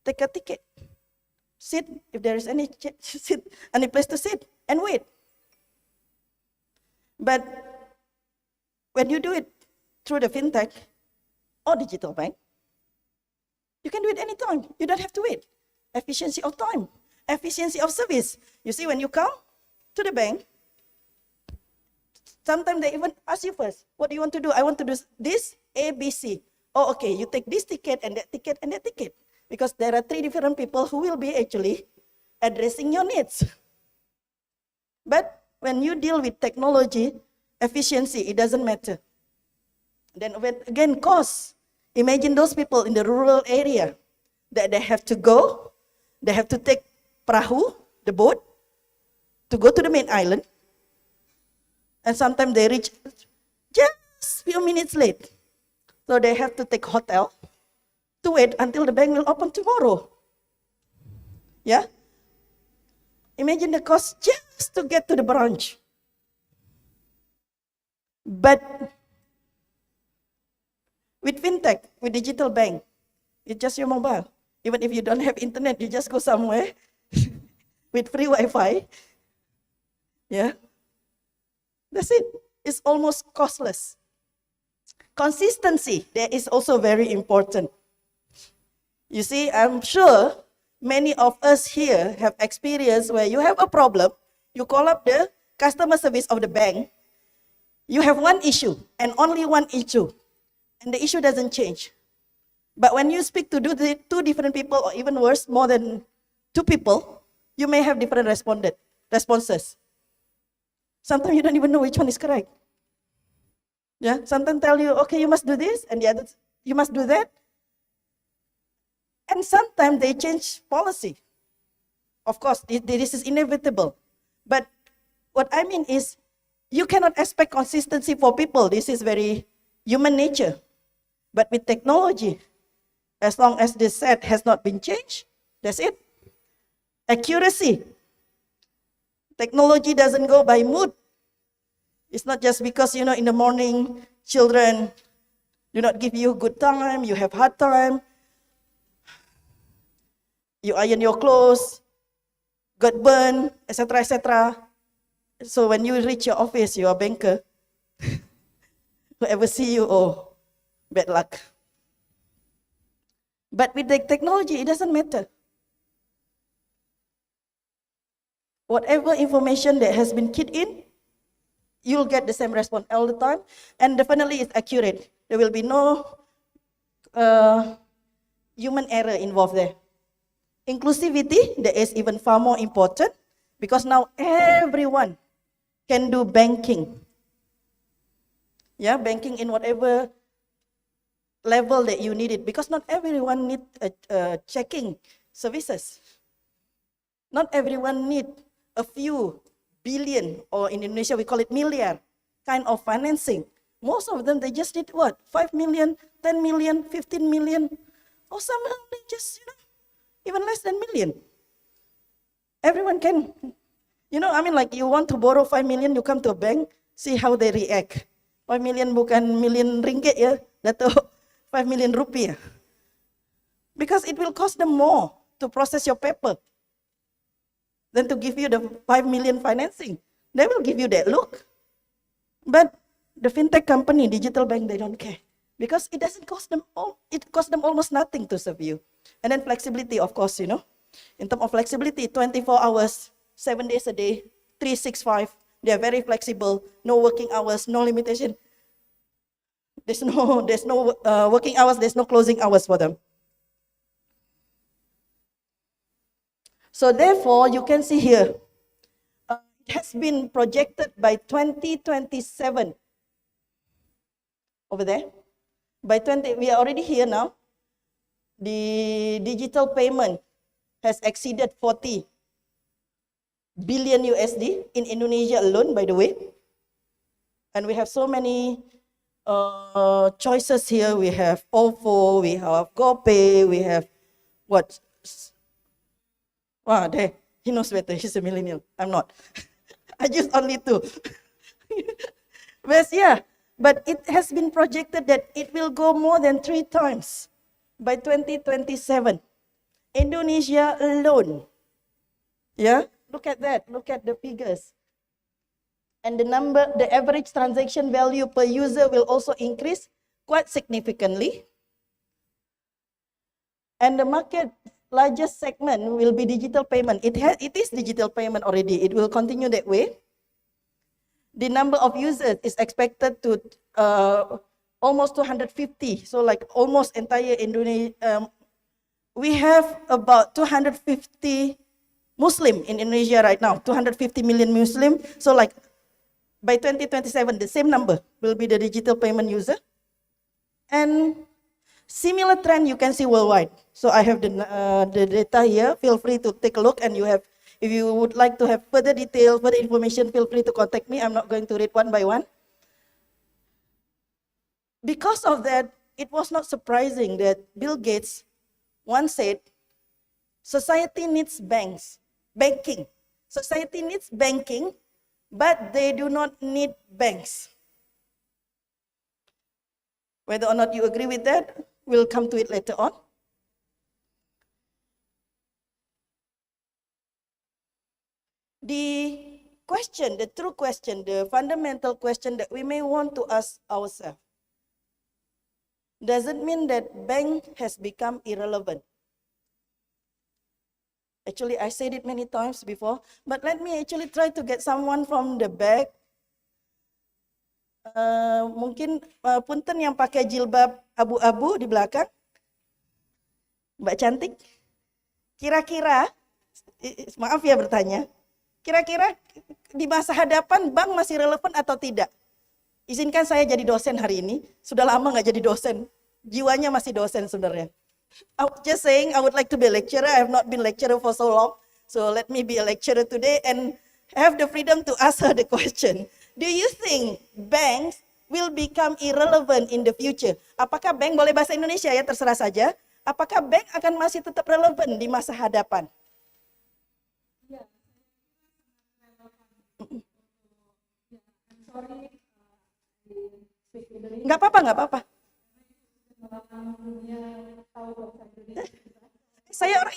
Take a ticket. Sit, if there is any place to sit, and wait. But when you do it through the fintech or digital bank, you can do it anytime. You don't have to wait. Efficiency of time, efficiency of service. You see, when you come to the bank, sometimes they even ask you first, what do you want to do? I want to do this, A, B, C. Oh, okay, you take this ticket and that ticket and that ticket. Because there are 3 different people who will be actually addressing your needs. But when you deal with technology, efficiency, it doesn't matter. Then again, cost. Imagine those people in the rural area that they have to go, they have to take perahu, the boat, to go to the main island. And sometimes they reach just few minutes late. So they have to take hotel to wait until the bank will open tomorrow. Yeah? Imagine the cost just to get to the branch. But with fintech, with digital bank, it's just your mobile. Even if you don't have internet, you just go somewhere with free Wi-Fi. Yeah? That's it. It's almost costless. Consistency, that is also very important. You see, I'm sure many of us here have experienced where you have a problem, you call up the customer service of the bank, you have one issue and only one issue, and the issue doesn't change. But when you speak to 2 different people, or even worse, more than 2 people, you may have different responses. Sometimes you don't even know which one is correct. Yeah, sometimes tell you, okay, you must do this, and the others, you must do that. And sometimes they change policy. Of course, this is inevitable. But what I mean is, you cannot expect consistency for people. This is very human nature. But with technology, as long as the set has not been changed, that's it. Accuracy. Technology doesn't go by mood. It's not just because, in the morning, children do not give you good time, you have hard time, you iron your clothes, got burned, etc., etc. So when you reach your office, you're a banker. Whoever see you, oh, bad luck. But with the technology, it doesn't matter. Whatever information that has been keyed in, you'll get the same response all the time, and definitely it's accurate. There will be no human error involved there. Inclusivity, that is even far more important, because now everyone can do banking. Yeah, banking in whatever level that you need it, because not everyone need checking services. Not everyone need a few billion, or in Indonesia we call it million, kind of financing. Most of them, they just need what? 5 million, 10 million, 15 million, or some they just, even less than million. Everyone can, I mean, like you want to borrow 5 million, you come to a bank, see how they react. 5 million bukan million ringgit ya, atau 5 million rupiah. Because it will cost them more to process your paper than to give you the 5 million financing. They will give you that look. But the fintech company, digital bank, they don't care. Because it doesn't cost them it costs them almost nothing to serve you. And then flexibility, of course, in terms of flexibility, 24 hours, 7 days a day, 365, they are very flexible, no working hours, no limitation. There's no working hours, there's no closing hours for them. So therefore, you can see here, it has been projected by 2027. Over there. We are already here now. The digital payment has exceeded 40 billion USD in Indonesia alone, by the way. And we have so many choices here. We have OVO, we have GoPay, we have what? Wow, there, he knows better. He's a millennial. I'm not. I just only two. But it has been projected that it will go more than 3 times by 2027. Indonesia alone. Yeah, look at that. Look at the figures. And the average transaction value per user will also increase quite significantly. And the market largest segment will be digital payment. It is digital payment already. It will continue that way. The number of users is expected to almost 250. So like almost entire Indonesia. We have about 250 Muslim in Indonesia right now. 250 million Muslim. So like by 2027, the same number will be the digital payment user. And similar trend you can see worldwide. So I have the data here. Feel free to take a look, and if you would like to have further details, further information, feel free to contact me. I'm not going to read one by one. Because of that, it was not surprising that Bill Gates once said, society needs banking. Society needs banking, but they do not need banks. Whether or not you agree with that, we'll come to it later on. The true question, the fundamental question that we may want to ask ourselves, does it mean that bank has become irrelevant? Actually, I said it many times before, but let me actually try to get someone from the back. Mungkin punten yang pakai jilbab abu-abu di belakang. Mbak cantik. Kira-kira, maaf ya bertanya, kira-kira di masa hadapan bank masih relevan atau tidak? Izinkan saya jadi dosen hari ini. Sudah lama nggak jadi dosen. Jiwanya masih dosen sebenarnya. I was just saying I would like to be a lecturer. I have not been lecturer for so long. So let me be a lecturer today and have the freedom to ask her the question. Do you think banks will become irrelevant in the future? Apakah bank, boleh bahasa Indonesia ya, terserah saja. Apakah bank akan masih tetap relevan di masa hadapan? Nggak apa-apa, nggak apa-apa. Saya orang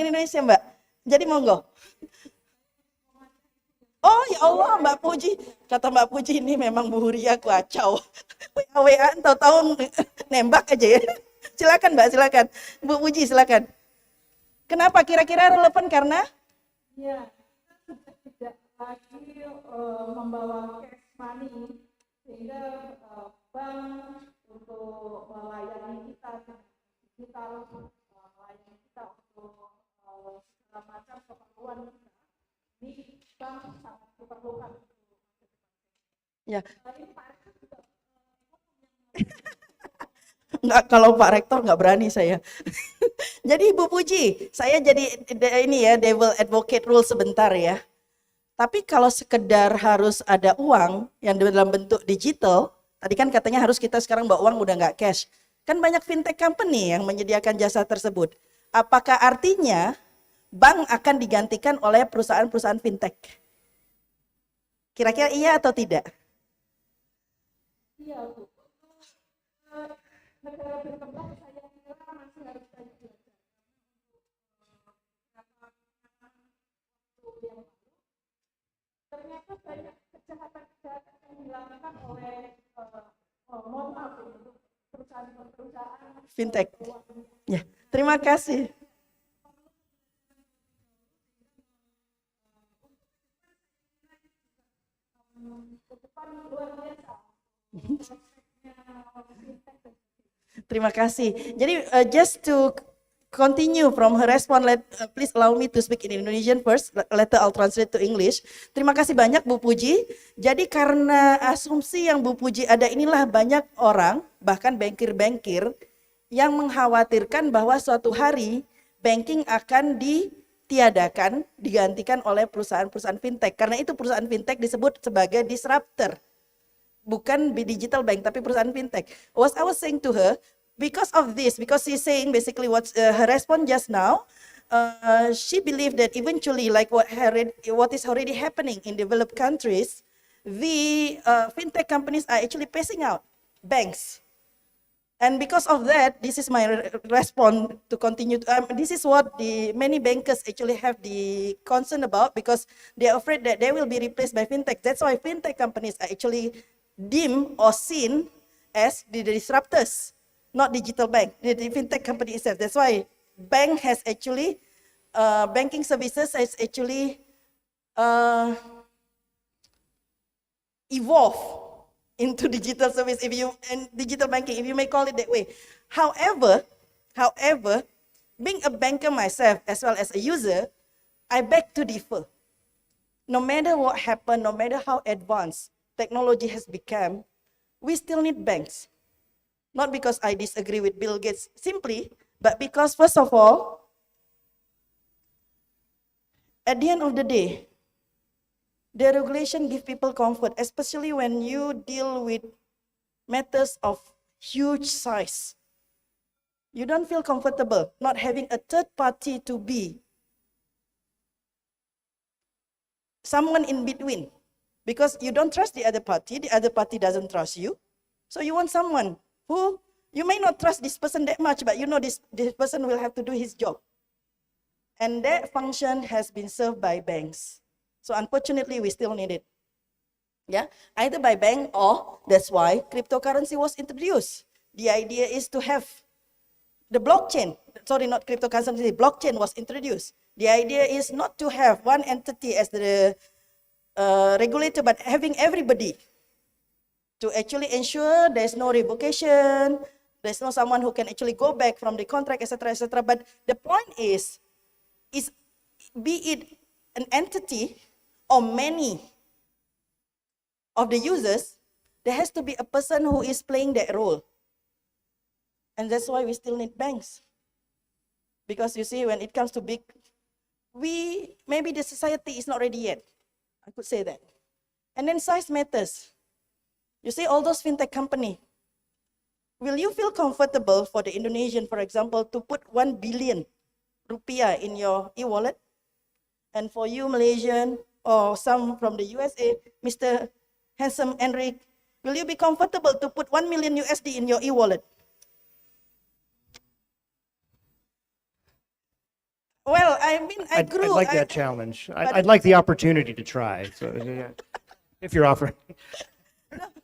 Indonesia, Mbak. Jadi monggo. Oh ya Allah, Mbak Puji. Kata Mbak Puji ini memang Bu Huria kacau. WA tahu-tahu nembak aja ya. Silakan Mbak, silakan. Bu Puji silakan. Kenapa kira-kira relevan karena? Ya, tidak lagi membawa cash money sehingga bank untuk melayani kita digital, melayani kita untuk segala macam keperluan kita. Ini bank sangat diperlukan. Ya. Ini Pak Rektor juga Enggak, kalau Pak Rektor nggak berani saya. Jadi Ibu Puji, saya jadi ini ya devil advocate rule sebentar ya. Tapi kalau sekedar harus ada uang yang dalam bentuk digital, tadi kan katanya harus kita sekarang bawa uang udah nggak cash. Kan banyak fintech company yang menyediakan jasa tersebut. Apakah artinya bank akan digantikan oleh perusahaan-perusahaan fintech? Kira-kira iya atau tidak? iya Bu. Negara berkembang saya kira masih harus banyak belajar. Ternyata banyak kejahatan-kejahatan yang dilakukan oleh mohon maaf untuk perusahaan-perusahaan Fintech. Ya, terima kasih. ke depan luar biasa. Terima kasih. Jadi just to continue from her response, please allow me to speak in Indonesian first. Later I'll translate to English. Terima kasih banyak Bu Puji. Jadi karena asumsi yang Bu Puji ada inilah banyak orang, bahkan bankir-bankir yang mengkhawatirkan bahwa suatu hari banking akan ditiadakan, digantikan oleh perusahaan-perusahaan fintech. Karena itu perusahaan fintech disebut sebagai disruptor. Bukan digital bank, tapi perusahaan fintech. What I was saying to her, because of this, because she's saying basically what her response just now, she believed that eventually, like what is already happening in developed countries, the fintech companies are actually phasing out banks. And because of that, this is my response to continue. This is what the many bankers actually have the concern about, because they are afraid that they will be replaced by fintech. That's why fintech companies are actually deemed or seen as the disruptors, not digital bank, the fintech company itself. That's why bank has actually, banking services has actually evolved into digital service, and digital banking, if you may call it that way. However, being a banker myself as well as a user, I beg to differ. No matter what happened, no matter how advanced technology has become, we still need banks. Not because I disagree with Bill Gates simply, but because first of all, at the end of the day, the regulation gives people comfort, especially when you deal with matters of huge size. You don't feel comfortable not having a third party to be someone in between, because you don't trust the other party doesn't trust you. So you want someone who, you may not trust this person that much, but you know this person will have to do his job. And that function has been served by banks. So unfortunately, we still need it. Yeah, either by bank, or that's why cryptocurrency was introduced. The idea is to have the blockchain, sorry, not cryptocurrency, blockchain was introduced. The idea is not to have one entity as the regulator, but having everybody to actually ensure there's no revocation, there's no someone who can actually go back from the contract, etc., etc. But the point is be it an entity or many of the users, there has to be a person who is playing that role. And that's why we still need banks. Because you see, when it comes to big, maybe the society is not ready yet. I could say that. And then size matters. You see all those fintech company. Will you feel comfortable for the Indonesian, for example, to put 1 billion rupiah in your e-wallet? And for you, Malaysian, or some from the USA, Mr. Handsome Enric, will you be comfortable to put 1 million USD in your e-wallet? Well, I mean, I'd like that challenge. I'd like the opportunity to try. So, yeah, if you're offering.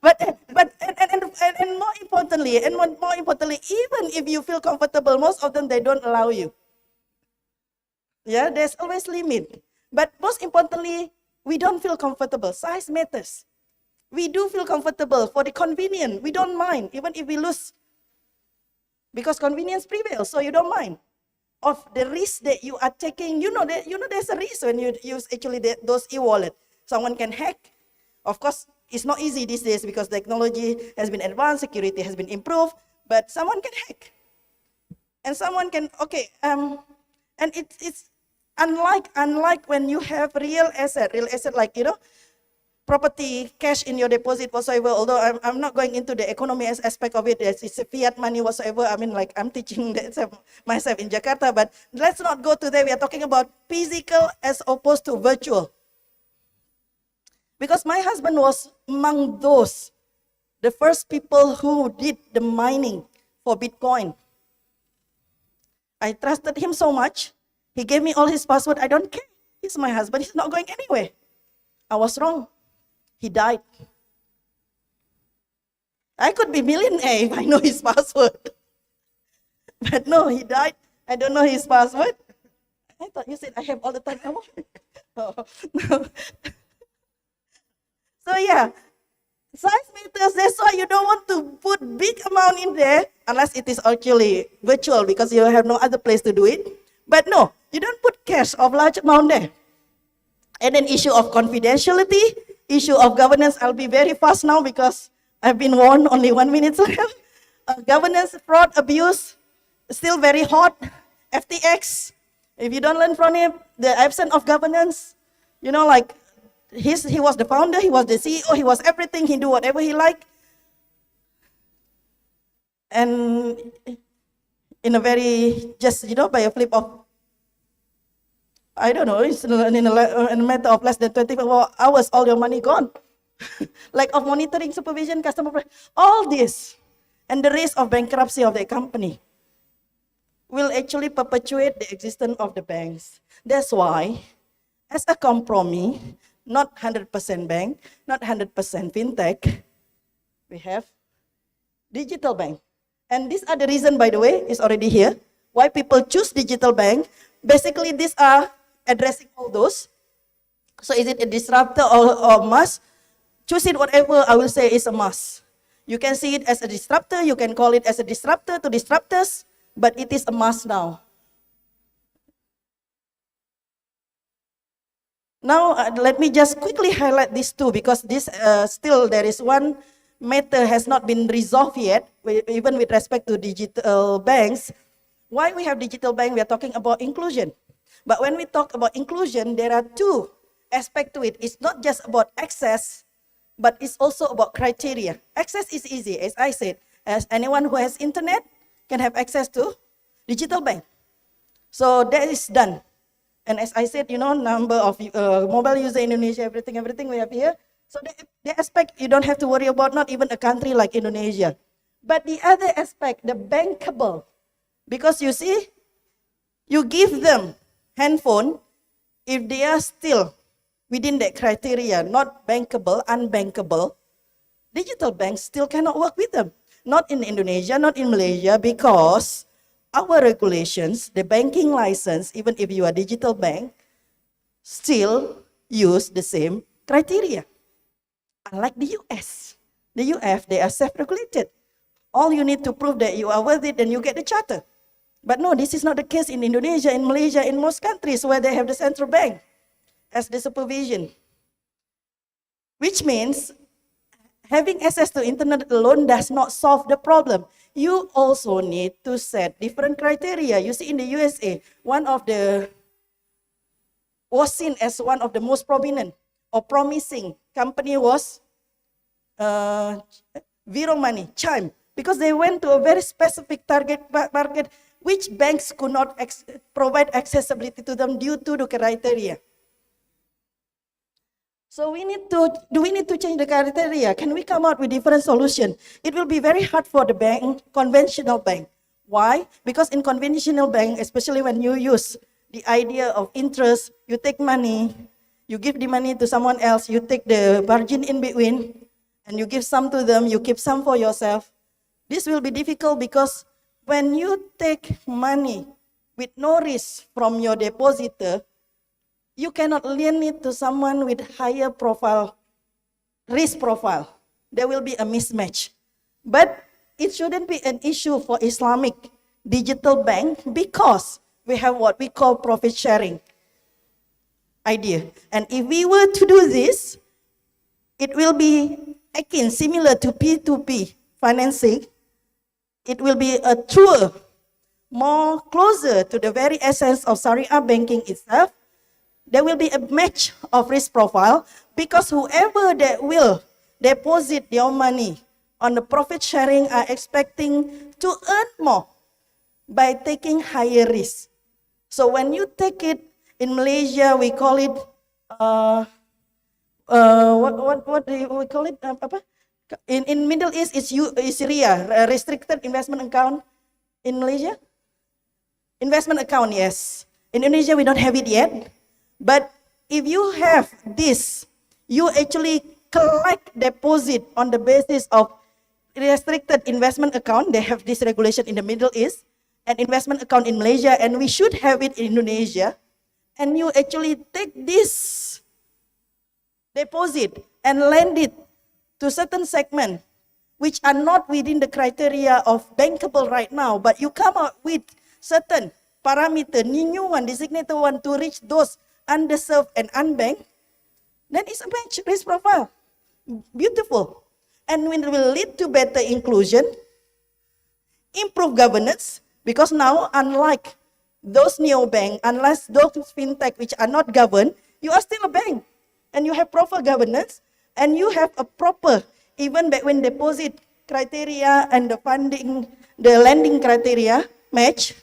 But more importantly, even if you feel comfortable, most of them, they don't allow you. Yeah, there's always limit. But most importantly, we don't feel comfortable. Size matters. we do feel comfortable for the convenience. We don't mind, even if we lose, because convenience prevails, so you don't mind. Of the risk that you are taking, there's a risk when you use actually those e-wallet. Someone can hack. Of course, it's not easy these days because technology has been advanced, security has been improved, but someone can hack. And someone can, and it's unlike when you have real asset like, property, cash in your deposit whatsoever, although I'm not going into the economy aspect of it, it's a fiat money whatsoever. I mean, like I'm teaching myself in Jakarta, but let's not go to there. We are talking about physical as opposed to virtual. Because my husband was among those, the first people who did the mining for Bitcoin. I trusted him so much. He gave me all his password. I don't care. He's my husband. He's not going anywhere. I was wrong. He died. I could be millionaire if I know his password. But no, he died. I don't know his password. I thought you said I have all the time I want. Oh, no. So yeah, size matters. That's why you don't want to put big amount in there unless it is actually virtual because you have no other place to do it. But no, you don't put cash of large amount there. And then issue of confidentiality, issue of governance. I'll be very fast now because I've been warned only 1 minute left. Governance, fraud, abuse, still very hot. FTX, if you don't learn from him, the absence of governance, like he was the founder, he was the CEO, he was everything, he do whatever he liked. And in a very, just, by a flip of, I don't know, it's in a matter of less than 24 hours, all your money gone. Lack of monitoring, supervision, customer, all this, and the risk of bankruptcy of the company will actually perpetuate the existence of the banks. That's why, as a compromise, not 100% bank, not 100% fintech, we have digital bank. And these are the reason, by the way, is already here, why people choose digital bank. Basically, these are addressing all those. So is it a disruptor or must? Choose it whatever I will say is a must. You can see it as a disruptor, you can call it as a disruptor to disruptors, but it is a must now. Now, let me just quickly highlight these two because this still there is one matter has not been resolved yet, even with respect to digital banks. Why we have digital bank? We are talking about inclusion. But when we talk about inclusion, there are two aspects to it. It's not just about access, but it's also about criteria. Access is easy, as I said. As anyone who has internet can have access to digital bank. So that is done. And as I said, number of mobile user in Indonesia, everything we have here. So the aspect you don't have to worry about, not even a country like Indonesia. But the other aspect, the bankable, because you see, you give them handphone, if they are still within that criteria, not bankable, unbankable, digital banks still cannot work with them. Not in Indonesia, not in Malaysia, because our regulations, the banking license, even if you are digital bank, still use the same criteria. Unlike the US. The US, they are self-regulated. All you need to prove that you are worth it, then you get the charter. But no, this is not the case in Indonesia, in Malaysia, in most countries where they have the central bank as the supervision. Which means having access to internet alone does not solve the problem. You also need to set different criteria. You see in the USA, was seen as one of the most prominent or promising company was Vero Money, Chime, because they went to a very specific target market which banks could not provide accessibility to them due to the criteria. So do we need to change the criteria? Can we come out with different solution? It will be very hard for the bank, conventional bank. Why? Because in conventional bank, especially when you use the idea of interest, you take money, you give the money to someone else, you take the margin in between, and you give some to them, you keep some for yourself. This will be difficult because when you take money with no risk from your depositor, you cannot lend it to someone with higher profile risk profile. There will be a mismatch. But it shouldn't be an issue for Islamic digital bank because we have what we call profit sharing idea. And if we were to do this, it will be again similar to P2P financing. It will be a truer, more closer to the very essence of Sharia banking itself. There will be a match of risk profile because whoever that will deposit their money on the profit sharing are expecting to earn more by taking higher risk. So when you take it in Malaysia, we call it what do we call it? Apa? In Middle East, it's RIA, restricted investment account. In Malaysia, investment account, yes. In Indonesia, we don't have it yet. But if you have this, you actually collect deposit on the basis of restricted investment account. They have this regulation in the Middle East, and investment account in Malaysia, and we should have it in Indonesia. And you actually take this deposit and lend it to certain segment which are not within the criteria of bankable right now, but you come out with certain parameter, new one, designated one to reach those underserved and unbanked, then it's a match risk profile. Beautiful. And it will lead to better inclusion, improve governance, because now unlike those neobank, unless those fintech which are not governed, you are still a bank and you have proper governance and you have a proper, even back when deposit criteria and the funding, the lending criteria match,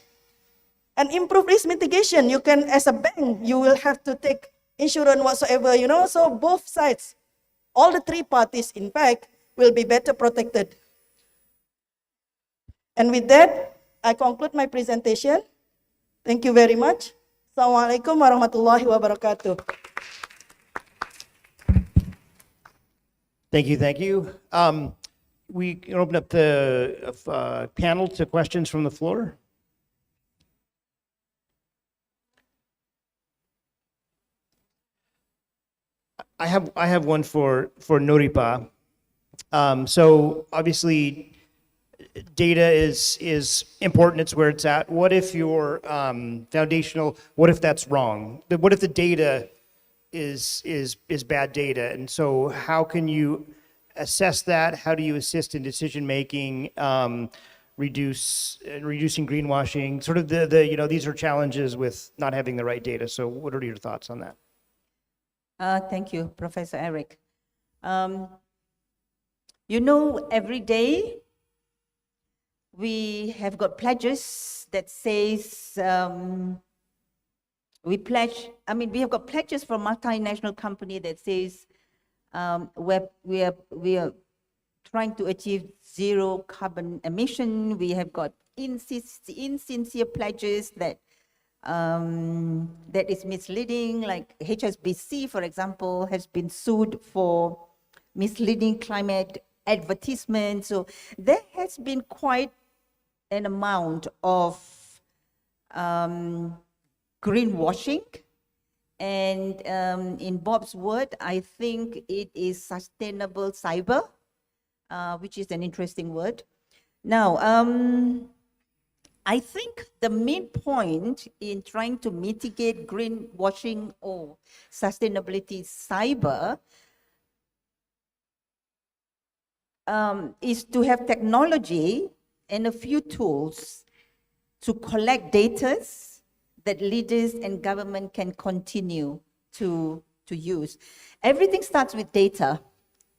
and improve risk mitigation. You can, as a bank, you will have to take insurance whatsoever, so both sides, all the three parties, in fact, will be better protected. And with that, I conclude my presentation. Thank you very much. Assalamualaikum warahmatullahi wabarakatuh. Thank you, thank you. We can open up the panel to questions from the floor. I have one for Noripa. So obviously, data is important. It's where it's at. What if your foundational? What if that's wrong? What if the data is bad data? And so, how can you assess that? How do you assist in decision making? Reducing greenwashing. Sort of these are challenges with not having the right data. So, what are your thoughts on that? Thank you, Professor Eric. Every day we have got pledges that says we have got pledges from multinational company that says we are trying to achieve zero carbon emission. We have got insincere pledges that is misleading, like HSBC, for example, has been sued for misleading climate advertisement. So there has been quite an amount of greenwashing. And in Bob's word, I think it is sustainable cyber, which is an interesting word. Now, I think the main point in trying to mitigate greenwashing or sustainability cyber is to have technology and a few tools to collect data that leaders and government can continue to use. Everything starts with data.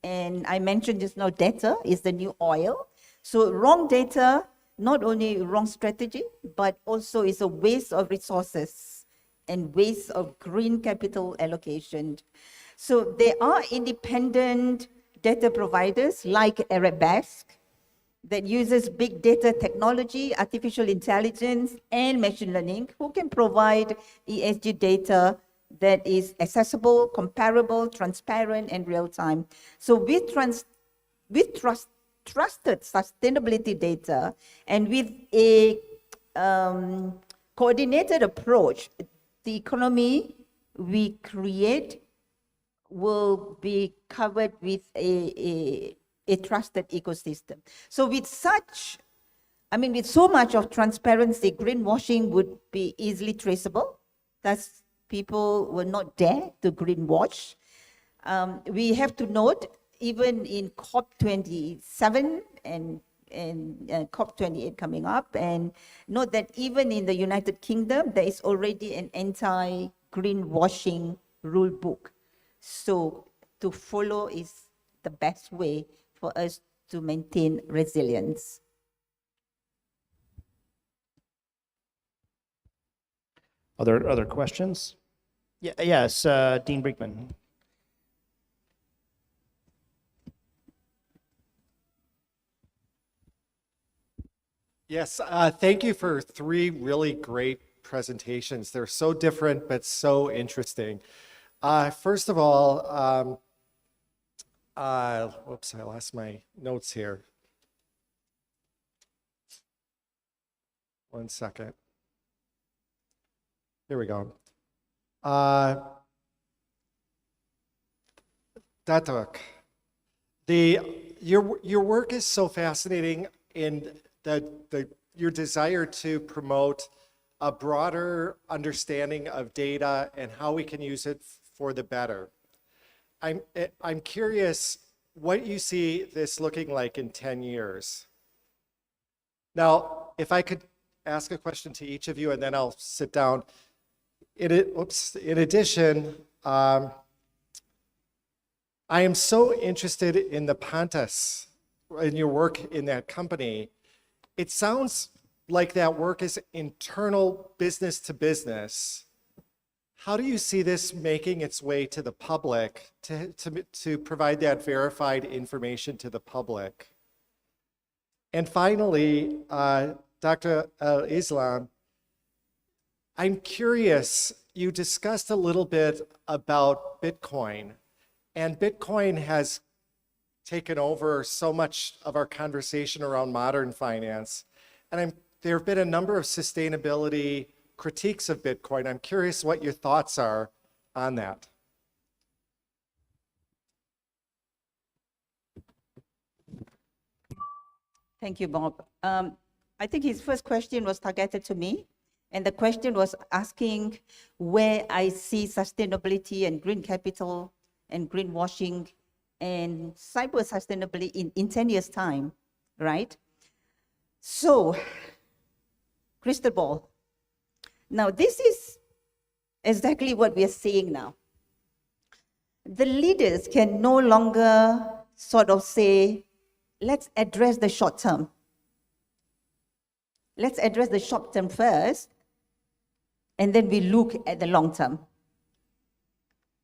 And I mentioned just now, data is the new oil. So wrong data, not only wrong strategy, but also is a waste of resources and waste of green capital allocation. So there are independent data providers like Arabask that uses big data technology, artificial intelligence, and machine learning, who can provide ESG data that is accessible, comparable, transparent, and real-time. So with trusted sustainability data and with a coordinated approach, the economy we create will be covered with a trusted ecosystem. So with such, with so much of transparency, greenwashing would be easily traceable. Thus, people will not dare to greenwash. We have to note, even in COP27 and COP28 coming up, and note that even in the United Kingdom, there is already an anti-greenwashing rule book. So to follow is the best way for us to maintain resilience. Other questions? Yeah, yes, Dean Brinkman. Yes, thank you for 3 really great presentations. They're so different, but so interesting. First of all, whoops, I lost my notes here. One second. Here we go. Datuk, your work is so fascinating in your desire to promote a broader understanding of data and how we can use it for the better. I'm curious what you see this looking like in 10 years. Now, if I could ask a question to each of you and then I'll sit down. In addition, I am so interested in the Pantas, in your work in that company. It sounds like that work is internal business to business. How do you see this making its way to the public, to provide that verified information to the public? And finally, Dr. Al-Islam, I'm curious, you discussed a little bit about Bitcoin, and Bitcoin has taken over so much of our conversation around modern finance. And there have been a number of sustainability critiques of Bitcoin. I'm curious what your thoughts are on that. Thank you, Bob. I think his first question was targeted to me. And the question was asking where I see sustainability and green capital and greenwashing and cyber sustainability in 10 years' time, right? So, crystal ball. Now, this is exactly what we are seeing now. The leaders can no longer sort of say, let's address the short term. Let's address the short term first, and then we look at the long term.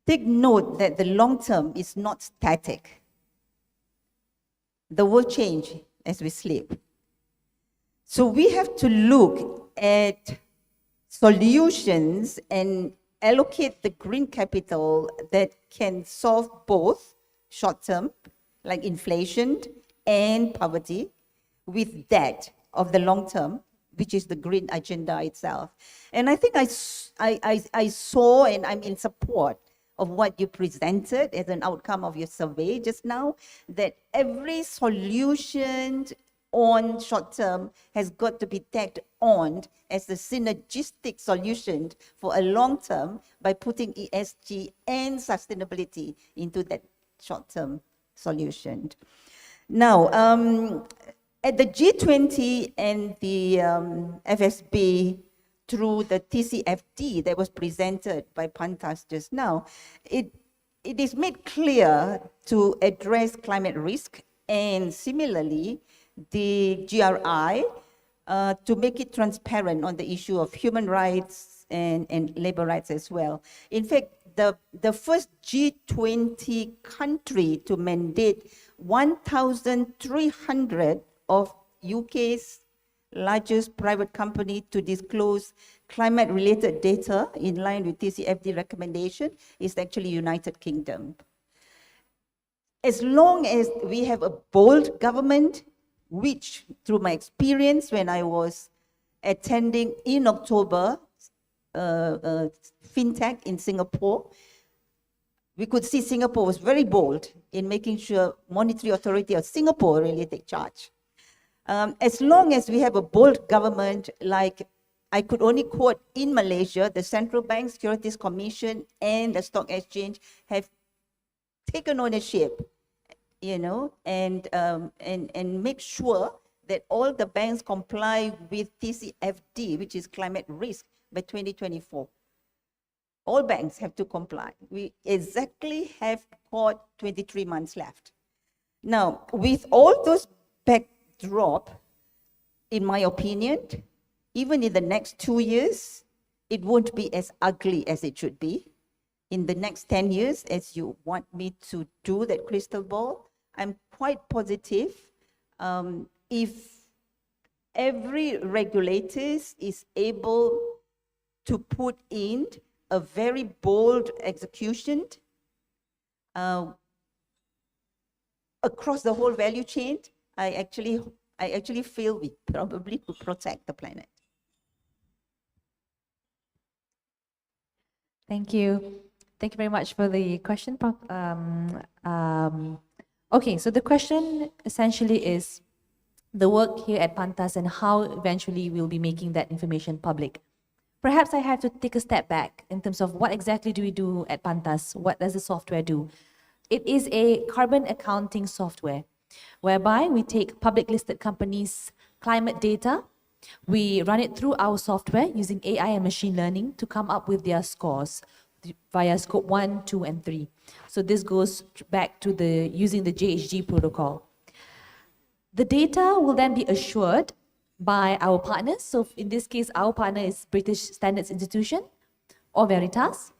Take note that the long term is not static. The world changes as we sleep. So we have to look at solutions and allocate the green capital that can solve both short term, like inflation and poverty, with that of the long term, which is the green agenda itself. And I think I saw, and I'm in support of what you presented as an outcome of your survey just now, that every solution on short term has got to be tagged on as a synergistic solution for a long term by putting ESG and sustainability into that short term solution. Now, at the G20 and the FSB, through the TCFD that was presented by Pantas just now, it is made clear to address climate risk, and similarly, the GRI, to make it transparent on the issue of human rights and labor rights as well. In fact, the first G20 country to mandate 1,300 of UK's largest private company to disclose climate-related data in line with TCFD recommendation is actually United Kingdom. As long as we have a bold government, which through my experience when I was attending in October, FinTech in Singapore, we could see Singapore was very bold in making sure Monetary Authority of Singapore really take charge. As long as we have a bold government, like I could only quote in Malaysia, the Central Bank Securities Commission and the Stock Exchange have taken ownership, you know, and make sure that all the banks comply with TCFD, which is climate risk, by 2024. All banks have to comply. We exactly have got 23 months left. Now, with all those backdrop, in my opinion, even in the next 2 years, it won't be as ugly as it should be. In the next 10 years, as you want me to do that crystal ball, I'm quite positive if every regulator is able to put in a very bold execution across the whole value chain, I actually feel we probably could protect the planet. Thank you. Thank you very much for the question, Prof. Okay, so the question essentially is the work here at Pantas and how eventually we'll be making that information public. Perhaps I have to take a step back in terms of what exactly do we do at Pantas? What does the software do? It is a carbon accounting software whereby we take public listed companies' climate data, we run it through our software using AI and machine learning to come up with their scores via scope 1, 2, and 3. So this goes back to using the JHG protocol. The data will then be assured by our partners. So in this case, our partner is British Standards Institution or Veritas.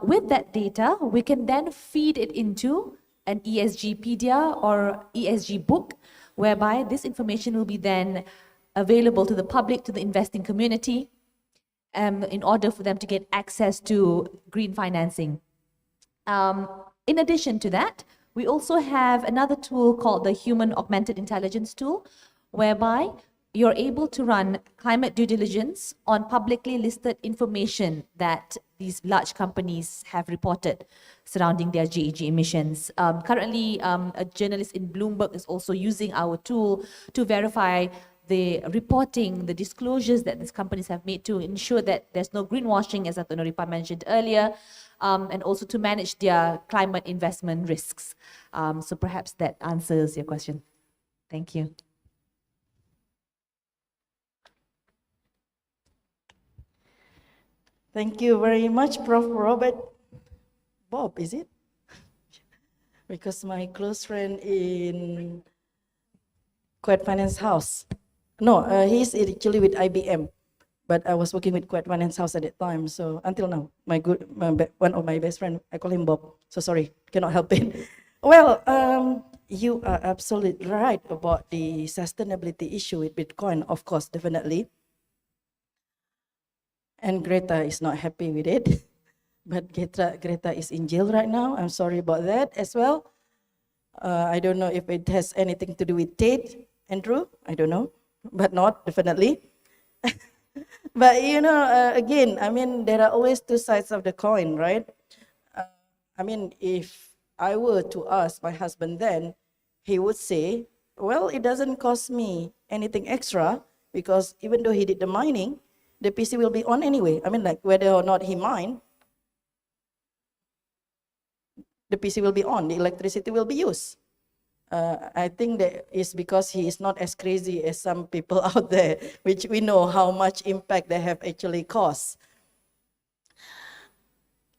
With that data, we can then feed it into an ESGpedia or ESG book, whereby this information will be then available to the public, to the investing community, in order for them to get access to green financing. In addition to that, we also have another tool called the Human Augmented Intelligence tool, whereby you're able to run climate due diligence on publicly listed information that these large companies have reported surrounding their GHG emissions. Currently, a journalist in Bloomberg is also using our tool to verify the reporting, the disclosures that these companies have made to ensure that there's no greenwashing, as Dr. Noripa mentioned earlier, and also to manage their climate investment risks. So perhaps that answers your question. Thank you. Thank you very much, Prof. Robert. Bob, is it? Because my close friend in Quad Finance House. No, he's actually with IBM, but I was working with Quad Finance House at that time. So until now, one of my best friend, I call him Bob. So sorry, cannot help it. Well, you are absolutely right about the sustainability issue with Bitcoin, of course, definitely. And Greta is not happy with it, but Greta is in jail right now. I'm sorry about that as well. I don't know if it has anything to do with Tate, Andrew, I don't know, but not definitely. But you know, again, I mean, there are always two sides of the coin, right? I mean, if I were to ask my husband then, he would say, well, it doesn't cost me anything extra because even though he did the mining, the PC will be on anyway. I mean, like whether or not he mine, the PC will be on, the electricity will be used. I think that is because he is not as crazy as some people out there, which we know how much impact they have actually caused.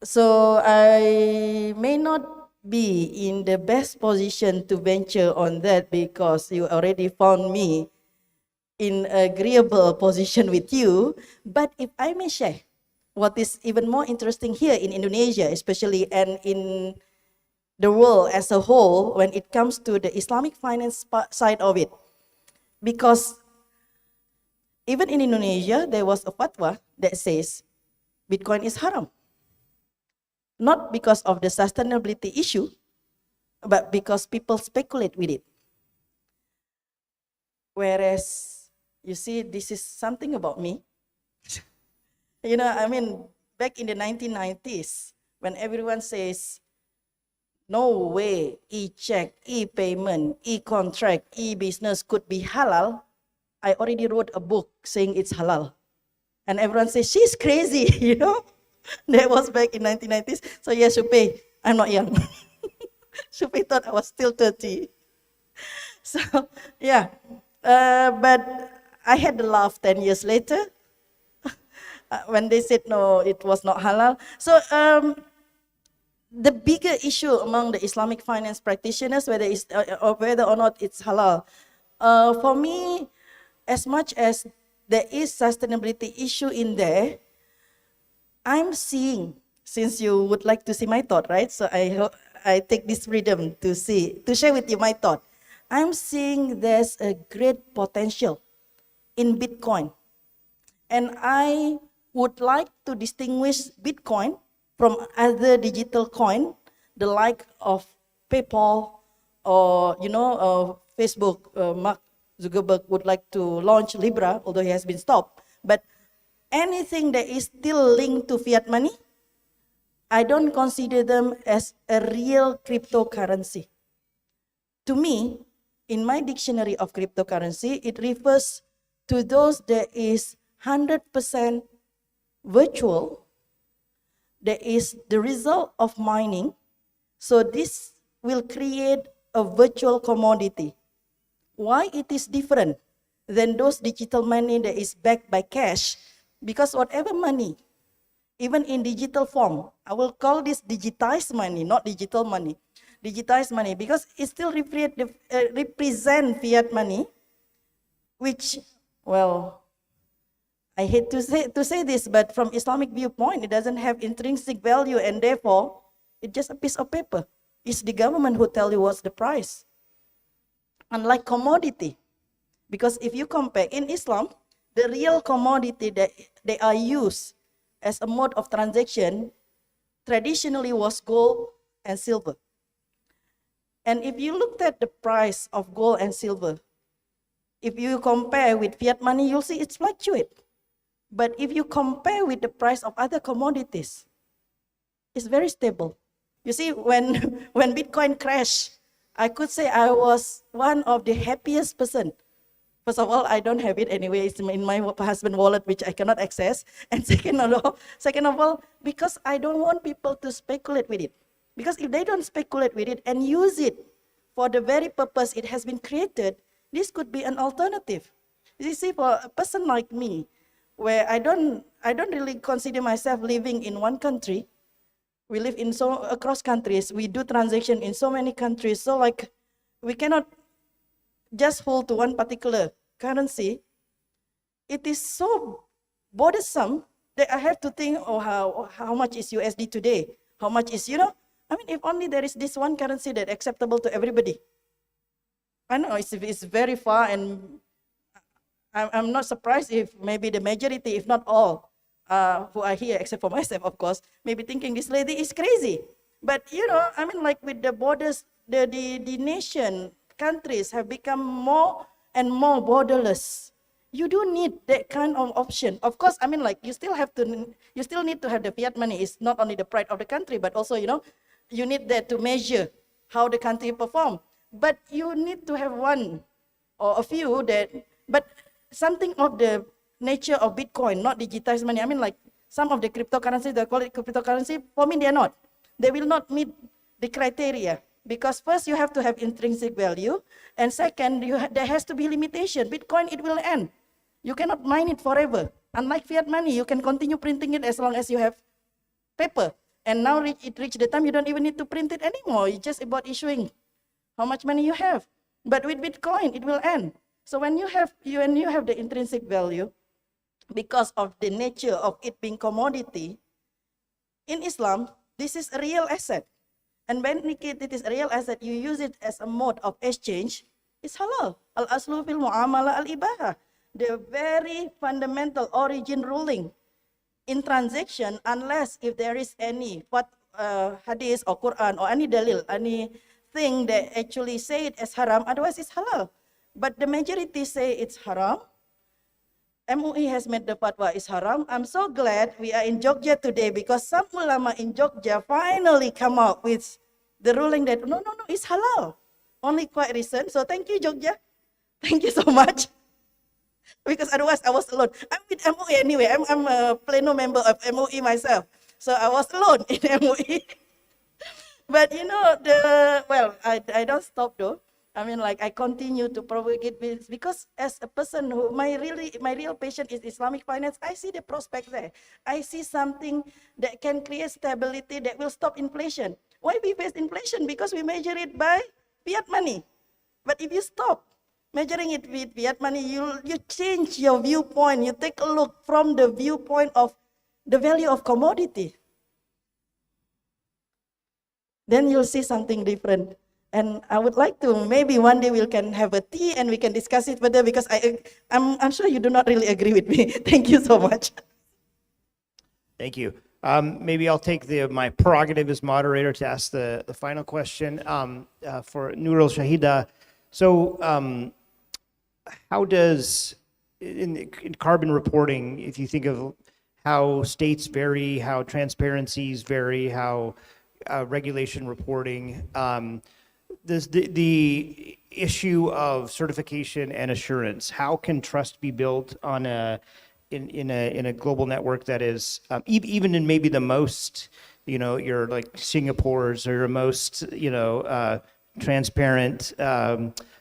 So I may not be in the best position to venture on that because you already found me in agreeable position with you. But if I may share, what is even more interesting here in Indonesia, especially and in the world as a whole, when it comes to the Islamic finance side of it, because even in Indonesia, there was a fatwa that says Bitcoin is haram. Not because of the sustainability issue, but because people speculate with it. Whereas, you see, this is something about me. You know, I mean, back in the 1990s, when everyone says no way e-check, e-payment, e-contract, e-business could be halal, I already wrote a book saying it's halal. And everyone says, she's crazy, you know? That was back in 1990s. So yes, Shupe, I'm not young. Shupe thought I was still 30. So yeah, but I had the laugh 10 years later when they said no, it was not halal. So the bigger issue among the Islamic finance practitioners, whether or not it's halal, for me, as much as there is sustainability issue in there, I'm seeing, since you would like to see my thought, right? So I take this freedom to share with you my thought. I'm seeing there's a great potential in Bitcoin. And I would like to distinguish Bitcoin from other digital coin, the like of PayPal or, Facebook. Mark Zuckerberg would like to launch Libra, although he has been stopped. But anything that is still linked to fiat money, I don't consider them as a real cryptocurrency. To me, in my dictionary of cryptocurrency, it refers to those that is 100% virtual, that is the result of mining. So this will create a virtual commodity. Why it is different than those digital money that is backed by cash? Because whatever money, even in digital form, I will call this digitized money, not digital money. Digitized money, because it still represent fiat money, which, well, I hate to say this, but from Islamic viewpoint, it doesn't have intrinsic value, and therefore, it's just a piece of paper. It's the government who tell you what's the price. Unlike commodity, because if you compare in Islam, the real commodity that they are used as a mode of transaction traditionally was gold and silver. And if you looked at the price of gold and silver, if you compare with fiat money, you'll see it's fluctuate. But if you compare with the price of other commodities, it's very stable. You see, when Bitcoin crashed, I could say I was one of the happiest person. First of all, I don't have it anyway. It's in my husband's wallet, which I cannot access. And second of all, because I don't want people to speculate with it. Because if they don't speculate with it and use it for the very purpose it has been created, this could be an alternative. You see, for a person like me, where I don't really consider myself living in one country. We live in across countries. We do transaction in so many countries. So like, we cannot just hold to one particular currency. It is so bothersome that I have to think, oh, how much is USD today? How much is, if only there is this one currency that acceptable to everybody. I know it's very far, and I'm not surprised if maybe the majority, if not all, who are here, except for myself, of course, maybe thinking this lady is crazy. But, with the borders, the nation, countries have become more and more borderless. You do need that kind of option. Of course, you still need to have the fiat money. It's not only the pride of the country, but also, you need that to measure how the country perform. But you need to have one or a few but something of the nature of Bitcoin, not digitized money. Some of the cryptocurrencies, they call it cryptocurrency. For me, they are not. They will not meet the criteria. Because first, you have to have intrinsic value. And second, there has to be limitation. Bitcoin, it will end. You cannot mine it forever. Unlike fiat money, you can continue printing it as long as you have paper. And now it reached the time you don't even need to print it anymore. It's just about issuing how much money you have. But with Bitcoin, it will end. So when you have the intrinsic value, because of the nature of it being commodity, in Islam, this is a real asset. And when it is a real asset, you use it as a mode of exchange, it's halal. Al-aslu fil mu'amala al-ibaha. The very fundamental origin ruling in transaction, unless if there is any hadith or Quran or any dalil, anything that actually say it as haram, otherwise it's halal. But the majority say it's haram. MUI has made the fatwa is haram. I'm so glad we are in Jogja today because some ulama in Jogja finally come out with the ruling that no, it's halal. Only quite recent. So thank you, Jogja. Thank you so much. Because otherwise I was alone. I'm with MOE anyway. I'm a pleno member of MOE myself. So I was alone in MOE. But you know, I don't stop though. I mean, like I continue to propagate this because as a person who my real passion is Islamic finance, I see the prospect there. I see something that can create stability that will stop inflation. Why we face inflation? Because we measure it by fiat money. But if you stop measuring it with fiat money, you change your viewpoint. You take a look from the viewpoint of the value of commodity. Then you'll see something different. And I would like to, maybe one day we can have a tea and we can discuss it further because I'm sure you do not really agree with me. Thank you so much. Thank you. Maybe I'll take my prerogative as moderator to ask the final question for Nurul Shahida. So how does, in carbon reporting, if you think of how states vary, how transparencies vary, how regulation reporting, the issue of certification and assurance, how can trust be built on in a global network that is even in maybe the most, your like Singapore's or your most, transparent,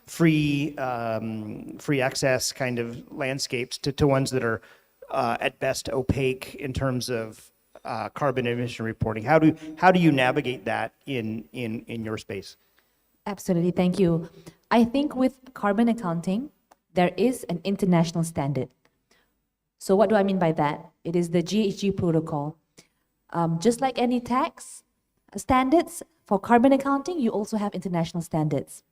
free access kind of landscapes to ones that are at best opaque in terms of carbon emission reporting. How do you navigate that in your space? Absolutely, thank you. I think with carbon accounting, there is an international standard. So what do I mean by that? It is the GHG protocol. Just like any tax standards, for carbon accounting, you also have international standards.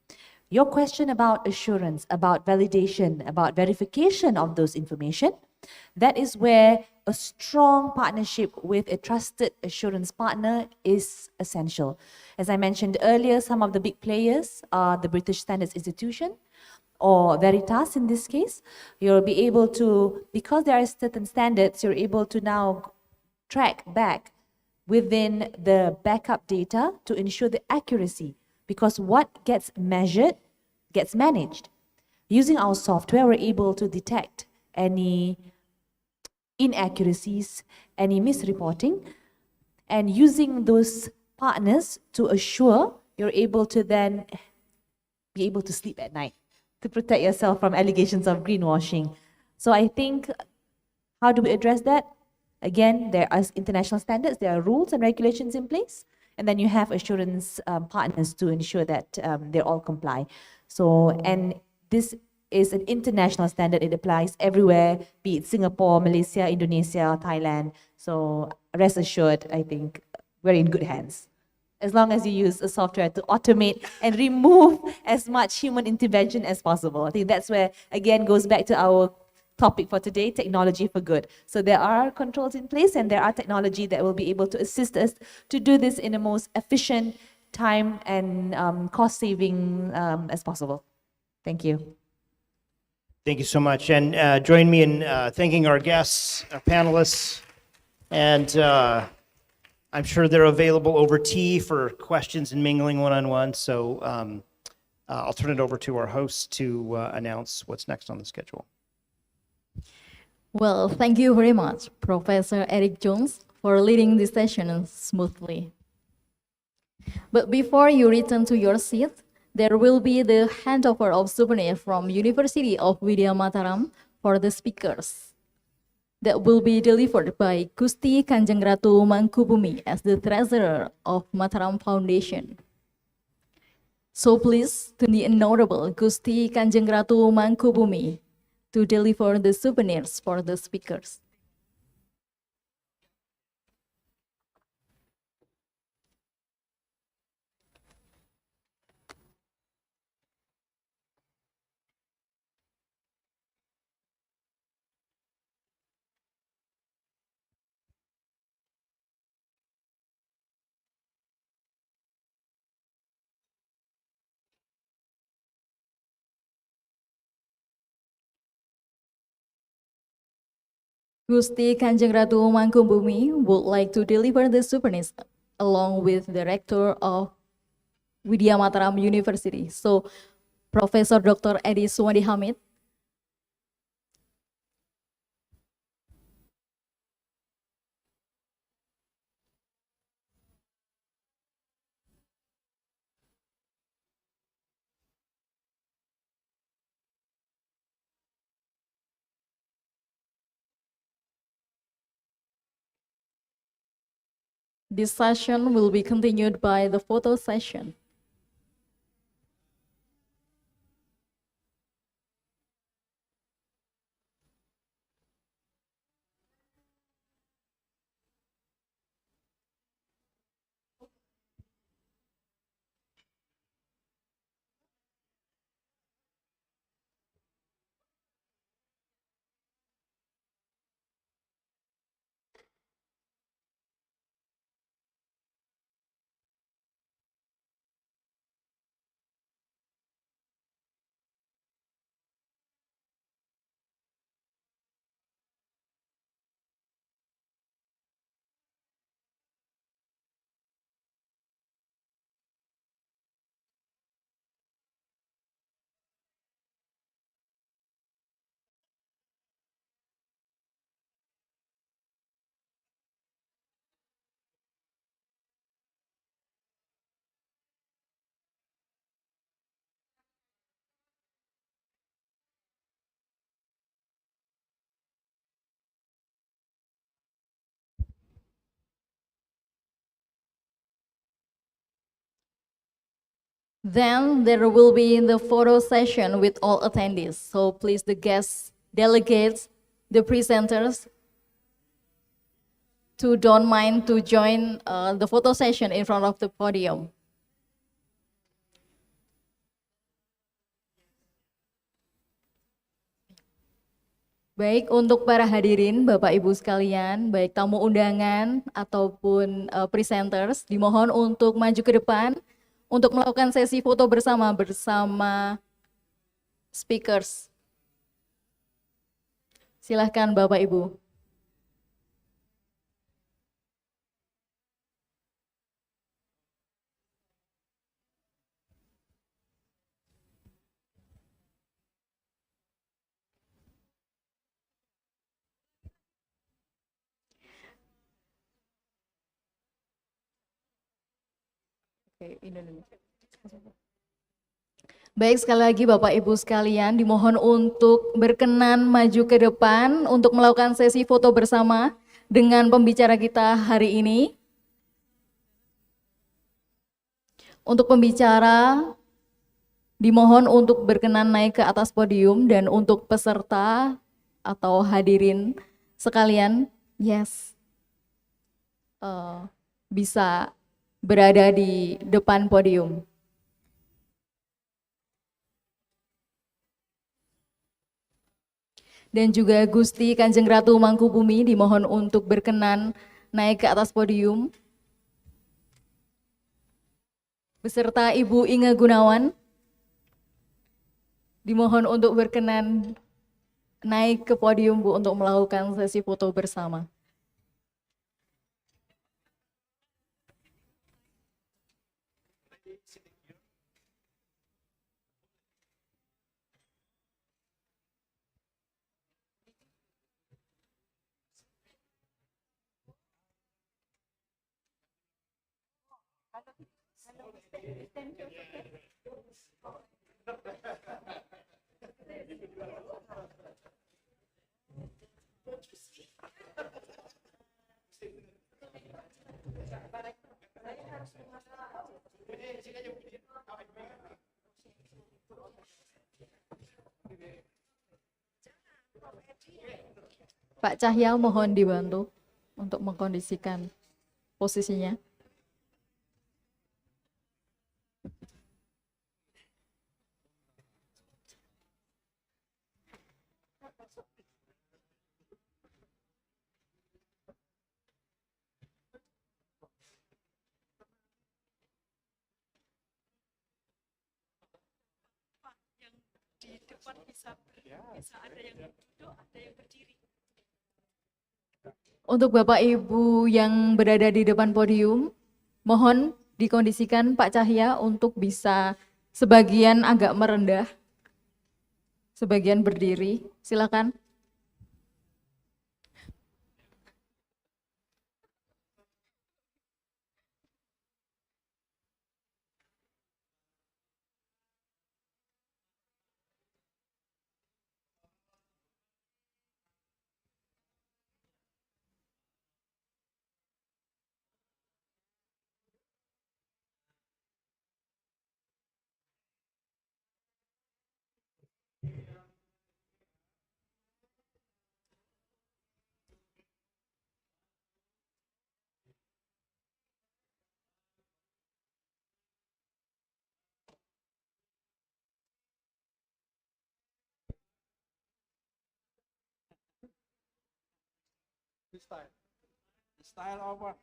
Your question about assurance, about validation, about verification of those information, that is where a strong partnership with a trusted assurance partner is essential. As I mentioned earlier, some of the big players are the British Standards Institution or Veritas in this case. You'll be able to, because there are certain standards, you're able to now track back within the backup data to ensure the accuracy, because what gets measured gets managed. Using our software, we're able to detect any inaccuracies, any misreporting, and using those partners to assure you're able to then be able to sleep at night to protect yourself from allegations of greenwashing. So I think, how do we address that? Again, there are international standards, there are rules and regulations in place, and then you have assurance partners to ensure that they all comply. So, and this is an international standard. It applies everywhere, be it Singapore, Malaysia, Indonesia, Thailand. So rest assured, I think we're in good hands. As long as you use a software to automate and remove as much human intervention as possible. I think that's where, again, goes back to our topic for today, technology for good. So there are controls in place and there are technology that will be able to assist us to do this in the most efficient, time and cost-saving as possible. Thank you. Thank you so much. And join me in thanking our guests, our panelists, and I'm sure they're available over tea for questions and mingling one-on-one. So I'll turn it over to our hosts to announce what's next on the schedule. Well, thank you very much, Professor Eric Jones, for leading this session smoothly. But before you return to your seat, there will be the handover of souvenir from University of Widya Mataram for the speakers. That will be delivered by Gusti Kanjeng Ratu Mangkubumi as the treasurer of Mataram Foundation. So please, to the Honorable Gusti Kanjeng Ratu Mangkubumi to deliver the souvenirs for the speakers. Gusti Kanjeng Ratu Mangkubumi would like to deliver the souvenirs along with the rector of Widya Mataram University. So, Professor Dr. Edi Suwandi Hamid. This session will be continued by the photo session. Then there will be the photo session with all attendees. So please, the guests, delegates, the presenters, to don't mind to join the photo session in front of the podium. Baik, untuk para hadirin, Bapak Ibu sekalian, baik tamu undangan ataupun presenters, dimohon untuk maju ke depan untuk melakukan sesi foto bersama speakers. Silahkan Bapak Ibu. Baik, sekali lagi Bapak Ibu sekalian, dimohon untuk berkenan maju ke depan untuk melakukan sesi foto bersama dengan pembicara kita hari ini. Untuk pembicara, dimohon untuk berkenan naik ke atas podium, dan untuk peserta atau hadirin sekalian, bisa berada di depan podium. Dan juga Gusti Kanjeng Ratu Mangkubumi dimohon untuk berkenan naik ke atas podium. Beserta Ibu Inge Gunawan dimohon untuk berkenan naik ke podium, Bu, untuk melakukan sesi foto bersama. Pak Cahya mohon dibantu untuk mengkondisikan posisinya. Di depan bisa ada yang duduk, ada yang berdiri. Untuk Bapak Ibu yang berada di depan podium, mohon dikondisikan Pak Cahya untuk bisa sebagian agak merendah, sebagian berdiri. Silakan. Style over.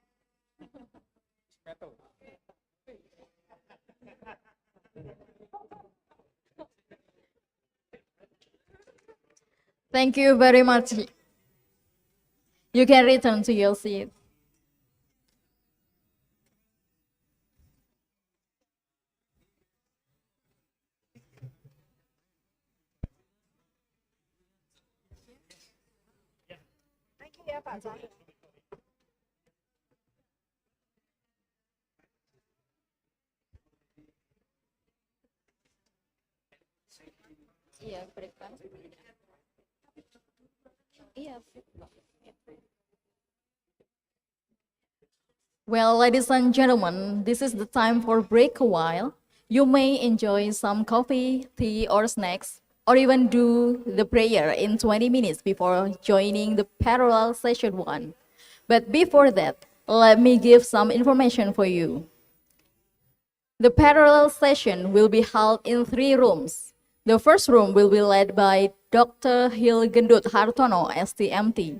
Metal. Thank you very much. You can return to your seat. Iya, break kan? Iya, Well, ladies and gentlemen, this is the time for break a while. You may enjoy some coffee, tea, or snacks, or even do the prayer in 20 minutes before joining the parallel session 1. But before that, let me give some information for you. The parallel session will be held in 3 rooms. The first room will be led by Dr. Hilgendut Hartono, STMT.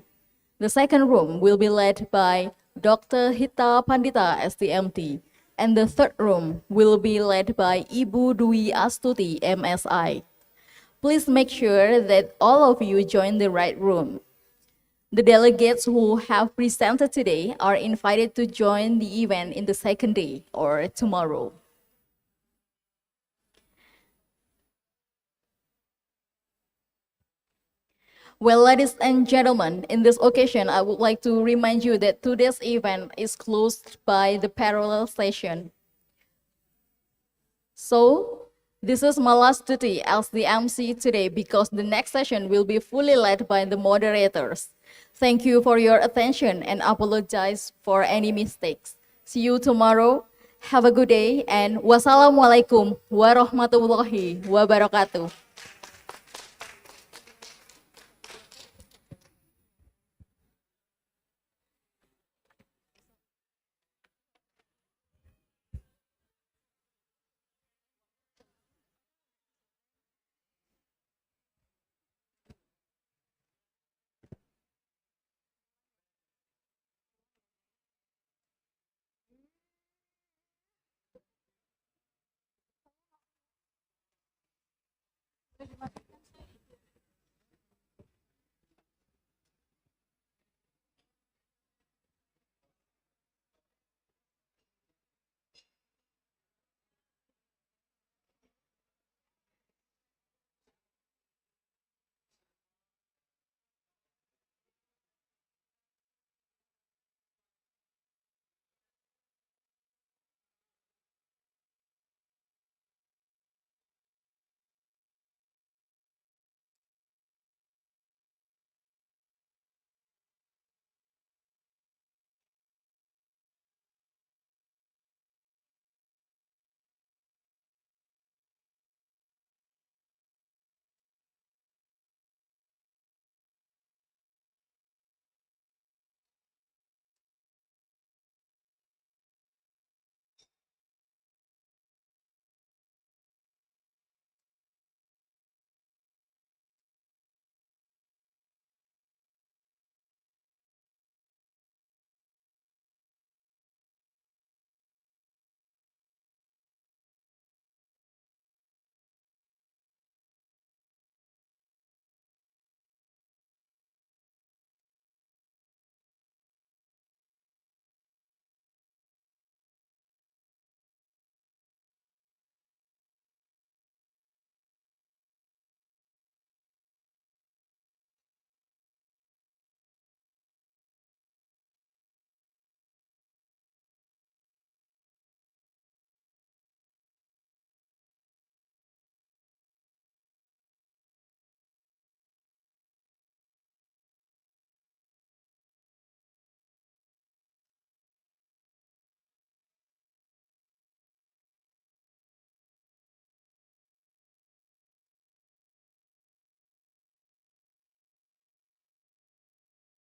The second room will be led by Dr. Hita Pandita, STMT. And the third room will be led by Ibu Dwi Astuti, MSI. Please make sure that all of you join the right room. The delegates who have presented today are invited to join the event in the second day or tomorrow. Well, ladies and gentlemen, in this occasion, I would like to remind you that today's event is closed by the parallel session. So, this is my last duty as the MC today because the next session will be fully led by the moderators. Thank you for your attention and apologize for any mistakes. See you tomorrow. Have a good day and wassalamualaikum warahmatullahi wabarakatuh.